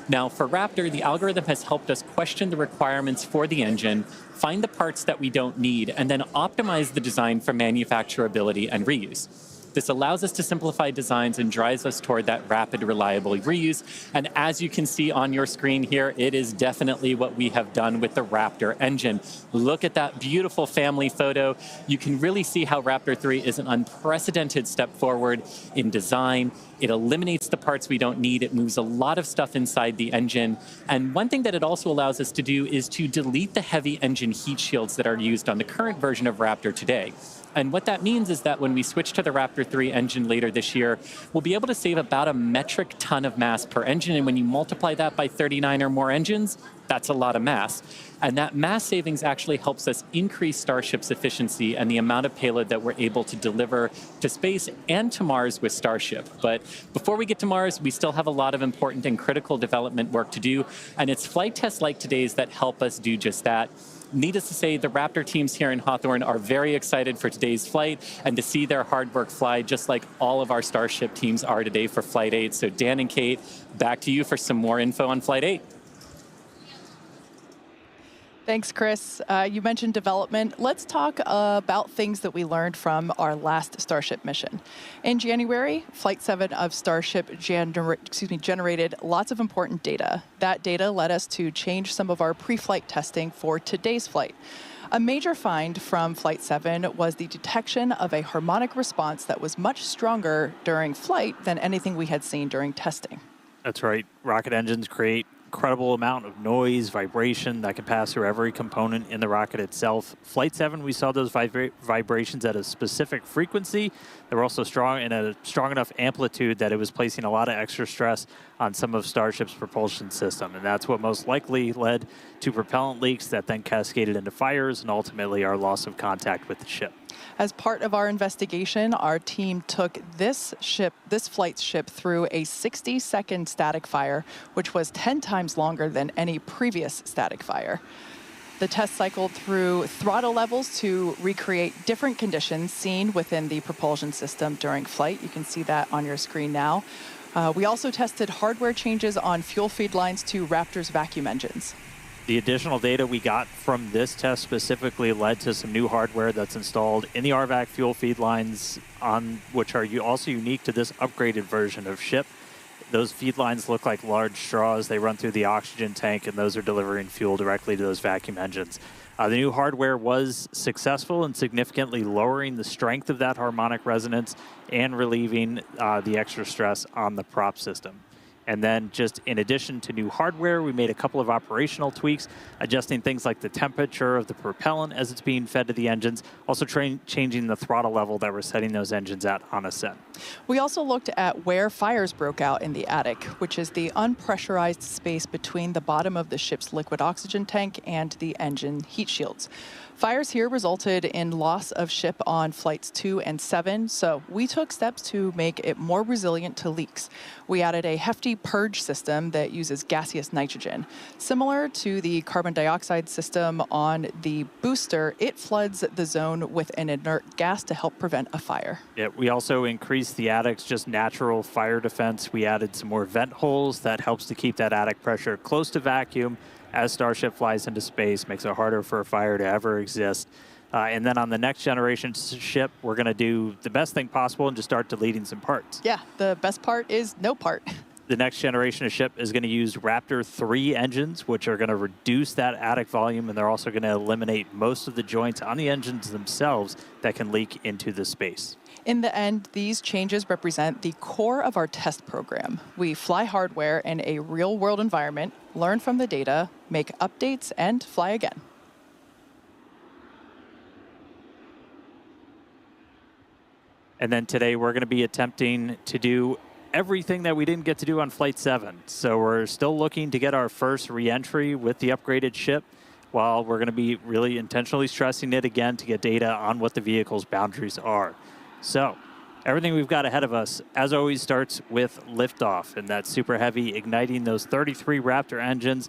[SPEAKER 22] Now, for Raptor, the algorithm has helped us question the requirements for the engine, find the parts that we don't need, and then optimize the design for manufacturability and reuse. This allows us to simplify designs and drives us toward that rapid, reliable reuse. And as you can see on your screen here, it is definitely what we have done with the Raptor engine. Look at that beautiful family photo. You can really see how Raptor 3 is an unprecedented step forward in design. It eliminates the parts we don't need. It moves a lot of stuff inside the engine. And one thing that it also allows us to do is to delete the heavy engine heat shields that are used on the current version of Raptor today. And what that means is that when we switch to the Raptor 3 engine later this year, we'll be able to save about a metric ton of mass per engine. And when you multiply that by 39 or more engines, that's a lot of mass. And that mass savings actually helps us increase Starship's efficiency and the amount of payload that we're able to deliver to space and to Mars with Starship. But before we get to Mars, we still have a lot of important and critical development work to do. And it's flight tests like today's that help us do just that. Needless to say, the Raptor teams here in Hawthorne are very excited for today's flight and to see their hard work fly, just like all of our Starship teams are today for Flight 8. So Dan and Kate, back to you for some more info on Flight 8.
[SPEAKER 3] Thanks, Chris. You mentioned development. Let's talk about things that we learned from our last Starship mission. In January, Flight 7 of Starship generated lots of important data. That data led us to change some of our pre-flight testing for today's flight. A major find from Flight 7 was the detection of a harmonic response that was much stronger during flight than anything we had seen during testing.
[SPEAKER 5] That's right. Rocket engines create incredible amount of noise, vibration that can pass through every component in the rocket itself. Flight 7, we saw those vibrations at a specific frequency. They were also strong in a strong enough amplitude that it was placing a lot of extra stress on some of Starship's propulsion system. And that's what most likely led to propellant leaks that then cascaded into fires and ultimately our loss of contact with the ship.
[SPEAKER 3] As part of our investigation, our team took this flight's ship through a 60-second static fire, which was 10 times longer than any previous static fire. The test cycled through throttle levels to recreate different conditions seen within the propulsion system during flight. You can see that on your screen now. We also tested hardware changes on fuel feed lines to Raptor's vacuum engines.
[SPEAKER 5] The additional data we got from this test specifically led to some new hardware that's installed in the RVAC fuel feed lines, which are also unique to this upgraded version of ship. Those feed lines look like large straws. They run through the oxygen tank, and those are delivering fuel directly to those vacuum engines. The new hardware was successful in significantly lowering the strength of that harmonic resonance and relieving the extra stress on the prop system. And then just in addition to new hardware, we made a couple of operational tweaks, adjusting things like the temperature of the propellant as it's being fed to the engines, also changing the throttle level that we're setting those engines at on ascent.
[SPEAKER 3] We also looked at where fires broke out in the attic, which is the unpressurized space between the bottom of the ship's liquid oxygen tank and the engine heat shields. Fires here resulted in loss of ship on flights 2 and 7, so we took steps to make it more resilient to leaks. We added a hefty purge system that uses gaseous nitrogen. Similar to the carbon dioxide system on the booster, it floods the zone with an inert gas to help prevent a fire.
[SPEAKER 5] Yeah, we also increased the attic's just natural fire defense. We added some more vent holes that helps to keep that attic pressure close to vacuum. As Starship flies into space, makes it harder for a fire to ever exist. And then on the next generation ship, we're going to do the best thing possible and just start deleting some parts.
[SPEAKER 3] Yeah, the best part is no part.
[SPEAKER 5] The next generation of ship is going to use Raptor 3 engines, which are going to reduce that attic volume, and they're also going to eliminate most of the joints on the engines themselves that can leak into the space.
[SPEAKER 3] In the end, these changes represent the core of our test program. We fly hardware in a real-world environment, learn from the data, make updates, and fly again.
[SPEAKER 5] And then today we're going to be attempting to do everything that we didn't get to do on Flight 7. So we're still looking to get our first re-entry with the upgraded ship, while we're going to be really intentionally stressing it again to get data on what the vehicle's boundaries are. So everything we've got ahead of us, as always, starts with liftoff, and that's super heavy, igniting those 33 Raptor engines,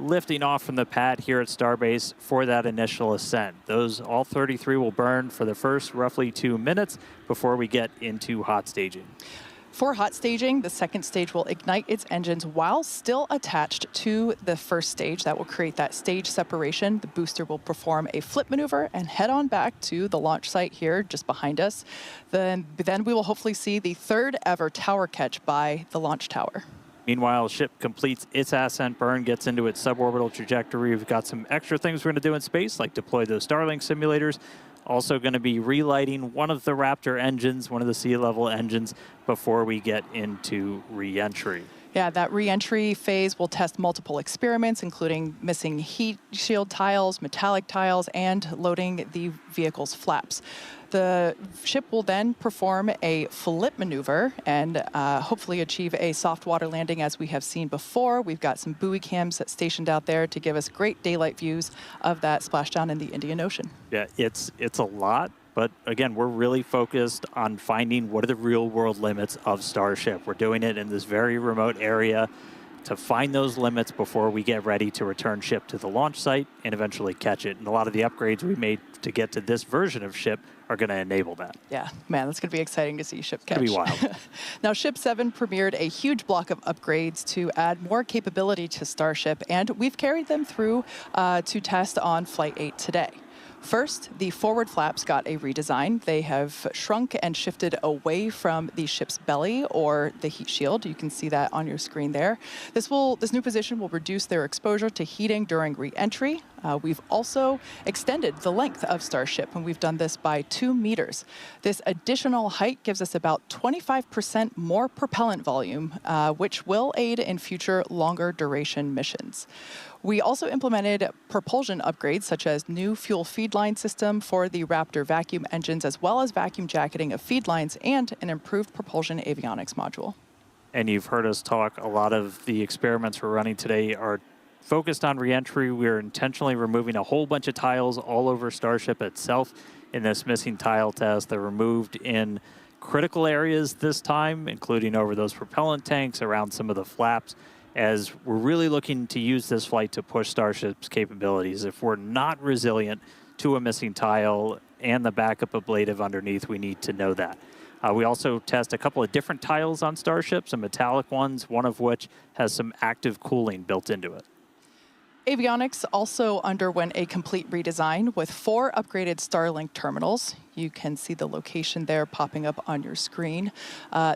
[SPEAKER 5] lifting off from the pad here at Starbase for that initial ascent. All 33 will burn for the first roughly 2 minutes before we get into hot staging.
[SPEAKER 3] For hot staging, the second stage will ignite its engines while still attached to the first stage. That will create that stage separation. The booster will perform a flip maneuver and head on back to the launch site here just behind us. Then we will hopefully see the third ever tower catch by the launch tower.
[SPEAKER 5] Meanwhile, ship completes its ascent burn, gets into its suborbital trajectory. We've got some extra things we're going to do in space, like deploy those Starlink simulators. Also going to be relighting one of the Raptor engines, one of the sea level engines, before we get into re-entry.
[SPEAKER 3] Yeah, that re-entry phase will test multiple experiments, including missing heat shield tiles, metallic tiles, and loading the vehicle's flaps. The ship will then perform a flip maneuver and hopefully achieve a soft water landing as we have seen before. We've got some buoy cams stationed out there to give us great daylight views of that splashdown in the Indian Ocean.
[SPEAKER 5] Yeah, it's a lot, but again, we're really focused on finding what are the real world limits of Starship. We're doing it in this very remote area to find those limits before we get ready to return ship to the launch site and eventually catch it. And a lot of the upgrades we made to get to this version of ship are going to enable that.
[SPEAKER 3] Yeah, man, that's going to be exciting to see ship catch.
[SPEAKER 5] It's going to be wild.
[SPEAKER 3] Now, Ship 7 premiered a huge block of upgrades to add more capability to Starship, and we've carried them through to test on Flight 8 today. First, the forward flaps got a redesign. They have shrunk and shifted away from the ship's belly or the heat shield. You can see that on your screen there. This new position will reduce their exposure to heating during re-entry. We've also extended the length of Starship, and we've done this by 2 meters. This additional height gives us about 25% more propellant volume, which will aid in future longer duration missions. We also implemented propulsion upgrades, such as new fuel feed line system for the Raptor vacuum engines, as well as vacuum jacketing of feed lines and an improved propulsion avionics module.
[SPEAKER 5] And you've heard us talk, a lot of the experiments we're running today are focused on reentry. We're intentionally removing a whole bunch of tiles all over Starship itself in this missing tile test. They're removed in critical areas this time, including over those propellant tanks, around some of the flaps, as we're really looking to use this flight to push Starship's capabilities. If we're not resilient to a missing tile and the backup ablative underneath, we need to know that. We also test a couple of different tiles on Starship, some metallic ones, one of which has some active cooling built into it.
[SPEAKER 3] Avionics also underwent a complete redesign with 4 upgraded Starlink terminals. You can see the location there popping up on your screen.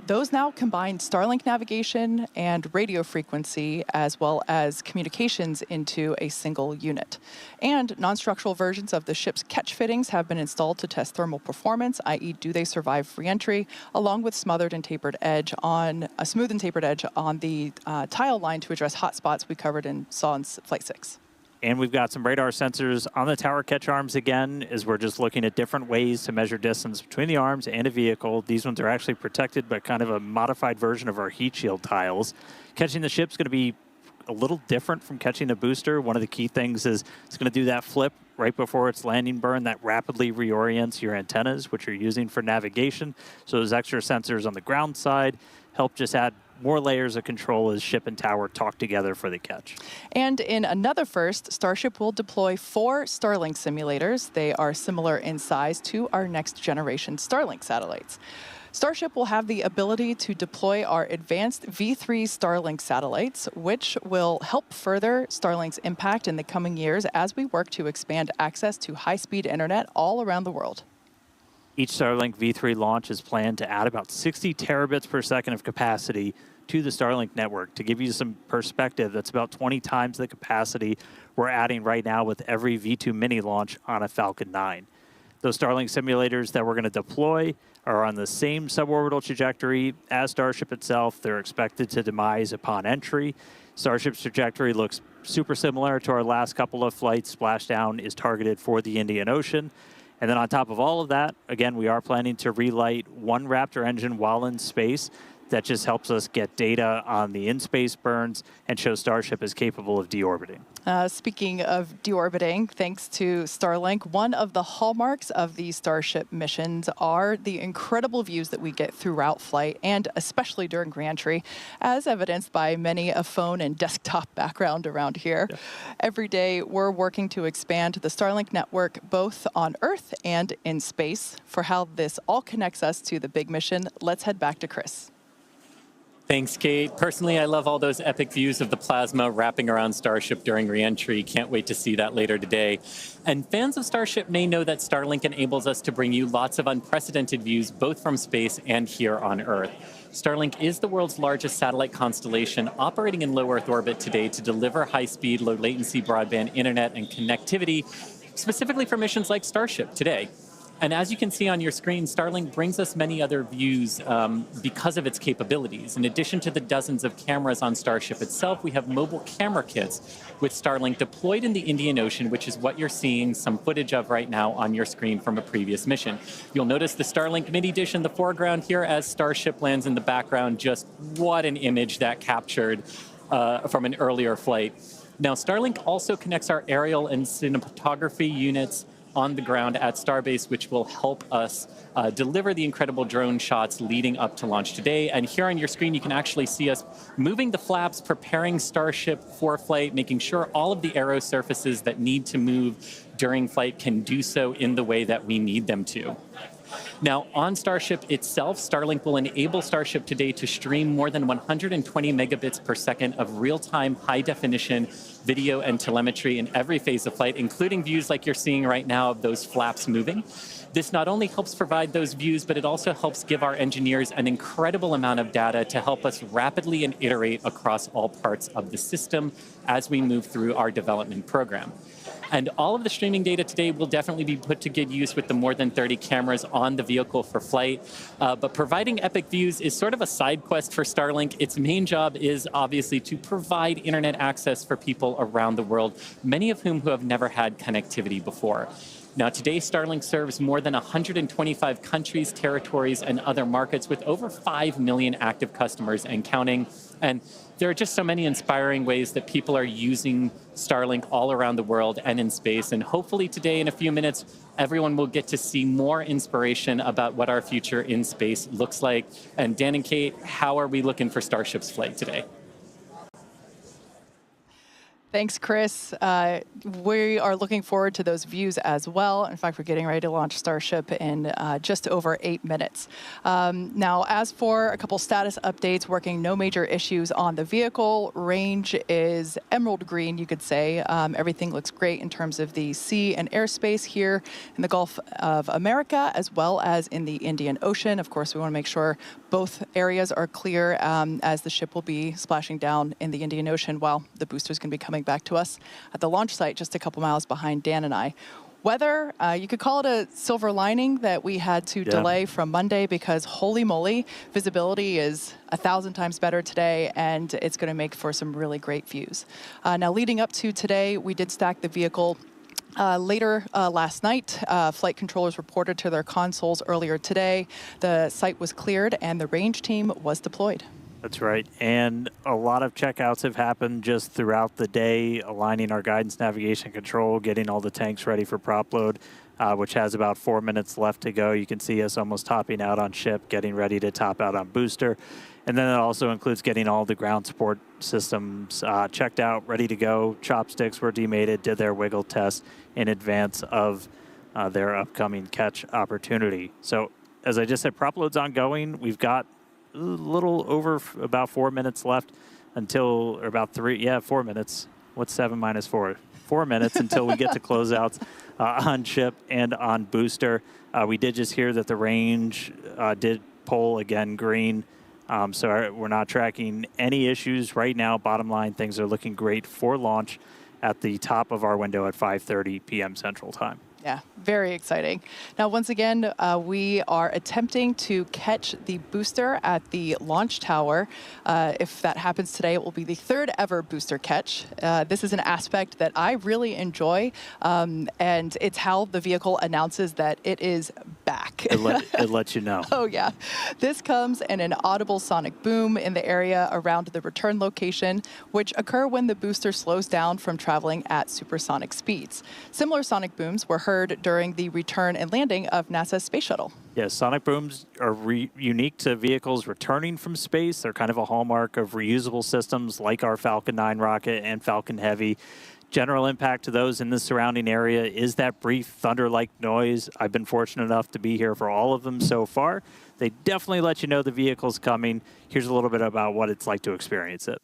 [SPEAKER 3] Those now combine Starlink navigation and radio frequency, as well as communications into a single unit. And non-structural versions of the ship's catch fittings have been installed to test thermal performance, i.e. do they survive re-entry, along with smooth and tapered edge on the tile line to address hot spots we covered and saw in Flight 6.
[SPEAKER 5] And we've got some radar sensors on the tower catch arms again, as we're just looking at different ways to measure distance between the arms and a vehicle. These ones are actually protected by kind of a modified version of our heat shield tiles. Catching the ship's going to be a little different from catching a booster. One of the key things is it's going to do that flip right before its landing burn that rapidly reorients your antennas, which you're using for navigation. So those extra sensors on the ground side help just add more layers of control as ship and tower talk together for the catch.
[SPEAKER 3] And in another first, Starship will deploy 4 Starlink simulators. They are similar in size to our next generation Starlink satellites. Starship will have the ability to deploy our advanced V3 Starlink satellites, which will help further Starlink's impact in the coming years as we work to expand access to high-speed internet all around the world.
[SPEAKER 5] Each Starlink V3 launch is planned to add about 60 terabits per second of capacity to the Starlink network. To give you some perspective, that's about 20 times the capacity we're adding right now with every V2 mini launch on a Falcon 9. Those Starlink simulators that we're going to deploy are on the same suborbital trajectory as Starship itself. They're expected to demise upon entry. Starship's trajectory looks super similar to our last couple of flights. Splashdown is targeted for the Indian Ocean. And then on top of all of that, again, we are planning to relight one Raptor engine while in space. that just helps us get data on the in-space burns and show Starship is capable of deorbiting.
[SPEAKER 3] Speaking of deorbiting, thanks to Starlink, one of the hallmarks of the Starship missions are the incredible views that we get throughout flight, and especially during reentry, as evidenced by many a phone and desktop background around here. Yeah. Every day, we're working to expand the Starlink network both on Earth and in space. For how this all connects us to the big mission, let's head back to Chris.
[SPEAKER 22] Thanks, Kate. Personally, I love all those epic views of the plasma wrapping around Starship during reentry. Can't wait to see that later today. And fans of Starship may know that Starlink enables us to bring you lots of unprecedented views, both from space and here on Earth. Starlink is the world's largest satellite constellation operating in low Earth orbit today to deliver high-speed, low-latency broadband internet and connectivity, specifically for missions like Starship today. And as you can see on your screen, Starlink brings us many other views because of its capabilities. In addition to the dozens of cameras on Starship itself, we have mobile camera kits with Starlink deployed in the Indian Ocean, which is what you're seeing some footage of right now on your screen from a previous mission. You'll notice the Starlink mini dish in the foreground here as Starship lands in the background. Just what an image that captured from an earlier flight. Now, Starlink also connects our aerial and cinematography units on the ground at Starbase, which will help us deliver the incredible drone shots leading up to launch today. And here on your screen, you can actually see us moving the flaps, preparing Starship for flight, making sure all of the aero surfaces that need to move during flight can do so in the way that we need them to. Now, on Starship itself, Starlink will enable Starship today to stream more than 120 megabits per second of real-time, high-definition video and telemetry in every phase of flight, including views like you're seeing right now of those flaps moving. This not only helps provide those views, but it also helps give our engineers an incredible amount of data to help us rapidly and iterate across all parts of the system as we move through our development program. And all of the streaming data today will definitely be put to good use with the more than 30 cameras on the vehicle for flight. But providing epic views is sort of a side quest for Starlink. Its main job is obviously to provide internet access for people around the world, many of whom who have never had connectivity before. Now, today, Starlink serves more than 125 countries, territories, and other markets with over 5 million active customers and counting. And there are just so many inspiring ways that people are using Starlink all around the world and in space. And hopefully today, in a few minutes, everyone will get to see more inspiration about what our future in space looks like. And Dan and Kate, how are we looking for Starship's flight today?
[SPEAKER 3] Thanks, Chris. We are looking forward to those views as well. In fact, we're getting ready to launch Starship in just over 8 minutes. Now, as for a couple status updates, working no major issues on the vehicle. Range is emerald green, you could say. Everything looks great in terms of the sea and airspace here in the Gulf of America, as well as in the Indian Ocean. Of course, we want to make sure both areas are clear as the ship will be splashing down in the Indian Ocean while the booster is going to be coming back to us at the launch site just a couple miles behind Dan and I. Weather, you could call it a silver lining that we had to delay from Monday because holy moly, visibility is 1,000 times better today, and it's going to make for some really great views. Now, leading up to today, we did stack the vehicle later last night. Flight controllers reported to their consoles earlier today. The site was cleared and the range team was deployed.
[SPEAKER 5] That's right. And a lot of checkouts have happened just throughout the day, aligning our guidance, navigation, control, getting all the tanks ready for prop load, which has about 4 minutes left to go. You can see us almost topping out on ship, getting ready to top out on booster. And then it also includes getting all the ground support systems checked out, ready to go. Chopsticks were demated, did their wiggle test in advance of their upcoming catch opportunity. So as I just said, prop load's ongoing. We've got a little over about 4 minutes left until, or about 4 minutes. What's 7 minus 4? 4 minutes until we get to closeouts on ship and on booster. We did just hear that the range did pull again green. So we're not tracking any issues right now. Bottom line, things are looking great for launch at the top of our window at 5:30 p.m. Central Time.
[SPEAKER 3] Yeah, very exciting. Now, once again, we are attempting to catch the booster at the launch tower. If that happens today, it will be the 3rd ever booster catch. This is an aspect that I really enjoy, and it's how the vehicle announces that it is back.
[SPEAKER 5] It lets you know.
[SPEAKER 3] Oh, yeah. This comes in an audible sonic boom in the area around the return location, which occur when the booster slows down from traveling at supersonic speeds. Similar sonic booms were heard during the return and landing of NASA's space shuttle.
[SPEAKER 5] Yes, sonic booms are unique to vehicles returning from space. They're kind of a hallmark of reusable systems like our Falcon 9 rocket and Falcon Heavy. General impact to those in the surrounding area is that brief thunder-like noise. I've been fortunate enough to be here for all of them so far. They definitely let you know the vehicle's coming. Here's a little bit about what it's like to experience it.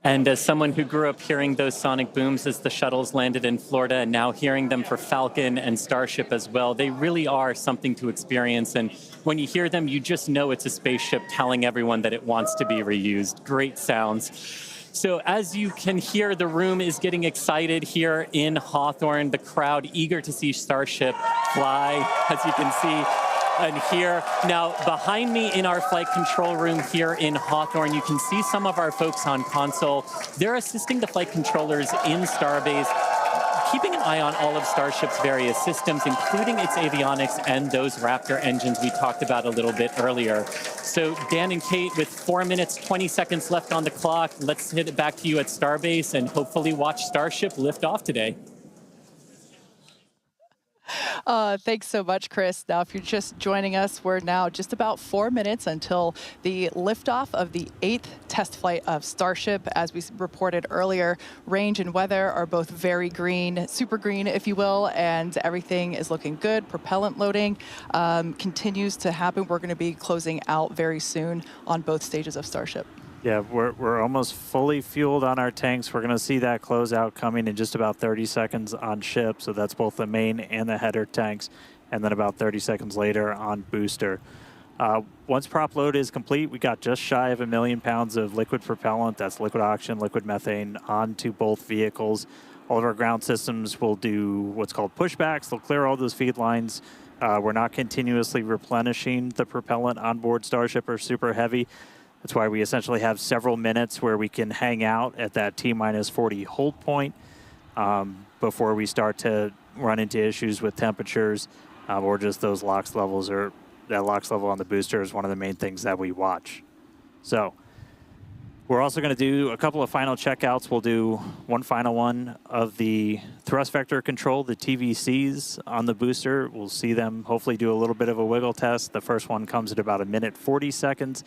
[SPEAKER 22] And as someone who grew up hearing those sonic booms as the shuttles landed in Florida and now hearing them for Falcon and Starship as well, they really are something to experience. And when you hear them, you just know it's a spaceship telling everyone that it wants to be reused. Great sounds. So as you can hear, the room is getting excited here in Hawthorne. The crowd eager to see Starship fly, as you can see. And here, now behind me in our flight control room here in Hawthorne, you can see some of our folks on console. They're assisting the flight controllers in Starbase, keeping an eye on all of Starship's various systems, including its avionics and those Raptor engines we talked about a little bit earlier. So Dan and Kate, with 4 minutes, 20 seconds left on the clock, let's hit it back to you at Starbase and hopefully watch Starship lift off today.
[SPEAKER 3] Thanks so much, Chris. Now, if you're just joining us, we're now just about 4 minutes until the liftoff of the 8th test flight of Starship. As we reported earlier, range and weather are both very green, super green, if you will, and everything is looking good. Propellant loading continues to happen. We're going to be closing out very soon on both stages of Starship.
[SPEAKER 5] Yeah, we're almost fully fueled on our tanks. We're going to see that closeout coming in just about 30 seconds on ship. So that's both the main and the header tanks. And then about 30 seconds later on booster. Once prop load is complete, we got just shy of 1 million pounds of liquid propellant. That's liquid oxygen, liquid methane onto both vehicles. All of our ground systems will do what's called pushbacks. They'll clear all those feed lines. We're not continuously replenishing the propellant on board Starship or Super Heavy. That's why we essentially have several minutes where we can hang out at that T-minus 40 hold point before we start to run into issues with temperatures or just those LOX levels, or that LOX level on the booster is one of the main things that we watch. So we're also going to do a couple of final checkouts. We'll do one final one of the thrust vector control, the TVCs on the booster. We'll see them hopefully do a little bit of a wiggle test. The first one comes at about 1 minute 40 seconds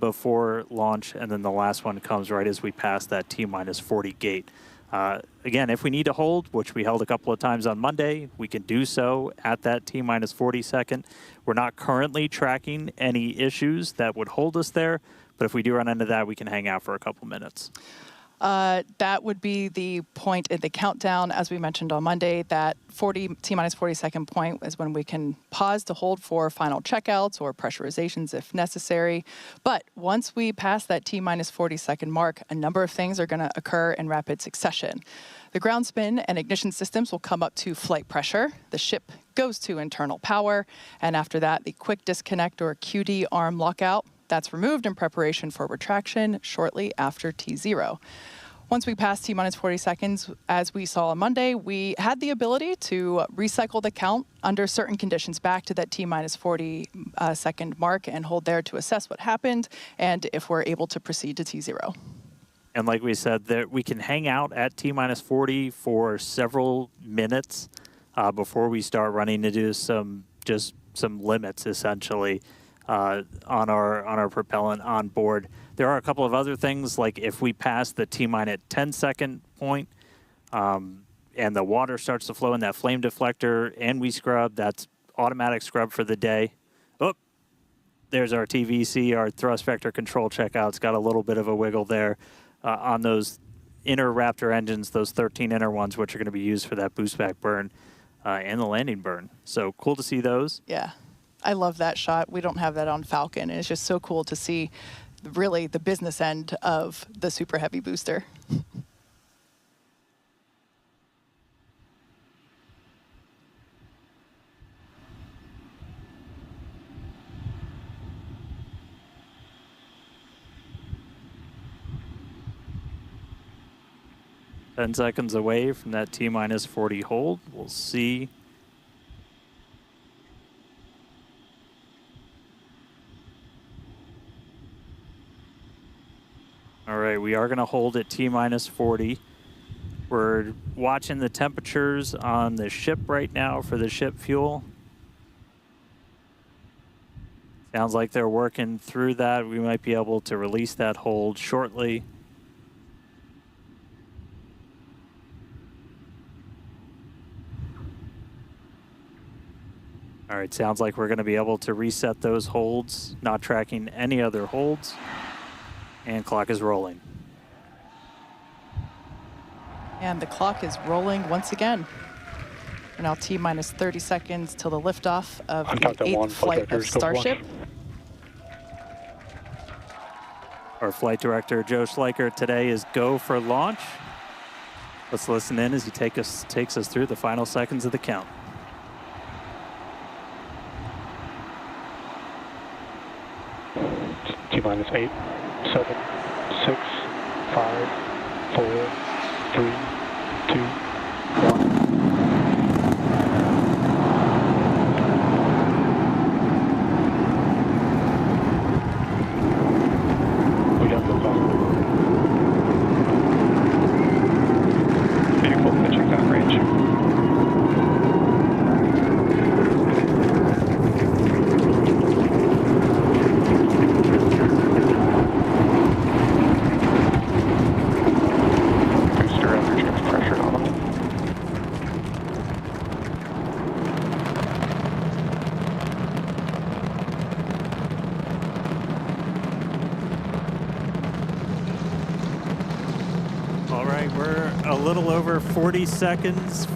[SPEAKER 5] before launch, and then the last one comes right as we pass that T-minus 40 gate. Again, if we need to hold, which we held a couple of times on Monday, we can do so at that T-minus 40 second. We're not currently tracking any issues that would hold us there, but if we do run into that, we can hang out for a couple minutes.
[SPEAKER 3] That would be the point in the countdown, as we mentioned on Monday. That T-minus 40 second point is when we can pause to hold for final checkouts or pressurizations if necessary. But once we pass that T-minus 40 second mark, a number of things are going to occur in rapid succession. The ground spin and ignition systems will come up to flight pressure. The ship goes to internal power. And after that, the quick disconnect or QD arm lockout. That's removed in preparation for retraction shortly after T0. Once we pass T-minus 40 seconds, as we saw on Monday, we had the ability to recycle the count under certain conditions back to that T-minus 40 second mark and hold there to assess what happened and if we're able to proceed to T0.
[SPEAKER 5] And like we said, that we can hang out at T-minus 40 for several minutes before we start running into some limits, essentially. On our propellant on board. There are a couple of other things, like if we pass the T-minus 10 second point and the water starts to flow in that flame deflector and we scrub, that's automatic scrub for the day. Oh, there's our TVC, our thrust vector control checkout. It's got a little bit of a wiggle there on those inner Raptor engines, those 13 inner ones, which are going to be used for that boost back burn. and the landing burn. So cool to see those.
[SPEAKER 3] Yeah, I love that shot. We don't have that on Falcon, and it's just so cool to see really the business end of the Super Heavy booster.
[SPEAKER 5] Ten seconds away from that T-minus 40 hold. We'll see. All right, we are going to hold at T-minus 40. We're watching the temperatures on the ship right now for the ship fuel. Sounds like they're working through that. We might be able to release that hold shortly. All right, sounds like we're going to be able to reset those holds, not tracking any other holds. And clock is rolling.
[SPEAKER 3] And the clock is rolling once again. We're now T-minus 30 seconds till the liftoff of the 8th flight of Starship.
[SPEAKER 5] Our flight director, Joe Schleicher, today is go for launch. Let's listen in as he takes us through the final seconds of the count.
[SPEAKER 6] T-minus 8, 7, 6, 5, 4, 3, 2, 1. We got the ball. Vehicle pitching that range.
[SPEAKER 5] A little over 40 seconds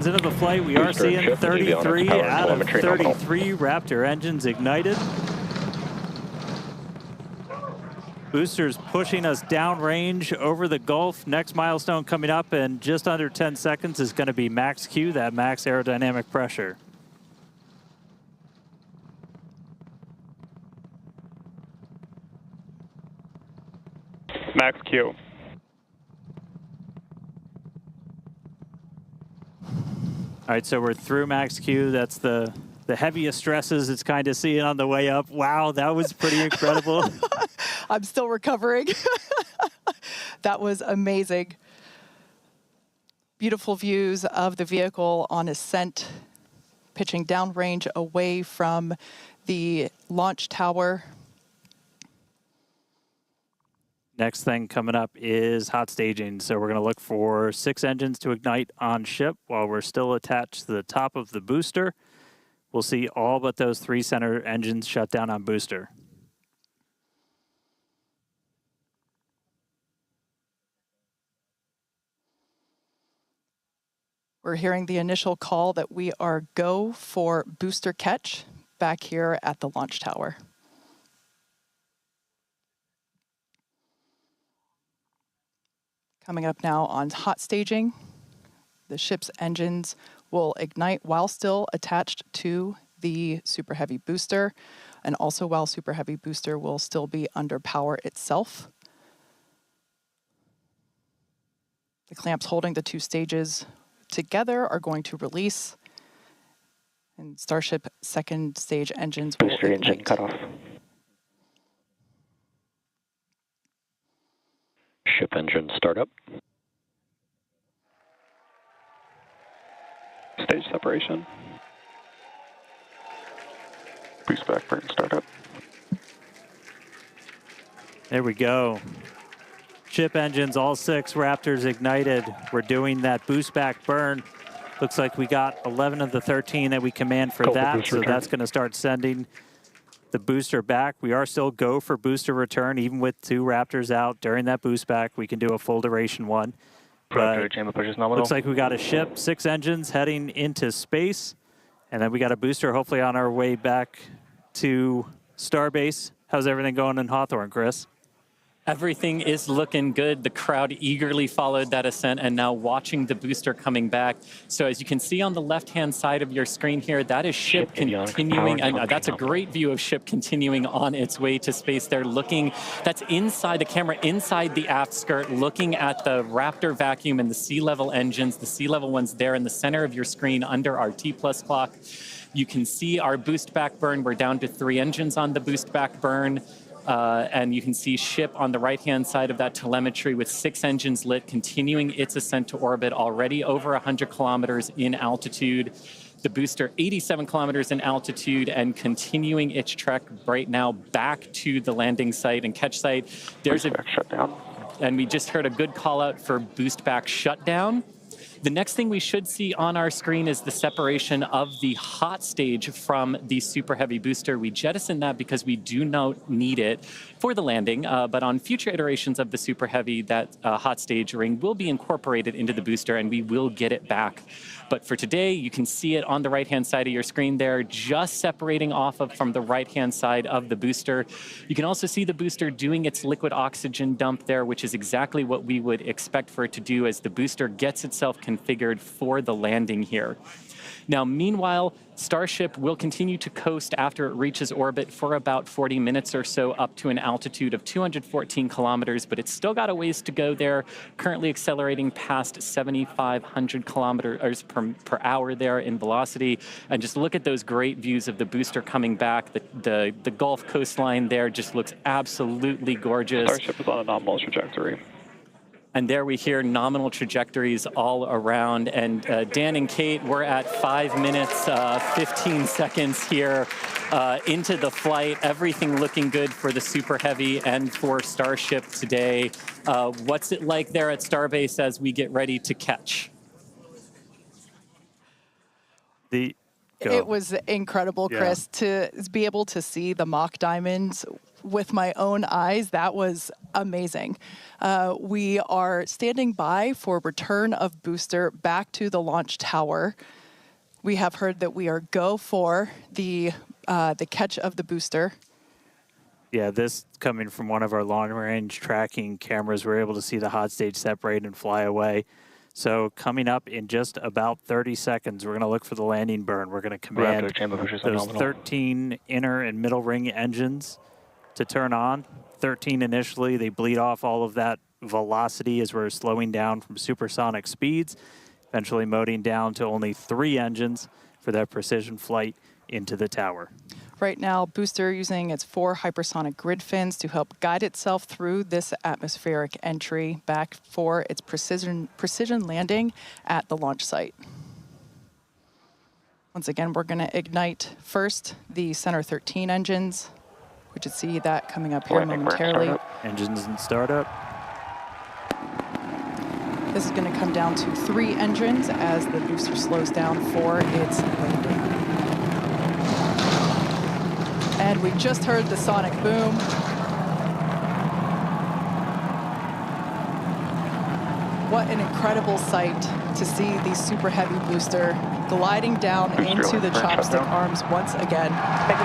[SPEAKER 5] into the flight. We are seeing 33 out of 33 Raptor engines ignited. Boosters pushing us downrange over the Gulf. Next milestone coming up in just under 10 seconds is going to be max Q, that max aerodynamic pressure.
[SPEAKER 6] Max Q.
[SPEAKER 5] All right, so we're through max Q. That's the heaviest stresses it's kind of seeing on the way up. Wow, that was pretty incredible.
[SPEAKER 3] I'm still recovering. That was amazing. Beautiful views of the vehicle on ascent, pitching downrange away from the launch tower.
[SPEAKER 5] Next thing coming up is hot staging. So we're going to look for 6 engines to ignite on ship while we're still attached to the top of the booster. We'll see all but those 3 center engines shut down on booster.
[SPEAKER 3] We're hearing the initial call that we are go for booster catch back here at the launch tower. Coming up now on hot staging, the ship's engines will ignite while still attached to the Super Heavy booster, and also while Super Heavy booster will still be under power itself. The clamps holding the 2 stages together are going to release, and Starship second stage engines will
[SPEAKER 6] Booster
[SPEAKER 3] ignite.
[SPEAKER 6] engine cut off. Ship engine startup. Stage separation. Boost back burn startup.
[SPEAKER 5] There we go. Ship engines, all 6 Raptors ignited. We're doing that boost back burn. Looks like we got 11 of the 13 that we command for that, so that's going to start sending the booster back. We are still go for booster return, even with 2 Raptors out during that boost back. We can do a full duration one.
[SPEAKER 6] Roger, chamber push is nominal.
[SPEAKER 5] Looks like we got a ship, 6 engines heading into space. And then we got a booster hopefully on our way back to Starbase. How's everything going in Hawthorne, Chris?
[SPEAKER 22] Everything is looking good. The crowd eagerly followed that ascent and now watching the booster coming back. So as you can see on the left-hand side of your screen here, that is ship continuing. And that's a great view of ship continuing on its way to space. They're looking, that's inside the camera, inside the aft skirt, looking at the Raptor vacuum and the sea level engines. The sea level ones there in the center of your screen under our T+ clock. You can see our boost back burn. We're down to 3 engines on the boost back burn. And you can see ship on the right-hand side of that telemetry with 6 engines lit, continuing its ascent to orbit, already over 100 kilometers in altitude. The booster 87 kilometers in altitude and continuing its trek right now back to the landing site and catch site. There's a shutdown. And we just heard a good call out for boost back shutdown. The next thing we should see on our screen is the separation of the hot stage from the Super Heavy booster. We jettisoned that because we do not need it for the landing, but on future iterations of the Super Heavy, that hot stage ring will be incorporated into the booster and we will get it back. But for today, you can see it on the right-hand side of your screen there, just separating off of from the right-hand side of the booster. You can also see the booster doing its liquid oxygen dump there, which is exactly what we would expect for it to do as the booster gets itself configured for the landing here. Now, meanwhile, Starship will continue to coast after it reaches orbit for about 40 minutes or so up to an altitude of 214 kilometers, but it's still got a ways to go there, currently accelerating past 7,500 kilometers per hour there in velocity. And just look at those great views of the booster coming back. The Gulf coastline there just looks absolutely gorgeous.
[SPEAKER 6] Starship is on a nominal trajectory.
[SPEAKER 22] And there we hear nominal trajectories all around. And Dan and Kate, we're at 5 minutes, 15 seconds here into the flight. Everything looking good for the Super Heavy and for Starship today. What's it like there at Starbase as we get ready to catch?
[SPEAKER 3] It was incredible, Chris, to be able to see the mock diamonds with my own eyes. That was amazing. We are standing by for return of booster back to the launch tower. We have heard that we are go for the catch of the booster.
[SPEAKER 5] Yeah, this coming from one of our long-range tracking cameras, we're able to see the hot stage separate and fly away. So coming up in just about 30 seconds, we're going to look for the landing burn. We're going to command those 13 inner and middle ring engines to turn on. 13 initially, they bleed off all of that velocity as we're slowing down from supersonic speeds, eventually moding down to only 3 engines for that precision flight into the tower.
[SPEAKER 3] Right now, booster using its 4 hypersonic grid fins to help guide itself through this atmospheric entry back for its precision landing at the launch site. Once again, we're going to ignite first the center 13 engines. We should see that coming up here momentarily.
[SPEAKER 5] Engines in startup.
[SPEAKER 3] This is going to come down to 3 engines as the booster slows down for its landing. And we just heard the sonic boom. What an incredible sight to see the Super Heavy booster gliding down into the chopstick arms once again.
[SPEAKER 6] The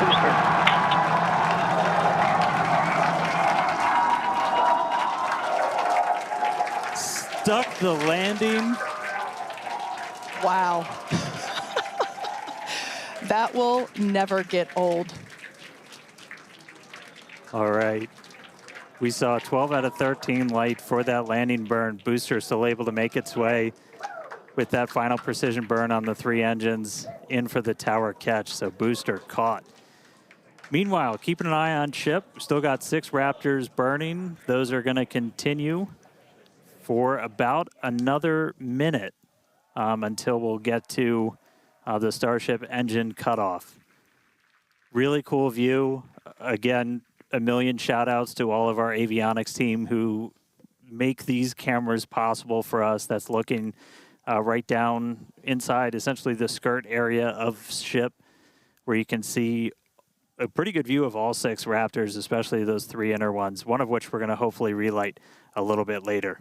[SPEAKER 6] booster.
[SPEAKER 5] Stuck the landing.
[SPEAKER 3] Wow. That will never get old.
[SPEAKER 5] All right. We saw 12 out of 13 light for that landing burn. Booster still able to make its way with that final precision burn on the 3 engines in for the tower catch. So booster caught. Meanwhile, keeping an eye on ship. Still got 6 Raptors burning. Those are going to continue for about another minute until we'll get to the Starship engine cutoff. Really cool view. Again, a million shout outs to all of our avionics team who make these cameras possible for us. That's looking right down inside essentially the skirt area of ship, where you can see a pretty good view of all 6 Raptors, especially those 3 inner ones, one of which we're going to hopefully relight a little bit later.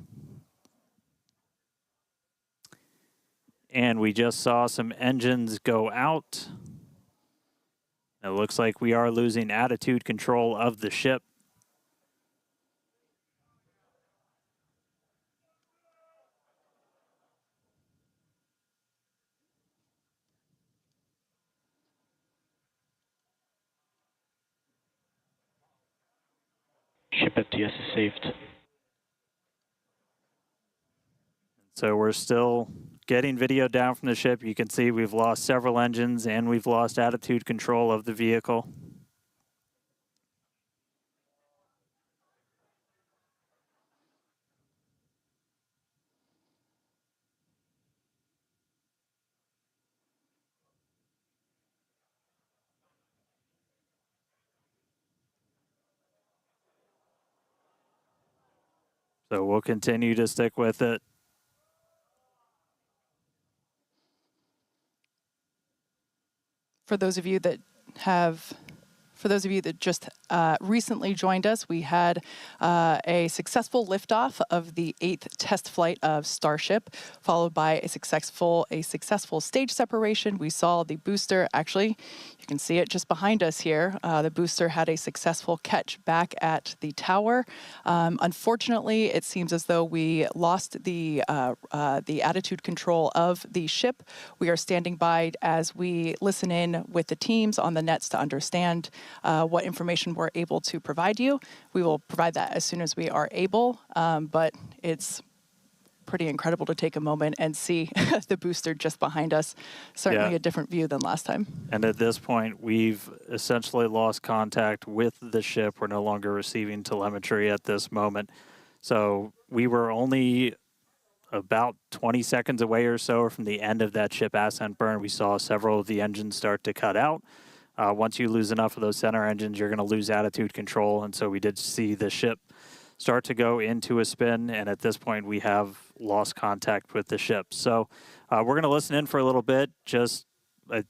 [SPEAKER 5] And we just saw some engines go out. It looks like we are losing attitude control of the ship.
[SPEAKER 6] Ship FTS is saved.
[SPEAKER 5] So we're still getting video down from the ship. You can see we've lost several engines and we've lost attitude control of the vehicle. So we'll continue to stick with it.
[SPEAKER 3] For those of you that just recently joined us, we had a successful liftoff of the 8th test flight of Starship, followed by a successful stage separation. We saw the booster, actually, you can see it just behind us here. The booster had a successful catch back at the tower. Unfortunately, it seems as though we lost the attitude control of the ship. We are standing by as we listen in with the teams on the nets to understand what information we're able to provide you. We will provide that as soon as we are able, but it's pretty incredible to take a moment and see the booster just behind us. Certainly a different view than last time.
[SPEAKER 5] And at this point, we've essentially lost contact with the ship. We're no longer receiving telemetry at this moment. So we were only about 20 seconds away or so from the end of that ship ascent burn. We saw several of the engines start to cut out. Once you lose enough of those center engines, you're going to lose attitude control. And so we did see the ship start to go into a spin. And at this point, we have lost contact with the ship. So we're going to listen in for a little bit. I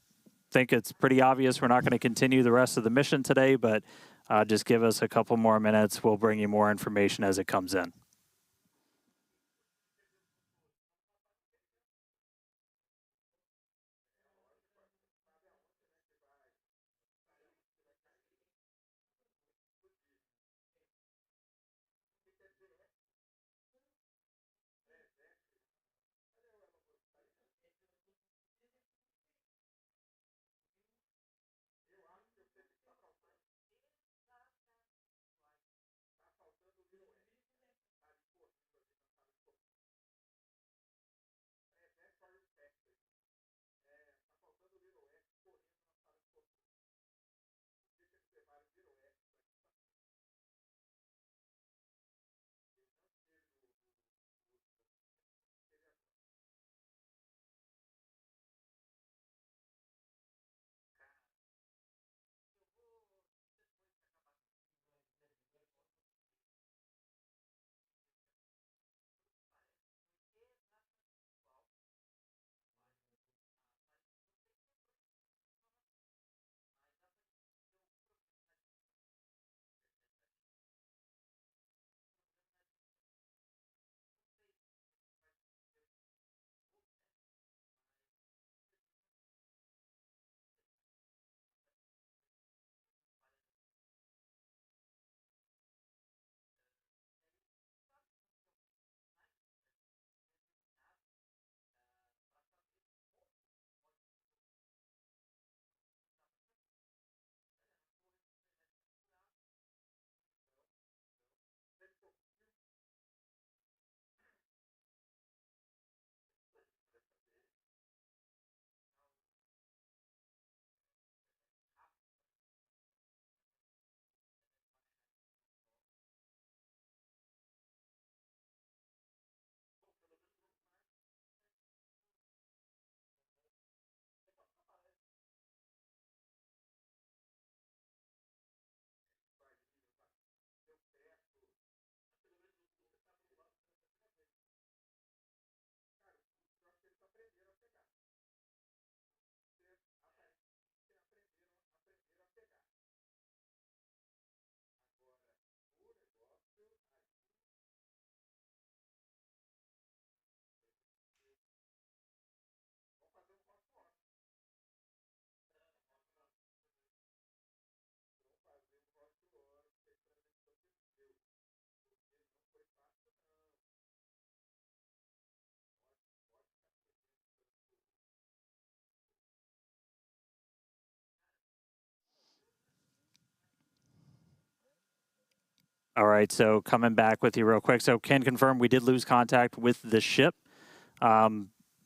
[SPEAKER 5] think it's pretty obvious we're not going to continue the rest of the mission today, but just give us a couple more minutes. We'll bring you more information as it comes in. All right, so coming back with you real quick. So can confirm we did lose contact with the ship.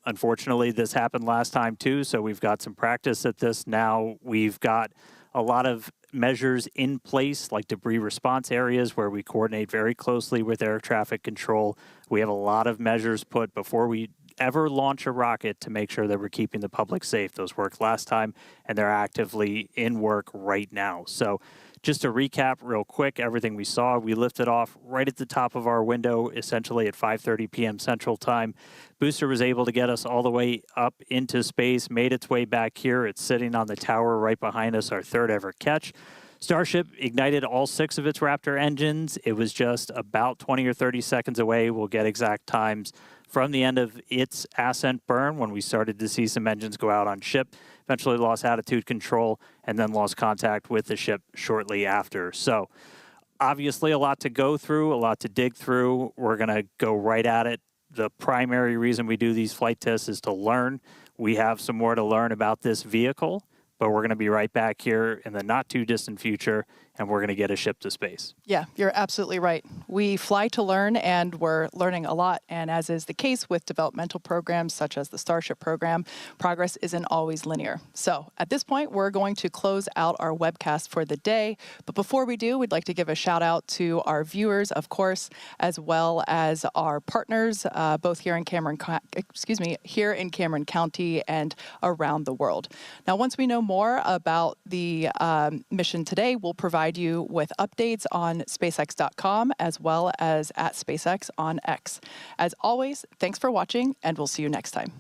[SPEAKER 5] Unfortunately, this happened last time too, so we've got some practice at this now. We've got a lot of measures in place, like debris response areas where we coordinate very closely with air traffic control. We have a lot of measures put before we ever launch a rocket to make sure that we're keeping the public safe. Those worked last time, and they're actively in work right now. So just to recap real quick, everything we saw, we lifted off right at the top of our window, essentially at 5:30 p.m. Central Time. Booster was able to get us all the way up into space, made its way back here. It's sitting on the tower right behind us, our third ever catch. Starship ignited all 6 of its Raptor engines. It was just about 20 or 30 seconds away. We'll get exact times from the end of its ascent burn when we started to see some engines go out on ship. Eventually lost attitude control and then lost contact with the ship shortly after. So obviously a lot to go through, a lot to dig through. We're going to go right at it. The primary reason we do these flight tests is to learn. We have some more to learn about this vehicle, but we're going to be right back here in the not too distant future, and we're going to get a ship to space.
[SPEAKER 3] Yeah, you're absolutely right. We fly to learn, and we're learning a lot. And as is the case with developmental programs such as the Starship program, progress isn't always linear. So at this point, we're going to close out our webcast for the day. But before we do, we'd like to give a shout out to our viewers, of course, as well as our partners, both here in Cameron County and around the world. Now, once we know more about the mission today, we'll provide you with updates on SpaceX.com as well as at SpaceX on X. As always, thanks for watching, and we'll see you next time.